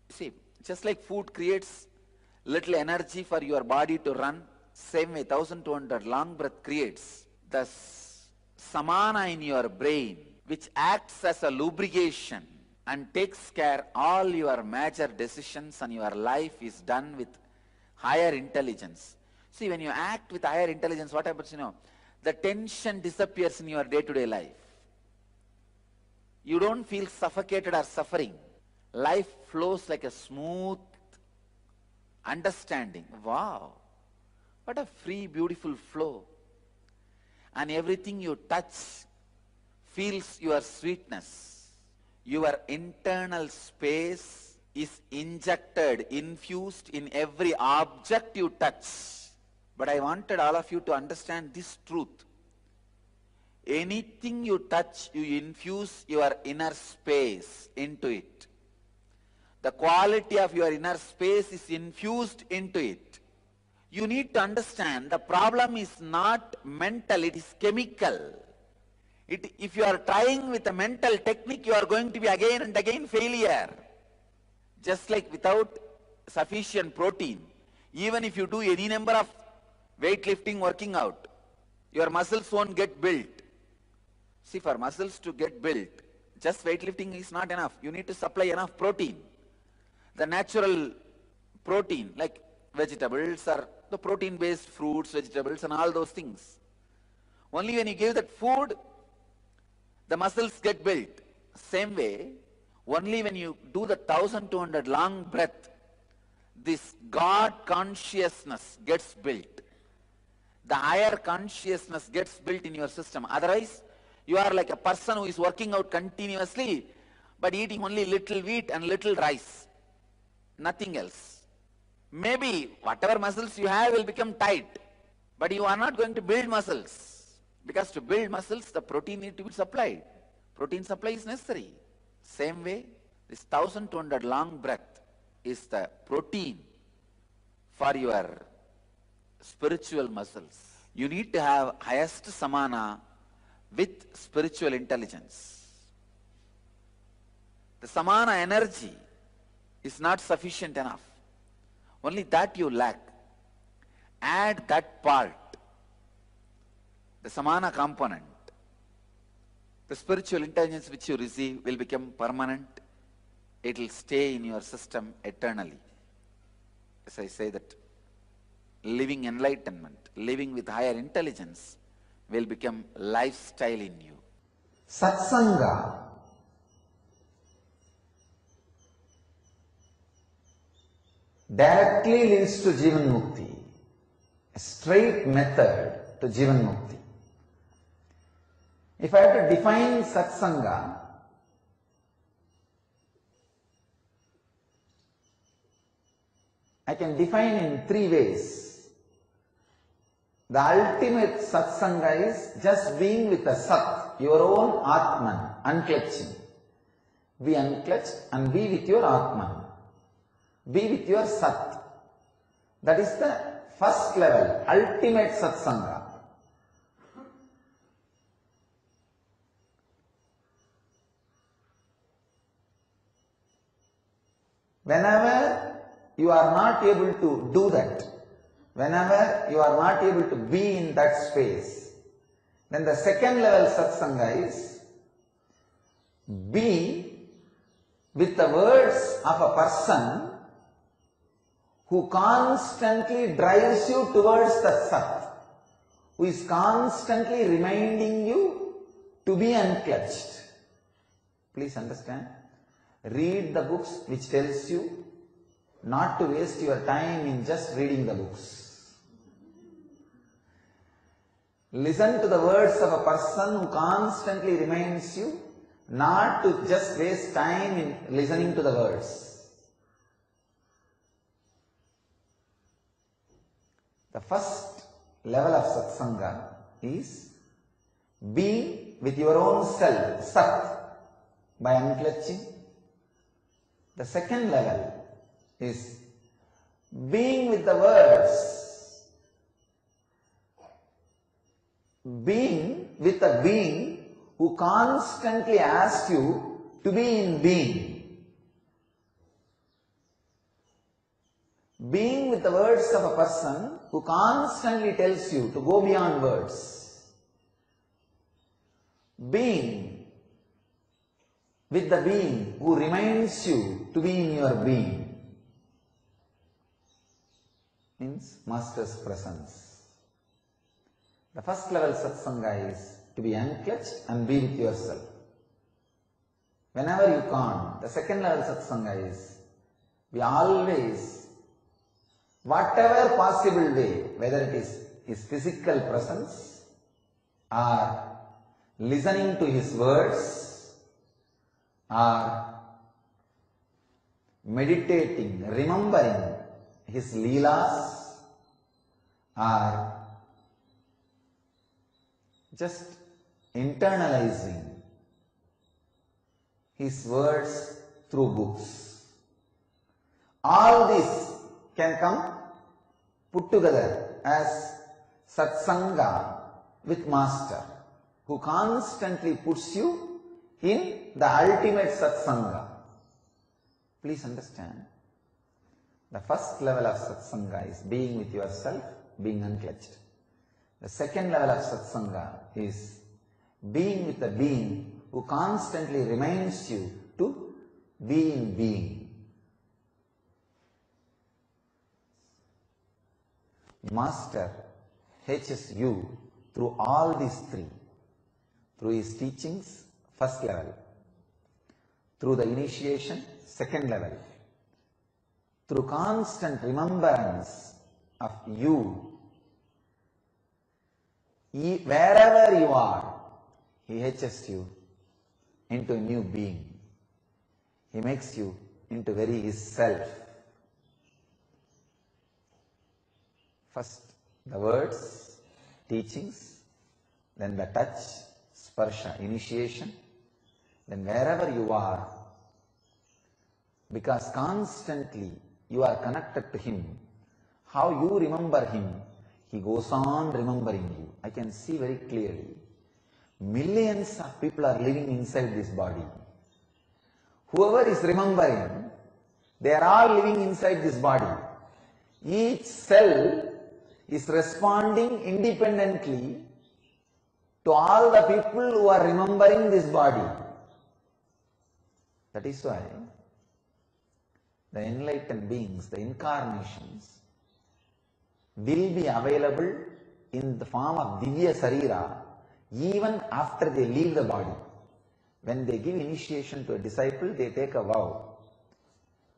See, just like food creates little energy for your body to run, same way 1200 long breath creates the samana in your brain, which acts as a lubrication and takes care all your major decisions, and your life is done with higher intelligence. See, when you act with higher intelligence, what happens, the tension disappears in your day-to-day life. You don't feel suffocated or suffering. Life flows like a smooth understanding. Wow, what a free, beautiful flow. And everything you touch feels your sweetness. Your internal space is injected, infused in every object you touch. But I wanted all of you to understand this truth. Anything you touch, you infuse your inner space into it. The quality of your inner space is infused into it. You need to understand the problem is not mental, it is chemical. If you are trying with a mental technique, you are going to be again and again failure. Just like without sufficient protein, even if you do any number of weightlifting, working out, your muscles won't get built. See, for muscles to get built, just weightlifting is not enough. You need to supply enough protein. The natural protein, like vegetables or the protein-based fruits, vegetables and all those things. Only when you give that food, the muscles get built. Same way, only when you do the 1200 long breath, this God consciousness gets built. The higher consciousness gets built in your system. Otherwise, you are like a person who is working out continuously, but eating only little wheat and little rice. Nothing else. Maybe whatever muscles you have will become tight, but you are not going to build muscles. Because to build muscles, the protein needs to be supplied. Protein supply is necessary. Same way, this 1200 long breath is the protein for your spiritual muscles. You need to have highest samana with spiritual intelligence. The samana energy is not sufficient enough. Only that you lack. Add that part, the samana component. The spiritual intelligence which you receive will become permanent. It will stay in your system eternally. As I say that living enlightenment, living with higher intelligence will become lifestyle in you. Satsanga directly leads to Jivan Mukti, a straight method to Jivan Mukti. If I have to define Satsanga, I can define in three ways. The ultimate Satsanga is just being with the Sat, your own Atman, unclutching. Be unclutched and be with your Atman. Be with your Sat. That is the first level, ultimate Satsanga. Whenever you are not able to do that, whenever you are not able to be in that space, then the second level satsanga is be with the words of a person who constantly drives you towards the Sat, who is constantly reminding you to be unclutched. Please understand. Read the books which tells you not to waste your time in just reading the books. Listen to the words of a person who constantly reminds you not to just waste time in listening to the words. The first level of satsanga is being with your own self, Sat, by unclutching. The second level is being with the words, being with a being who constantly asks you to be in being. Being with the words of a person who constantly tells you to go beyond words. Being with the being who reminds you to be in your being. Means Master's presence. The first level satsanga is to be unclutched and be with yourself. Whenever you can't, the second level satsanga is we always, whatever possible way, whether it is his physical presence or listening to his words or meditating, remembering his leelas or just internalizing his words through books. All this can come put together as satsanga with Master, who constantly puts you in the ultimate satsanga. Please understand, the first level of satsanga is being with yourself, being unclutched. The second level of satsanga is being with the being who constantly reminds you to be in being. Master teaches you through all these three, through his teachings, first level, through the initiation, second level, through constant remembrance of you. Wherever you are, he hatches you into a new being. He makes you into very his self. First the words, teachings, then the touch, sparsha, initiation, then wherever you are, because constantly you are connected to him, how you remember him, he goes on remembering you. I can see very clearly. Millions of people are living inside this body. Whoever is remembering, they are all living inside this body. Each cell is responding independently to all the people who are remembering this body. That is why the enlightened beings, the incarnations, will be available in the form of Divya Sarira even after they leave the body. When they give initiation to a disciple, they take a vow.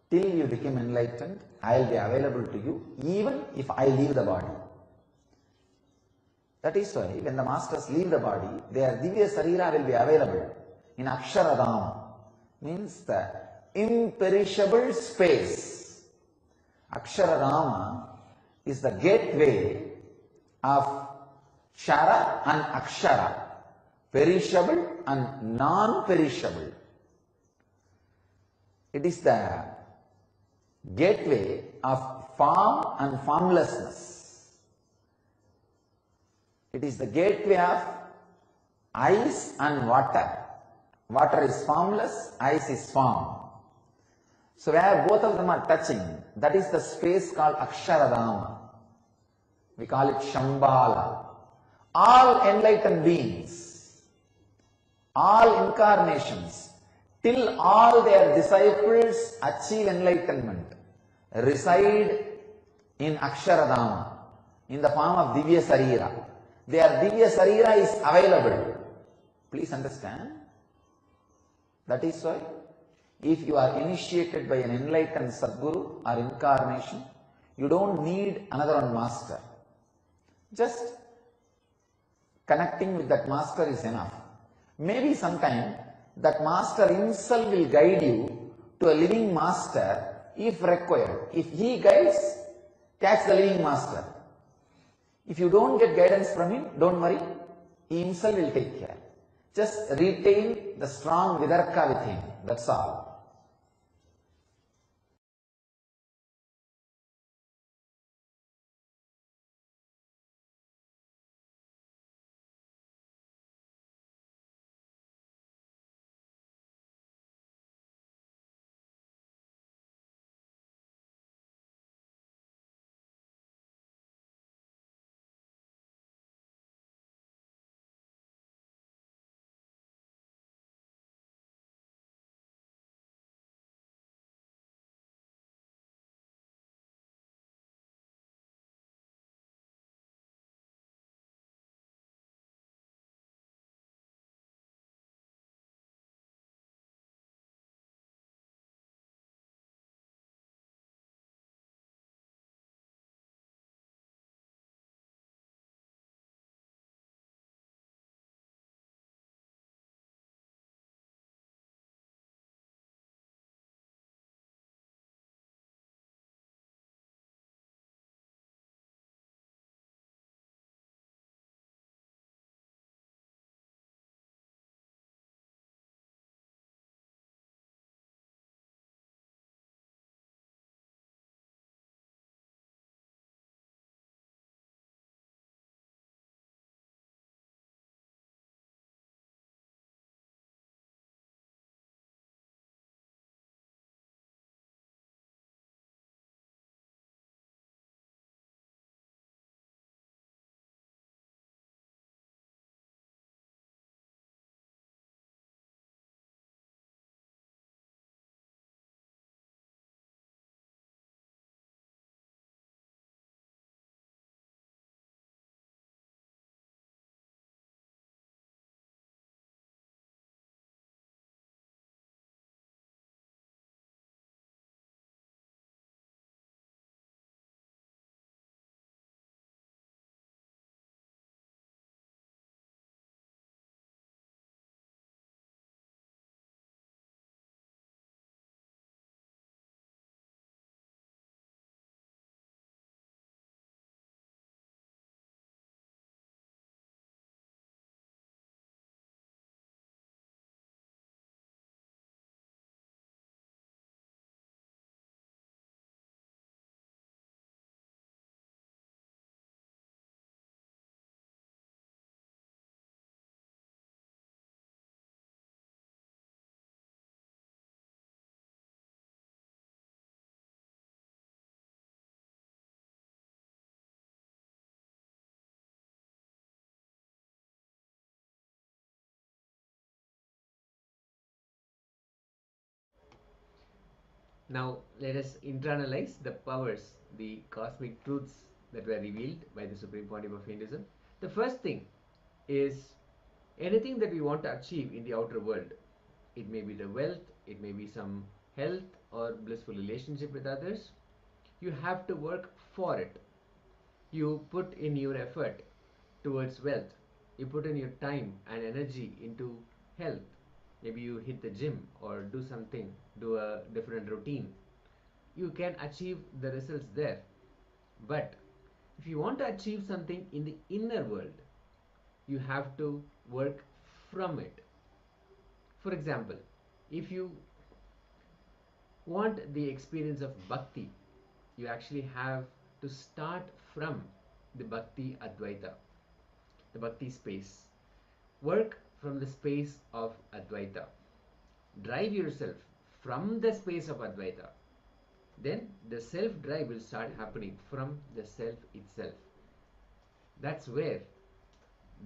Till you become enlightened, I will be available to you even if I leave the body. That is why when the masters leave the body, their Divya Sarira will be available in Aksharadama, means the imperishable space. Aksharadama is the gateway of Kshara and Akshara, perishable and non-perishable. It is the gateway of form and formlessness. It is the gateway of ice and water. Water is formless, ice is form. So where both of them are touching, that is the space called Aksharadama. We call it Shambhala. All enlightened beings, all incarnations, till all their disciples achieve enlightenment, reside in Aksharadhama, in the form of Divya Sarira. Their Divya Sarira is available. Please understand. That is why, if you are initiated by an enlightened Sadguru or incarnation, you don't need another one master. Just connecting with that master is enough. Maybe sometime that master himself will guide you to a living master if required. If he guides, catch the living master. If you don't get guidance from him, don't worry, he himself will take care. Just retain the strong vidarka with him, that's all. Now let us internalize the powers, the cosmic truths that were revealed by the Supreme Pontiff of Hinduism. The first thing is anything that we want to achieve in the outer world. It may be the wealth, it may be some health or blissful relationship with others. You have to work for it. You put in your effort towards wealth. You put in your time and energy into health. Maybe you hit the gym or do something, do a different routine. You can achieve the results there. But if you want to achieve something in the inner world, you have to work from it. For example, if you want the experience of bhakti, you actually have to start from the bhakti advaita, the bhakti space. Work from the space of advaita. Drive yourself from the space of advaita. Then the self drive will start happening from the self itself. That's where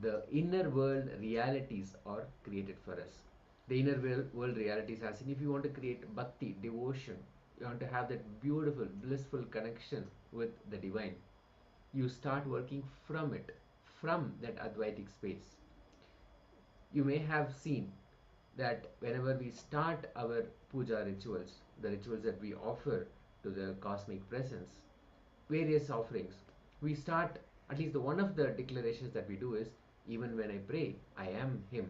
the inner world realities are created for us. The inner world realities, as in, if you want to create bhakti, devotion, you want to have that beautiful, blissful connection with the divine, you start working from it, from that Advaitic space. You may have seen that whenever we start our puja rituals, the rituals that we offer to the cosmic presence, various offerings, we start, at least the one of the declarations that we do is, even when I pray, I am Him.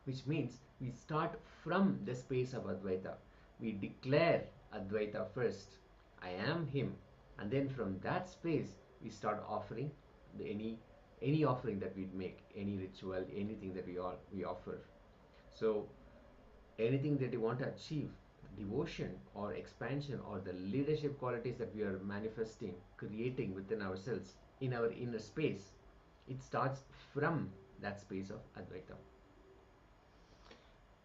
Which means we start from the space of Advaita. We declare Advaita first, I am Him, and then from that space we start offering any offering that we make, any ritual, anything that we offer. So anything that you want to achieve, devotion or expansion or the leadership qualities that we are manifesting, creating within ourselves in our inner space, it starts from that space of Advaita.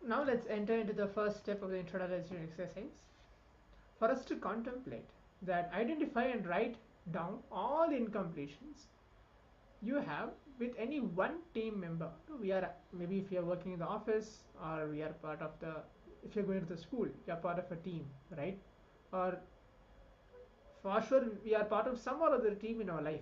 Now let's enter into the first step of the internalization exercise. For us to contemplate that, identify and write down all the incompletions you have with any one team member. We are, maybe if you are working in the office, or we are part of the, if you're going to the school, you are part of a team, right? Or for sure we are part of some or other team in our life.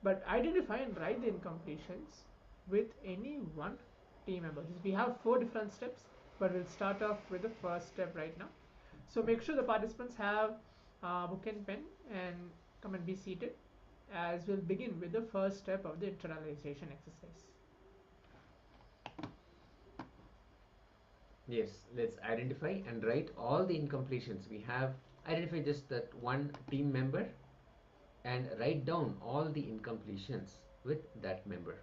But identify and write the incompletions with any one team member. We have 4 different steps, but we'll start off with the first step right now. So make sure the participants have book and pen and come and be seated, as we'll begin with the first step of the internalization exercise. Yes, let's identify and write all the incompletions. We have identified just that one team member and write down all the incompletions with that member.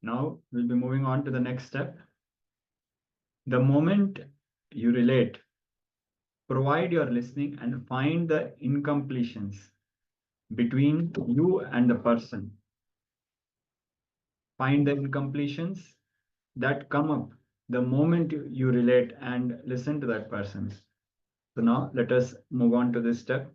Now we'll be moving on to the next step. The moment you relate, provide your listening and find the incompletions between you and the person. Find the incompletions that come up the moment you relate and listen to that person. So now let us move on to this step.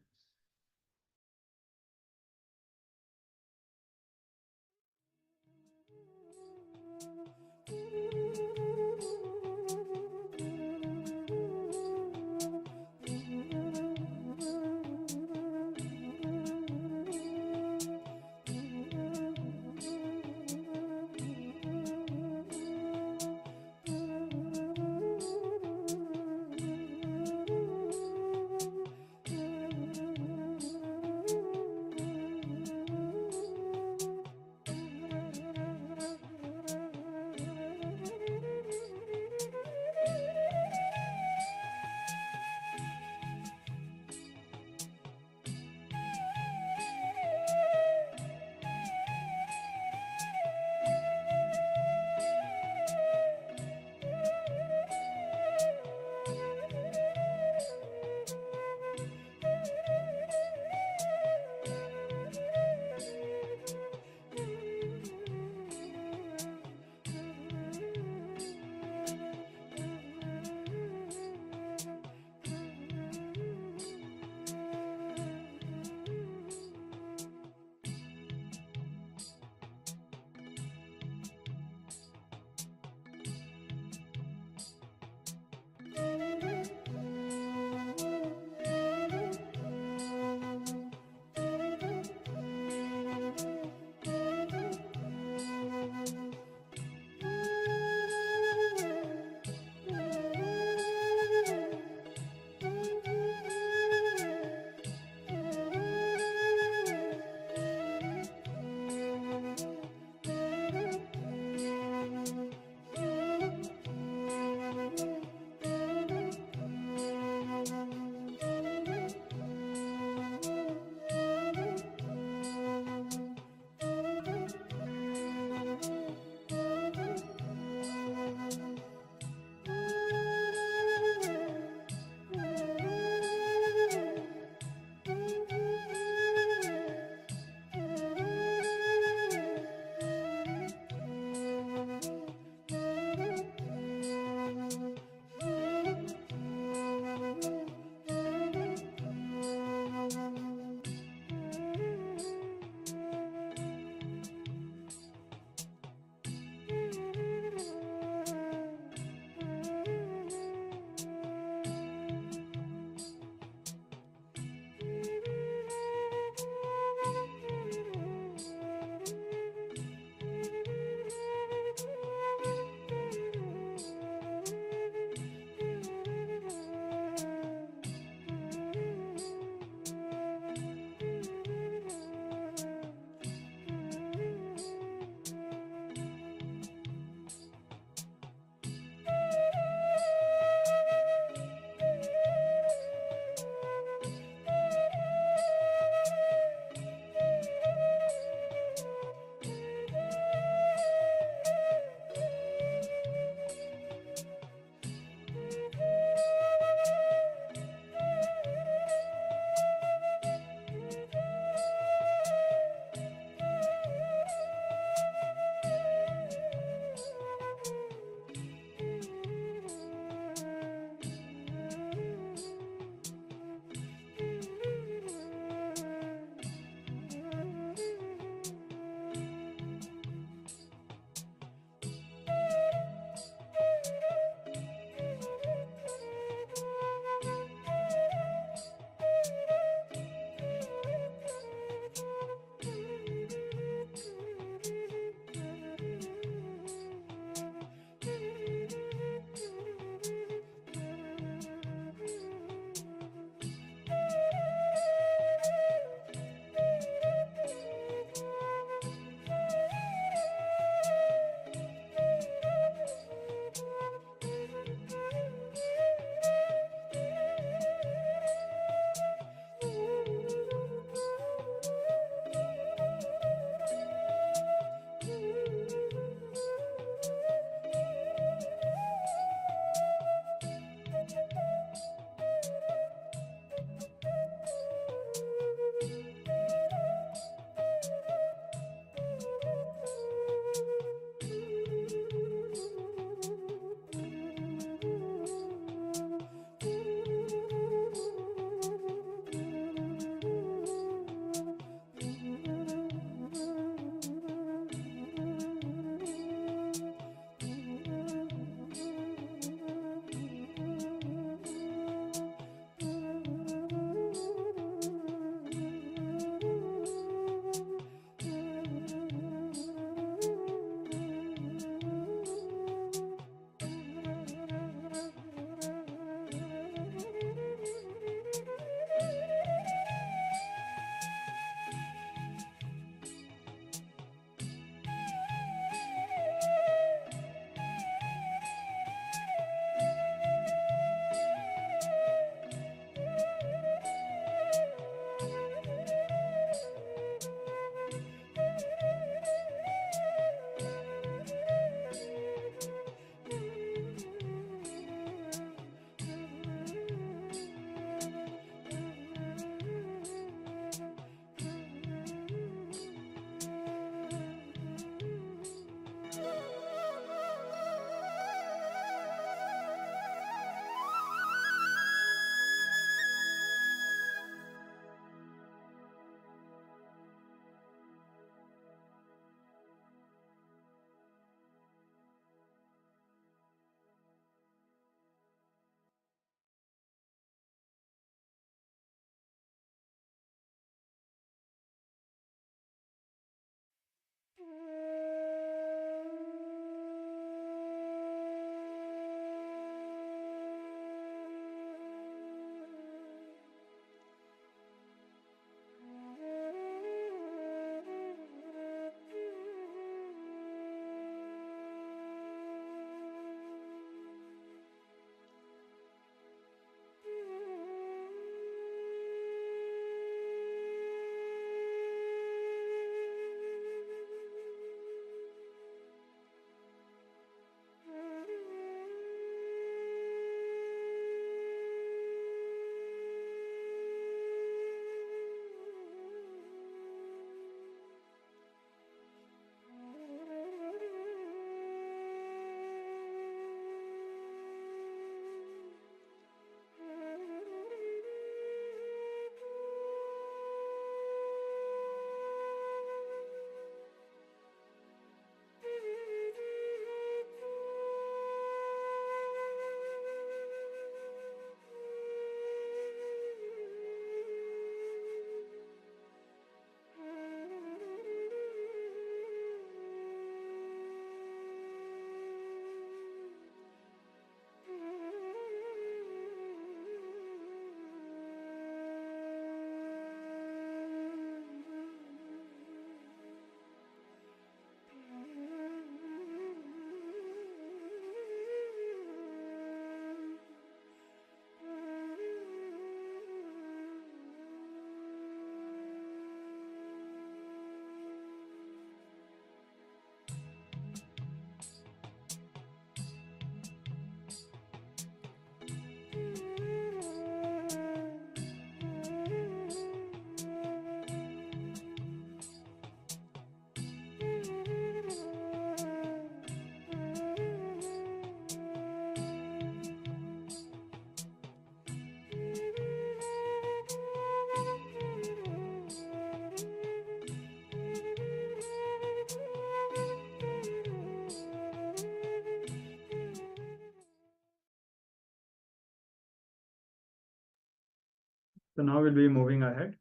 So now we'll be moving ahead.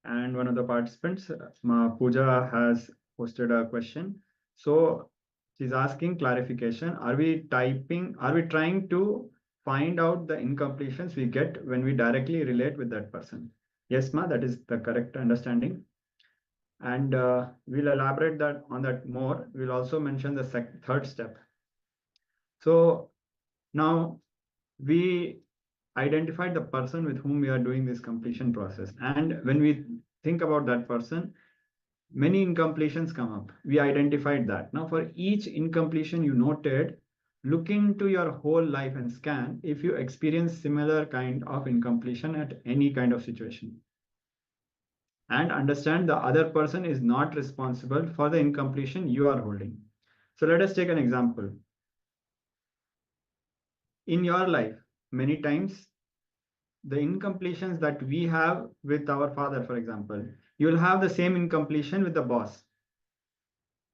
And one of the participants, Pooja, has posted a question. So she's asking clarification. Are we trying to find out the incompletions we get when we directly relate with that person? Yes, Ma, that is the correct understanding. And we'll elaborate on that more. We'll also mention the third step. So now we identified the person with whom we are doing this completion process. And when we think about that person, many incompletions come up. We identified that. Now for each incompletion you noted, look into your whole life and scan if you experience similar kind of incompletion at any kind of situation. And understand the other person is not responsible for the incompletion you are holding. So let us take an example. In your life, many times, the incompletions that we have with our father, for example, you'll have the same incompletion with the boss,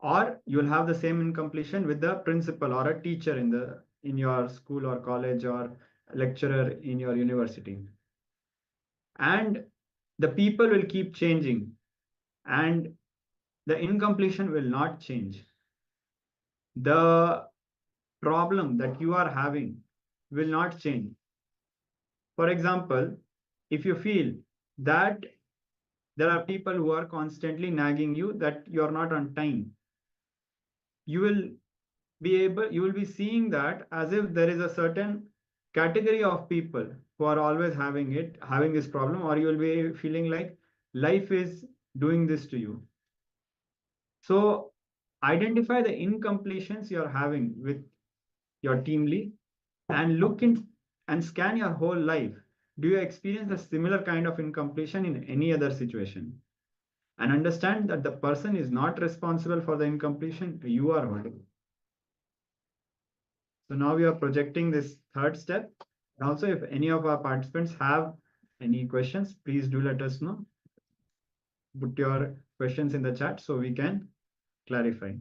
or you'll have the same incompletion with the principal or a teacher in your school or college, or lecturer in your university. And the people will keep changing, and the incompletion will not change. The problem that you are having will not change. For example, if you feel that there are people who are constantly nagging you that you're not on time, you will be seeing that as if there is a certain category of people who are always having this problem, or you will be feeling like life is doing this to you. So identify the incompletions you're having with your team lead and look in and scan your whole life. Do you experience a similar kind of incompletion in any other situation? And understand that the person is not responsible for the incompletion you are holding. So now we are projecting this third step. Also, if any of our participants have any questions, please do let us know. Put your questions in the chat so we can clarify.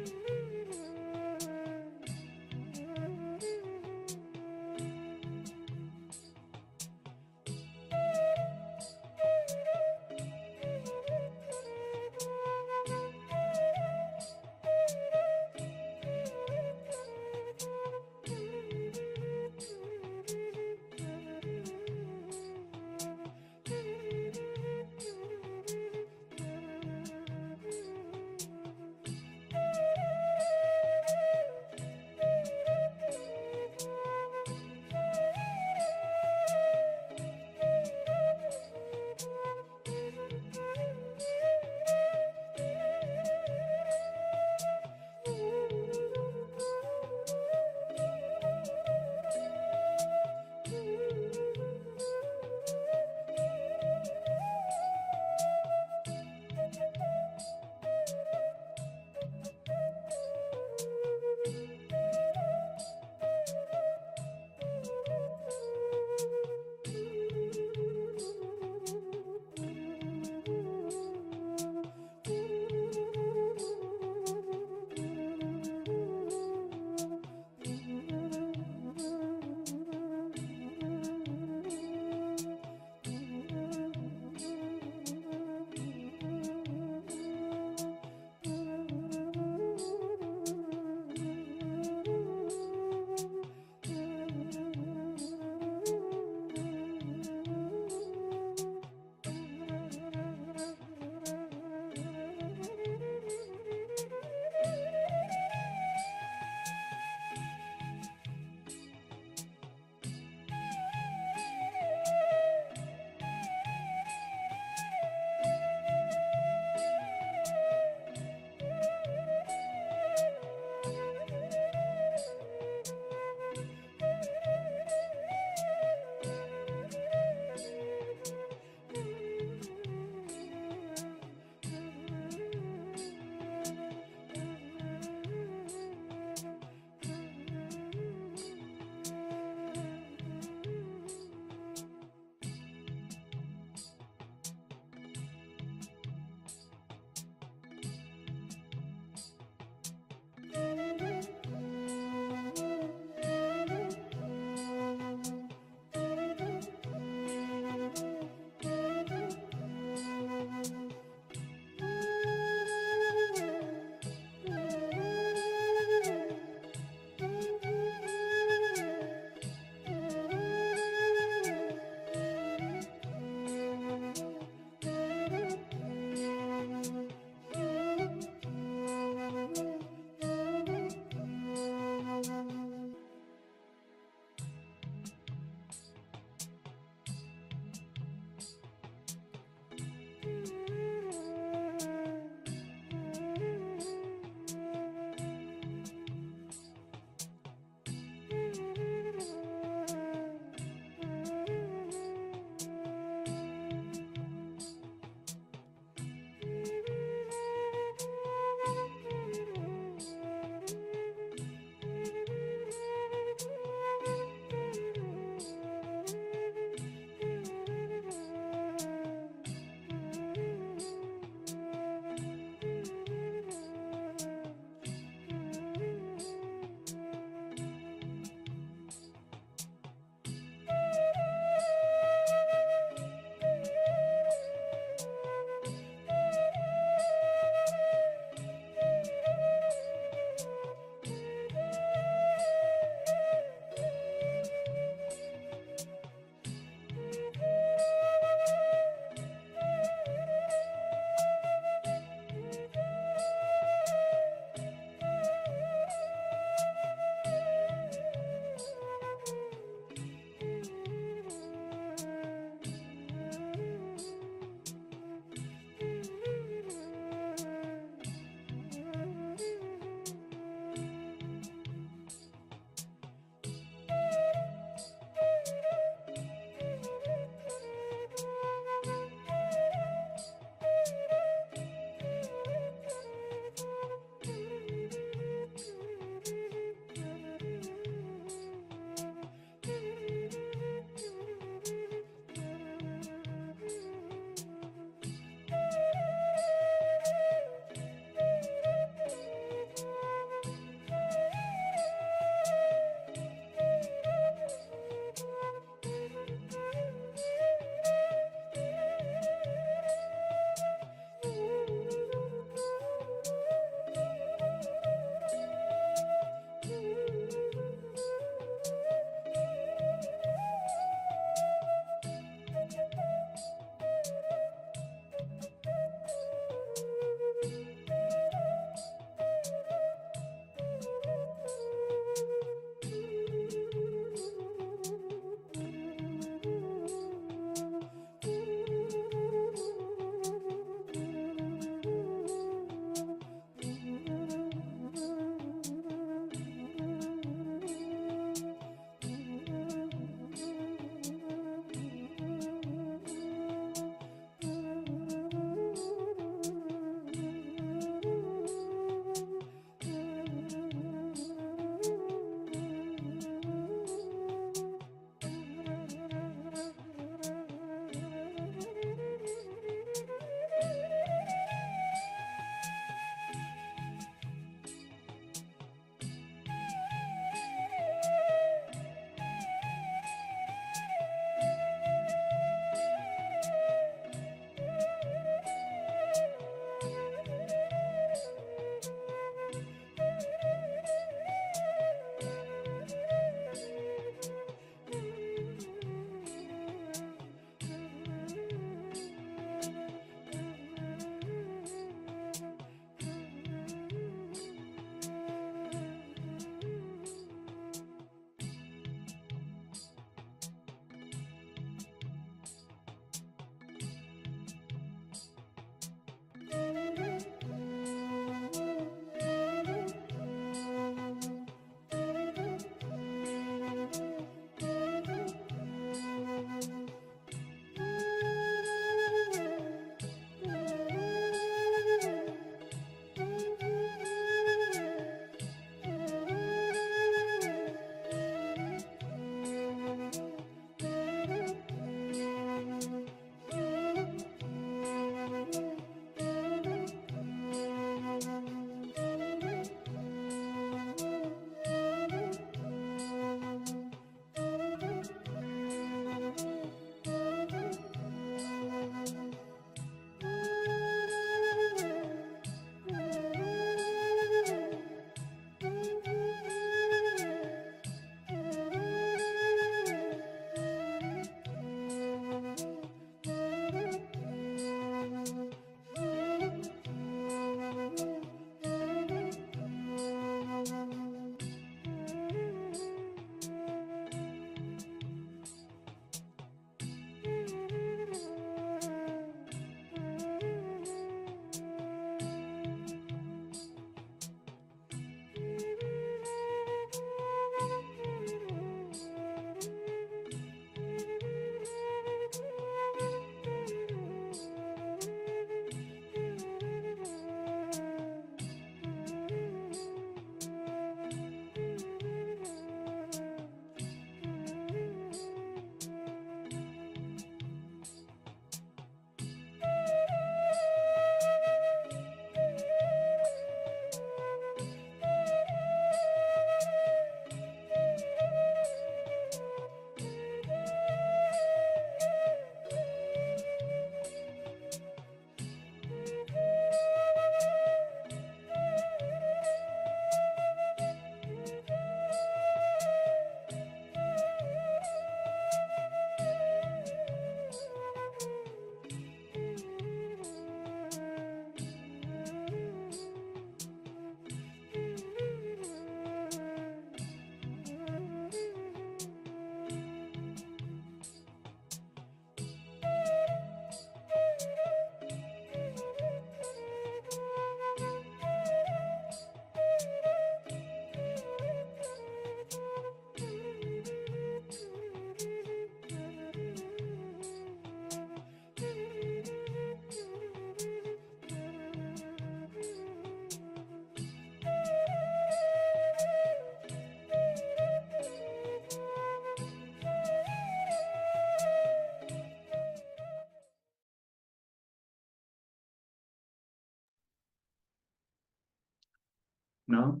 Now,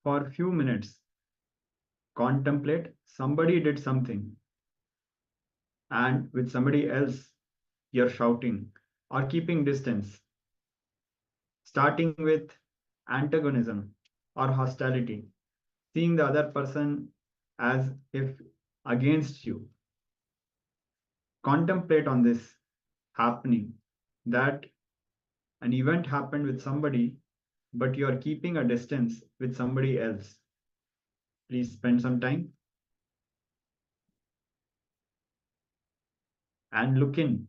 for a few minutes, contemplate somebody did something, and with somebody else, you're shouting or keeping distance, starting with antagonism or hostility, seeing the other person as if against you. Contemplate on this happening, that an event happened with somebody, but you are keeping a distance with somebody else. Please spend some time and look in.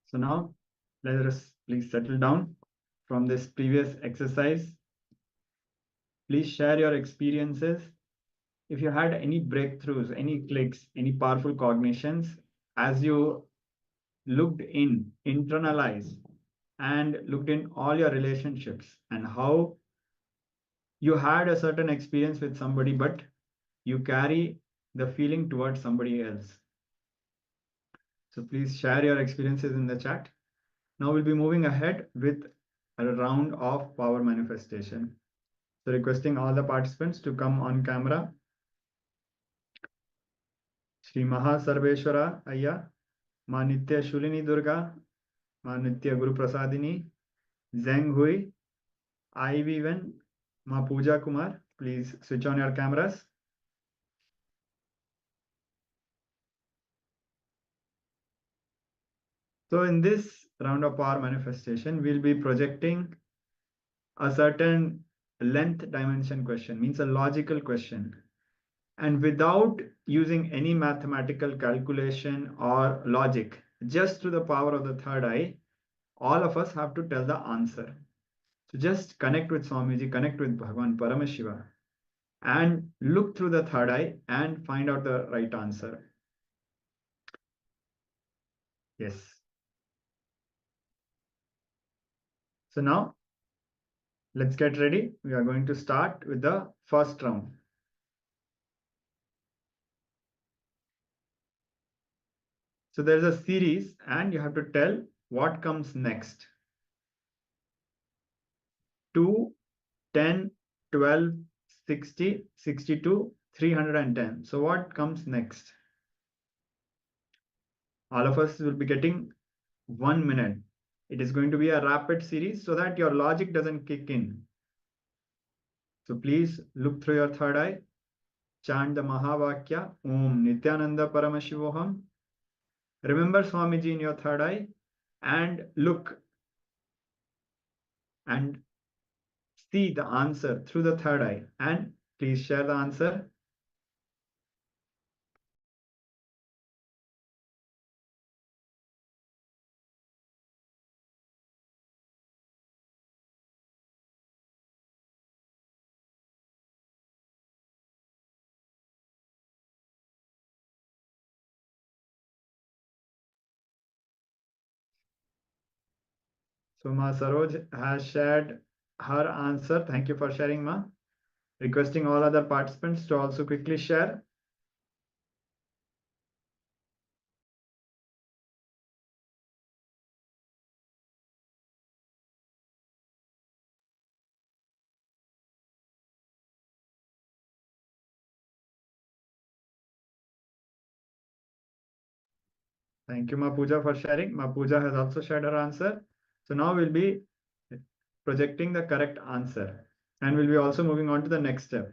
So now let us please settle down from this previous exercise. Please share your experiences. If you had any breakthroughs, any clicks, any powerful cognitions as you looked in, internalized, and looked in all your relationships and how you had a certain experience with somebody, but you carry the feeling towards somebody else. So please share your experiences in the chat. Now we'll be moving ahead with a round of power manifestation. So requesting all the participants to come on camera. Shri Maha Sarveshwara Ayya, Ma Nitya Shulini Durga, Ma Nitya Guru Prasadini, Zeng Hui, Ivy Ven, Ma Pooja Kumar. Please switch on your cameras. So in this round of power manifestation, we'll be projecting a certain length dimension question, means a logical question. And without using any mathematical calculation or logic, just through the power of the third eye, all of us have to tell the answer. So just connect with Swamiji, connect with Bhagavan Paramashiva, and look through the third eye and find out the right answer. Yes. So now let's get ready. We are going to start with the first round. So there's a series and you have to tell what comes next. 2, 10, 12, 60, 62, 310. So what comes next? All of us will be getting 1 minute. It is going to be a rapid series so that your logic doesn't kick in. So please look through your third eye, chant the Mahavakya, Om Nithyananda Paramashivoham. Remember Swamiji in your third eye and look and see the answer through the third eye, and please share the answer. So Ma Saroj has shared her answer. Thank you for sharing, Ma. Requesting all other participants to also quickly share. Thank you, Ma Pooja, for sharing. Ma Pooja has also shared her answer. So now we'll be projecting the correct answer, and we'll be also moving on to the next step.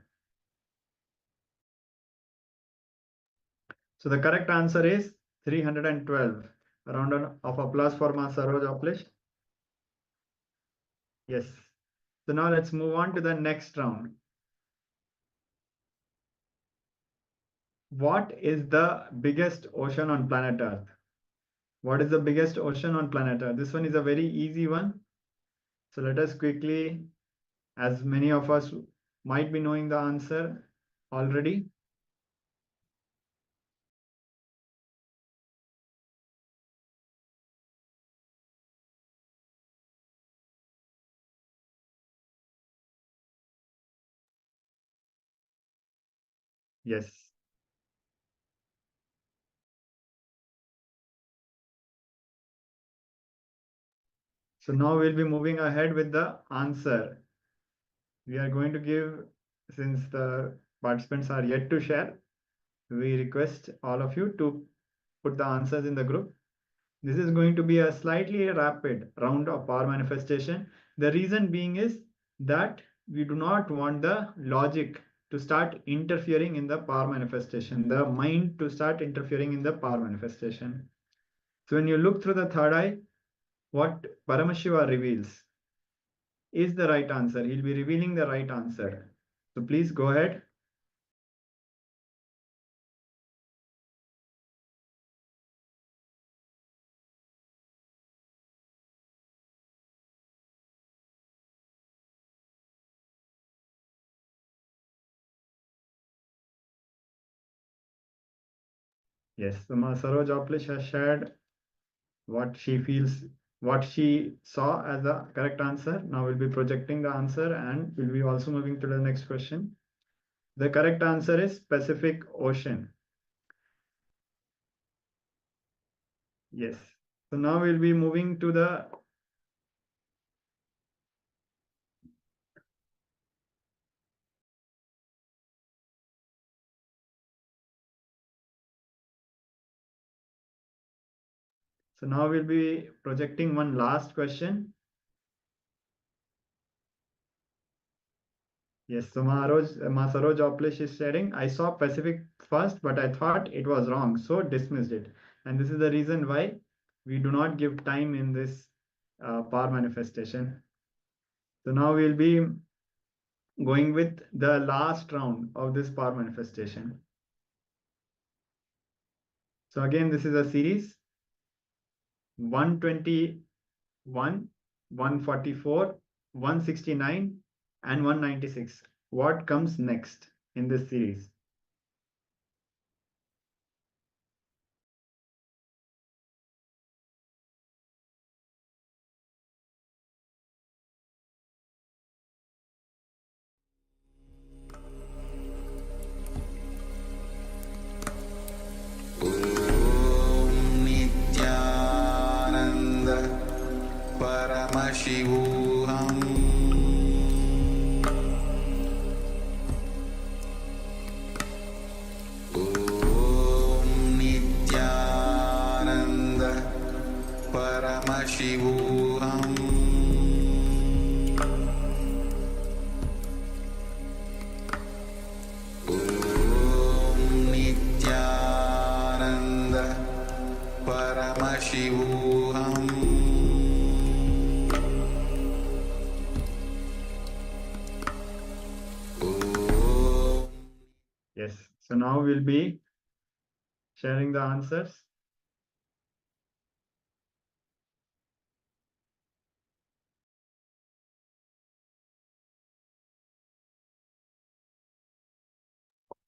So the correct answer is 312. A round of applause for Ma Saroj Aplish. Yes. So now let's move on to the next round. What is the biggest ocean on planet Earth? What is the biggest ocean on planet Earth? This one is a very easy one. So let us quickly, as many of us might be knowing the answer already. Yes. So now we'll be moving ahead with the answer. We are going to give, since the participants are yet to share, we request all of you to put the answers in the group. This is going to be a slightly rapid round of power manifestation. The reason being is that we do not want the logic to start interfering in the power manifestation, the mind to start interfering in the power manifestation. So when you look through the third eye, what Paramashiva reveals is the right answer. He'll be revealing the right answer. So please go ahead. Yes, so Ma Saroj Oplish has shared what she feels, what she saw as the correct answer. Now we'll be projecting the answer and we'll be also moving to the next question. The correct answer is Pacific Ocean. Yes. So now we'll be moving to the So now we'll be projecting one last question. Yes, so Masaroj Oplish is sharing, I saw Pacific first, but I thought it was wrong, so dismissed it. And this is the reason why we do not give time in this power manifestation. So now we'll be going with the last round of this power manifestation. So again, this is a series 121, 144, 169, and 196. What comes next in this series? Nityanand परमशिवोऽहम् ॐ नित्यानन्द परमशिवोऽहम् ॐ नित्यानन्द परमशिवोऽहम् Yes, so now we'll be sharing the answers.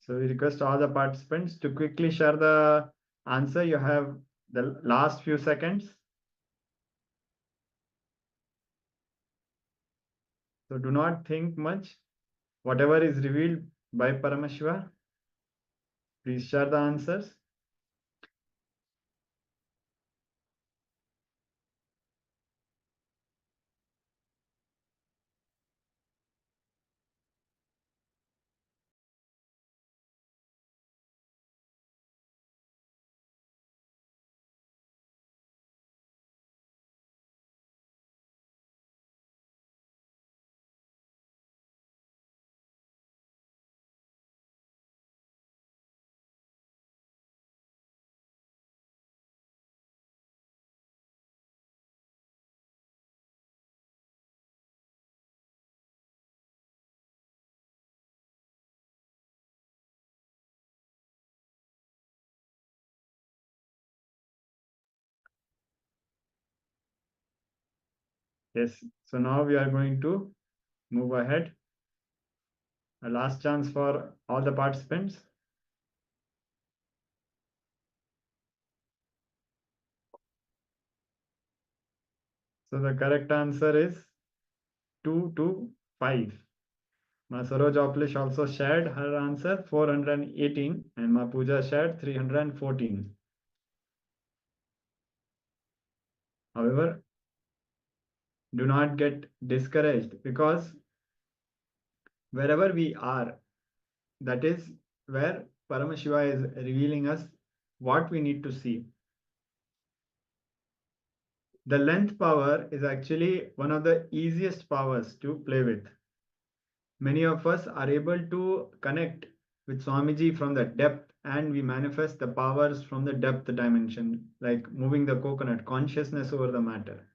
So we request all the participants to quickly share the answer. You have the last few seconds. So do not think much. Whatever is revealed by Paramashiva, please share the answers. Yes, so now we are going to move ahead. A last chance for all the participants. So the correct answer is 2 to 5. Ma Saroj Oplish also shared her answer 418 and Ma Pooja shared 314. However, do not get discouraged because wherever we are, that is where Paramashiva is revealing us what we need to see. The length power is actually one of the easiest powers to play with. Many of us are able to connect with Swamiji from the depth and we manifest the powers from the depth dimension, like moving the coconut, consciousness over the matter.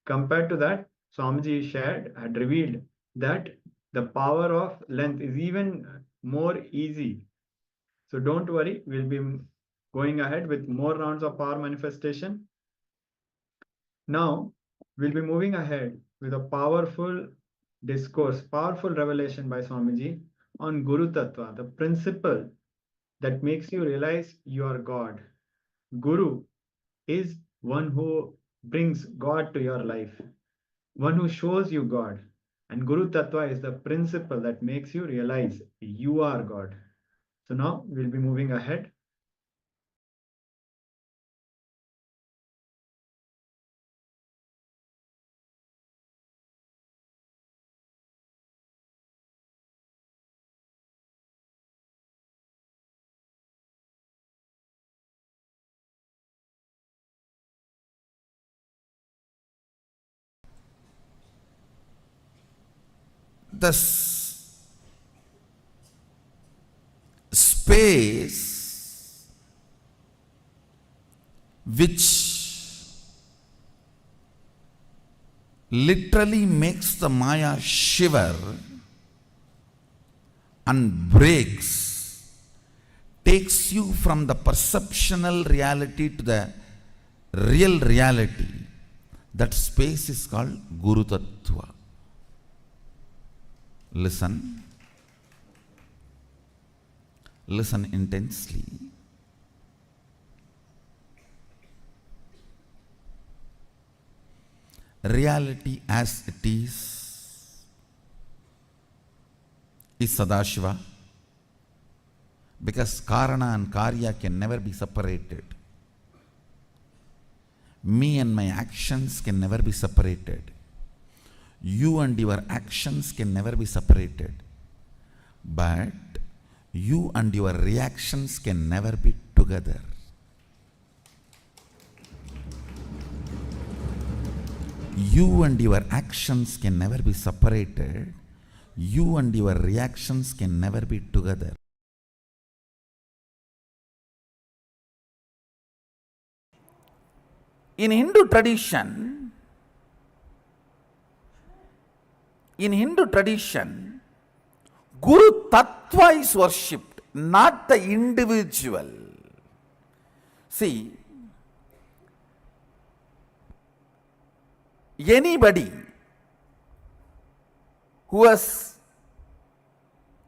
Compared to that, Swamiji had revealed that the power of length is even more easy. So don't worry, we'll be going ahead with more rounds of power manifestation. Now, we'll be moving ahead with a powerful discourse, powerful revelation by Swamiji on Guru Tattva, the principle that makes you realize you are God. Guru is one who brings God to your life, one who shows you God. And Guru Tattva is the principle that makes you realize you are God. So now we'll be moving ahead. The space which literally makes the Maya shiver and breaks, takes you from the perceptional reality to the real reality. That space is called Guru Tattva. Listen. Listen intensely. Reality as it is Sadashiva, because Karana and Karya can never be separated. Me and my actions can never be separated. You and your actions can never be separated. But you and your reactions can never be together. You and your actions can never be separated. You and your reactions can never be together. In Hindu tradition, Guru Tattva is worshipped, not the individual. See, anybody who has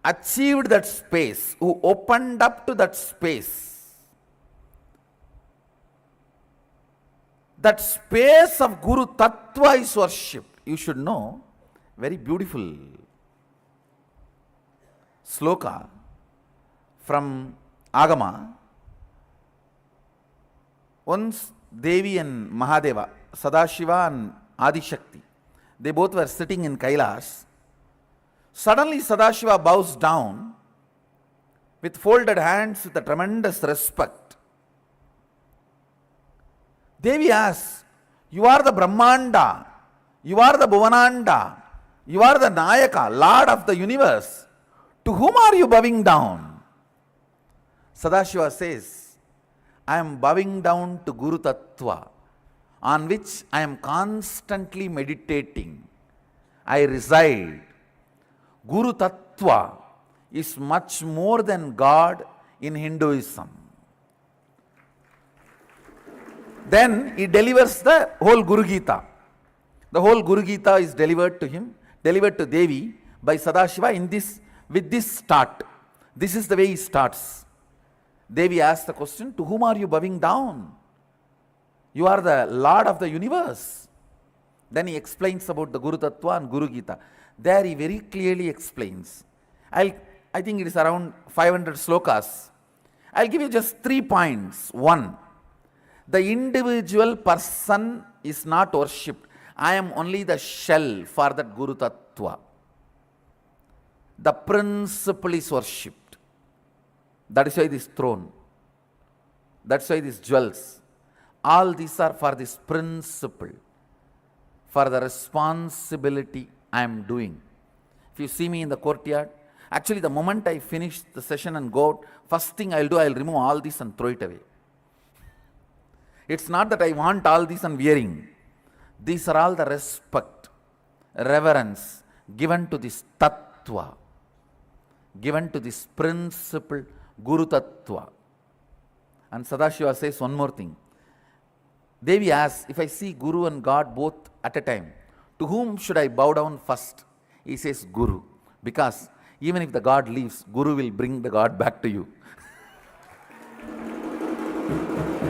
achieved that space, who opened up to that space of Guru Tattva is worshipped. You should know, very beautiful sloka from Agama. Once Devi and Mahadeva, Sadashiva and Adishakti, they both were sitting in Kailas. Suddenly Sadashiva bows down with folded hands with a tremendous respect. Devi asks, you are the Brahmanda, you are the Bhuvananda, you are the Nayaka, Lord of the universe. To whom are you bowing down? Sadashiva says, I am bowing down to Guru Tattva, on which I am constantly meditating. I reside. Guru Tattva is much more than God in Hinduism. Then he delivers the whole Guru Gita. The whole Guru Gita is delivered to him, delivered to Devi by Sadashiva with this start. This is the way he starts. Devi asks the question, to whom are you bowing down? You are the Lord of the universe. Then he explains about the Guru Tattva and Guru Gita. There he very clearly explains. I think it is around 500 slokas. I'll give you just 3 points. 1. The individual person is not worshipped. I am only the shell for that Guru Tattva. The principle is worshipped. That is why this throne. That's why these jewels. All these are for this principle, for the responsibility I am doing. If you see me in the courtyard, actually the moment I finish the session and go out, first thing I'll do, I'll remove all this and throw it away. It's not that I want all this and wearing. These are all the respect, reverence given to this Tattva, given to this principle, Guru Tattva. And Sadashiva says one more thing. Devi asks, if I see Guru and God both at a time, to whom should I bow down first? He says Guru, because even if the God leaves, Guru will bring the God back to you.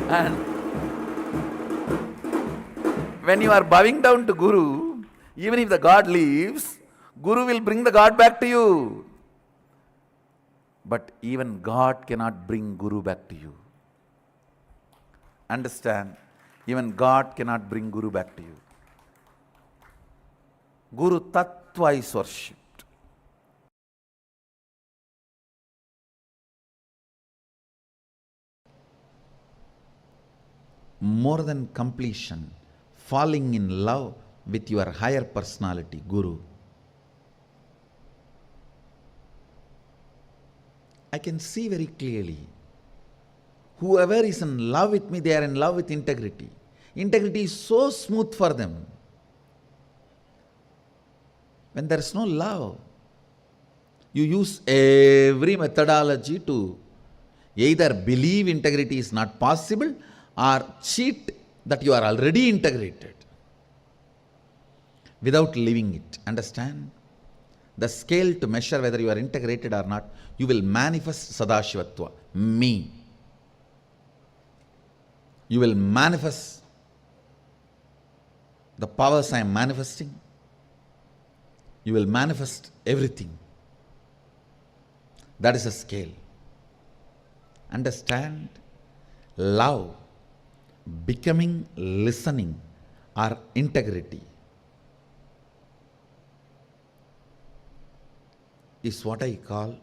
And when you are bowing down to Guru, even if the God leaves, Guru will bring the God back to you. But even God cannot bring Guru back to you. Understand? Even God cannot bring Guru back to you. Guru Tattva is worshipped. More than completion, falling in love with your higher personality, Guru. I can see very clearly, whoever is in love with me, they are in love with integrity. Integrity is so smooth for them. When there is no love, you use every methodology to either believe integrity is not possible or cheat that you are already integrated without living it. Understand? The scale to measure whether you are integrated or not, you will manifest Sadashivatva, me. You will manifest the powers I am manifesting. You will manifest everything. That is a scale. Understand? Love, becoming, listening, or integrity is what I call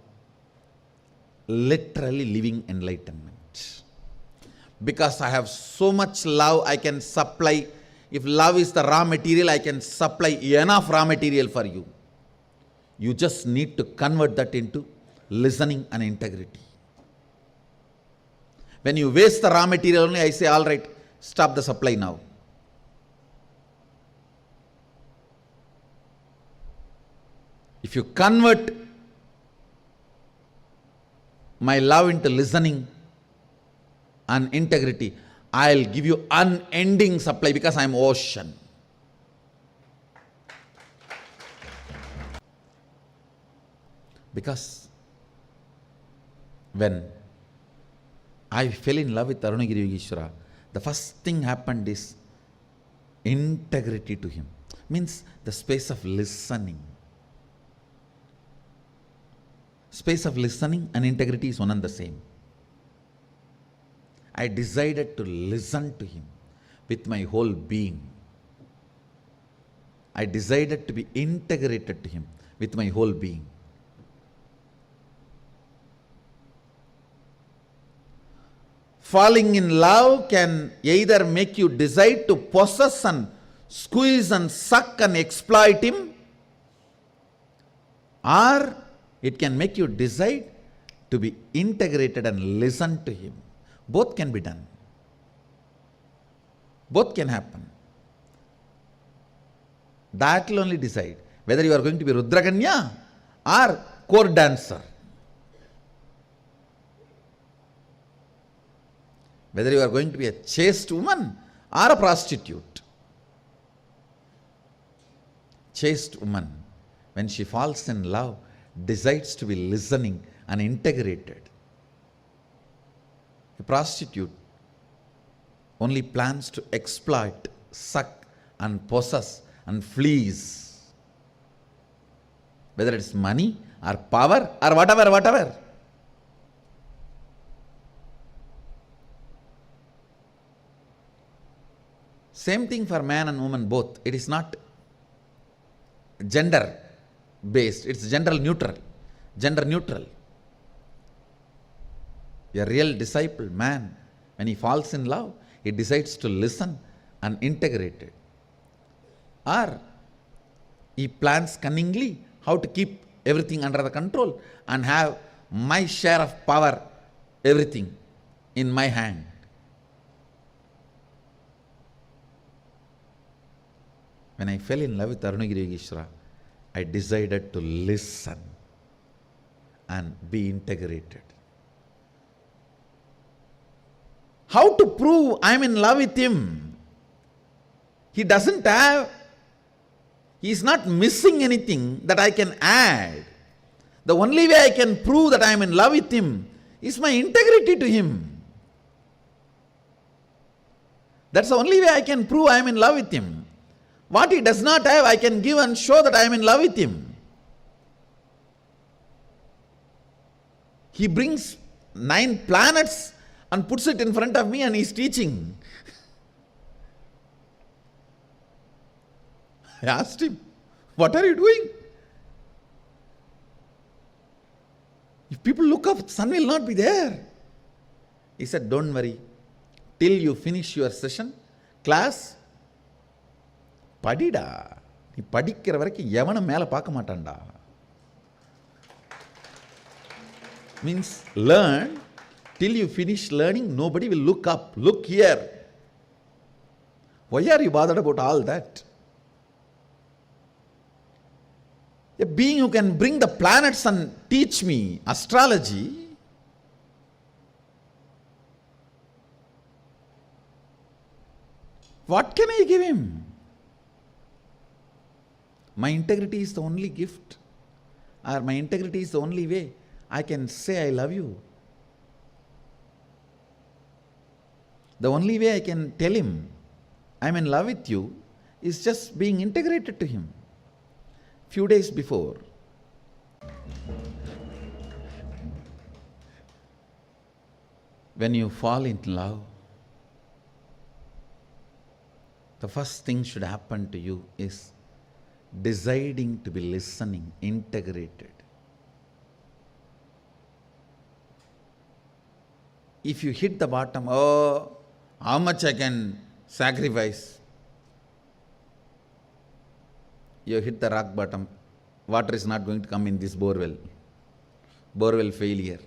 literally living enlightenment. Because I have so much love, I can supply. If love is the raw material, I can supply enough raw material for you. You just need to convert that into listening and integrity. When you waste the raw material only, I say, all right, stop the supply now. If you convert my love into listening and integrity, I'll give you unending supply because I'm ocean. Because when I fell in love with Arunagiri Yogeshwara, the first thing happened is integrity to him. Means the space of listening. Space of listening and integrity is one and the same. I decided to listen to him with my whole being. I decided to be integrated to him with my whole being. Falling in love can either make you decide to possess and squeeze and suck and exploit him, or it can make you decide to be integrated and listen to him. Both can be done. Both can happen. That will only decide whether you are going to be Rudraganya or court dancer. Whether you are going to be a chaste woman or a prostitute. Chaste woman, when she falls in love, decides to be listening and integrated. A prostitute only plans to exploit, suck and possess and fleece. Whether it's money or power or whatever. Same thing for man and woman both. It is not gender based, it's gender neutral. A real disciple, man, when he falls in love, he decides to listen and integrate it. Or he plans cunningly how to keep everything under the control and have my share of power, everything in my hand. When I fell in love with Arunagiri Yogeshwara, I decided to listen and be integrated. How to prove I am in love with him? He is not missing anything that I can add. The only way I can prove that I am in love with him is my integrity to him. That's the only way I can prove I am in love with him. What he does not have, I can give and show that I am in love with him. He brings 9 planets and puts it in front of me and he's teaching. I asked him, what are you doing? If people look up, sun will not be there. He said, don't worry. Till you finish your session, class, padida. நீ படிக்கிற வரைக்கும் எவனும் மேல பார்க்க மாட்டான்டா. Means learn, till you finish learning, nobody will look up. Look here. Why are you bothered about all that? A being who can bring the planets and teach me astrology, what can I give him? My integrity is the only gift, or my integrity is the only way I can say I love you. The only way I can tell him I'm in love with you is just being integrated to him. Few days before, when you fall in love, the first thing should happen to you is deciding to be listening, integrated. If you hit the bottom, oh, how much I can sacrifice? You hit the rock bottom, water is not going to come in this borewell. Borewell failure.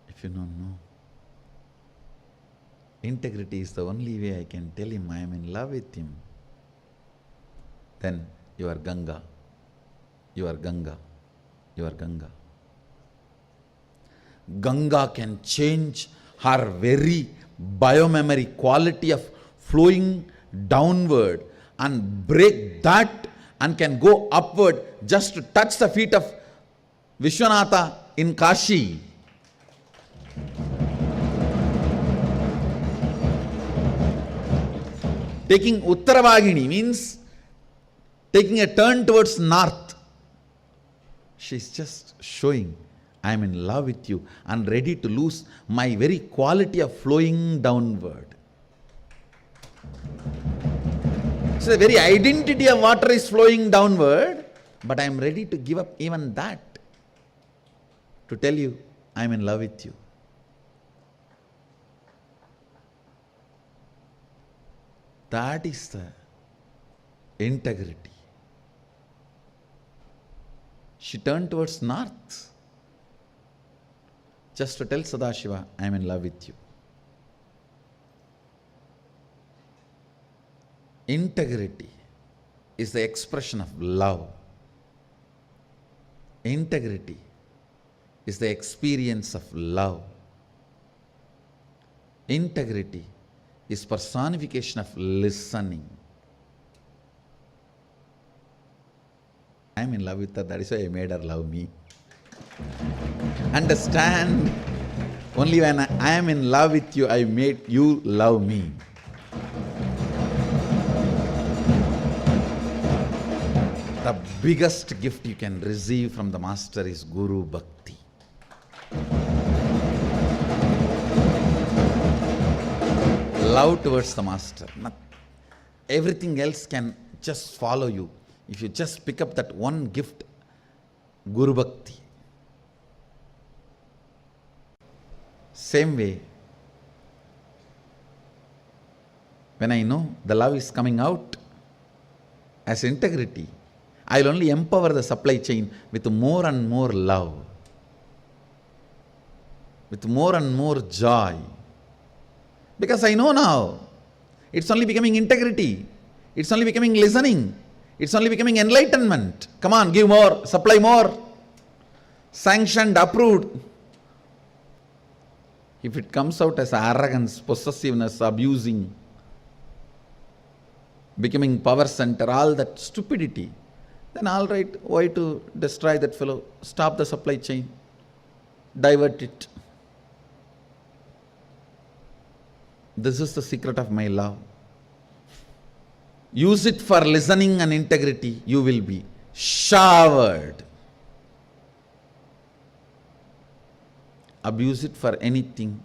If you don't know, integrity is the only way I can tell him I am in love with him. Then you are Ganga. You are Ganga. You are Ganga. Ganga can change her very biomemory quality of flowing downward and break that and can go upward just to touch the feet of Vishwanatha in Kashi. Taking Uttaravagini means taking a turn towards north. She's just showing, I am in love with you and ready to lose my very quality of flowing downward. So the very identity of water is flowing downward, but I am ready to give up even that to tell you I am in love with you. That is the integrity. She turned towards north just to tell Sadashiva, I am in love with you. Integrity is the expression of love. Integrity is the experience of love. Integrity is personification of listening. I am in love with her, that is why I made her love me. Understand? Only when I am in love with you, I made you love me. The biggest gift you can receive from the Master is Guru Bhakti. Love towards the Master. Everything else can just follow you. If you just pick up that one gift, Guru Bhakti. Same way, when I know the love is coming out as integrity, I will only empower the supply chain with more and more love, with more and more joy. Because I know now, it's only becoming integrity, it's only becoming listening, it's only becoming enlightenment. Come on, give more, supply more. Sanctioned, approved. If it comes out as arrogance, possessiveness, abusing, becoming power center, all that stupidity, then all right, why to destroy that fellow? Stop the supply chain, divert it. This is the secret of my love. Use it for listening and integrity, you will be showered. Abuse it for anything.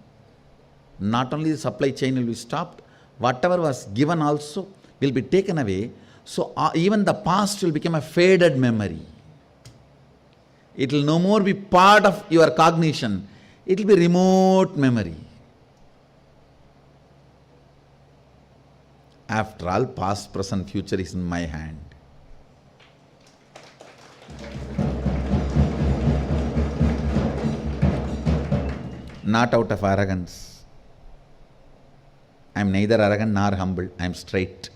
Not only the supply chain will be stopped, whatever was given also will be taken away. So even the past will become a faded memory. It will no more be part of your cognition. It will be remote memory. After all, past, present, future is in my hand. Not out of arrogance. I am neither arrogant nor humble. I am straight.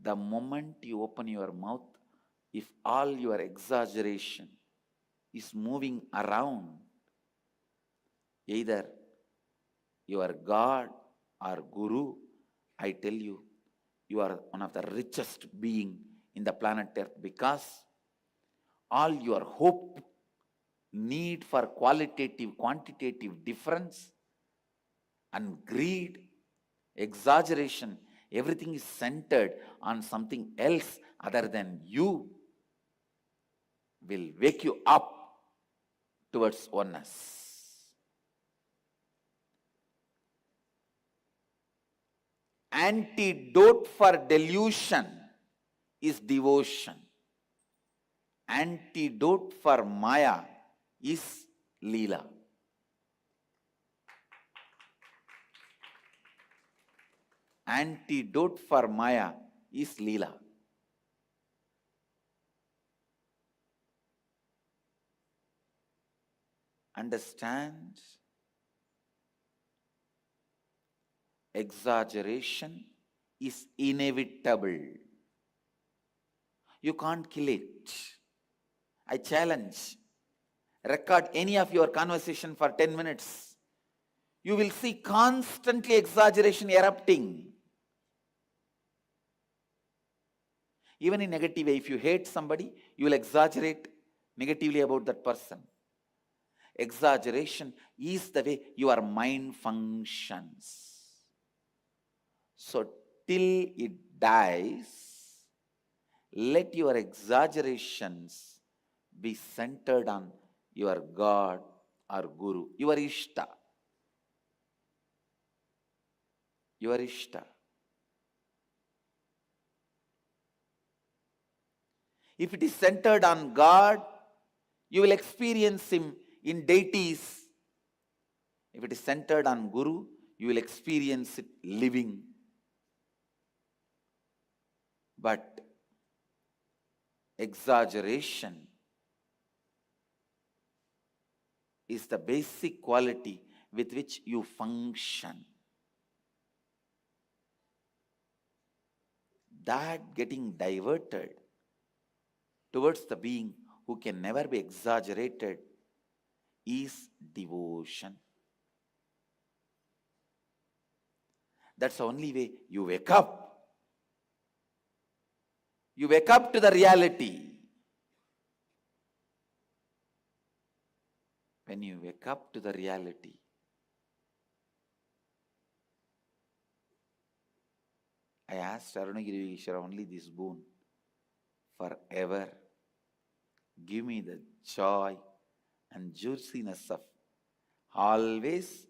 The moment you open your mouth, if all your exaggeration is moving around, either your God or Guru, I tell you, you are one of the richest being in the planet Earth, because all your hope, need for qualitative, quantitative difference, and greed, exaggeration, everything is centered on something else other than you, will wake you up towards oneness. Antidote for delusion is devotion. Antidote for Maya is Leela. Antidote for Maya is Leela. Understand? Exaggeration is inevitable. You can't kill it. I challenge. Record any of your conversation for 10 minutes. You will see constantly exaggeration erupting. Even in negative way, if you hate somebody, you will exaggerate negatively about that person. Exaggeration is the way your mind functions. So till it dies, let your exaggerations be centered on your God or Guru, your Ishta. Your Ishta. If it is centered on God, you will experience Him in deities. If it is centered on Guru, you will experience it living. But exaggeration is the basic quality with which you function. That getting diverted towards the being who can never be exaggerated is devotion. That's the only way you wake up. You wake up to the reality. When you wake up to the reality, I asked Arunagiri Ishwara only this boon: forever give me the joy and juiciness of always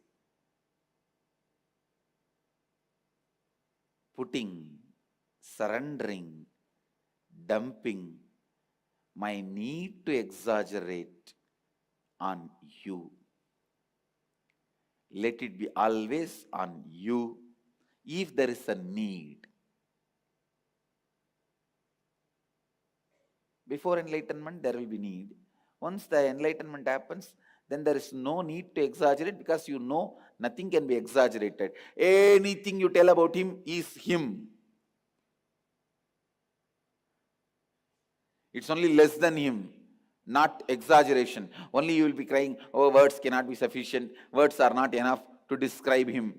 putting, surrendering, dumping my need to exaggerate on you. Let it be always on you if there is a need. Before enlightenment, there will be need. Once the enlightenment happens, then there is no need to exaggerate, because you know nothing can be exaggerated. Anything you tell about Him is Him. It's only less than Him, not exaggeration. Only you will be crying, oh, words cannot be sufficient. Words are not enough to describe Him.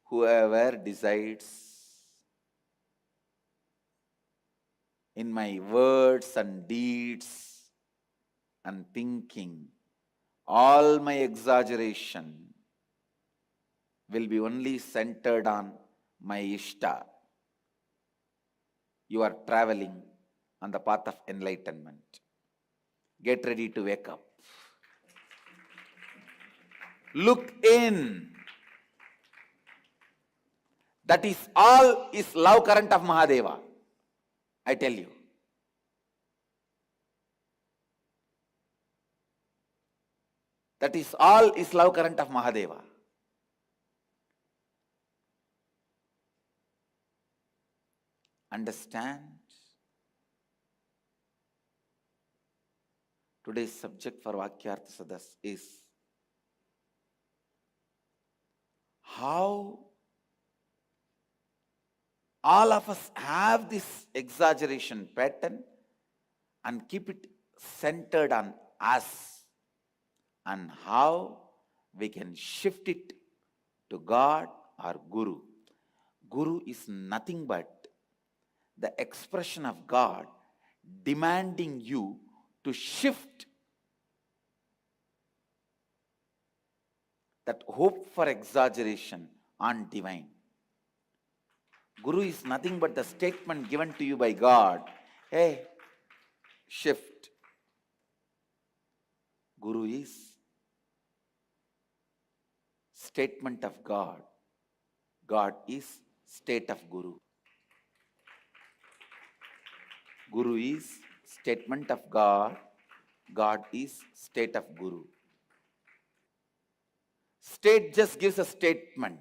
Whoever decides in my words and deeds and thinking, all my exaggeration will be only centered on my Ishta. You are traveling on the path of enlightenment. Get ready to wake up. Look in. That is all is love current of Mahadeva. I tell you. That is all is love current of Mahadeva. Understand? Today's subject for Vakyartha Sadas is how all of us have this exaggeration pattern and keep it centered on us, and how we can shift it to God or Guru. Guru is nothing but the expression of God demanding you to shift that hope for exaggeration on divine. Guru is nothing but the statement given to you by God. Hey, shift. Guru is statement of God. God is state of Guru. Guru is statement of God. God is state of Guru. State just gives a statement.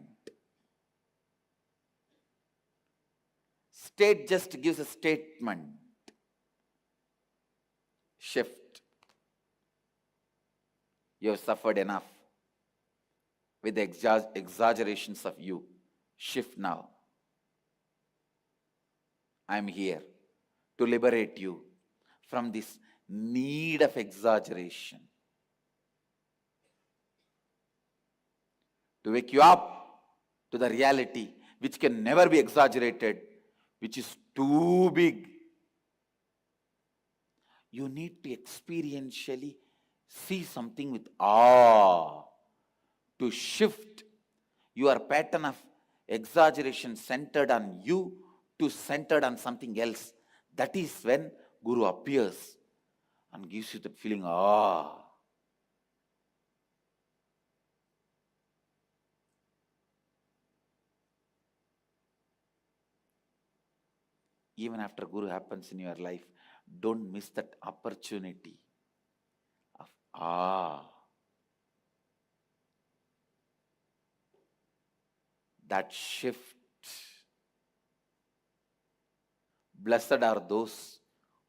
State just gives a statement. Shift. You have suffered enough with the exaggerations of you. Shift now. I am here to liberate you from this need of exaggeration. To wake you up to the reality which can never be exaggerated, which is too big. You need to experientially see something with awe, to shift your pattern of exaggeration centered on you to centered on something else. That is when Guru appears and gives you that feeling, ah. Even after Guru happens in your life, don't miss that opportunity of that shift. Blessed are those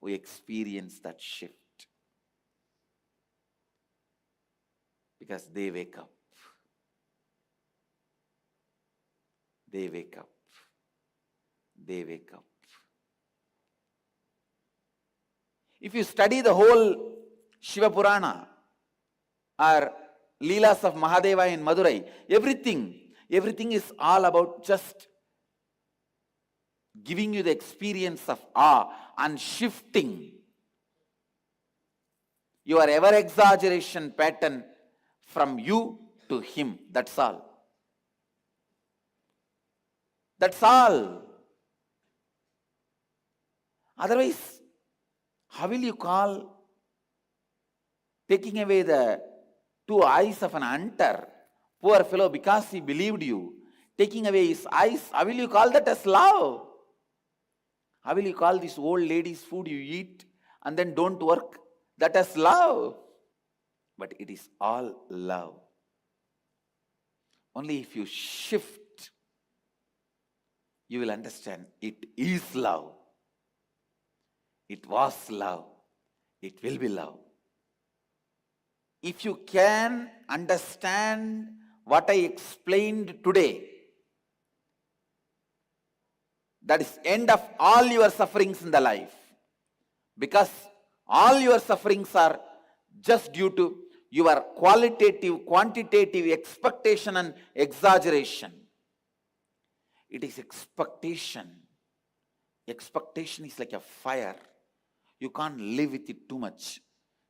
who experience that shift, because they wake up. They wake up. They wake up. If you study the whole Shiva Purana or Leelas of Mahadeva in Madurai, everything is all about just giving you the experience of awe and shifting your ever exaggeration pattern from you to him. That's all. That's all. Otherwise, how will you call taking away the two eyes of an hunter? Poor fellow, because he believed you, taking away his eyes, how will you call that as love? How will you call this old lady's food you eat and then don't work, that as love? But it is all love. Only if you shift, you will understand it is love. It was love. It will be love. If you can understand what I explained today, that is end of all your sufferings in the life. Because all your sufferings are just due to your qualitative, quantitative expectation and exaggeration. It is expectation expectation is like a fire. You can't live with it too much.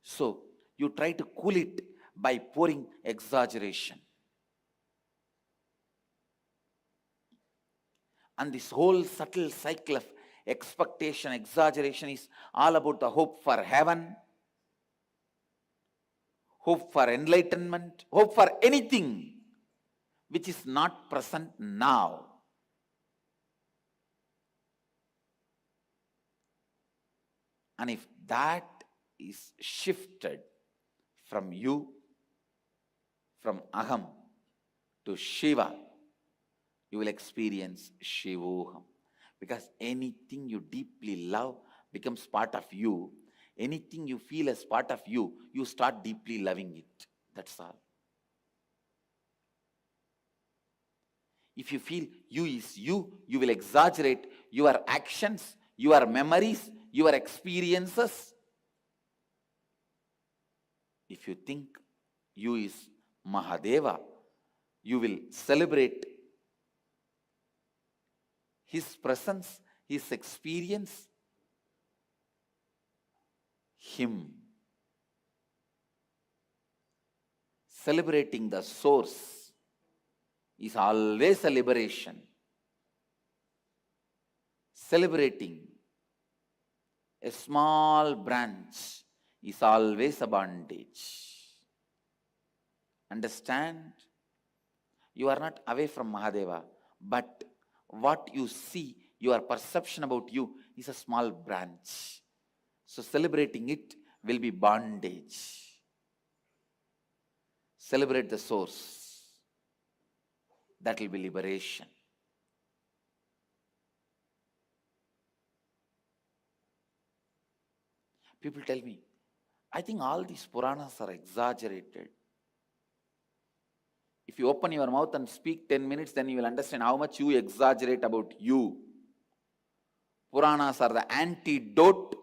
So you try to cool it by pouring exaggeration. And this whole subtle cycle of expectation, exaggeration is all about the hope for heaven, hope for enlightenment, hope for anything which is not present now. And if that is shifted from you, from Aham to Shiva, you will experience Shivoham. Because anything you deeply love becomes part of you. Anything you feel as part of you, you start deeply loving it. That's all. If you feel you is you, you will exaggerate your actions, your memories, your experiences. If you think you is Mahadeva, you will celebrate his presence, his experience, him. Celebrating the source is always a liberation. Celebrating a small branch is always a bondage. Understand? You are not away from Mahadeva, but what you see, your perception about you is a small branch. So celebrating it will be bondage. Celebrate the source. That will be liberation. People tell me, I think all these Puranas are exaggerated. If you open your mouth and speak 10 minutes, then you will understand how much you exaggerate about you. Puranas are the antidote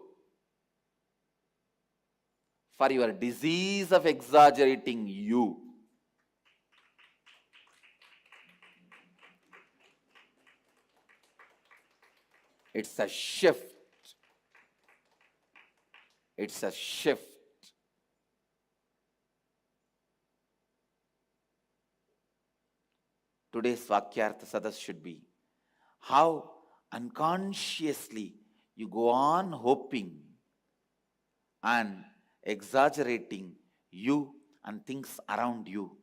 for your disease of exaggerating you. It's a shift. It's a shift. Today's Vakyartha Sadas should be how unconsciously you go on hoping and exaggerating you and things around you.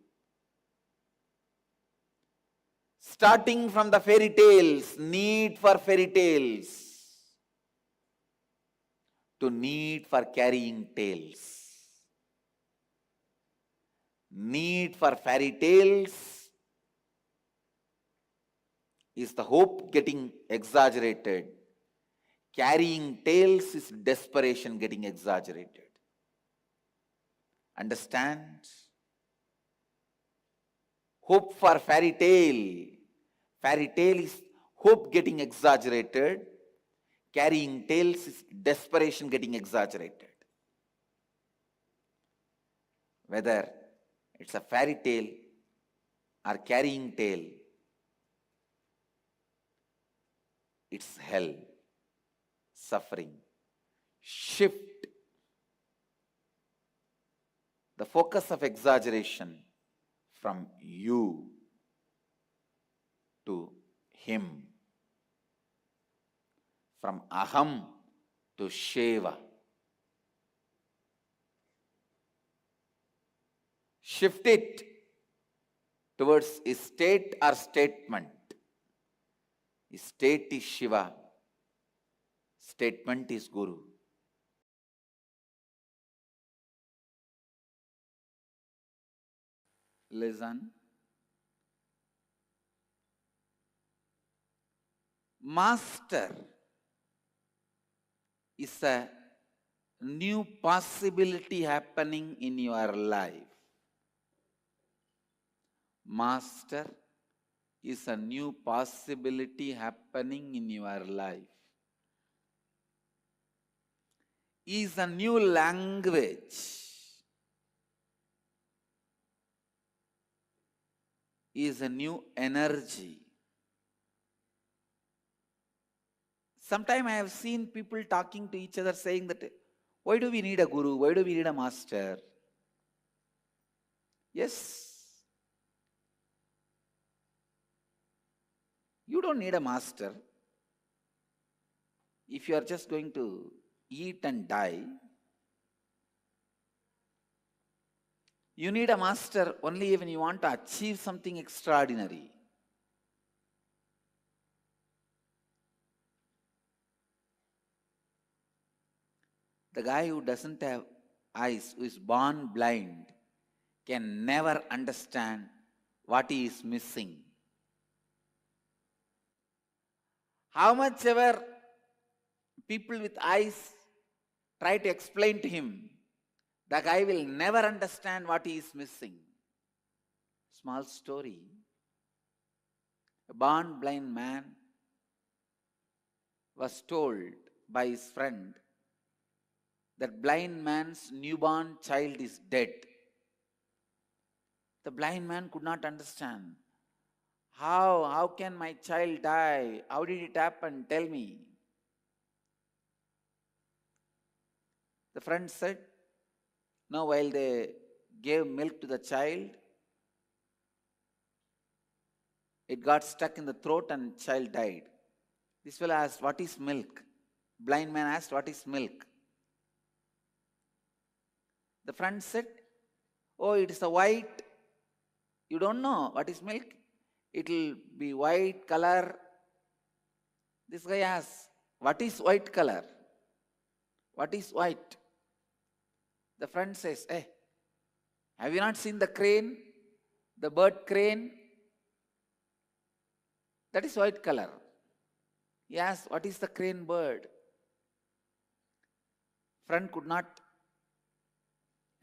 Starting from the fairy tales, need for fairy tales, to need for carrying tales. Need for fairy tales is the hope getting exaggerated. Carrying tales is desperation getting exaggerated. Understand? Hope for fairy tale. Fairy tale is hope getting exaggerated. Carrying tales is desperation getting exaggerated. Whether it's a fairy tale or carrying tale, it's hell, suffering. Shift the focus of exaggeration from you to him, from Aham to Shiva. Shift it towards state or statement. State is Shiva, statement is Guru. Listen. Master is a new possibility happening in your life. Master is a new possibility happening in your life. Is a new language. Is a new energy. Sometimes I have seen people talking to each other saying that, why do we need a guru? Why do we need a master? Yes. You don't need a master. If you are just going to eat and die, you need a master only when you want to achieve something extraordinary. The guy who doesn't have eyes, who is born blind, can never understand what he is missing. How much ever people with eyes try to explain to him, the guy will never understand what he is missing. Small story. A born blind man was told by his friend that blind man's newborn child is dead. The blind man could not understand. How can my child die? How did it happen? Tell me. The friend said, no, while they gave milk to the child, it got stuck in the throat and child died. This fellow asked, what is milk? Blind man asked, what is milk? The friend said, oh, it is a white. You don't know what is milk? It will be white color. This guy asks, what is white color? What is white? The friend says, hey, have you not seen the crane? The bird crane? That is white color. He asked, what is the crane bird? Friend could not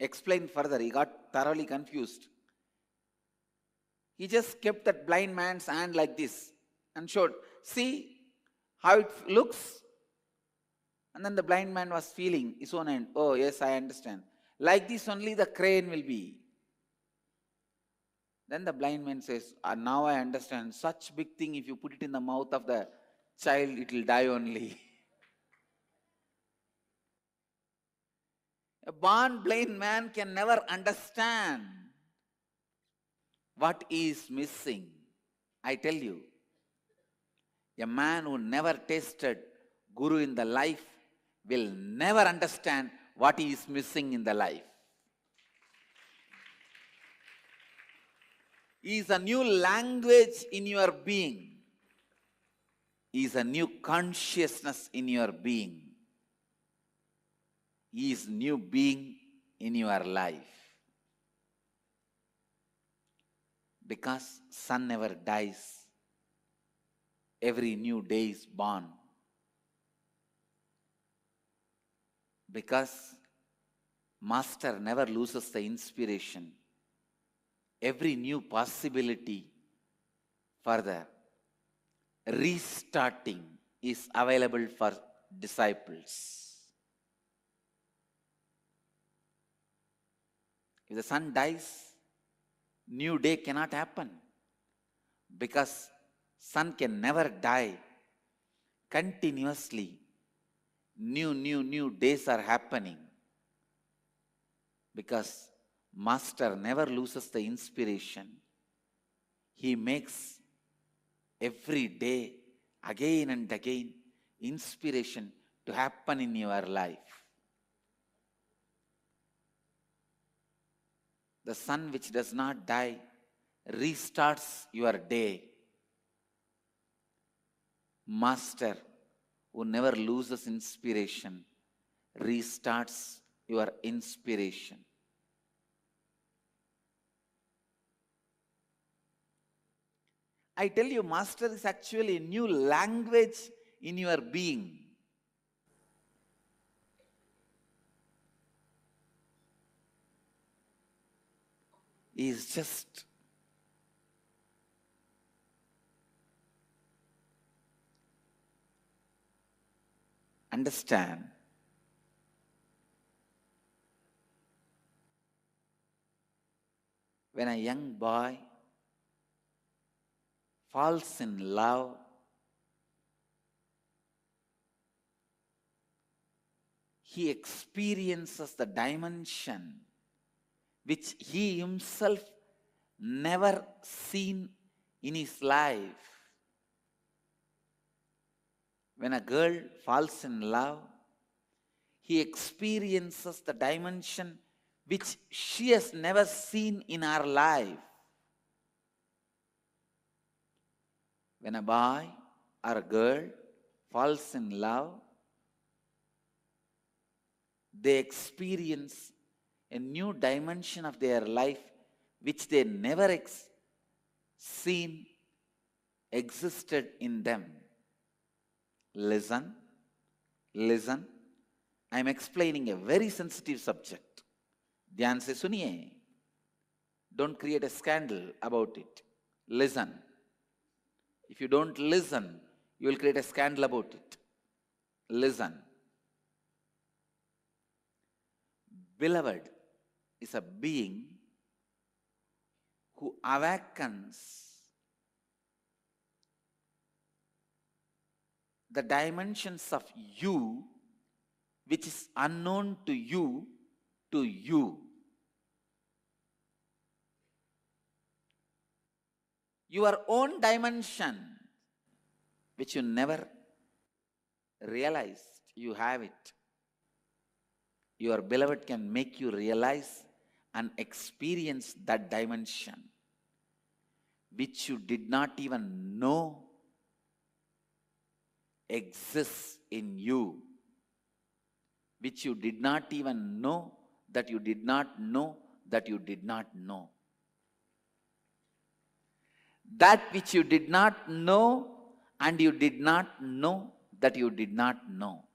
explain further. He got thoroughly confused. He just kept that blind man's hand like this and showed, see how it looks? And then the blind man was feeling his own hand. Oh, yes, I understand. Like this only the crane will be. Then the blind man says, now I understand. Such big thing, if you put it in the mouth of the child, it will die only. A born blind man can never understand what is missing. I tell you, a man who never tasted Guru in the life will never understand what is missing in the life. Is a new language in your being. Is a new consciousness in your being. Is new being in your life. Because sun never dies. Every new day is born. Because Master never loses the inspiration. Every new possibility further restarting is available for disciples. If the sun dies, new day cannot happen. Because sun can never die. Continuously, new days are happening. Because Master never loses the inspiration. He makes every day, again and again, inspiration to happen in your life. The sun which does not die restarts your day. Master who never loses inspiration restarts your inspiration. I tell you, Master is actually a new language in your being. He is just understand. When a young boy falls in love, he experiences the dimension which he himself never seen in his life. When a girl falls in love, he experiences the dimension which she has never seen in her life. When a boy or a girl falls in love, they experience a new dimension of their life which they never seen existed in them. Listen, listen. I am explaining a very sensitive subject. Dhyan se suniye. Don't create a scandal about it. Listen. If you don't listen, you will create a scandal about it. Listen. Beloved is a being who awakens the dimensions of you which is unknown to you, to you. Your own dimension which you never realized you have it. Your beloved can make you realize and experience that dimension which you did not even know exists in you, which you did not even know that you did not know that you did not know. That which you did not know and you did not know that you did not know.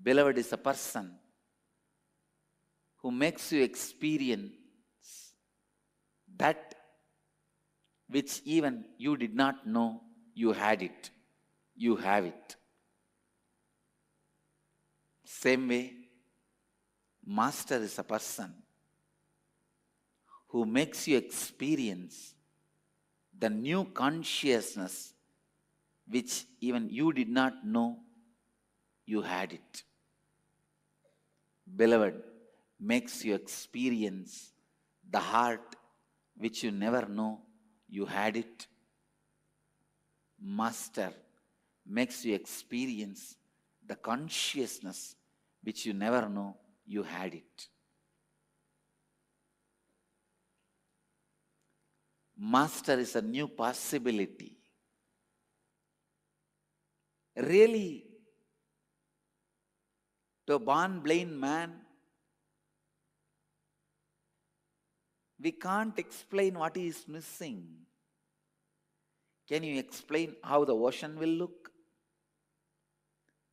Beloved is a person who makes you experience that which even you did not know you had it. You have it. Same way, Master is a person who makes you experience the new consciousness which even you did not know you had it. Beloved makes you experience the heart which you never know you had it. Master makes you experience the consciousness which you never know you had it. Master is a new possibility. Really, to a born blind man, we can't explain what he is missing. Can you explain how the ocean will look?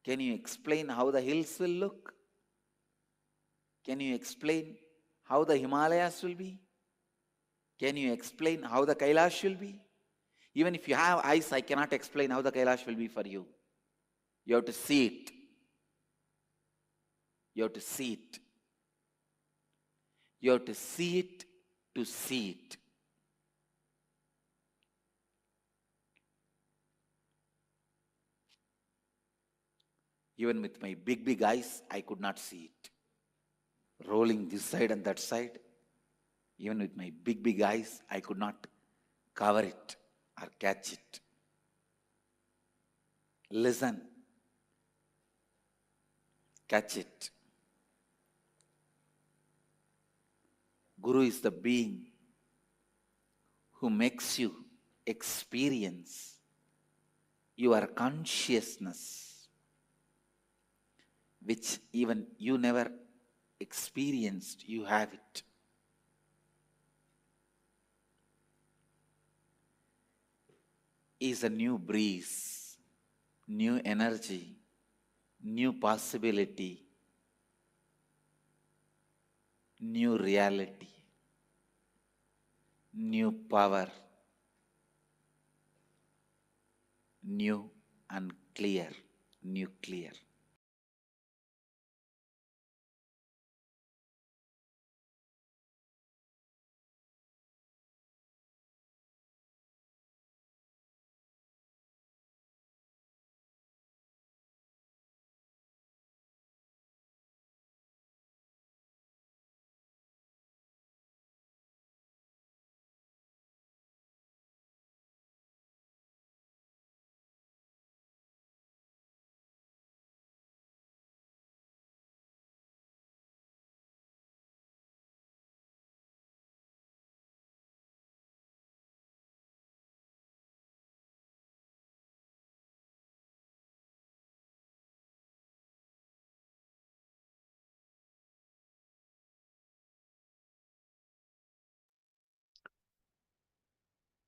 Can you explain how the hills will look? Can you explain how the Himalayas will be? Can you explain how the Kailash will be? Even if you have eyes, I cannot explain how the Kailash will be for you. You have to see it. You have to see it. You have to see it to see it. Even with my big eyes, I could not see it. Rolling this side and that side, even with my big eyes, I could not cover it or catch it. Listen. Catch it. Guru is the being who makes you experience your consciousness, which even you never experienced, you have it. Is a new breeze, new energy, new possibility, new reality, new power, new and clear, new clear.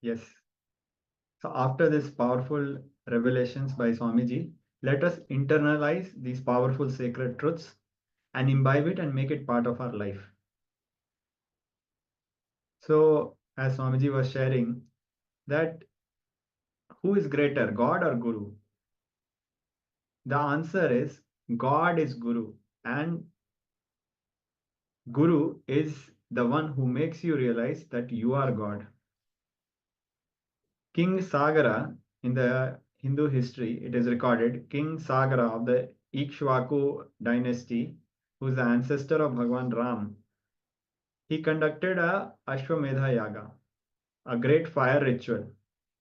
Yes. So after this powerful revelations by Swamiji, let us internalize these powerful sacred truths and imbibe it and make it part of our life. So as Swamiji was sharing that who is greater, God or Guru? The answer is God is Guru, and Guru is the one who makes you realize that you are God. King Sagara, in the Hindu history, it is recorded, King Sagara of the Ikshvaku dynasty, who is the ancestor of Bhagwan Ram, he conducted a Ashwamedha Yaga, a great fire ritual,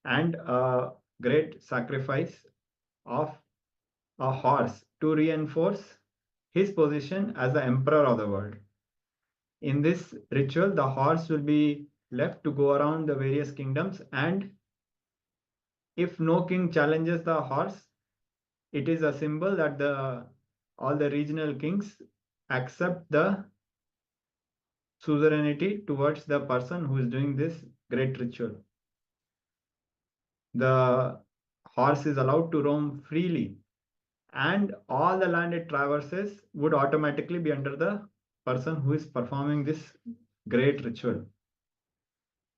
and a great sacrifice of a horse to reinforce his position as the emperor of the world. In this ritual, the horse will be left to go around the various kingdoms, and if no king challenges the horse, it is a symbol that all the regional kings accept the suzerainty towards the person who is doing this great ritual. The horse is allowed to roam freely, and all the land it traverses would automatically be under the person who is performing this great ritual.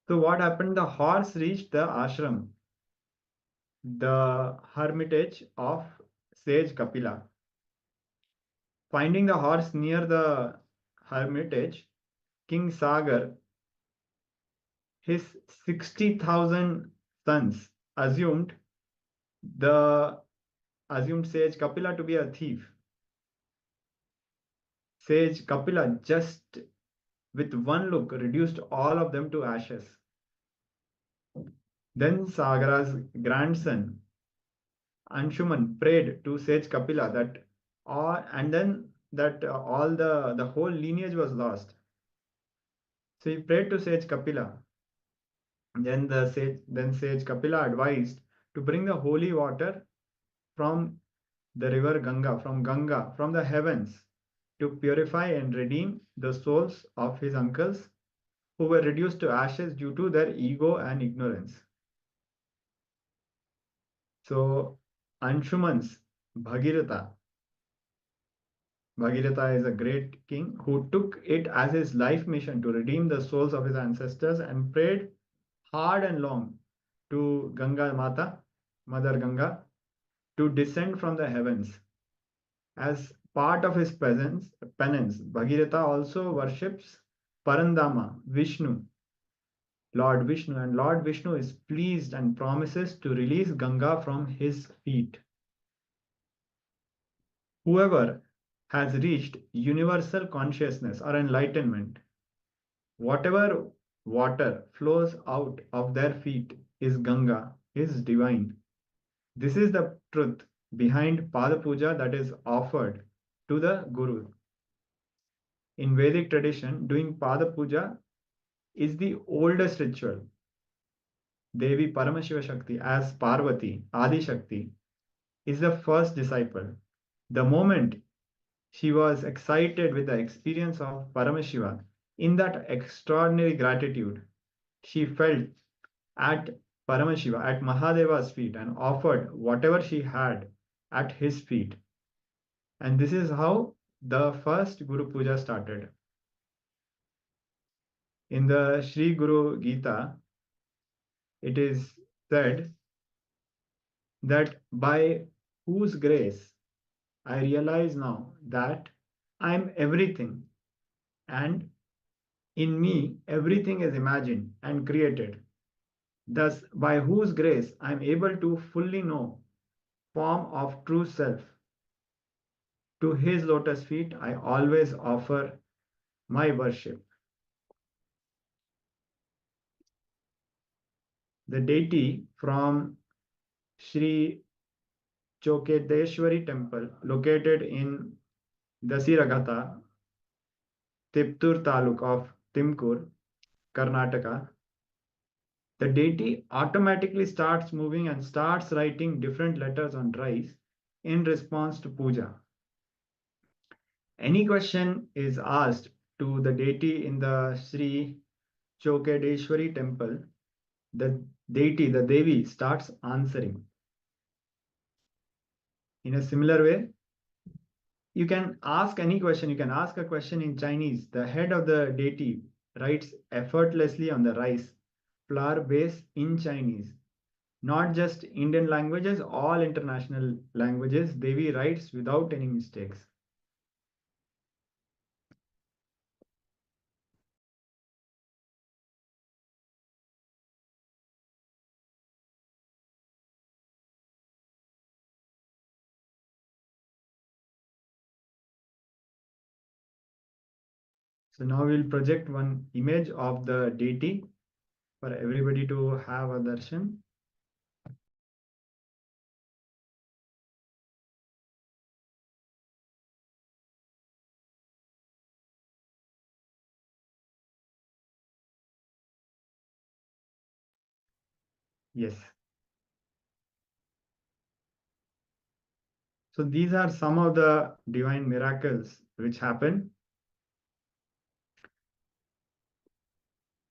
So what happened? The horse reached the ashram, the hermitage of sage Kapila. Finding the horse near the hermitage, King Sagar, his 60,000 sons assumed sage Kapila to be a thief. Sage Kapila just with one look reduced all of them to ashes. Then Sagara's grandson Anshuman prayed to sage Kapila that all the whole lineage was lost. So he prayed to sage Kapila. Then sage Kapila advised to bring the holy water from the river Ganga, from the heavens, to purify and redeem the souls of his uncles who were reduced to ashes due to their ego and ignorance. So Anshuman's Bhagirath is a great king who took it as his life mission to redeem the souls of his ancestors and prayed hard and long to Ganga Mata, Mother Ganga, to descend from the heavens. As part of his penance, Bhagirath also worships Parandama, Vishnu, Lord Vishnu, and Lord Vishnu is pleased and promises to release Ganga from his feet. Whoever has reached universal consciousness or enlightenment, whatever water flows out of their feet is Ganga, is divine. This is the truth behind Pada Puja that is offered to the Guru. In Vedic tradition, doing Pada Puja is the oldest ritual. Devi Paramashiva Shakti as Parvati, Adi Shakti, is the first disciple. The moment she was excited with the experience of Paramashiva, in that extraordinary gratitude, she felt at Paramashiva, at Mahadeva's feet, and offered whatever she had at his feet. And this is how the first Guru Puja started. In the Sri Guru Gita, it is said that by whose grace I realize now that I am everything, and in me everything is imagined and created. Thus, by whose grace I am able to fully know form of true self. To his lotus feet I always offer my worship. The deity from Sri Chokedeshwari temple located in Dasiragata, Tiptur Taluk of Timkur, Karnataka, the deity automatically starts moving and starts writing different letters on rice in response to puja. Any question is asked to the deity in the Sri Chokedeshwari temple, the deity, the Devi, starts answering. In a similar way, you can ask any question. You can ask a question in Chinese. The head of the deity writes effortlessly on the rice flour base in Chinese. Not just Indian languages, all international languages, Devi writes without any mistakes. So now we'll project one image of the deity for everybody to have a darshan. Yes. So these are some of the divine miracles which happen.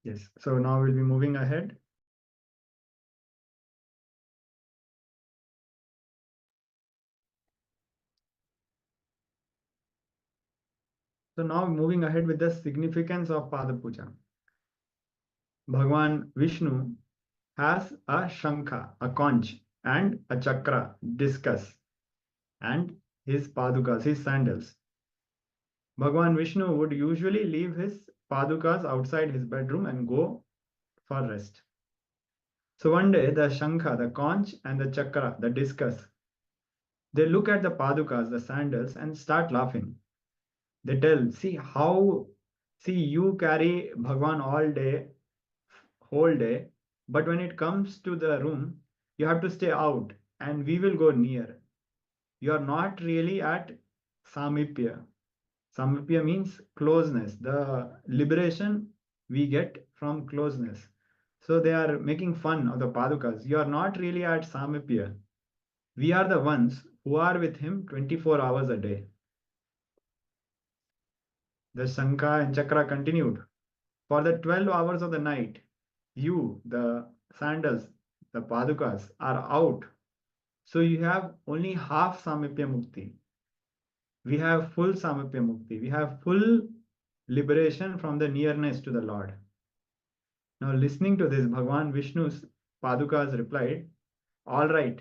Yes. So now we'll be moving ahead. So now moving ahead with the significance of Pada Puja. Bhagwan Vishnu has a shankha, a conch, and a chakra, discus, and his padukas, his sandals. Bhagwan Vishnu would usually leave his padukas outside his bedroom and go for rest. So one day the shankha, the conch, and the chakra, the discus, they look at the padukas, the sandals, and start laughing. They tell, see you carry Bhagwan all day, whole day, but when it comes to the room, you have to stay out and we will go near. You are not really at Samipya. Samipya means closeness, the liberation we get from closeness. So they are making fun of the Padukas. You are not really at Samipya. We are the ones who are with him 24 hours a day. The Shankha and Chakra continued. For the 12 hours of the night, you, the sandals, the Padukas, are out. So you have only half Samipya Mukti. We have full Samipya Mukti. We have full liberation from the nearness to the Lord. Now, listening to this, Bhagwan Vishnu's Padukas replied, all right,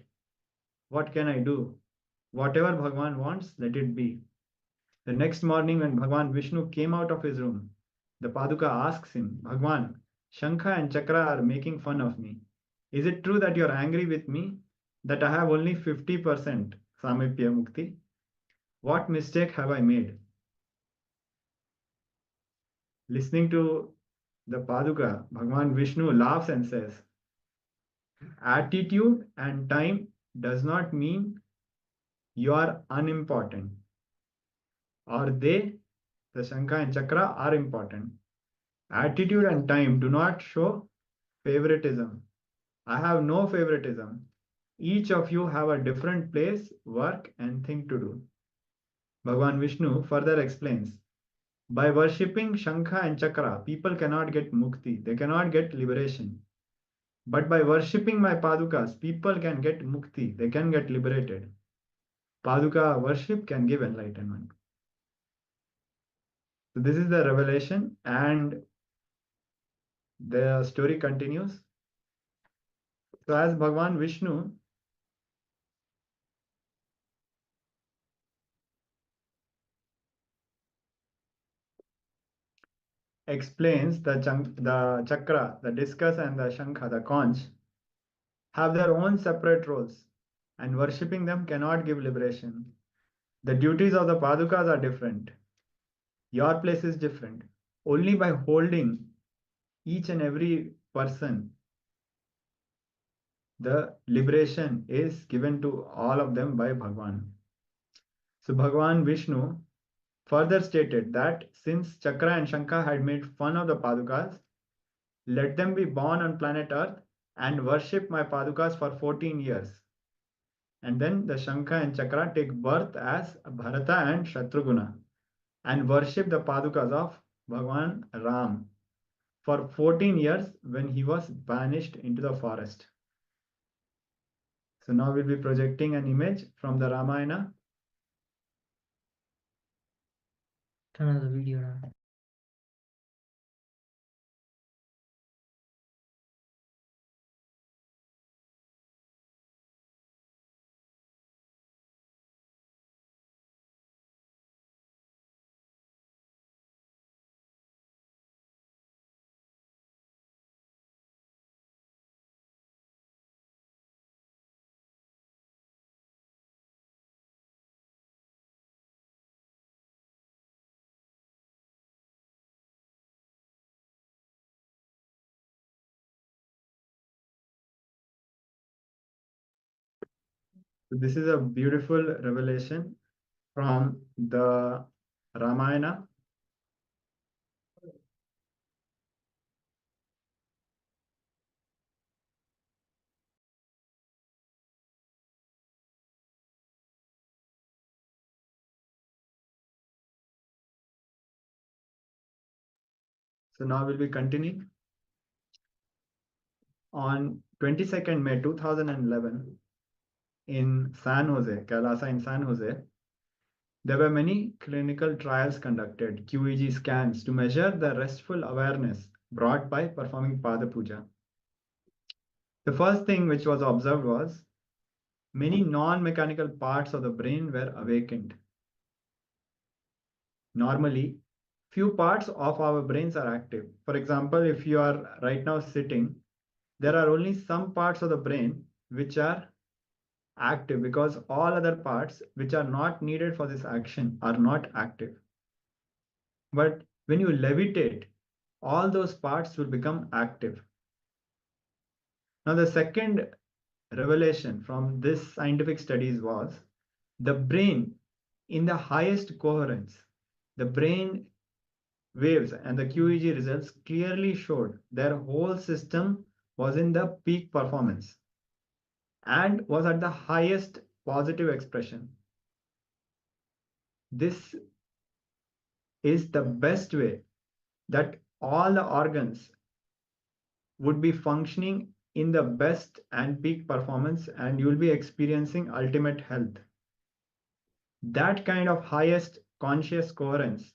what can I do? Whatever Bhagwan wants, let it be. The next morning, when Bhagwan Vishnu came out of his room, the Paduka asks him, Bhagwan, Shankha and Chakra are making fun of me. Is it true that you are angry with me, that I have only 50% Samipya Mukti? What mistake have I made? Listening to the Paduka, Bhagwan Vishnu laughs and says, attitude and time does not mean you are unimportant, or they, the Shankha and Chakra, are important. Attitude and time do not show favoritism. I have no favoritism. Each of you have a different place, work, and thing to do. Bhagwan Vishnu further explains, by worshipping Shankha and Chakra, people cannot get mukti, they cannot get liberation. But by worshipping my Padukas, people can get mukti, they can get liberated. Paduka worship can give enlightenment. So this is the revelation, and the story continues. So as Bhagwan Vishnu explains the chakra, the discus, and the shankha, the conch, have their own separate roles, and worshipping them cannot give liberation. The duties of the padukas are different. Your place is different. Only by holding each and every person, the liberation is given to all of them by Bhagwan. So Bhagwan Vishnu further stated that since Chakra and Shankha had made fun of the Padukas, let them be born on planet Earth and worship my Padukas for 14 years. And then the Shankha and Chakra take birth as Bharata and Shatruguna and worship the Padukas of Bhagwan Ram for 14 years when he was banished into the forest. So now we'll be projecting an image from the Ramayana. Turn on the video now. So this is a beautiful revelation from the Ramayana. So now we'll be continuing. On 22nd May 2011, in San Jose, KAILASA in San Jose, there were many clinical trials conducted, QEG scans, to measure the restful awareness brought by performing Pada Puja. The first thing which was observed was many non-mechanical parts of the brain were awakened. Normally, few parts of our brains are active. For example, if you are right now sitting, there are only some parts of the brain which are active because all other parts which are not needed for this action are not active. But when you levitate, all those parts will become active. Now, the second revelation from this scientific studies was the brain in the highest coherence, the brain waves and the QEG results clearly showed their whole system was in the peak performance and was at the highest positive expression. This is the best way that all the organs would be functioning in the best and peak performance, and you will be experiencing ultimate health. That kind of highest conscious coherence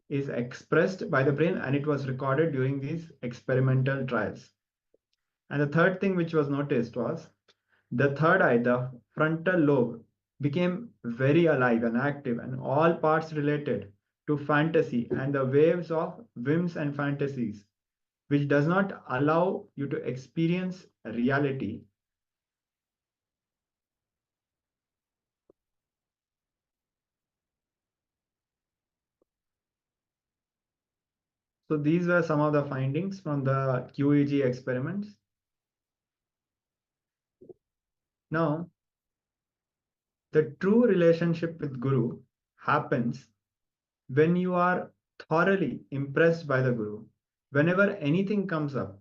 is expressed by the brain, and it was recorded during these experimental trials. And the third thing which was noticed was the third eye, the frontal lobe, became very alive and active, and all parts related to fantasy and the waves of whims and fantasies, which does not allow you to experience reality. So these were some of the findings from the QEG experiments. Now, the true relationship with Guru happens when you are thoroughly impressed by the Guru. Whenever anything comes up,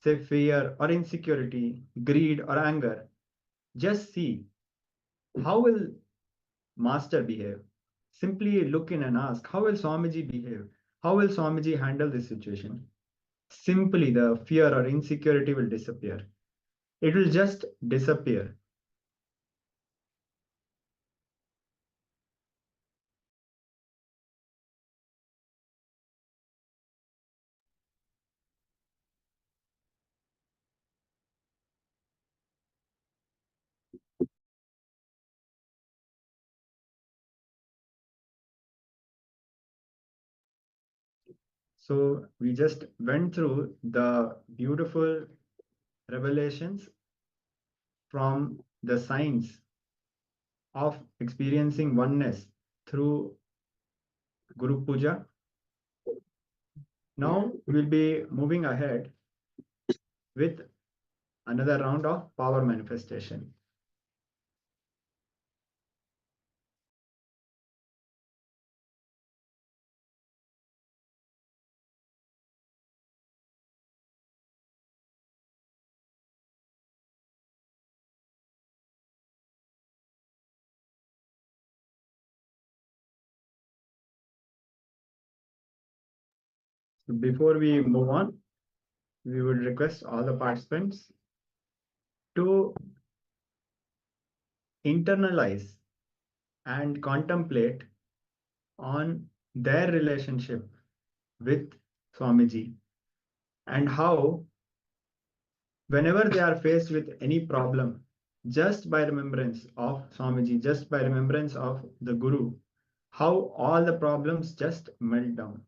say fear or insecurity, greed or anger, just see how will Master behave. Simply look in and ask, how will Swamiji behave? How will Swamiji handle this situation? Simply the fear or insecurity will disappear. It will just disappear. So we just went through the beautiful revelations from the science of experiencing oneness through Guru Puja. Now we'll be moving ahead with another round of power manifestation. Before we move on, we would request all the participants to internalize and contemplate on their relationship with Swamiji and how whenever they are faced with any problem, just by remembrance of Swamiji, just by remembrance of the Guru, how all the problems just melt down.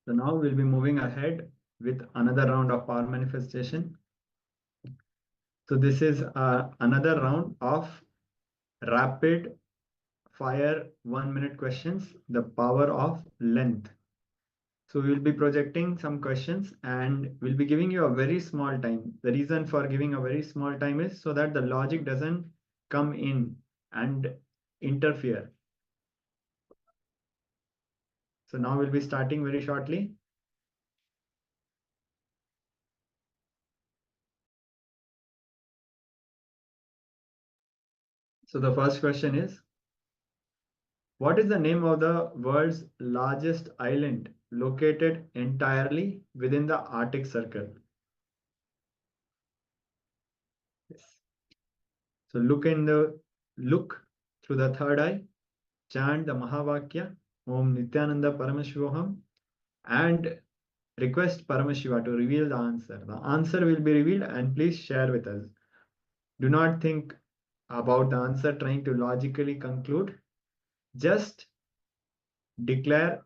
So now we'll be moving ahead with another round of power manifestation. So this is another round of rapid fire 1 minute questions, the power of length. So we'll be projecting some questions and we'll be giving you a very small time. The reason for giving a very small time is so that the logic doesn't come in and interfere. So now we'll be starting very shortly. So the first question is, what is the name of the world's largest island located entirely within the Arctic Circle? Yes. So look through the third eye, chant the Mahavakya, Om Nithyananda Paramashivoham, and request Paramashiva to reveal the answer. The answer will be revealed and please share with us. Do not think about the answer trying to logically conclude. Just declare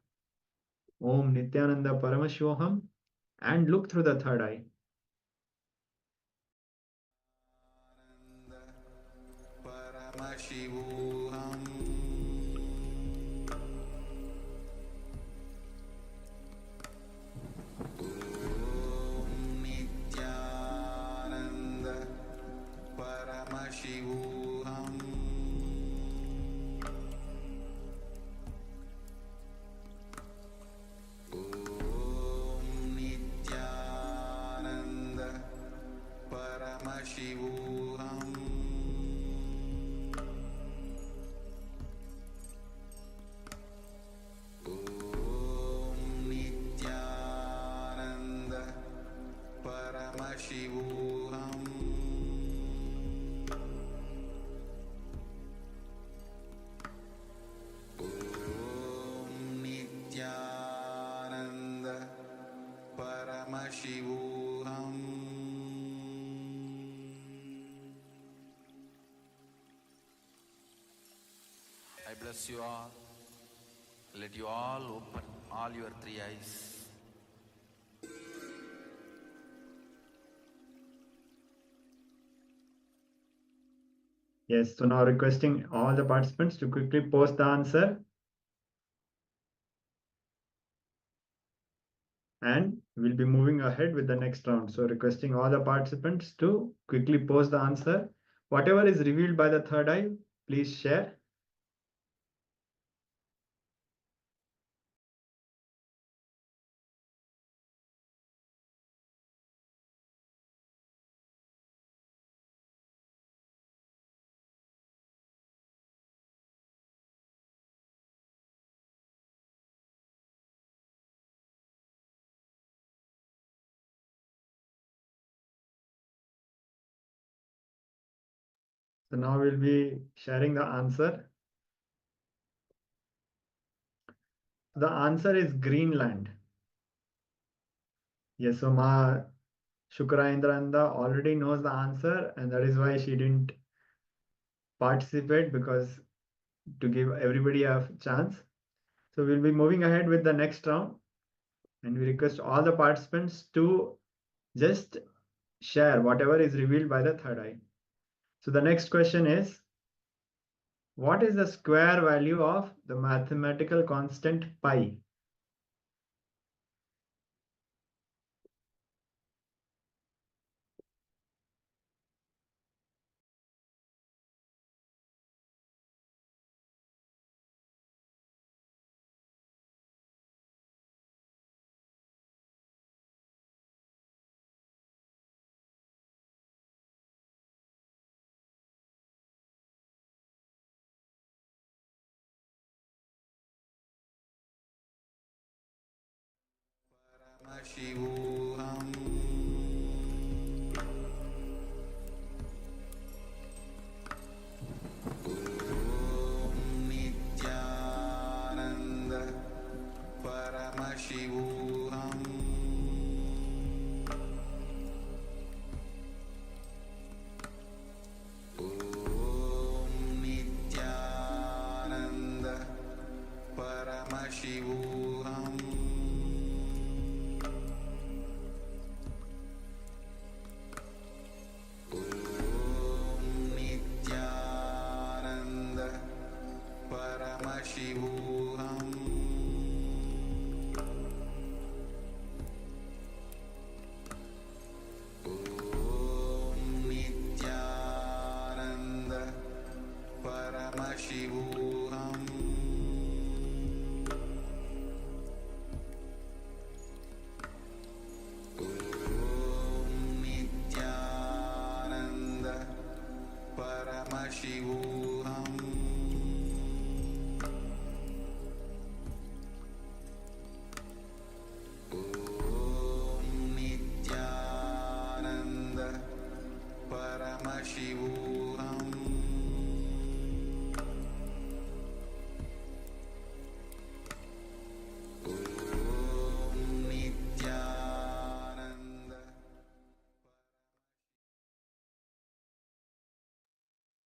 Om Nithyananda Paramashivoham and look through the third eye. Paramashivoham Om Nithyananda Paramashivoham Om Nithyananda Paramashivoham Om Nithyananda Paramashivoham Om Nithyananda Paramashivoham. I bless you all. Let you all open all your three eyes. Yes, so now requesting all the participants to quickly post the answer. And we'll be moving ahead with the next round. So requesting all the participants to quickly post the answer. Whatever is revealed by the third eye, please share. So now we'll be sharing the answer. The answer is Greenland. Yes, so Ma Shukraindraanda already knows the answer, and that is why she didn't participate, because to give everybody a chance. So we'll be moving ahead with the next round, and we request all the participants to just share whatever is revealed by the third eye. So the next question is, what is the square value of the mathematical constant pi? Paramashivoham Om Nithyananda Paramashivoham Om Nithyananda Paramashivoham Om Nithyananda Paramashivoham Om Nithyananda Paramashivoham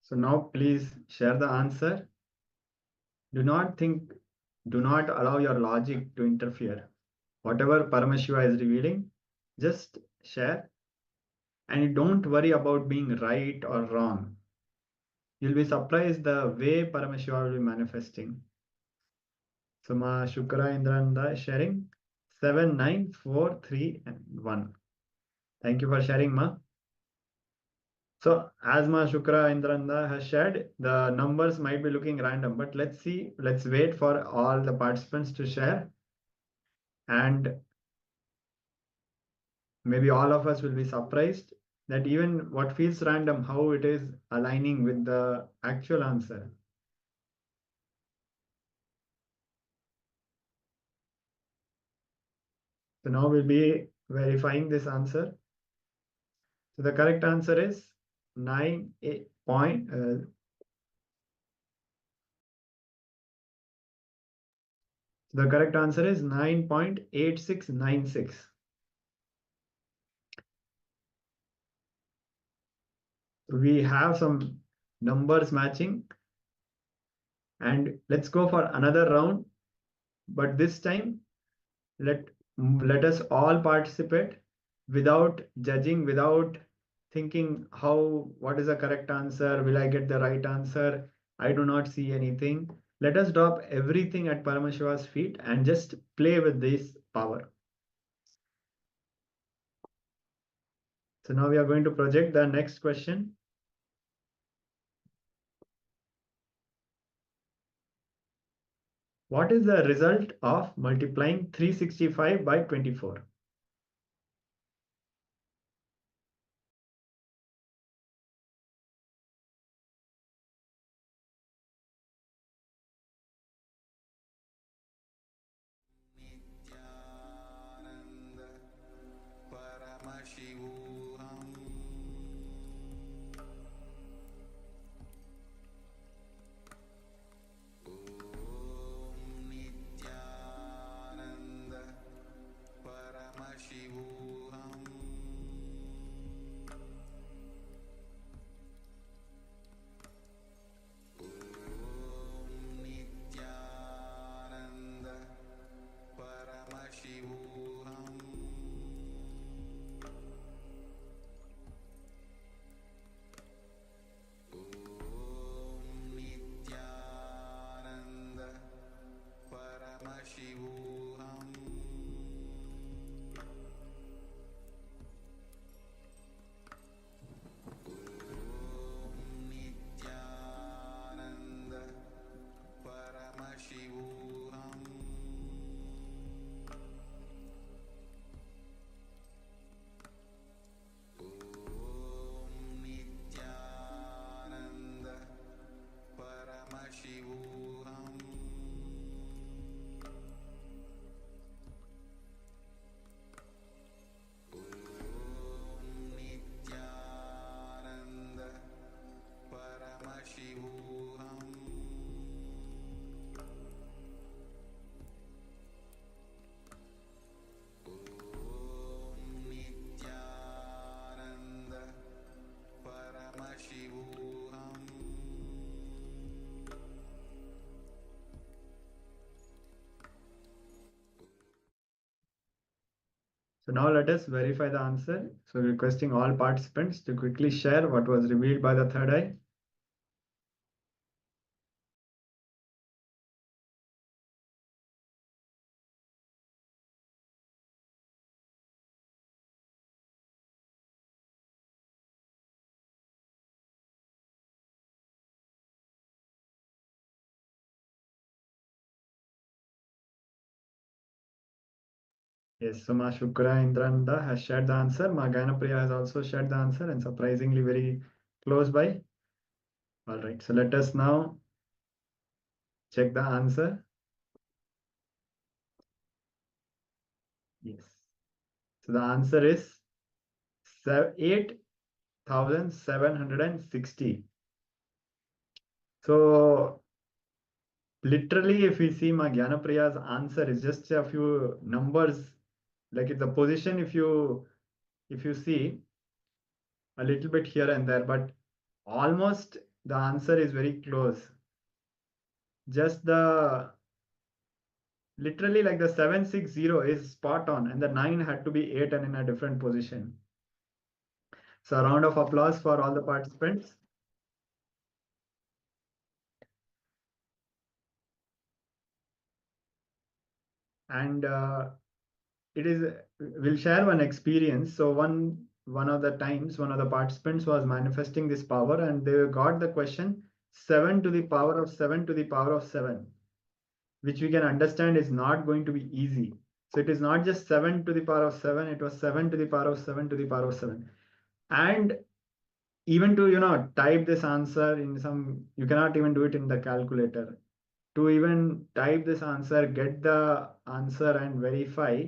So now please share the answer. Do not allow your logic to interfere. Whatever Paramashiva is revealing, just share. And don't worry about being right or wrong. You'll be surprised the way Paramashiva will be manifesting. So Ma Shukra Indrananda is sharing 7, 9, 4, 3, and 1. Thank you for sharing, Ma. So as Ma Shukra Indrananda has shared, the numbers might be looking random, but let's wait for all the participants to share. And maybe all of us will be surprised that even what feels random, how it is aligning with the actual answer. So now we'll be verifying this answer. So the correct answer is 9 point. The correct answer is 9.8696. We have some numbers matching, and let's go for another round. But this time, let us all participate without judging, without thinking what is the correct answer, will I get the right answer, I do not see anything. Let us drop everything at Paramashiva's feet and just play with this power. So now we are going to project the next question. What is the result of multiplying 365 by 24? Nithyananda Paramashivoham Om Nithyananda Paramashivoham Om Nithyananda Paramashivoham Om Nithyananda Paramashivoham Om Nithyananda Paramashivoham Om Nithyananda Paramashivoham Om Nithyananda Paramashivoham Om Nithyananda Paramashivoham So now let us verify the answer. So requesting all participants to quickly share what was revealed by the third eye. Yes, so Ma Shukra Indrananda has shared the answer. Ma Ganapriya has also shared the answer, and surprisingly very close by. All right, so let us now check the answer. Yes. So the answer is 8,760. So literally, if we see Ma Gyanapriya's answer is just a few numbers, like the position, if you see a little bit here and there, but almost the answer is very close. Just the literally like the 760 is spot on, and the 9 had to be 8 and in a different position. So a round of applause for all the participants. And it is, we'll share one experience. So one of the times, one of the participants was manifesting this power, and they got the question 7 to the power of 7 to the power of 7, which we can understand is not going to be easy. So it is not just 7 to the power of 7, it was 7 to the power of 7 to the power of 7. And even to type this answer in some, you cannot even do it in the calculator. To even type this answer, get the answer and verify,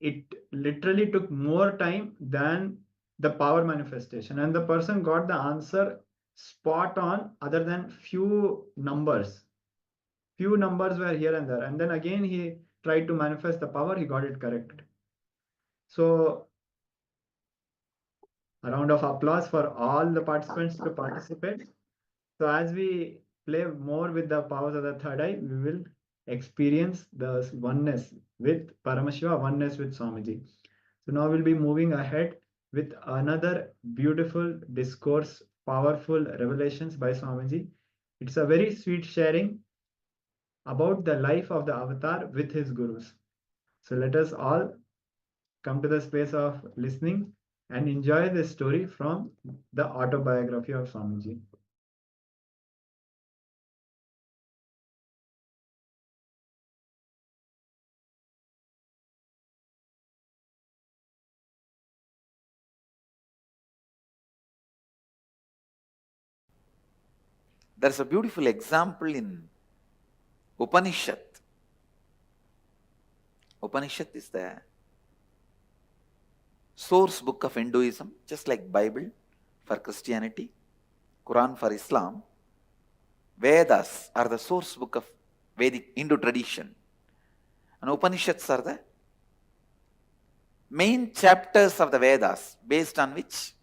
it literally took more time than the power manifestation, and the person got the answer spot on other than few numbers were here and there, and then again he tried to manifest the power, he got it correct. So a round of applause for all the participants to participate. So as we play more with the powers of the third eye, we will experience the oneness with Paramashiva, oneness with Swamiji. So now we'll be moving ahead with another beautiful discourse, powerful revelations by Swamiji. It's a very sweet sharing about the life of the avatar with his gurus. So let us all come to the space of listening and enjoy this story from the autobiography of Swamiji. There's a beautiful example in Upanishad. Upanishad is the source book of Hinduism, just like Bible for Christianity, Quran for Islam. Vedas are the source book of Vedic Hindu tradition. And Upanishads are the main chapters of the Vedas based on which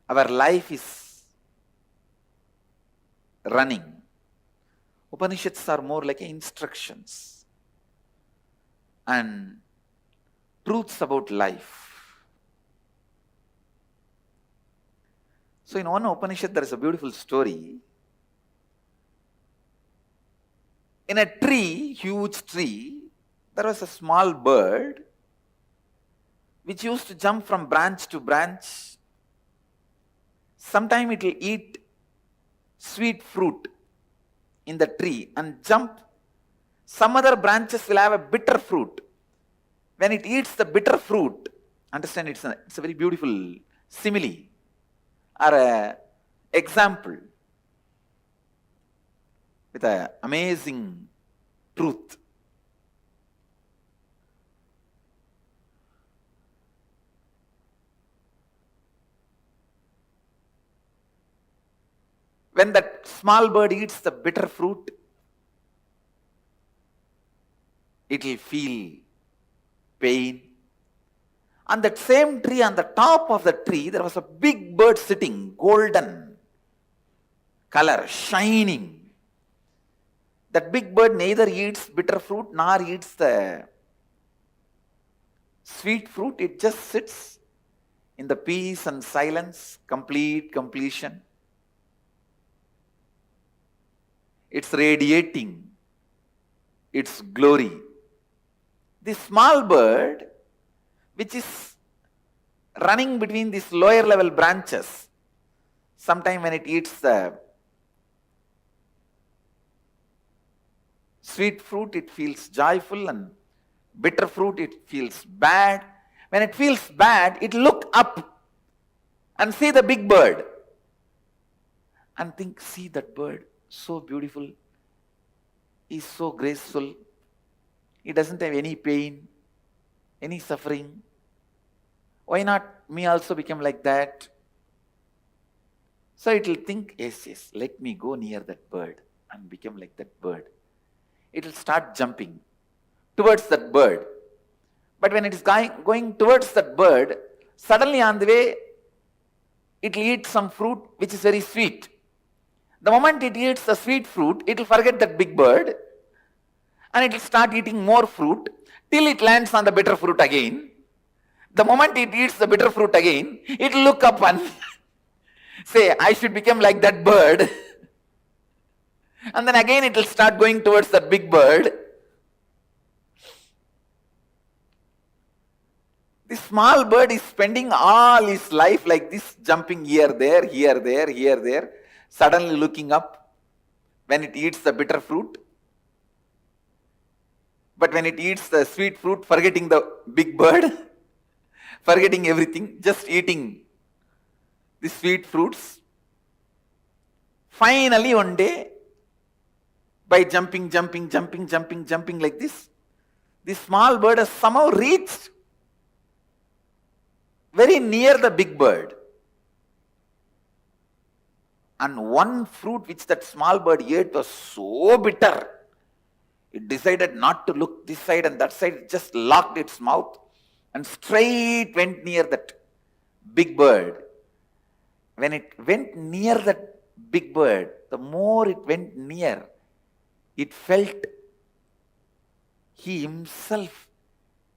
our life is running. Upanishads are more like instructions and truths about life. So in one Upanishad there is a beautiful story. In a tree, huge tree, there was a small bird which used to jump from branch to branch. Sometime it will eat sweet fruit in the tree and jump. Some other branches will have a bitter fruit. When it eats the bitter fruit, understand it's a very beautiful simile or a example with an amazing truth. When that small bird eats the bitter fruit, it will feel pain. On that same tree, on the top of the tree, there was a big bird sitting, golden color, shining. That big bird neither eats bitter fruit nor eats the sweet fruit. It just sits in the peace and silence, completion. It's radiating its glory. This small bird, which is running between these lower level branches, sometime when it eats the sweet fruit, it feels joyful, and bitter fruit, it feels bad. When it feels bad, it look up and see the big bird and think, see that bird, so beautiful, he's so graceful, he doesn't have any pain, any suffering. Why not me also become like that? So it will think, yes, let me go near that bird and become like that bird. It will start jumping towards that bird. But when it is going towards that bird, suddenly on the way, it will eat some fruit which is very sweet. The moment it eats the sweet fruit, it will forget that big bird and it will start eating more fruit till it lands on the bitter fruit again. The moment it eats the bitter fruit again, it will look up and say, I should become like that bird. And then again it will start going towards that big bird. This small bird is spending all his life like this, jumping here, there, here, there, here, there, suddenly looking up when it eats the bitter fruit. But when it eats the sweet fruit, forgetting the big bird, forgetting everything, just eating the sweet fruits. Finally, one day, by jumping like this small bird has somehow reached very near the big bird. And one fruit which that small bird ate was so bitter, it decided not to look this side and that side, it just locked its mouth and straight went near that big bird. When it went near that big bird, the more it went near, it felt he himself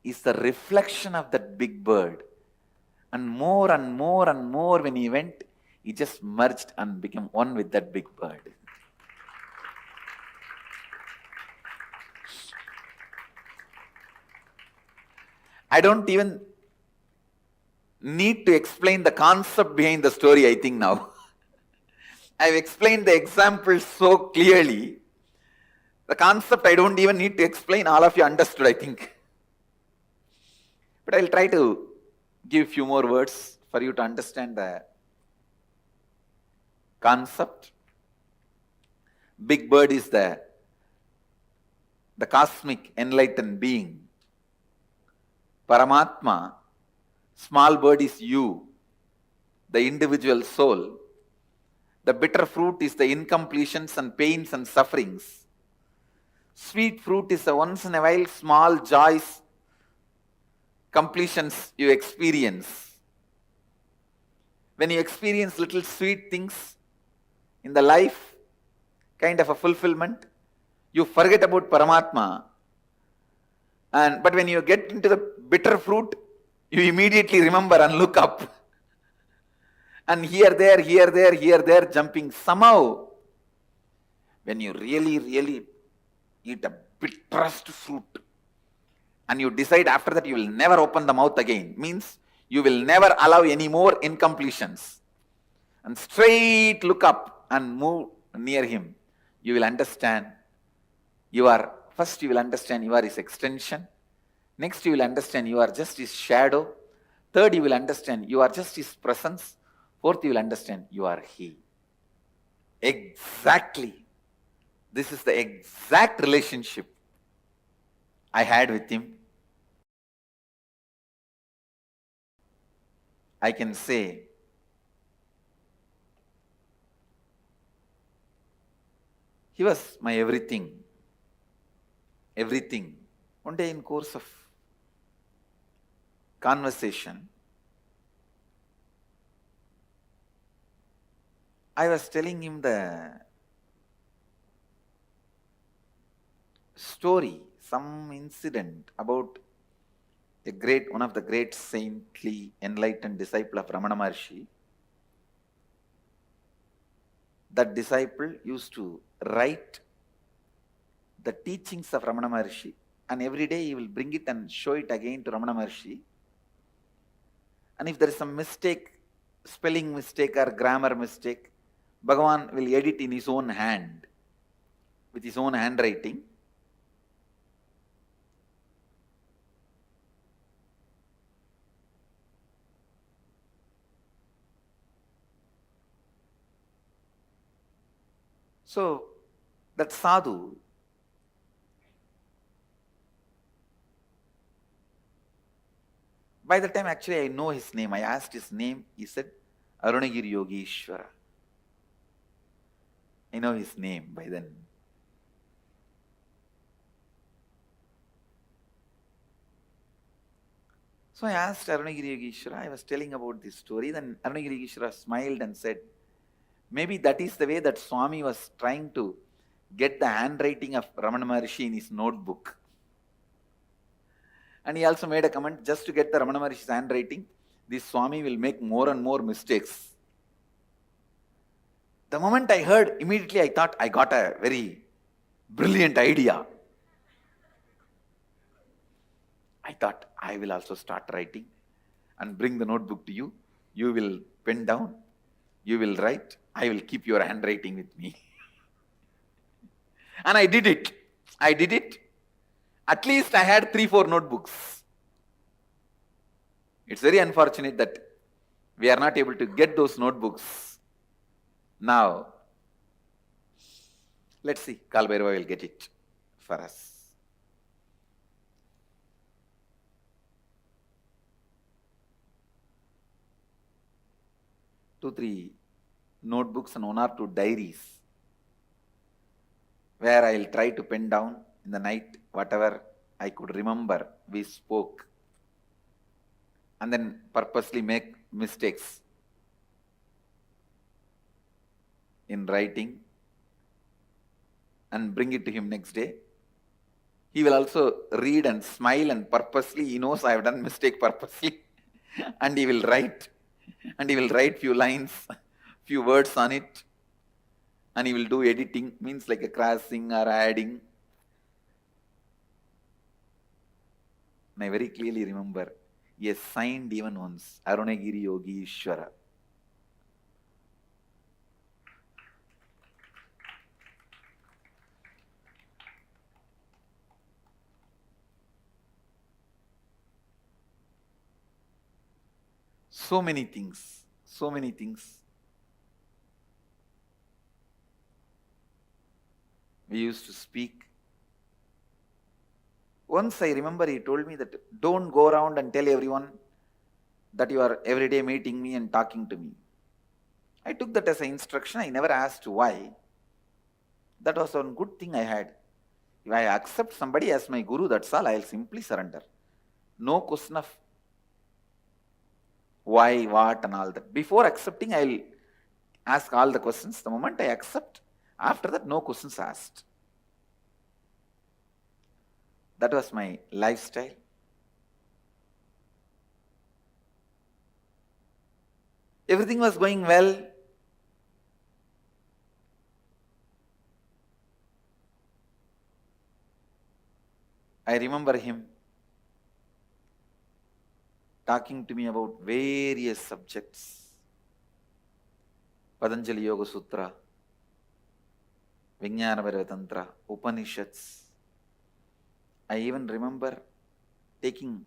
is the reflection of that big bird. And more and more and more when he went, he just merged and became one with that big bird. I don't even need to explain the concept behind the story, I think now. I've explained the example so clearly. The concept I don't even need to explain, all of you understood, I think. But I'll try to give few more words for you to understand the concept. Big bird is the cosmic enlightened being. Paramatma, small bird is you, the individual soul. The bitter fruit is the incompletions and pains and sufferings. Sweet fruit is the once in a while small joys, completions you experience. When you experience little sweet things in the life, kind of a fulfillment, you forget about Paramatma. But when you get into the bitter fruit, you immediately remember and look up. And here, there, jumping. Somehow, when you really eat a bitterest fruit, and you decide after that you will never open the mouth again, means you will never allow any more incompletions, and straight look up and move near him, you will understand first you will understand you are his extension. Next you will understand you are just his shadow. Third you will understand you are just his presence. Fourth you will understand you are he. Exactly. This is the exact relationship I had with him. I can say he was my everything. Everything. One day in course of conversation, I was telling him the story, some incident about one of the great saintly enlightened disciple of Ramana Maharshi. That disciple used to write the teachings of Ramana Maharshi, and every day he will bring it and show it again to Ramana Maharshi. And if there is some mistake, spelling mistake or grammar mistake, Bhagavan will edit in his own hand, with his own handwriting. So, that sadhu, by the time actually I know his name, I asked his name, he said, Arunagiri Yogeshwara. I know his name by then. So I asked Arunagiri Yogeshwara, I was telling about this story, then Arunagiri Yogeshwara smiled and said, Maybe that is the way that Swami was trying to get the handwriting of Ramana Maharshi in his notebook. And he also made a comment, just to get the Ramana Maharshi's handwriting, this Swami will make more and more mistakes. The moment I heard, immediately I thought I got a very brilliant idea. I thought I will also start writing and bring the notebook to you. You will pen down, you will write, I will keep your handwriting with me. And I did it. At least I had 3-4 notebooks. It's very unfortunate that we are not able to get those notebooks now. Let's see, Kal Bhairava will get it for us. 2-3 notebooks and 1 or 2 diaries where I'll try to pen down in the night whatever I could remember we spoke, and then purposely make mistakes in writing and bring it to him next day. He will also read and smile, and purposely he knows I have done mistake purposely and he will write. And he will write few lines, few words on it, and he will do editing, means like a crossing or adding. And I very clearly remember, he has signed even once, Arunagiri Yogi Ishwara. So many things. We used to speak. Once I remember he told me that don't go around and tell everyone that you are every day meeting me and talking to me. I took that as an instruction. I never asked why. That was one good thing I had. If I accept somebody as my guru, that's all. I'll simply surrender. No question of why, what, and all that. Before accepting, I'll ask all the questions. The moment I accept, after that, no questions asked. That was my lifestyle. Everything was going well. I remember him talking to me about various subjects. Patanjali Yoga Sutra, Vijnana Tantra, Upanishads. I even remember taking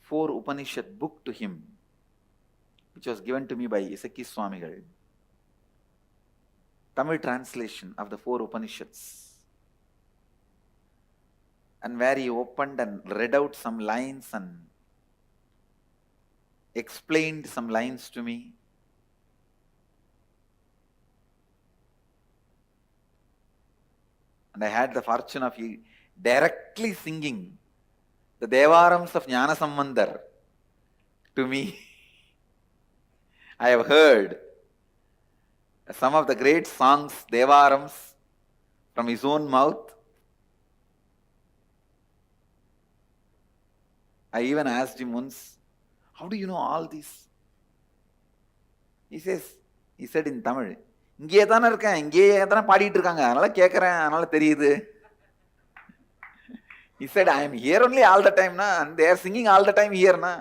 4 Upanishad book to him, which was given to me by Isaki Swamigal. Tamil translation of the 4 Upanishads. And where he opened and read out some lines and explained some lines to me. And I had the fortune of directly singing the Devarams of Jnana Sambandar to me. I have heard some of the great songs, Devarams, from his own mouth. I even asked him once, how do you know all this? He said in Tamil, இங்கேயே தானே இருக்கேன், இங்கேயே தானே பாடிட்டு இருக்காங்க, அதனால கேட்குறேன், அதனால தெரியுது. He said, I am here only all the time, na, and they are singing all the time here, na.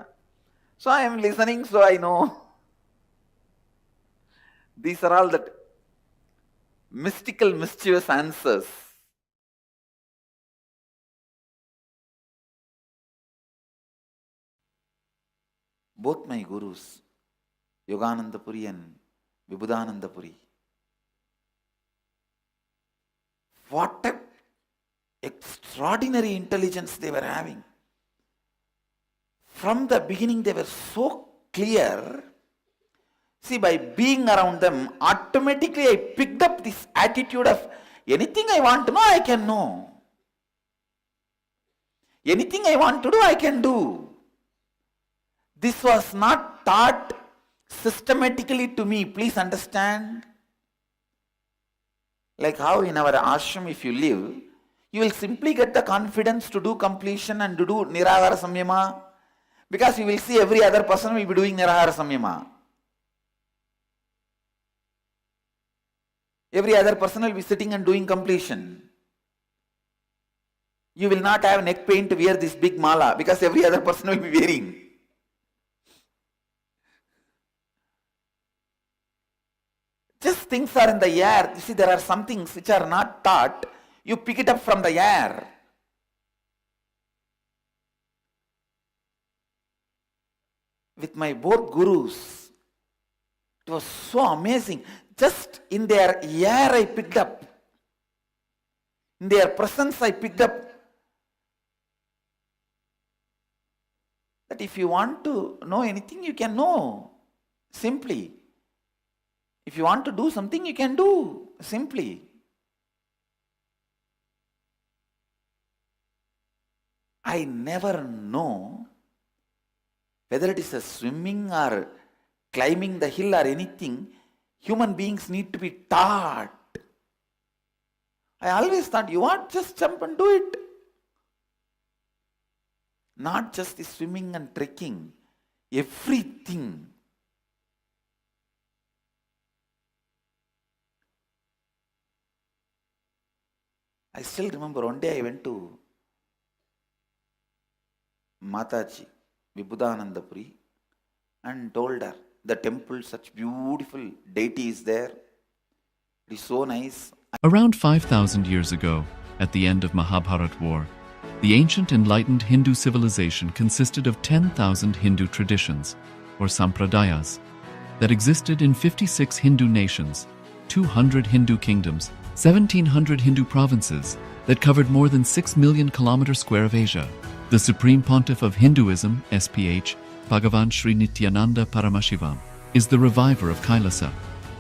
So I am listening, so I know. These are all that mystical, mischievous answers. Both my gurus, Yogananda Puri and Vibhudananda Puri, what a extraordinary intelligence they were having. From the beginning, they were so clear. See, by being around them, automatically I picked up this attitude of anything I want to know, I can know. Anything I want to do, I can do. This was not taught systematically to me. Please understand. Like how in our ashram if you live, you will simply get the confidence to do completion and to do nirahara samyama, because you will see every other person will be doing nirahara samyama. Every other person will be sitting and doing completion. You will not have neck pain to wear this big mala because every other person will be wearing. Just things are in the air. You see, there are some things which are not taught. You pick it up from the air. With my both gurus, it was so amazing. Just in their air I picked up. In their presence I picked up that if you want to know anything, you can know simply. If you want to do something, you can do simply. I never know whether it is a swimming or climbing the hill or anything, human beings need to be taught. I always thought, you want, just jump and do it. Not just the swimming and trekking, everything. I still remember one day I went to Mataji, Vibhudanandapuri, and told her, the temple, such beautiful deity is there. It is so nice. Around 5,000 years ago, at the end of Mahabharat War, the ancient enlightened Hindu civilization consisted of 10,000 Hindu traditions, or sampradayas, that existed in 56 Hindu nations, 200 Hindu kingdoms, 1,700 Hindu provinces that covered more than 6 million kilometers square of Asia. The Supreme Pontiff of Hinduism, SPH, Bhagavan Sri Nithyananda Paramashivoham, is the reviver of KAILASA,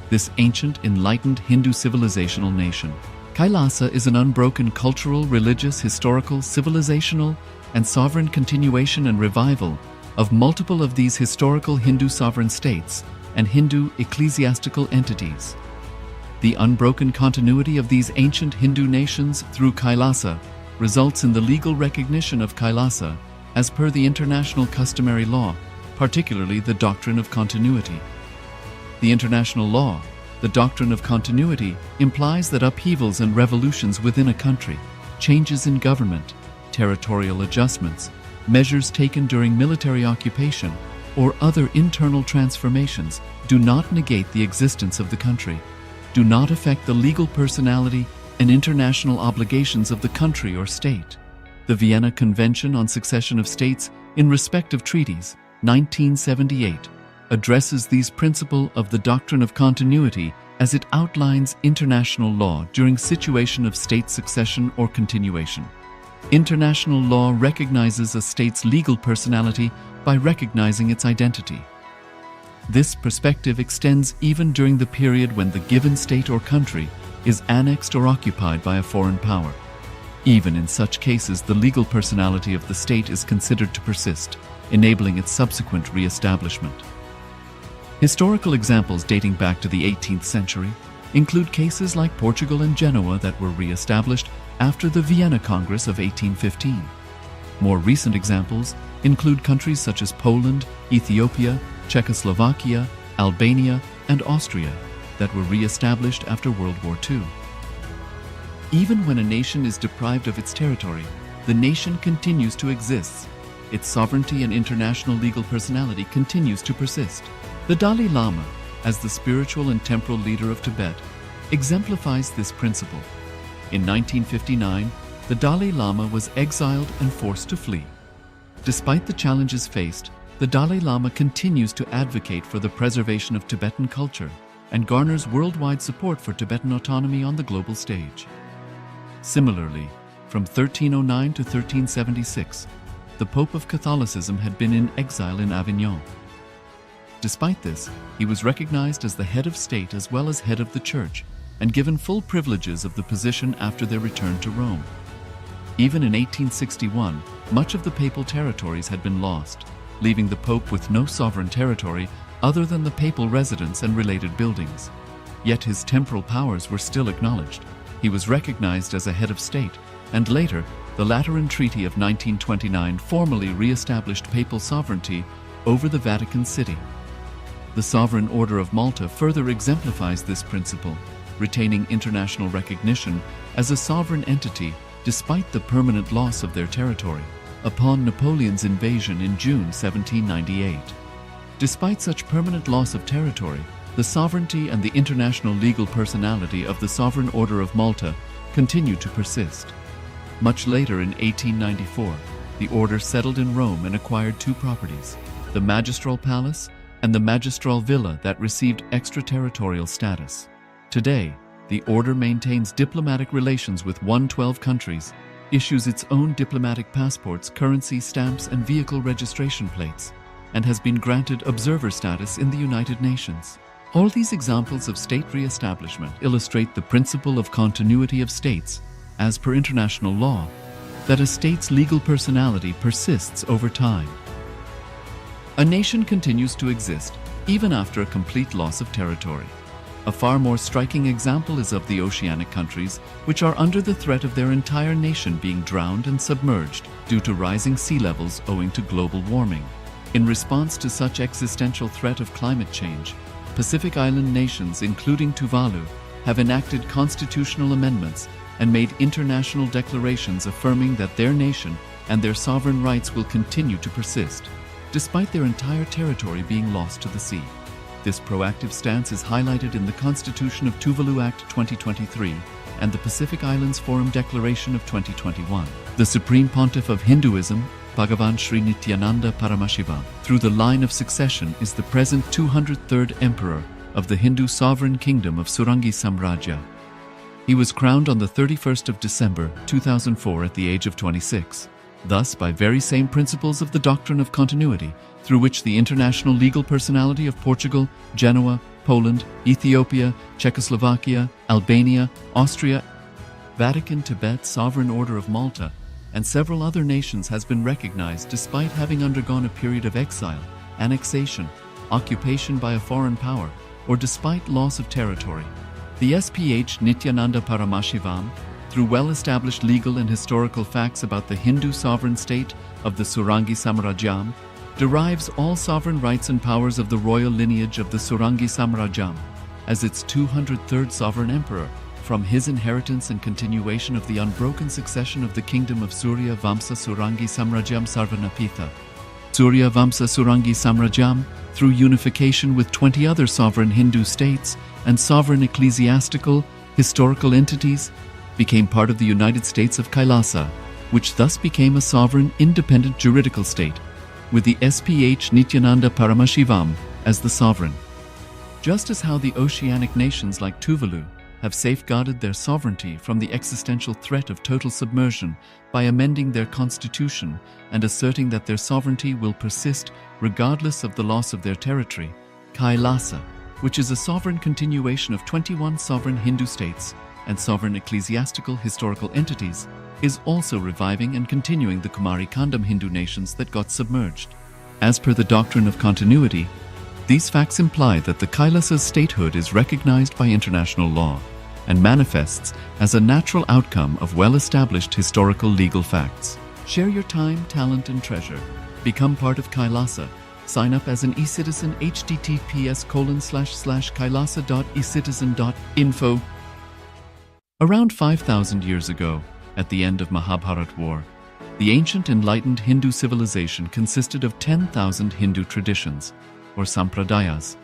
this ancient enlightened Hindu civilizational nation. KAILASA is an unbroken cultural, religious, historical, civilizational, and sovereign continuation and revival of multiple of these historical Hindu sovereign states and Hindu ecclesiastical entities. The unbroken continuity of these ancient Hindu nations through KAILASA results in the legal recognition of KAILASA as per the international customary law, particularly the doctrine of continuity. The international law, the doctrine of continuity, implies that upheavals and revolutions within a country, changes in government, territorial adjustments, measures taken during military occupation, or other internal transformations do not negate the existence of the country, do not affect the legal personality and international obligations of the country or state. The Vienna Convention on Succession of States in respect of treaties, 1978, addresses these principles of the doctrine of continuity as it outlines international law during situation of state succession or continuation. International law recognizes a state's legal personality by recognizing its identity. This perspective extends even during the period when the given state or country is annexed or occupied by a foreign power. Even in such cases, the legal personality of the state is considered to persist, enabling its subsequent re-establishment. Historical examples dating back to the 18th century include cases like Portugal and Genoa that were re-established after the Vienna Congress of 1815. More recent examples include countries such as Poland, Ethiopia, Czechoslovakia, Albania, and Austria that were re-established after World War II. Even when a nation is deprived of its territory, the nation continues to exist. Its sovereignty and international legal personality continues to persist. The Dalai Lama, as the spiritual and temporal leader of Tibet, exemplifies this principle. In 1959, the Dalai Lama was exiled and forced to flee. Despite the challenges faced, the Dalai Lama continues to advocate for the preservation of Tibetan culture and garners worldwide support for Tibetan autonomy on the global stage. Similarly, from 1309 to 1376, the Pope of Catholicism had been in exile in Avignon. Despite this, he was recognized as the head of state as well as head of the church and given full privileges of the position after their return to Rome. Even in 1861, much of the papal territories had been lost, leaving the Pope with no sovereign territory other than the papal residence and related buildings. yet his temporal powers were still acknowledged. He was recognized as a head of state, and later, the Lateran Treaty of 1929 formally re-established papal sovereignty over the Vatican City. The Sovereign Order of Malta further exemplifies this principle, retaining international recognition as a sovereign entity despite the permanent loss of their territory upon Napoleon's invasion in June 1798. Despite such permanent loss of territory, the sovereignty and the international legal personality of the Sovereign Order of Malta continue to persist. Much later in 1894, the order settled in Rome and acquired two properties, the Magistral Palace and the Magistral Villa that received extraterritorial status. Today, the order maintains diplomatic relations with 112 countries, issues its own diplomatic passports, currency, stamps, and vehicle registration plates, and has been granted observer status in the United Nations. All these examples of state re-establishment illustrate the principle of continuity of states, as per international law, that a state's legal personality persists over time. A nation continues to exist even after a complete loss of territory. A far more striking example is of the oceanic countries, which are under the threat of their entire nation being drowned and submerged due to rising sea levels owing to global warming. In response to such existential threat of climate change, Pacific Island nations, including Tuvalu, have enacted constitutional amendments and made international declarations affirming that their nation and their sovereign rights will continue to persist, despite their entire territory being lost to the sea. This proactive stance is highlighted in the Constitution of Tuvalu Act 2023 and the Pacific Islands Forum Declaration of 2021. The Supreme Pontiff of Hinduism, Bhagavan Sri Nithyananda Paramashivoham, through the line of succession is the present 203rd Emperor of the Hindu Sovereign Kingdom of Surangi Samrajya. He was crowned on the 31st of December 2004 at the age of 26. Thus, by very same principles of the doctrine of continuity, through which the international legal personality of Portugal, Genoa, Poland, Ethiopia, Czechoslovakia, Albania, Austria, Vatican, Tibet, Sovereign Order of Malta, and several other nations has been recognized despite having undergone a period of exile, annexation, occupation by a foreign power, or despite loss of territory. The SPH Nithyananda Paramashivoham, through well-established legal and historical facts about the Hindu sovereign state of the Surangi Samrajyam, derives all sovereign rights and powers of the royal lineage of the Surangi Samrajyam as its 203rd sovereign emperor, from his inheritance and continuation of the unbroken succession of the kingdom of Surya Vamsa Surangi Samrajyam Sarvanapitha. Surya Vamsa Surangi Samrajyam, through unification with 20 other sovereign Hindu states and sovereign ecclesiastical, historical entities, became part of the United States of KAILASA, which thus became a sovereign, independent juridical state, with the SPH Nithyananda Paramashivoham as the sovereign. Just as how the oceanic nations like Tuvalu have safeguarded their sovereignty from the existential threat of total submersion by amending their constitution and asserting that their sovereignty will persist regardless of the loss of their territory, KAILASA, which is a sovereign continuation of 21 sovereign Hindu states and sovereign ecclesiastical historical entities, is also reviving and continuing the Kumari Kandam Hindu nations that got submerged. As per the doctrine of continuity, these facts imply that the Kailasa's statehood is recognized by international law and manifests as a natural outcome of well-established historical legal facts. Share your time, talent, and treasure. Become part of Kailasa. Sign up as an eCitizen https://kailasa.ecitizen.info. Around 5,000 years ago, at the end of Mahabharat War, the ancient enlightened Hindu civilization consisted of 10,000 Hindu traditions, or sampradayas,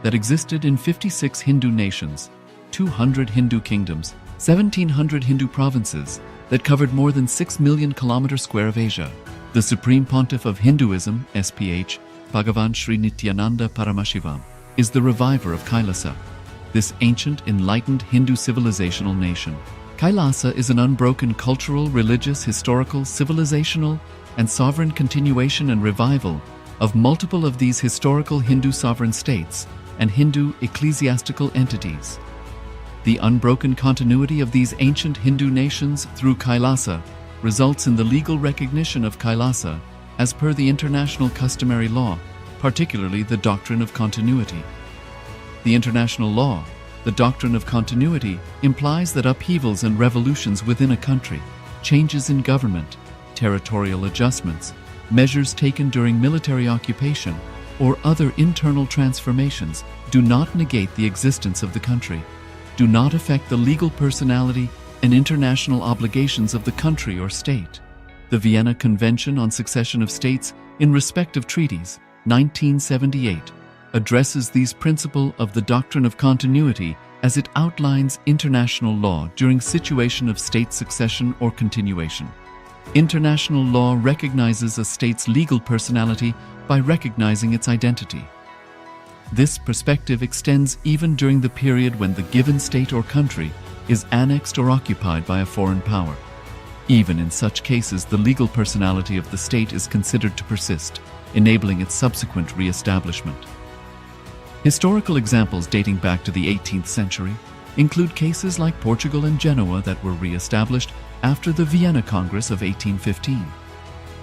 that existed in 56 Hindu nations, 200 Hindu kingdoms, 1,700 Hindu provinces that covered more than 6 million kilometers square of Asia. The Supreme Pontiff of Hinduism, SPH, Bhagavan Sri Nithyananda Paramashivoham, is the reviver of Kailasa, this ancient enlightened Hindu civilizational nation. Kailasa is an unbroken cultural, religious, historical, civilizational, and sovereign continuation and revival of multiple of these historical Hindu sovereign states and Hindu ecclesiastical entities. The unbroken continuity of these ancient Hindu nations through Kailasa results in the legal recognition of Kailasa as per the international customary law, particularly the doctrine of continuity. The international law, The doctrine of continuity implies that upheavals and revolutions within a country, changes in government, territorial adjustments, measures taken during military occupation, or other internal transformations do not negate the existence of the country, do not affect the legal personality and international obligations of the country or state. The Vienna Convention on Succession of States in respect of treaties, 1978, addresses these principles of the doctrine of continuity as it outlines international law during situation of state succession or continuation. International law recognizes a state's legal personality by recognizing its identity. This perspective extends even during the period when the given state or country is annexed or occupied by a foreign power. Even in such cases, the legal personality of the state is considered to persist, enabling its subsequent re-establishment. Historical examples dating back to the 18th century include cases like Portugal and Genoa that were re-established after the Vienna Congress of 1815.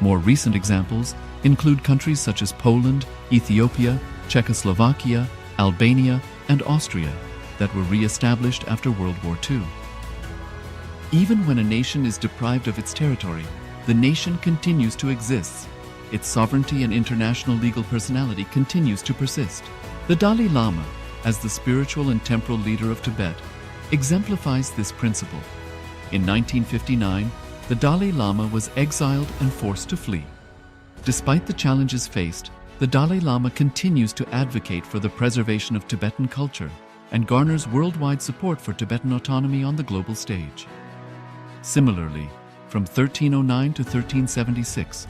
More recent examples include countries such as Poland, Ethiopia, Czechoslovakia, Albania, and Austria that were re-established after World War II. Even when a nation is deprived of its territory, the nation continues to exist. Its sovereignty and international legal personality continues to persist. The Dalai Lama, as the spiritual and temporal leader of Tibet, exemplifies this principle. In 1959, the Dalai Lama was exiled and forced to flee. Despite the challenges faced, the Dalai Lama continues to advocate for the preservation of Tibetan culture and garners worldwide support for Tibetan autonomy on the global stage. Similarly, from 1309 to 1376,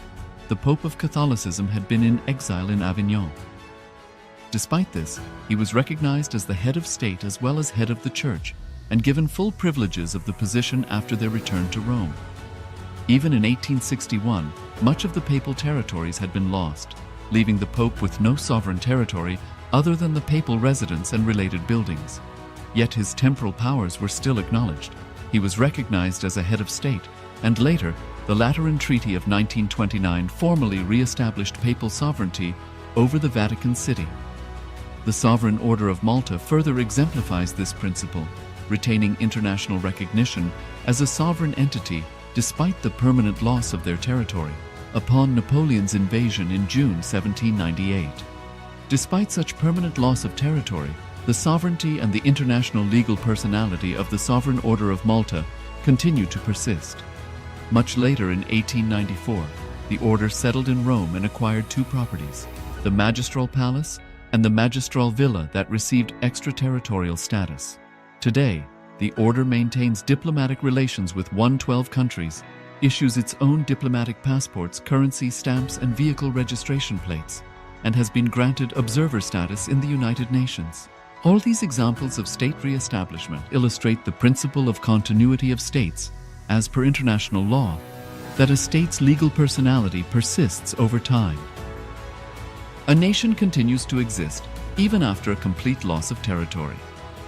the Pope of Catholicism had been in exile in Avignon. Despite this, he was recognized as the head of state as well as head of the church and given full privileges of the position after their return to Rome. Even in 1861, much of the papal territories had been lost, leaving the Pope with no sovereign territory other than the papal residence and related buildings. Yet his temporal powers were still acknowledged. He was recognized as a head of state, and later, the Lateran Treaty of 1929 formally re-established papal sovereignty over the Vatican City. The Sovereign Order of Malta further exemplifies this principle, retaining international recognition as a sovereign entity despite the permanent loss of their territory upon Napoleon's invasion in June 1798. Despite such permanent loss of territory, the sovereignty and the international legal personality of the Sovereign Order of Malta continue to persist. Much later in 1894, the order settled in Rome and acquired two properties, the Magistral Palace and the Magistral Villa that received extraterritorial status. Today, the order maintains diplomatic relations with 112 countries, issues its own diplomatic passports, currency stamps, and vehicle registration plates, and has been granted observer status in the United Nations. All these examples of state re-establishment illustrate the principle of continuity of states, as per international law, that a state's legal personality persists over time. A nation continues to exist even after a complete loss of territory.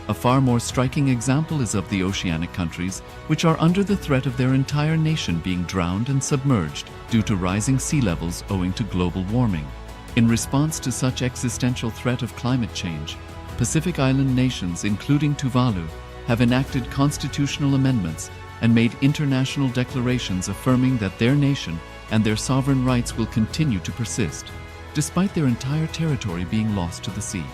A far more striking example is of the oceanic countries, which are under the threat of their entire nation being drowned and submerged due to rising sea levels owing to global warming. In response to such existential threat of climate change, Pacific Island nations, including Tuvalu, have enacted constitutional amendments and made international declarations affirming that their nation and their sovereign rights will continue to persist, despite their entire territory being lost to the sea.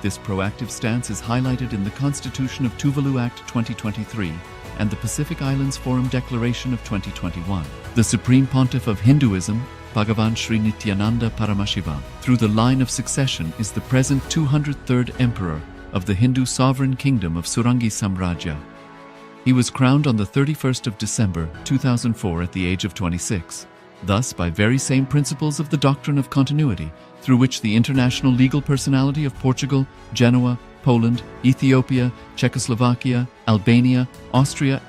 This proactive stance is highlighted in the Constitution of Tuvalu Act 2023 and the Pacific Islands Forum Declaration of 2021. The Supreme Pontiff of Hinduism, Bhagavan Sri Nithyananda Paramashivoham, through the line of succession, is the present 203rd Emperor of the Hindu Sovereign Kingdom of Surangi Samrajya. He was crowned on the 31st of December 2004 at the age of 26. Thus, by very same principles of the doctrine of continuity, through which the international legal personality of Portugal, Genoa, Poland, Ethiopia, Czechoslovakia, Albania, Austria,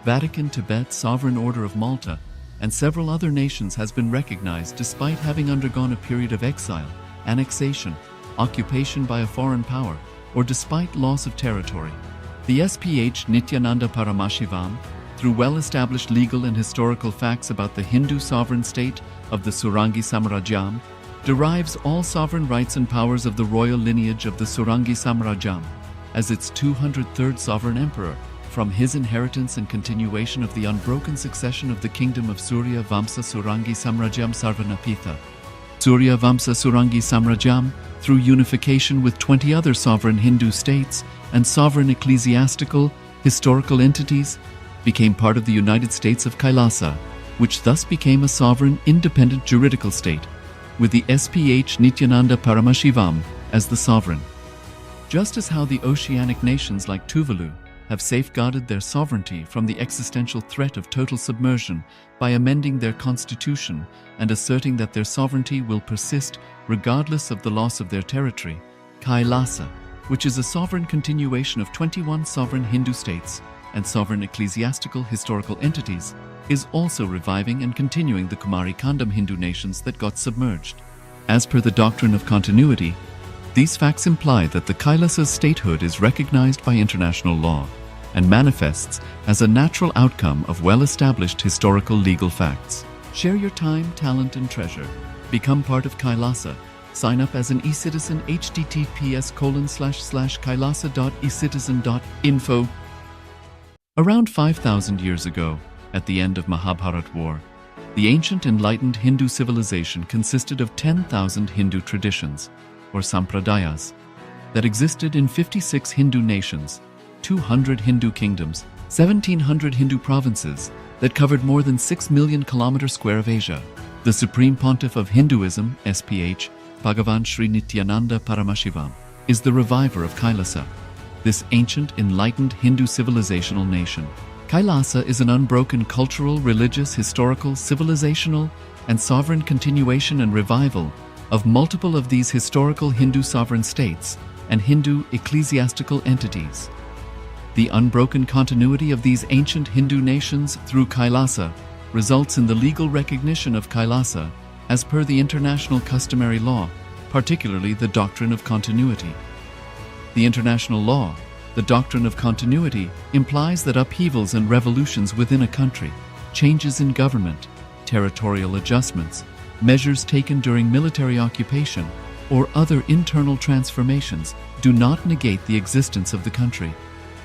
Vatican, Tibet, Sovereign Order of Malta, and several other nations has been recognized despite having undergone a period of exile, annexation, occupation by a foreign power, or despite loss of territory. The SPH Nithyananda Paramashivoham, through well-established legal and historical facts about the Hindu sovereign state of the Surangi Samrajyam, derives all sovereign rights and powers of the royal lineage of the Surangi Samrajyam, as its 203rd sovereign emperor, from his inheritance and continuation of the unbroken succession of the kingdom of Surya Vamsa Surangi Samrajyam Sarvanapitha. Surya Vamsa Surangi Samrajyam, through unification with 20 other sovereign Hindu states and sovereign ecclesiastical, historical entities, became part of the United States of Kailasa, which thus became a sovereign, independent juridical state, with the SPH Nithyananda Paramashivoham as the sovereign. Just as how the oceanic nations like Tuvalu have safeguarded their sovereignty from the existential threat of total submersion by amending their constitution and asserting that their sovereignty will persist regardless of the loss of their territory, KAILASA, which is a sovereign continuation of 21 sovereign Hindu states and sovereign ecclesiastical historical entities, is also reviving and continuing the Kumari Kandam Hindu nations that got submerged. As per the doctrine of continuity, these facts imply that the Kailasa's statehood is recognized by international law and manifests as a natural outcome of well-established historical legal facts. Share your time, talent, and treasure. Become part of Kailasa. Sign up as an eCitizen https://kailasa.ecitizen.info. Around 5,000 years ago, at the end of Mahabharat War, the ancient enlightened Hindu civilization consisted of 10,000 Hindu traditions, or sampradayas, that existed in 56 Hindu nations, 200 Hindu kingdoms, 1,700 Hindu provinces that covered more than 6 million kilometers square of Asia. The Supreme Pontiff of Hinduism, SPH, Bhagavan Sri Nithyananda Paramashivoham, is the reviver of Kailasa, this ancient enlightened Hindu civilizational nation. Kailasa is an unbroken cultural, religious, historical, civilizational, and sovereign continuation and revival of multiple of these historical Hindu sovereign states and Hindu ecclesiastical entities. The unbroken continuity of these ancient Hindu nations through Kailasa results in the legal recognition of Kailasa as per the international customary law, particularly the doctrine of continuity. The international law, the doctrine of continuity, implies that upheavals and revolutions within a country, changes in government, territorial adjustments, measures taken during military occupation, or other internal transformations do not negate the existence of the country,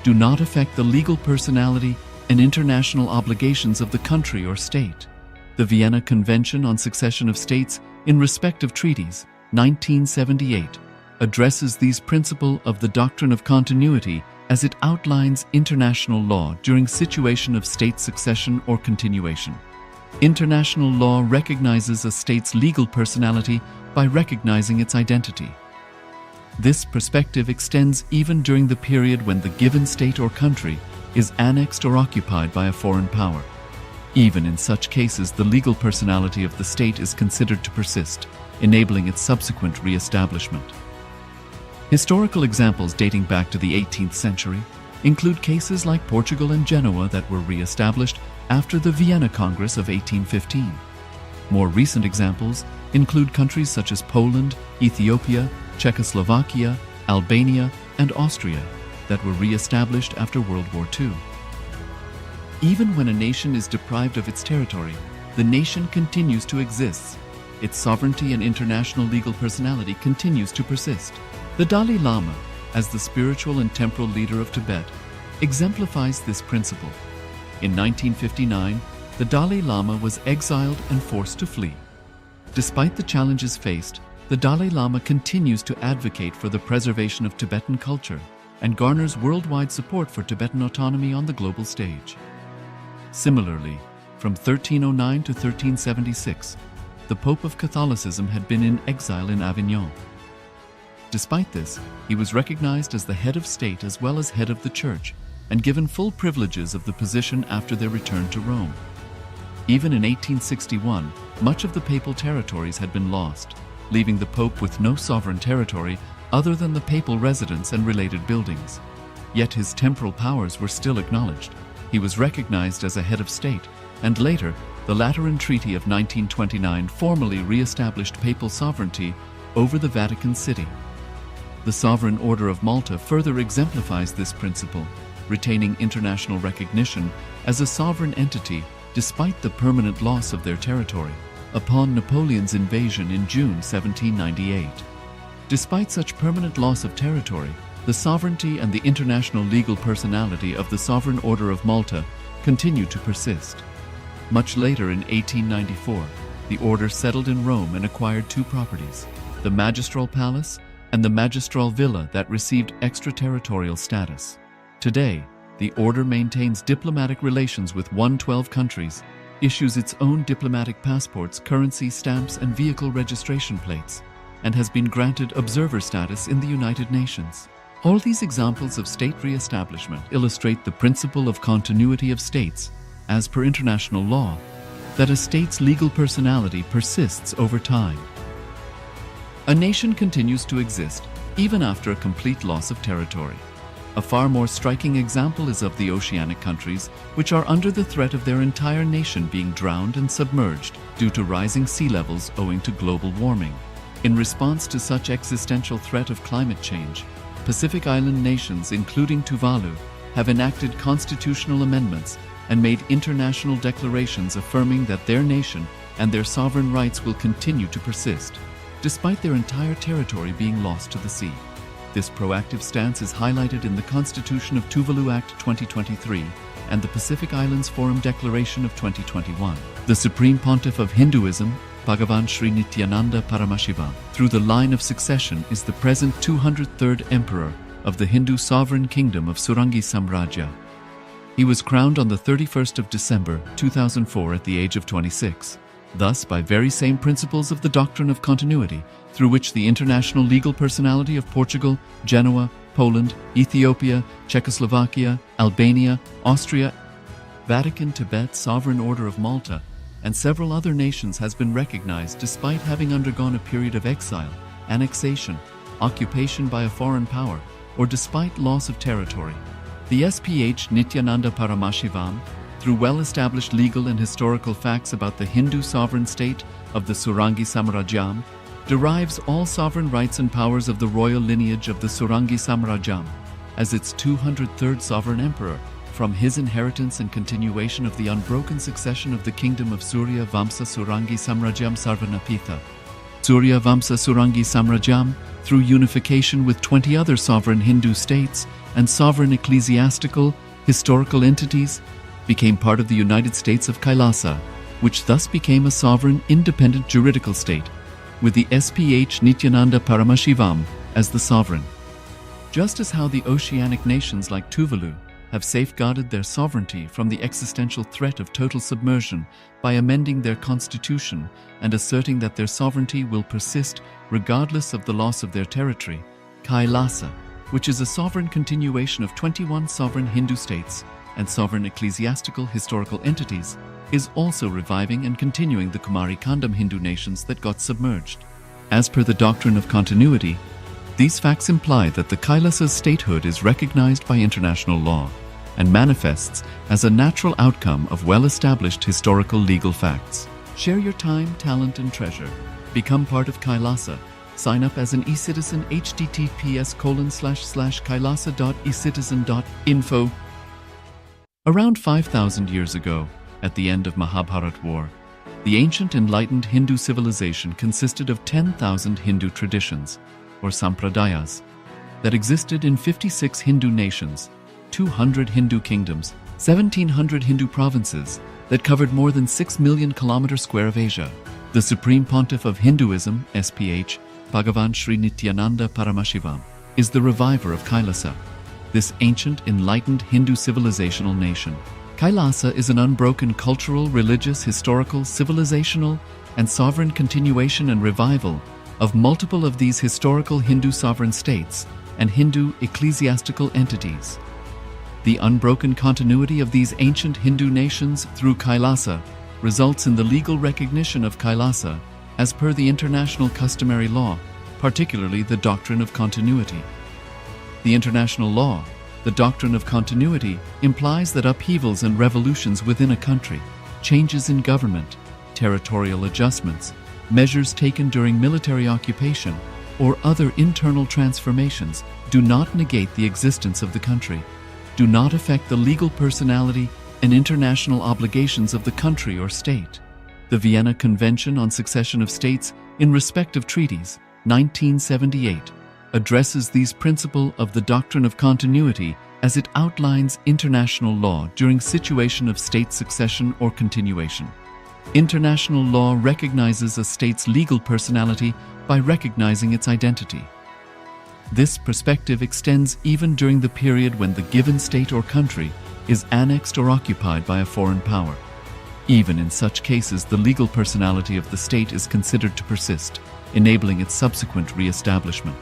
do not affect the legal personality and international obligations of the country or state. The Vienna Convention on Succession of States in Respect of Treaties, 1978, addresses these principles of the doctrine of continuity as it outlines international law during situation of state succession or continuation. International law recognizes a state's legal personality by recognizing its identity. This perspective extends even during the period when the given state or country is annexed or occupied by a foreign power. Even in such cases, the legal personality of the state is considered to persist, enabling its subsequent re-establishment. Historical examples dating back to the 18th century include cases like Portugal and Genoa that were re-established after the Vienna Congress of 1815. More recent examples include countries such as Poland, Ethiopia, Czechoslovakia, Albania, and Austria that were re-established after World War II. Even when a nation is deprived of its territory, the nation continues to exist. Its sovereignty and international legal personality continues to persist. The Dalai Lama, as the spiritual and temporal leader of Tibet, exemplifies this principle. In 1959, the Dalai Lama was exiled and forced to flee. Despite the challenges faced, the Dalai Lama continues to advocate for the preservation of Tibetan culture and garners worldwide support for Tibetan autonomy on the global stage. Similarly, from 1309 to 1376, the Pope of Catholicism had been in exile in Avignon. Despite this, he was recognized as the head of state as well as head of the church and given full privileges of the position after their return to Rome. Even in 1861, much of the papal territories had been lost, leaving the Pope with no sovereign territory other than the papal residence and related buildings. Yet his temporal powers were still acknowledged. He was recognized as a head of state, and later, the Lateran Treaty of 1929 formally re-established papal sovereignty over the Vatican City. The Sovereign Order of Malta further exemplifies this principle, retaining international recognition as a sovereign entity despite the permanent loss of their territory upon Napoleon's invasion in June 1798. Despite such permanent loss of territory, the sovereignty and the international legal personality of the Sovereign Order of Malta continue to persist. Much later in 1894, the order settled in Rome and acquired two properties, the Magistral Palace and the Magistral Villa that received extraterritorial status. Today, the order maintains diplomatic relations with 112 countries, issues its own diplomatic passports, currency, stamps, and vehicle registration plates, and has been granted observer status in the United Nations. All these examples of state re-establishment illustrate the principle of continuity of states, as per international law, that a state's legal personality persists over time. A nation continues to exist even after a complete loss of territory. A far more striking example is of the oceanic countries, which are under the threat of their entire nation being drowned and submerged due to rising sea levels owing to global warming. In response to such existential threat of climate change, Pacific Island nations, including Tuvalu, have enacted constitutional amendments and made international declarations affirming that their nation and their sovereign rights will continue to persist, despite their entire territory being lost to the sea. This proactive stance is highlighted in the Constitution of Tuvalu Act 2023 and the Pacific Islands Forum Declaration of 2021. The Supreme Pontiff of Hinduism, Bhagavan Sri Nithyananda Paramashivoham, through the line of succession is the present 203rd Emperor of the Hindu Sovereign Kingdom of Surangi Samrajya. He was crowned on the 31st of December 2004 at the age of 26. Thus, by very same principles of the doctrine of continuity, through which the international legal personality of Portugal, Genoa, Poland, Ethiopia, Czechoslovakia, Albania, Austria, Vatican, Tibet, Sovereign Order of Malta, and several other nations has been recognized despite having undergone a period of exile, annexation, occupation by a foreign power, or despite loss of territory. The SPH Nithyananda Paramashivoham, through well-established legal and historical facts about the Hindu sovereign state of the Surangi Samrajyam, derives all sovereign rights and powers of the royal lineage of the Surangi Samrajyam as its 203rd sovereign emperor, from his inheritance and continuation of the unbroken succession of the kingdom of Surya Vamsa Surangi Samrajyam Sarvanapitha. Surya Vamsa Surangi Samrajyam, through unification with 20 other sovereign Hindu states and sovereign ecclesiastical, historical entities, became part of the United States of KAILASA, which thus became a sovereign, independent juridical state, with the SPH Nithyananda Paramashivoham as the sovereign. Just as how the oceanic nations like Tuvalu have safeguarded their sovereignty from the existential threat of total submersion by amending their constitution and asserting that their sovereignty will persist regardless of the loss of their territory, KAILASA, which is a sovereign continuation of 21 sovereign Hindu states and sovereign ecclesiastical historical entities, is also reviving and continuing the Kumari Kandam Hindu nations that got submerged. As per the doctrine of continuity, these facts imply that the Kailasa's statehood is recognized by international law and manifests as a natural outcome of well-established historical legal facts. Share your time, talent, and treasure. Become part of Kailasa. Sign up as an eCitizen https://kailasa.ecitizen.info. Around 5,000 years ago, at the end of Mahabharat War, the ancient enlightened Hindu civilization consisted of 10,000 Hindu traditions, or sampradayas, that existed in 56 Hindu nations, 200 Hindu kingdoms, 1,700 Hindu provinces that covered more than 6 million kilometers square of Asia. The Supreme Pontiff of Hinduism, SPH, Bhagavan Sri Nithyananda Paramashivoham, is the reviver of Kailasa, this ancient enlightened Hindu civilizational nation. Kailasa is an unbroken cultural, religious, historical, civilizational, and sovereign continuation and revival of multiple of these historical Hindu sovereign states and Hindu ecclesiastical entities. The unbroken continuity of these ancient Hindu nations through Kailasa results in the legal recognition of Kailasa as per the international customary law, particularly the doctrine of continuity. The international law, the doctrine of continuity, implies that upheavals and revolutions within a country, changes in government, territorial adjustments, measures taken during military occupation, or other internal transformations do not negate the existence of the country, do not affect the legal personality and international obligations of the country or state. The Vienna Convention on Succession of States in respect of treaties, 1978, addresses these principles of the doctrine of continuity as it outlines international law during situation of state succession or continuation. International law recognizes a state's legal personality by recognizing its identity. This perspective extends even during the period when the given state or country is annexed or occupied by a foreign power. Even in such cases, the legal personality of the state is considered to persist, enabling its subsequent re-establishment.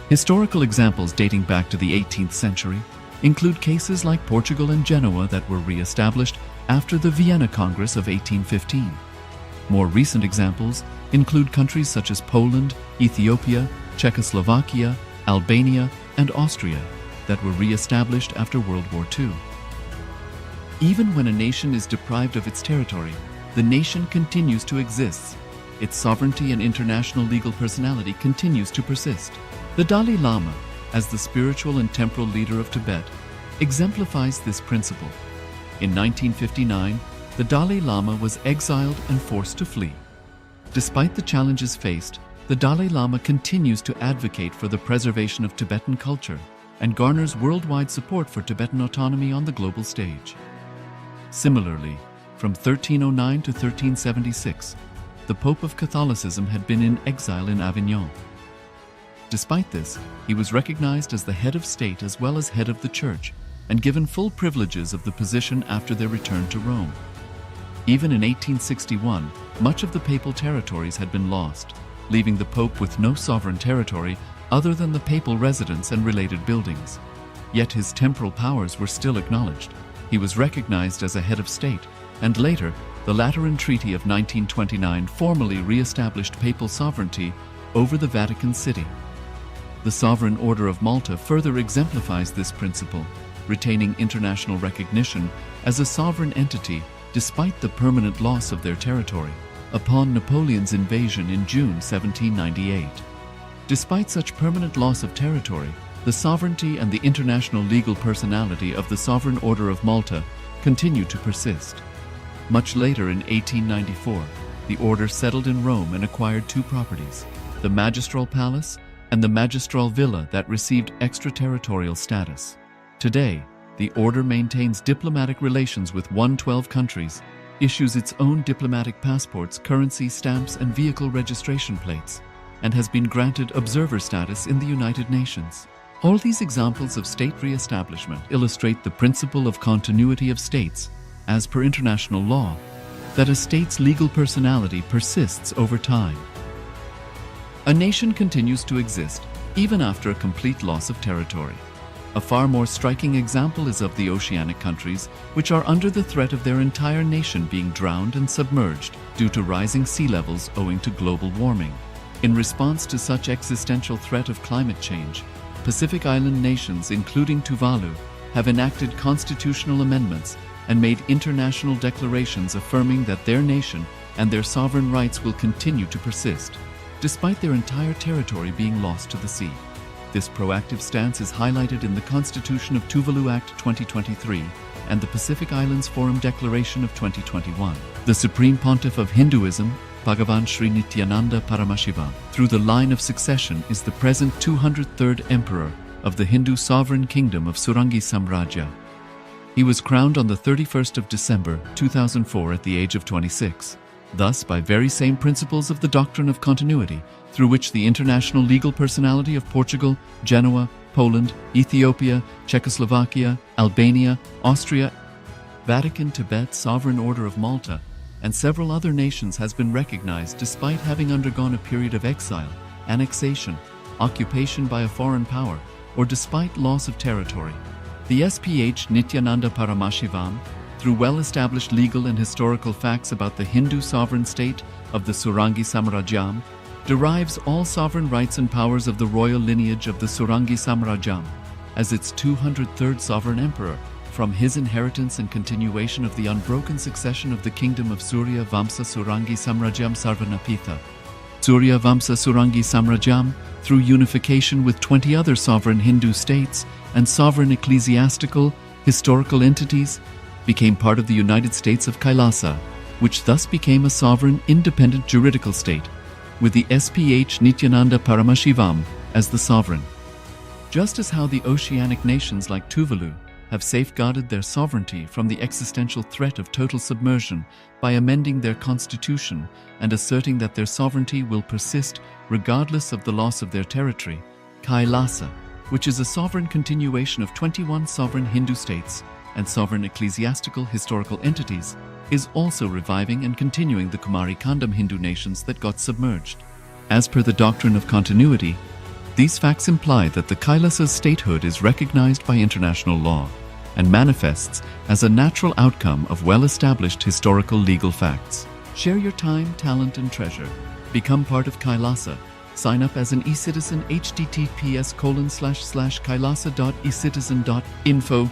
Historical examples dating back to the 18th century include cases like Portugal and Genoa that were re-established after the Vienna Congress of 1815. More recent examples include countries such as Poland, Ethiopia, Czechoslovakia, Albania, and Austria that were re-established after World War II. Even when a nation is deprived of its territory, the nation continues to exist. Its sovereignty and international legal personality continues to persist. The Dalai Lama, as the spiritual and temporal leader of Tibet, exemplifies this principle. In 1959, the Dalai Lama was exiled and forced to flee. Despite the challenges faced, the Dalai Lama continues to advocate for the preservation of Tibetan culture and garners worldwide support for Tibetan autonomy on the global stage. Similarly, from 1309 to 1376, the Pope of Catholicism had been in exile in Avignon. Despite this, he was recognized as the head of state as well as head of the church and given full privileges of the position after their return to Rome. Even in 1861, much of the papal territories had been lost, leaving the Pope with no sovereign territory other than the papal residence and related buildings. Yet his temporal powers were still acknowledged. He was recognized as a head of state, and later, the Lateran Treaty of 1929 formally re-established papal sovereignty over the Vatican City. The Sovereign Order of Malta further exemplifies this principle, retaining international recognition as a sovereign entity despite the permanent loss of their territory upon Napoleon's invasion in June 1798. Despite such permanent loss of territory, the sovereignty and the international legal personality of the Sovereign Order of Malta continue to persist. Much later in 1894, the order settled in Rome and acquired two properties, the Magistral Palace and the Magistral Villa that received extraterritorial status. Today, the order maintains diplomatic relations with 112 countries, issues its own diplomatic passports, currency stamps, and vehicle registration plates, and has been granted observer status in the United Nations. All these examples of state re-establishment illustrate the principle of continuity of states, as per international law, that a state's legal personality persists over time. A nation continues to exist even after a complete loss of territory. A far more striking example is of the oceanic countries, which are under the threat of their entire nation being drowned and submerged due to rising sea levels owing to global warming. In response to such existential threat of climate change, Pacific Island nations, including Tuvalu, have enacted constitutional amendments and made international declarations affirming that their nation and their sovereign rights will continue to persist, despite their entire territory being lost to the sea. This proactive stance is highlighted in the Constitution of Tuvalu Act 2023 and the Pacific Islands Forum Declaration of 2021. The Supreme Pontiff of Hinduism, Bhagavan Sri Nithyananda Paramashivoham, through the line of succession is the present 203rd Emperor of the Hindu Sovereign Kingdom of Surangi Samrajya. He was crowned on the 31st of December 2004 at the age of 26. Thus, by very same principles of the doctrine of continuity, through which the international legal personality of Portugal, Genoa, Poland, Ethiopia, Czechoslovakia, Albania, Austria, Vatican, Tibet, Sovereign Order of Malta, and several other nations has been recognized despite having undergone a period of exile, annexation, occupation by a foreign power, or despite loss of territory. The SPH Nithyananda Paramashivoham, through well-established legal and historical facts about the Hindu sovereign state of the Surangi Samrajyam, derives all sovereign rights and powers of the royal lineage of the Surangi Samrajyam as its 203rd sovereign emperor from his inheritance and continuation of the unbroken succession of the kingdom of Surya Vamsa Surangi Samrajyam Sarvanapitha. Surya Vamsa Surangi Samrajyam, through unification with 20 other sovereign Hindu states and sovereign ecclesiastical, historical entities, became part of the United States of KAILASA, which thus became a sovereign, independent juridical state, with the SPH Nithyananda Paramashivoham as the sovereign. Just as how the oceanic nations like Tuvalu have safeguarded their sovereignty from the existential threat of total submersion by amending their constitution and asserting that their sovereignty will persist regardless of the loss of their territory, KAILASA, which is a sovereign continuation of 21 sovereign Hindu states and sovereign ecclesiastical historical entities, is also reviving and continuing the Kumari Kandam Hindu nations that got submerged. As per the doctrine of continuity, these facts imply that the Kailasa's statehood is recognized by international law and manifests as a natural outcome of well-established historical legal facts. Share your time, talent, and treasure. Become part of Kailasa. Sign up as an eCitizen https://kailasa.ecitizen.info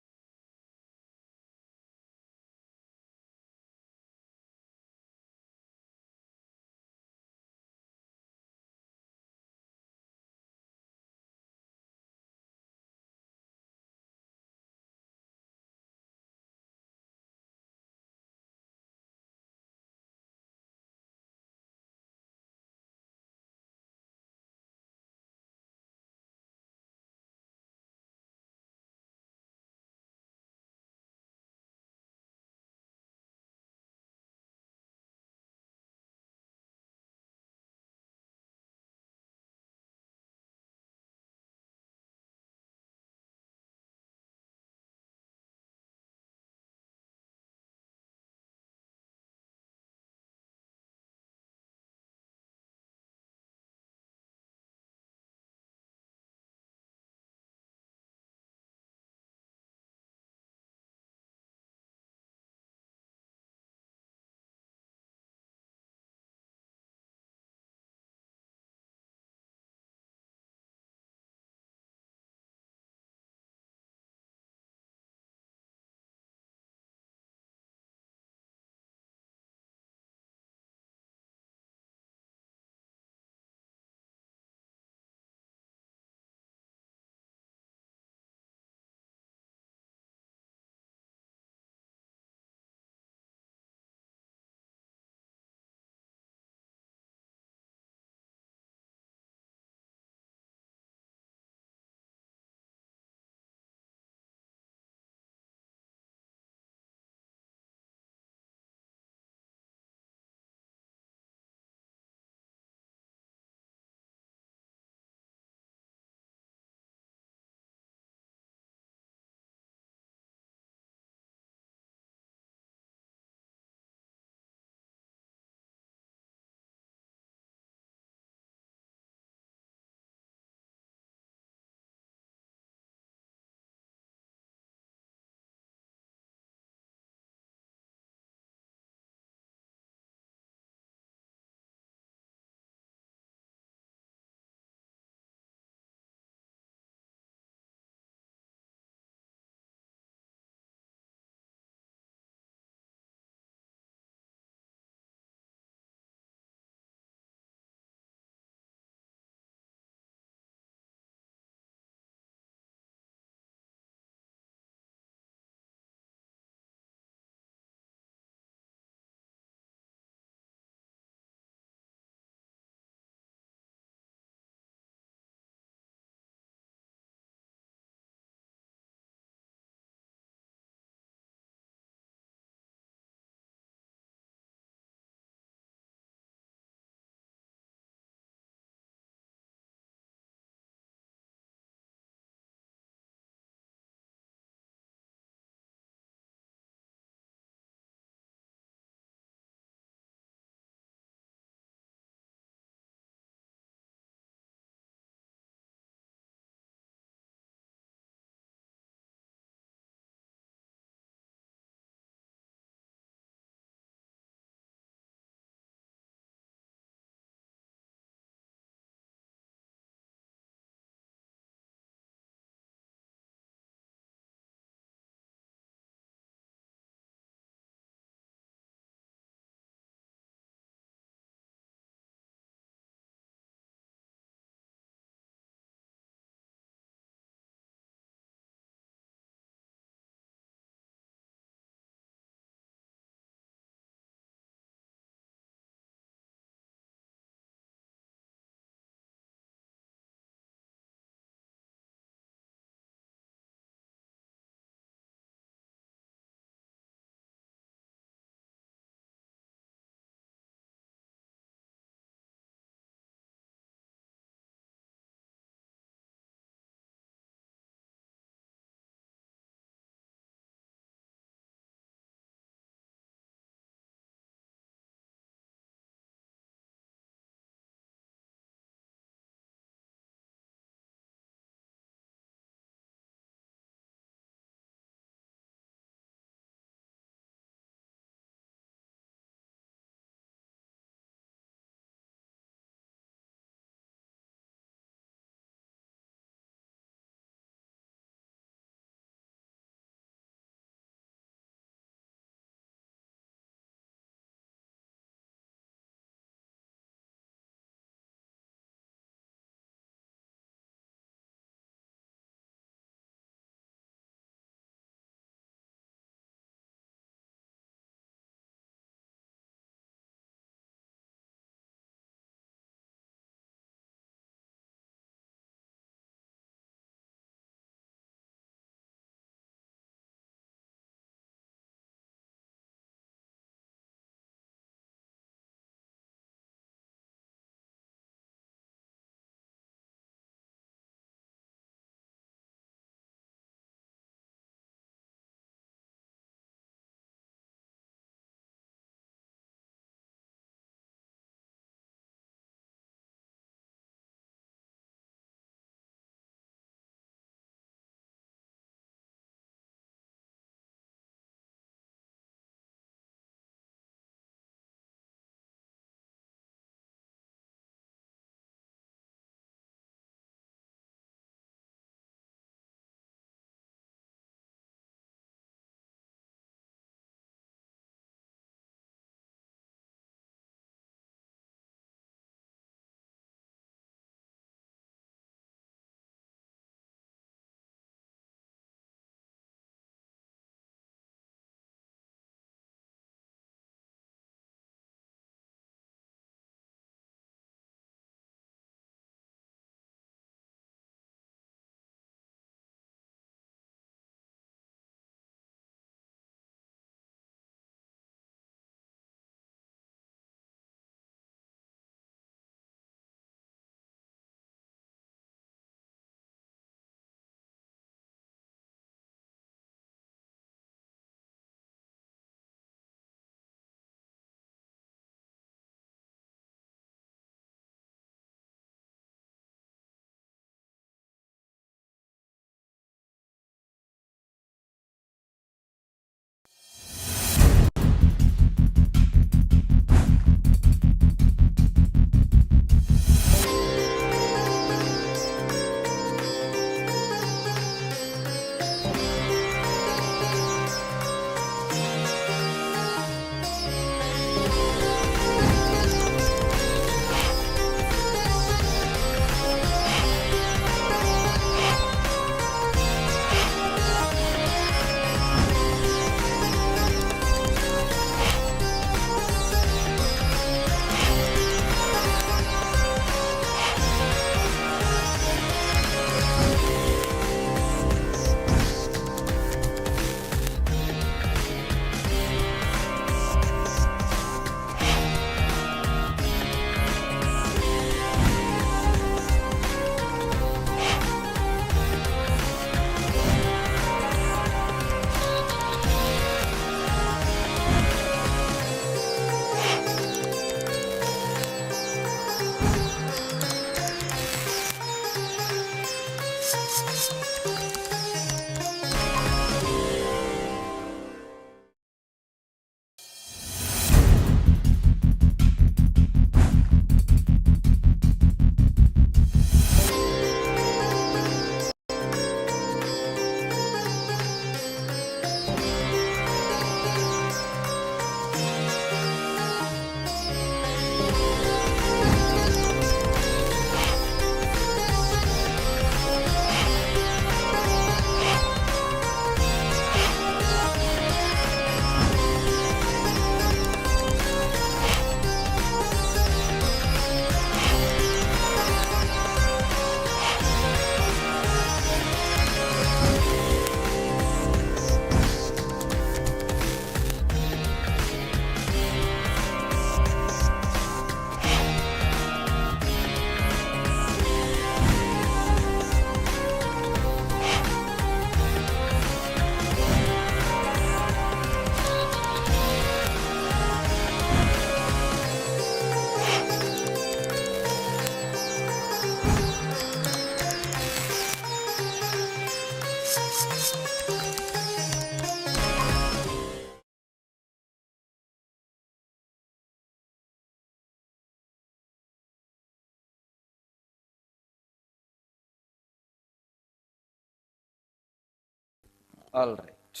All right.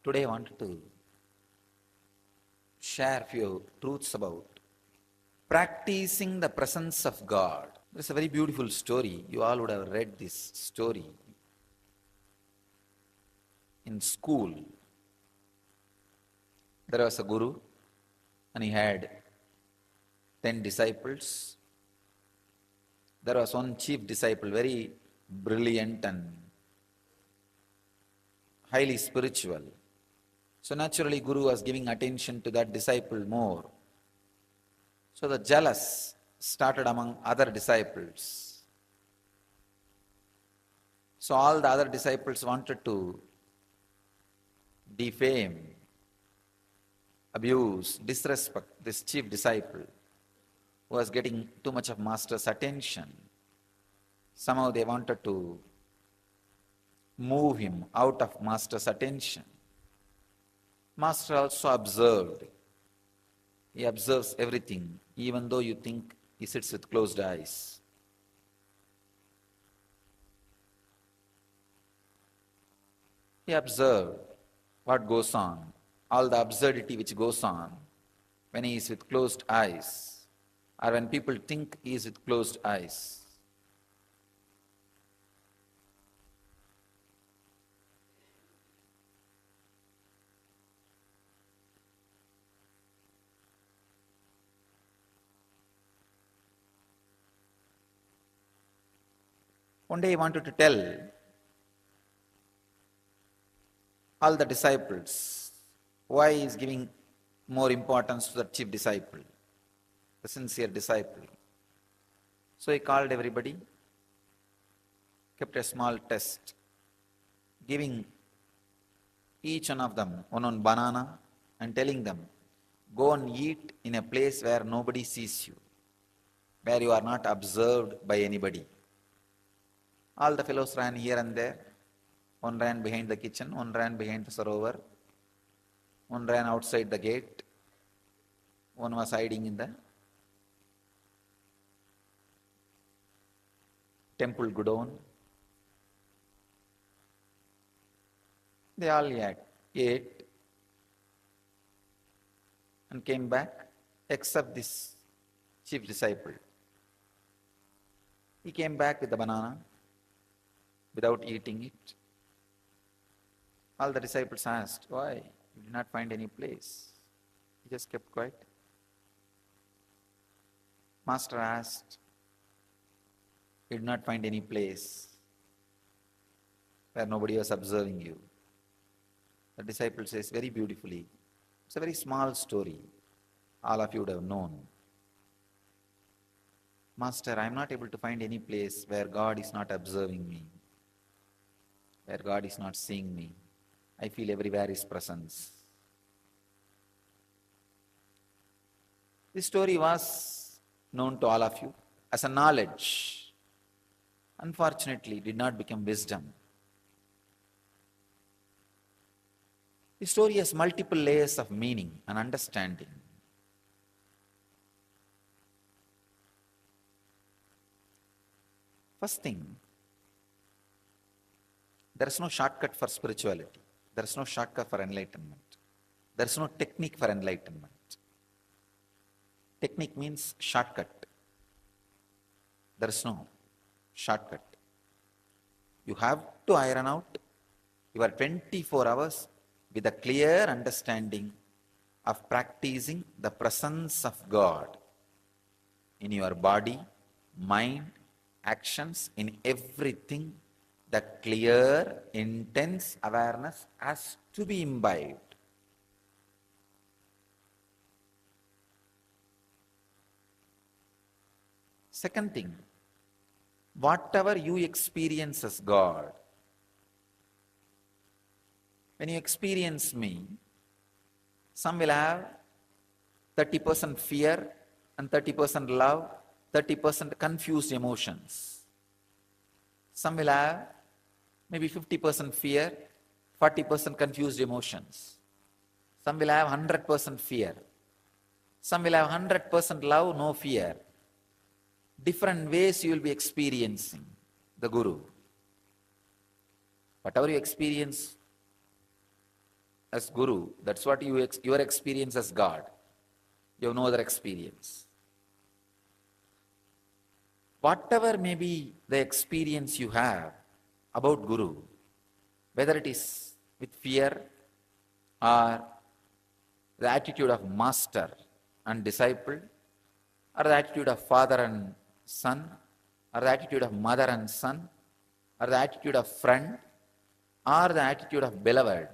Today I wanted to share a few truths about practicing the presence of God. It's a very beautiful story. You all would have read this story in school. There was a guru and he had 10 disciples. There was one chief disciple, very brilliant and highly spiritual. So naturally, Guru was giving attention to that disciple more. So the jealous started among other disciples. So all the other disciples wanted to defame, abuse, disrespect this chief disciple who was getting too much of master's attention. Somehow they wanted to move him out of master's attention. Master also observed. He observes everything, even though you think he sits with closed eyes. He observed what goes on, all the absurdity which goes on when he is with closed eyes, or when people think he is with closed eyes. One day he wanted to tell all the disciples why he is giving more importance to the chief disciple, the sincere disciple. So he called everybody, kept a small test, giving each one of them one banana and telling them, go and eat in a place where nobody sees you, where you are not observed by anybody. All the fellows ran here and there. One ran behind the kitchen, one ran behind the sarovar, one ran outside the gate, one was hiding in the temple godown. They all ate and came back, except this chief disciple. He came back with the banana without eating it. All the disciples asked, why? You did not find any place. He just kept quiet. Master asked, you did not find any place where nobody was observing you. The disciple says very beautifully, it's a very small story. All of you would have known. Master, I am not able to find any place where God is not observing me, where God is not seeing me. I feel everywhere His presence. This story was known to all of you as a knowledge. Unfortunately, it did not become wisdom. This story has multiple layers of meaning and understanding. First thing, there is no shortcut for spirituality. There is no shortcut for enlightenment. There is no technique for enlightenment. Technique means shortcut. There is no shortcut. You have to iron out your 24 hours with a clear understanding of practicing the presence of God in your body, mind, actions, in everything. The clear, intense awareness has to be imbibed. Second thing, whatever you experience as God, when you experience me, some will have 30% fear and 30% love, 30% confused emotions. Some will have maybe 50% fear, 40% confused emotions. Some will have 100% fear. Some will have 100% love, no fear. Different ways you will be experiencing the Guru. Whatever you experience as Guru, that's what your experience as God. You have no other experience. Whatever may be the experience you have about Guru, whether it is with fear or the attitude of master and disciple, or the attitude of father and son, or the attitude of mother and son, or the attitude of friend, or the attitude of beloved,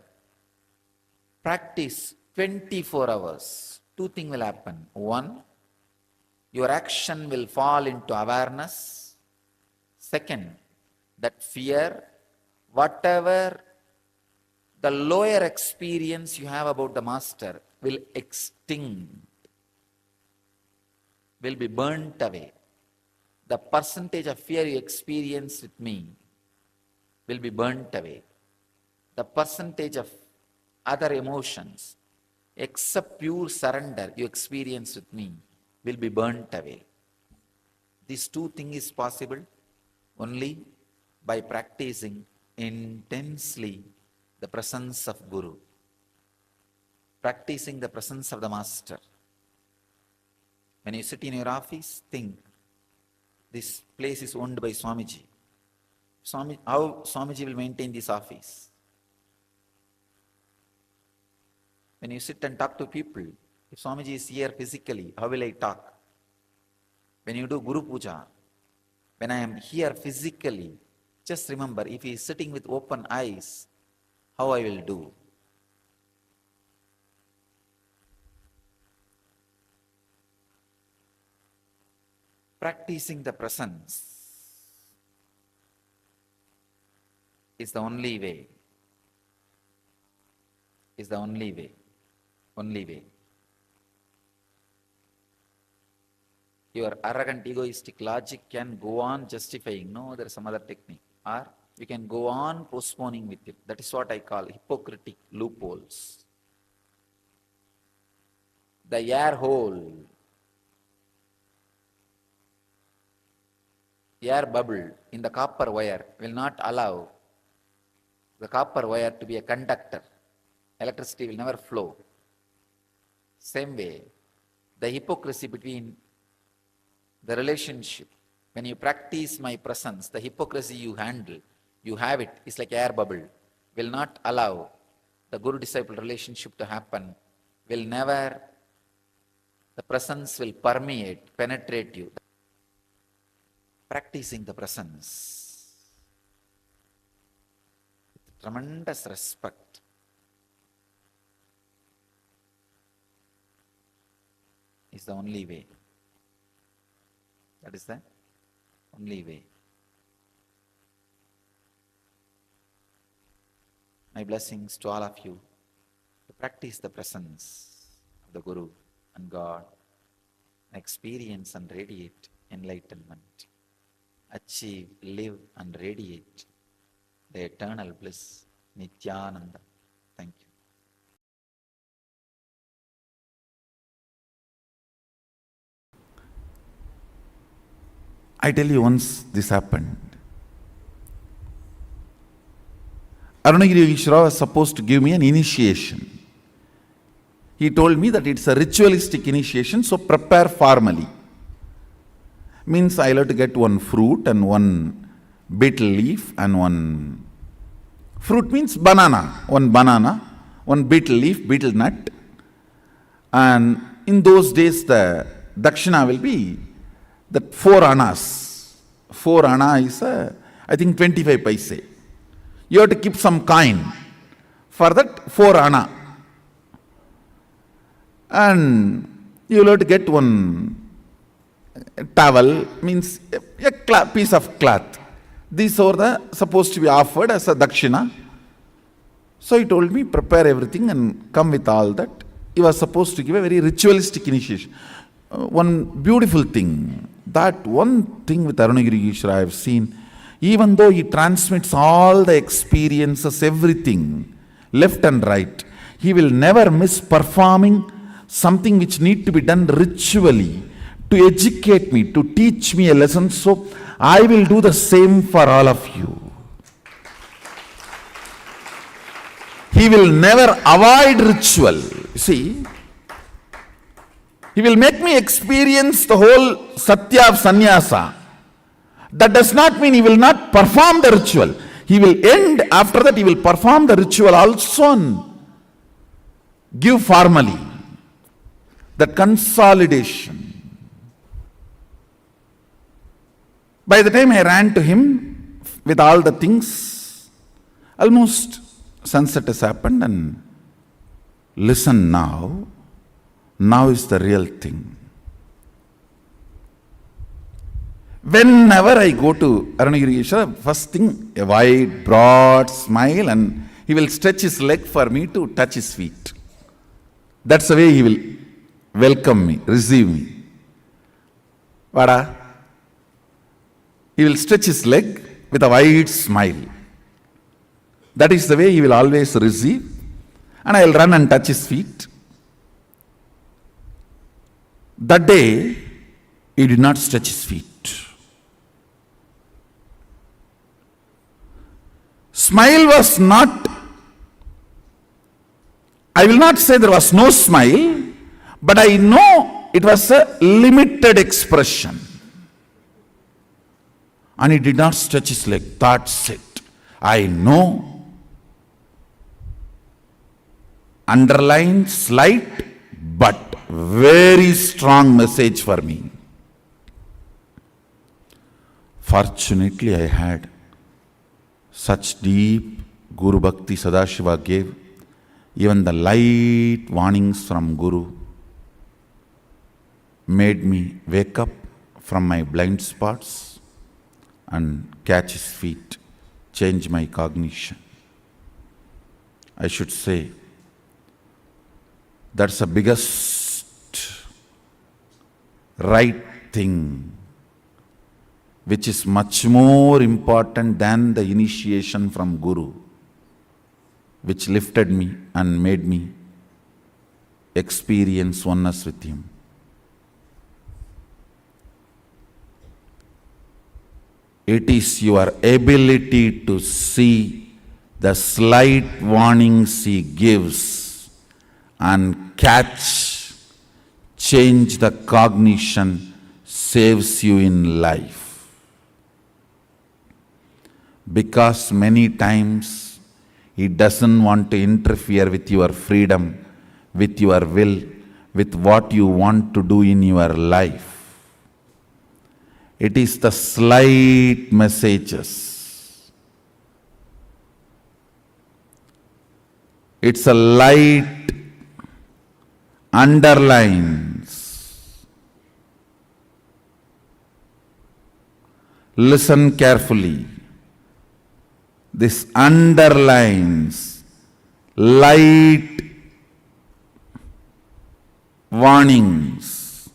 practice 24 hours. Two things will happen. One, your action will fall into awareness. Second, that fear, whatever the lower experience you have about the master will extinct, will be burnt away. The percentage of fear you experience with me will be burnt away. The percentage of other emotions, except pure surrender you experience with me, will be burnt away. These two things is possible only by practicing intensely the presence of Guru, practicing the presence of the Master. When you sit in your office, think, this place is owned by Swamiji. How Swamiji will maintain this office? When you sit and talk to people, if Swamiji is here physically, how will I talk? When you do Guru Puja, when I am here physically, just remember, if he is sitting with open eyes, how I will do. Practicing the presence is the only way. Is the only way. Only way. Your arrogant, egoistic logic can go on justifying. No, there is some other technique. Or you can go on postponing with it. That is what I call hypocritic loopholes. The air hole, air bubble in the copper wire will not allow the copper wire to be a conductor. Electricity will never flow. Same way, the hypocrisy between the relationship, when you practice my presence, the hypocrisy you handle, you have it, it's like air bubble, will not allow the Guru-disciple relationship to happen, will never, the presence will permeate, penetrate you. Practicing the presence with tremendous respect is the only way. That is the only way. My blessings to all of you to practice the presence of the Guru and God, experience and radiate enlightenment, achieve, live and radiate the eternal bliss, Nithyananda. Thank you. I tell you, once this happened. Arunagiri Yogeshwara was supposed to give me an initiation. He told me that it's a ritualistic initiation, so prepare formally. Means I'll have to get one fruit and one betel leaf and one fruit means banana, one betel leaf, betel nut. And in those days the dakshina will be that 4 annas. 4 anna is I think 25 paise. You have to keep some coin for that 4 anna. And you will have to get one towel, means a piece of cloth. These are supposed to be offered as a dakshina. So he told me, prepare everything and come with all that. He was supposed to give a very ritualistic initiation. One beautiful thing, that one thing with Arunagiri Yogeshwara I have seen, even though he transmits all the experiences, everything, left and right, he will never miss performing something which need to be done ritually to educate me, to teach me a lesson. So I will do the same for all of you. He will never avoid ritual. You see, he will make me experience the whole satya of sannyasa. That does not mean he will not perform the ritual. He will end, after that he will perform the ritual also and give formally. That consolidation. By the time I ran to him with all the things, almost sunset has happened, and listen now. Now is the real thing. Whenever I go to Arunagiri, first thing, a wide, broad smile, and he will stretch his leg for me to touch his feet. That's the way he will welcome me, receive me. Vada? He will stretch his leg with a wide smile. That is the way he will always receive. And I will run and touch his feet. That day, he did not stretch his feet. Smile was not, I will not say there was no smile, but I know it was a limited expression. And he did not stretch his leg. That's it. I know. Underline, slight, but very strong message for me. Fortunately, I had such deep Guru Bhakti Sadashiva gave. Even the light warnings from Guru made me wake up from my blind spots and catch his feet, change my cognition. I should say, that's the biggest right thing, which is much more important than the initiation from Guru, which lifted me and made me experience oneness with him. It is your ability to see the slight warnings he gives and catch, change the cognition, saves you in life. Because many times he doesn't want to interfere with your freedom, with your will, with what you want to do in your life. It is the slight messages. It's a light underlines. Listen carefully. This underlines, light warnings,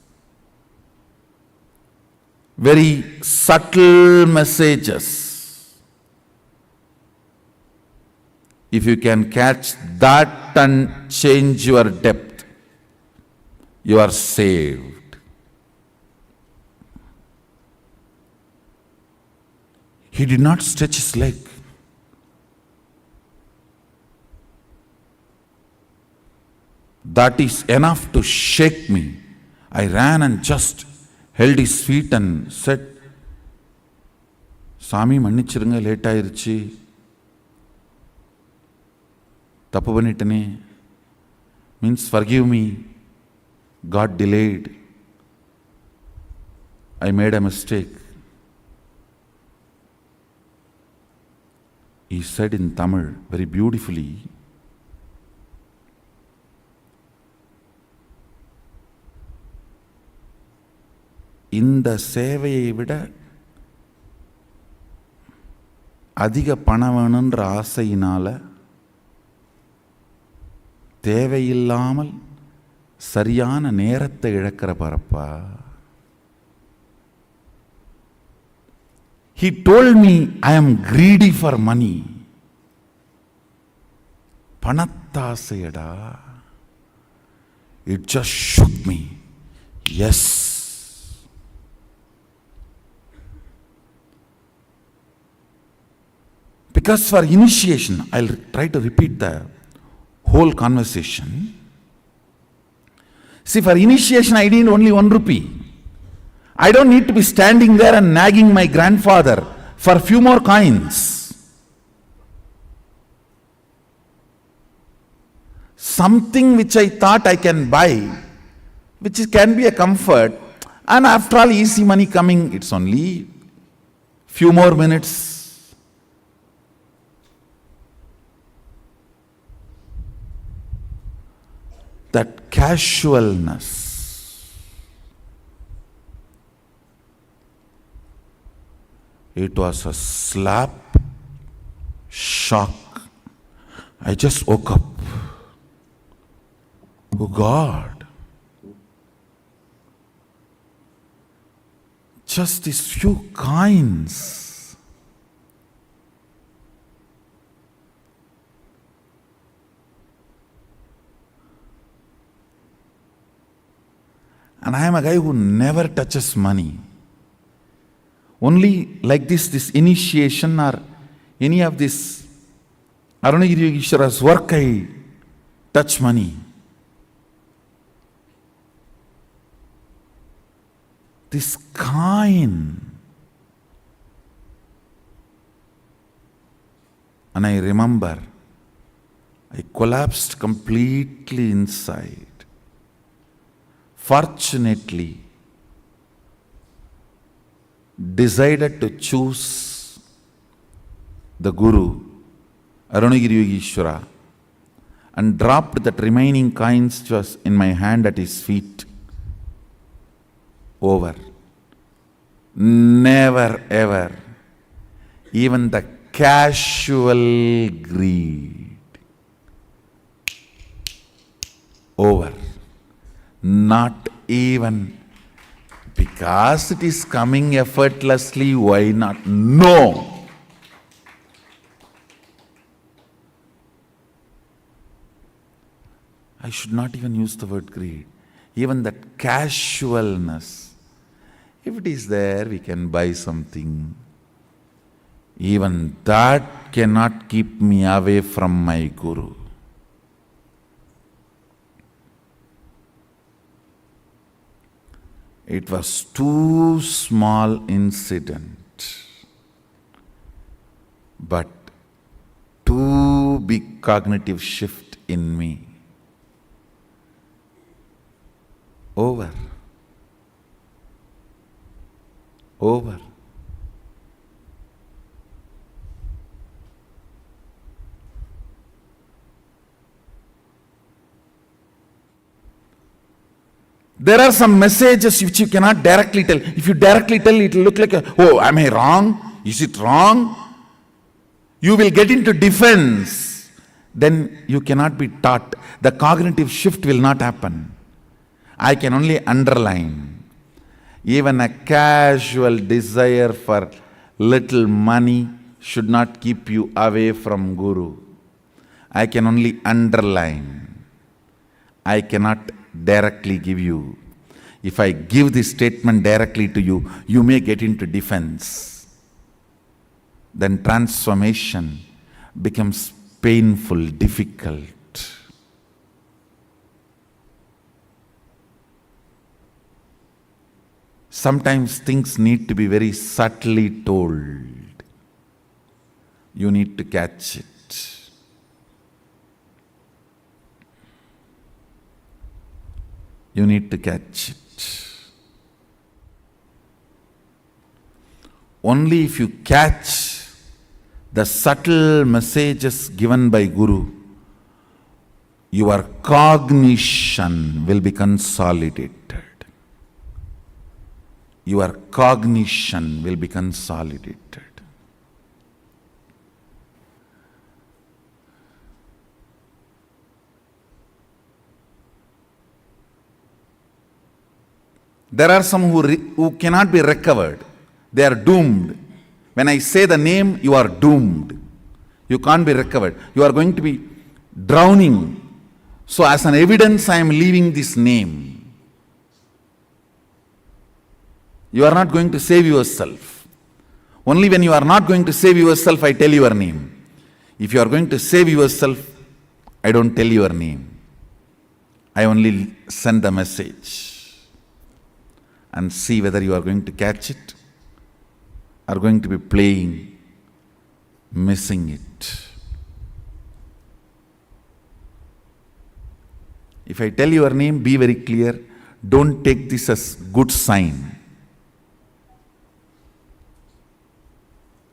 very subtle messages. If you can catch that and change your depth, you are saved. He did not stretch his leg. That is enough to shake me. I ran and just held his feet and said, Sami mannichirunga late aayirchi. Tappu pannitane. Means forgive me. God delayed. I made a mistake. He said in Tamil very beautifully, இந்த சேவையை விட அதிக பணம் வேணுன்ற ஆசையினால தேவையில்லாமல் சரியான நேரத்தை இழக்கிற பாரப்பா. He told me I am greedy for money. பணத்தாசையடா. It just shook me. Yes. Because for initiation, I'll try to repeat the whole conversation. See, for initiation, I need only 1 rupee. I don't need to be standing there and nagging my grandfather for a few more coins. Something which I thought I can buy, which can be a comfort, and after all, easy money coming, it's only few more minutes. That casualness, it was a slap, shock. I just woke up. Oh God. Just these few coins. And I am a guy who never touches money. Only like this initiation or any of this Arunagiri Ishwara's work, I touch money. This coin. And I remember, I collapsed completely inside. Fortunately, decided to choose the Guru, Arunagiri Ishwara, and dropped that remaining coins which was in my hand at his feet. Over. Never ever, even the casual greed. Over. Not even because it is coming effortlessly, why not? No. I should not even use the word greed. Even that casualness. If it is there, we can buy something. Even that cannot keep me away from my Guru. It was too small incident, but too big cognitive shift in me. Over. Over. There are some messages which you cannot directly tell. If you directly tell, it will look like, oh, am I wrong? Is it wrong? You will get into defense. Then you cannot be taught. The cognitive shift will not happen. I can only underline. Even a casual desire for little money should not keep you away from Guru. I can only underline. I cannot directly give you. If I give this statement directly to you, you may get into defense. Then transformation becomes painful, difficult. Sometimes things need to be very subtly told. You need to catch it. You need to catch it. Only if you catch the subtle messages given by Guru, your cognition will be consolidated. Your cognition will be consolidated. There are some who cannot be recovered. They are doomed. When I say the name, you are doomed. You can't be recovered. You are going to be drowning. So as an evidence, I am leaving this name. You are not going to save yourself. Only when you are not going to save yourself, I tell your name. If you are going to save yourself, I don't tell your name. I only send the message and see whether you are going to catch it or going to be playing, missing it. If I tell your name, be very clear. Don't take this as good sign.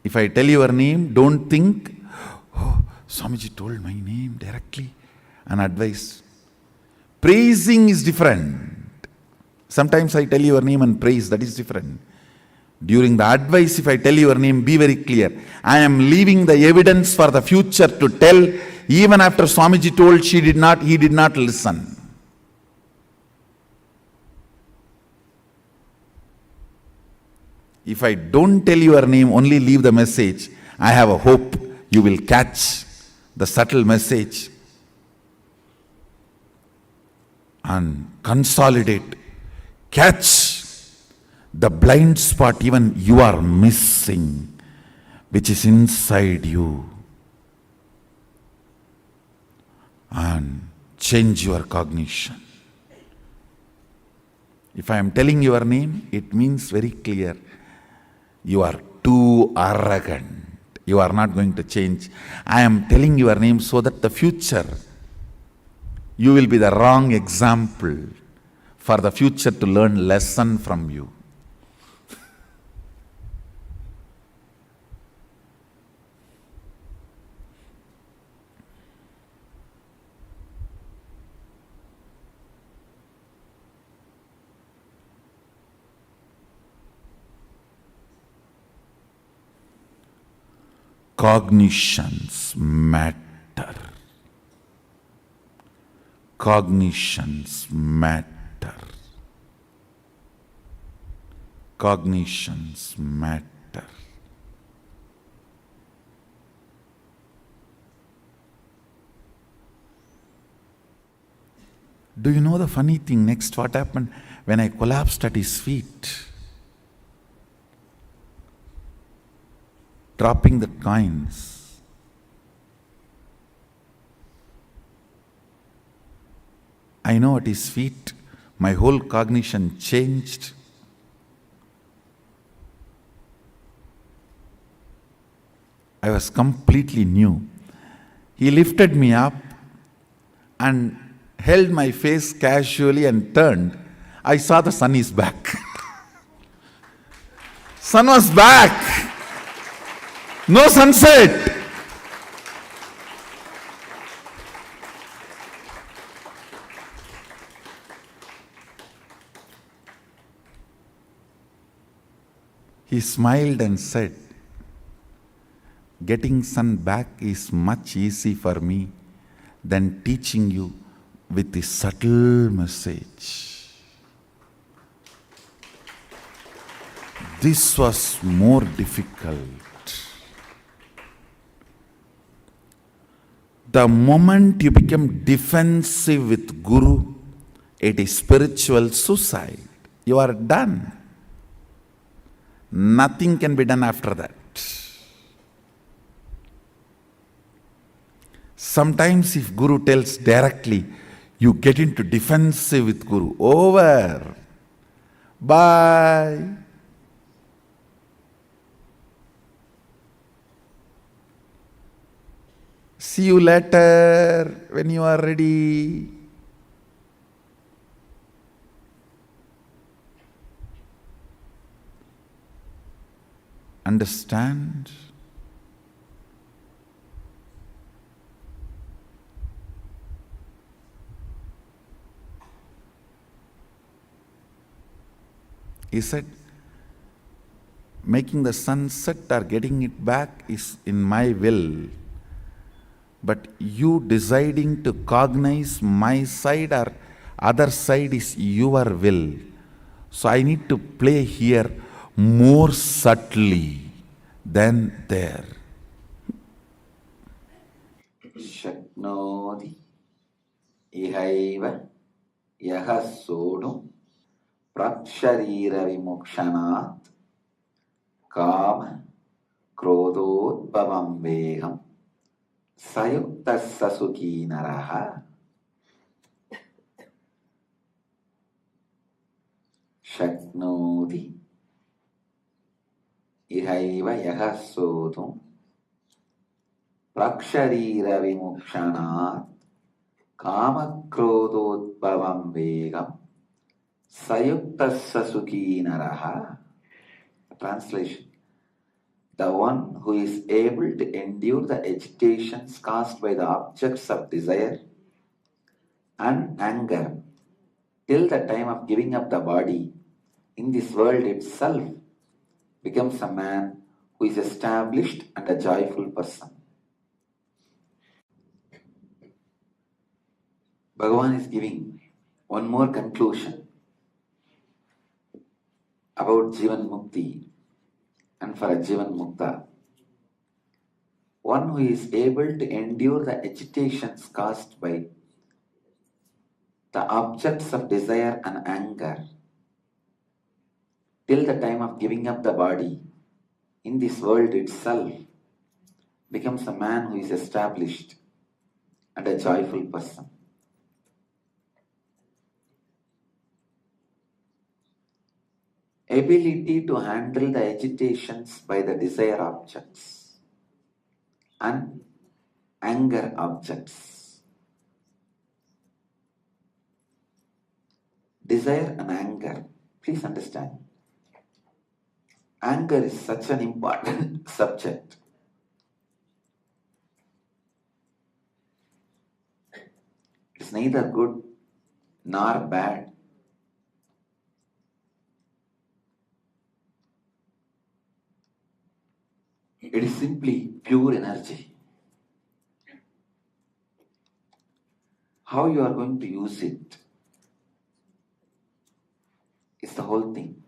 If I tell your name, don't think, oh, Swamiji told my name directly and advice. Praising is different. Sometimes I tell your name and praise, that is different. During the advice, if I tell your name, be very clear. I am leaving the evidence for the future to tell. Even after Swamiji told, he did not listen. If I don't tell your name, only leave the message, I have a hope you will catch the subtle message and consolidate, catch the blind spot even you are missing, which is inside you, and change your cognition. If I am telling your name, it means very clear, you are too arrogant. You are not going to change. I am telling your name so that the future, you will be the wrong example for the future to learn lesson from you. Cognitions matter. Cognitions matter. Cognitions matter. Do you know the funny thing next what happened when I collapsed at his feet? Dropping the coins. I know at his feet, my whole cognition changed. I was completely new. He lifted me up and held my face casually and turned. I saw the sun is back. Sun was back. No sunset. He smiled and said, getting sun back is much easy for me than teaching you with the subtle message. This was more difficult. The moment you become defensive with Guru, it is spiritual suicide. You are done. Nothing can be done after that. Sometimes if Guru tells directly, you get into defensive with Guru. Over. Bye. See you later when you are ready. Understand? He said, making the sun set or getting it back is in my will. But you deciding to cognize my side or other side is your will. So I need to play here more subtly than there. Shaknoti ihaiva yahasodu praksharira vimukshanat kama krododbhavam vegam sayukta sasuki naraha shaknoti ihaiva yaha sotum praksharira vimukshanat kamakrododbhavam vegam sayukta sasuki naraha. Translation: the one who is able to endure the agitations caused by the objects of desire and anger till the time of giving up the body in this world itself becomes a man who is established and a joyful person. Bhagavan is giving one more conclusion about Jivan Mukti and for a Jivan Mukta. One who is able to endure the agitations caused by the objects of desire and anger till the time of giving up the body in this world itself becomes a man who is established and a joyful person. Ability to handle the agitations by the desire objects and anger objects. Desire and anger, please understand. Anger is such an important subject. It's neither good nor bad. It is simply pure energy. How you are going to use it is the whole thing.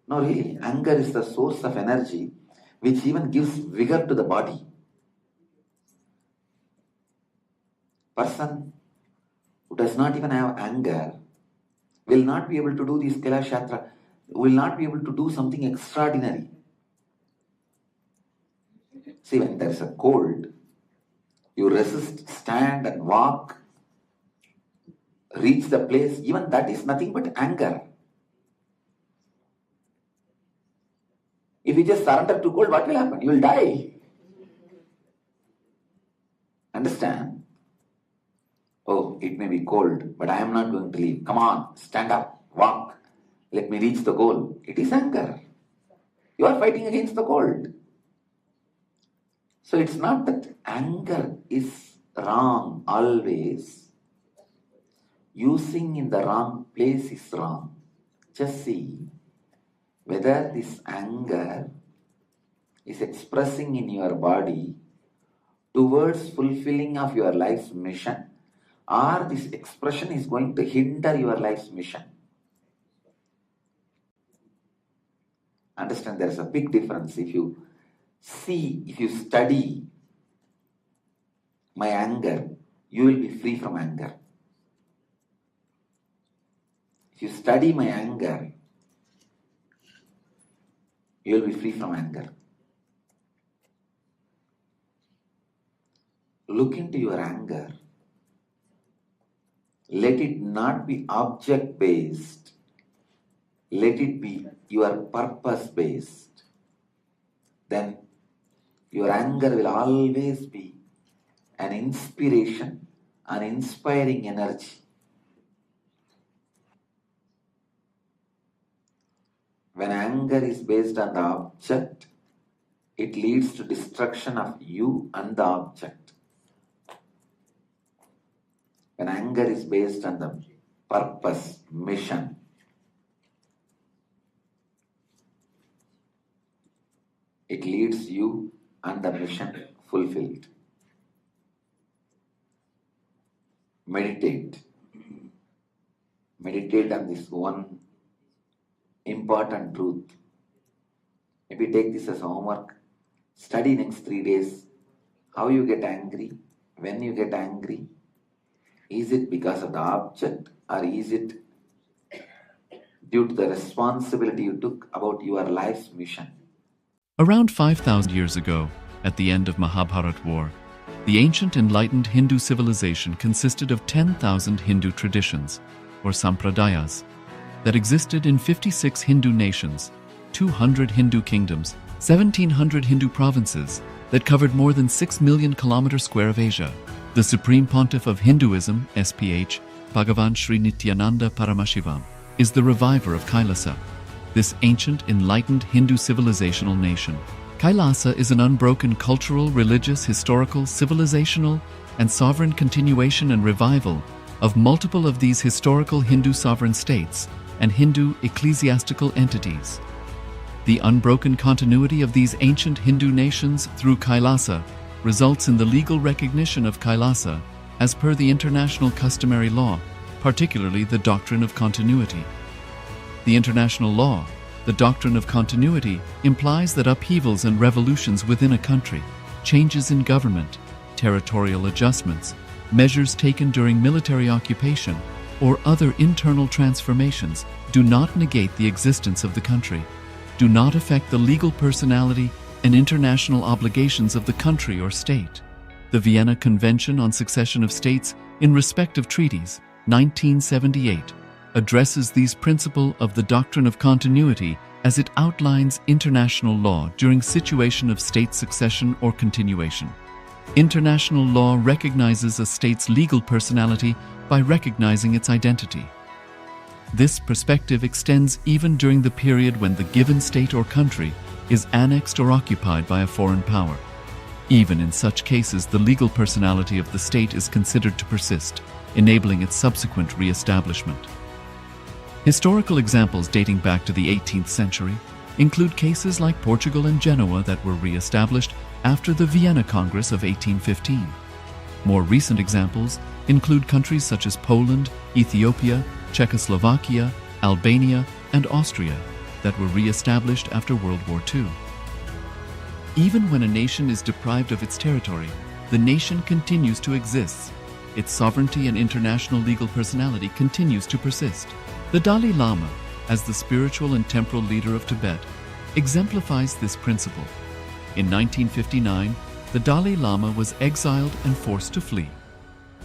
No, really, anger is the source of energy which even gives vigor to the body. Person who does not even have anger will not be able to do this Kailash Yatra, will not be able to do something extraordinary. See, when there is a cold, you resist, stand and walk, reach the place, even that is nothing but anger. If you just surrender to cold, what will happen? You will die. Understand? Oh, it may be cold, but I am not going to leave. Come on, stand up, walk. Let me reach the goal. It is anger. You are fighting against the cold. So it's not that anger is wrong always. Using in the wrong place is wrong. Just see whether this anger is expressing in your body towards fulfilling of your life's mission, or this expression is going to hinder your life's mission. Understand, there is a big difference. If you study my anger, you will be free from anger. If you study my anger, you will be free from anger. Look into your anger. Let it not be object-based. Let it be your purpose-based. Then your anger will always be an inspiration, an inspiring energy. When anger is based on the object, it leads to destruction of you and the object. When anger is based on the purpose, mission, it leads you and the mission fulfilled. Meditate. Meditate on this one important truth. Maybe take this as homework. Study next 3 days. How you get angry, when you get angry. Is it because of the object, or is it due to the responsibility you took about your life's mission? Around 5,000 years ago, at the end of Mahabharat war, The ancient enlightened Hindu civilization consisted of 10,000 Hindu traditions, or sampradayas, that existed in 56 Hindu nations, 200 Hindu kingdoms, 1,700 Hindu provinces that covered more than 6 million kilometers square of Asia. The Supreme Pontiff of Hinduism, SPH, Bhagavan Sri Nithyananda Paramashivoham, is the reviver of KAILASA, this ancient enlightened Hindu civilizational nation. KAILASA is an unbroken cultural, religious, historical, civilizational, and sovereign continuation and revival of multiple of these historical Hindu sovereign states and Hindu ecclesiastical entities. The unbroken continuity of these ancient Hindu nations through KAILASA results in the legal recognition of KAILASA as per the international customary law, particularly the doctrine of continuity. The international law, the doctrine of continuity, implies that upheavals and revolutions within a country, changes in government, territorial adjustments, measures taken during military occupation, or other internal transformations do not negate the existence of the country, do not affect the legal personality and international obligations of the country or state. The Vienna Convention on Succession of States in Respect of Treaties, 1978, addresses these principles of the doctrine of continuity as it outlines international law during situation of state succession or continuation. International law recognizes a state's legal personality by recognizing its identity. This perspective extends even during the period when the given state or country is annexed or occupied by a foreign power. Even in such cases, the legal personality of the state is considered to persist, enabling its subsequent re-establishment. Historical examples dating back to the 18th century include cases like Portugal and Genoa that were re-established after the Vienna Congress of 1815. More recent examples include countries such as Poland, Ethiopia, Czechoslovakia, Albania, and Austria that were re-established after World War II. Even when a nation is deprived of its territory, the nation continues to exist. Its sovereignty and international legal personality continues to persist. The Dalai Lama, as the spiritual and temporal leader of Tibet, exemplifies this principle. In 1959, the Dalai Lama was exiled and forced to flee.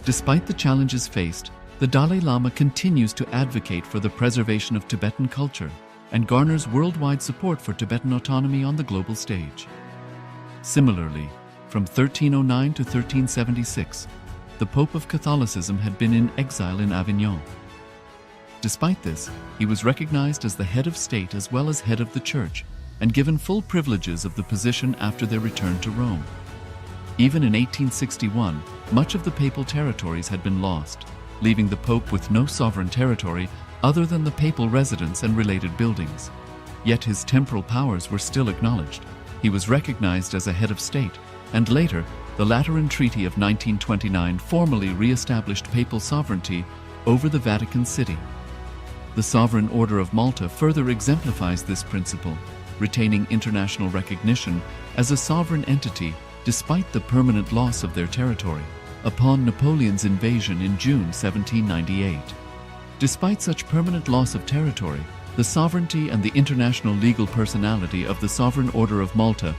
Despite the challenges faced, the Dalai Lama continues to advocate for the preservation of Tibetan culture and garners worldwide support for Tibetan autonomy on the global stage. Similarly, from 1309 to 1376, the Pope of Catholicism had been in exile in Avignon. Despite this, he was recognized as the head of state as well as head of the church and given full privileges of the position after their return to Rome. Even in 1861, much of the papal territories had been lost, leaving the Pope with no sovereign territory other than the papal residence and related buildings. Yet his temporal powers were still acknowledged. He was recognized as a head of state, and later, the Lateran Treaty of 1929 formally re-established papal sovereignty over the Vatican City. The Sovereign Order of Malta further exemplifies this principle, retaining international recognition as a sovereign entity despite the permanent loss of their territory upon Napoleon's invasion in June 1798. Despite such permanent loss of territory, the sovereignty and the international legal personality of the Sovereign Order of Malta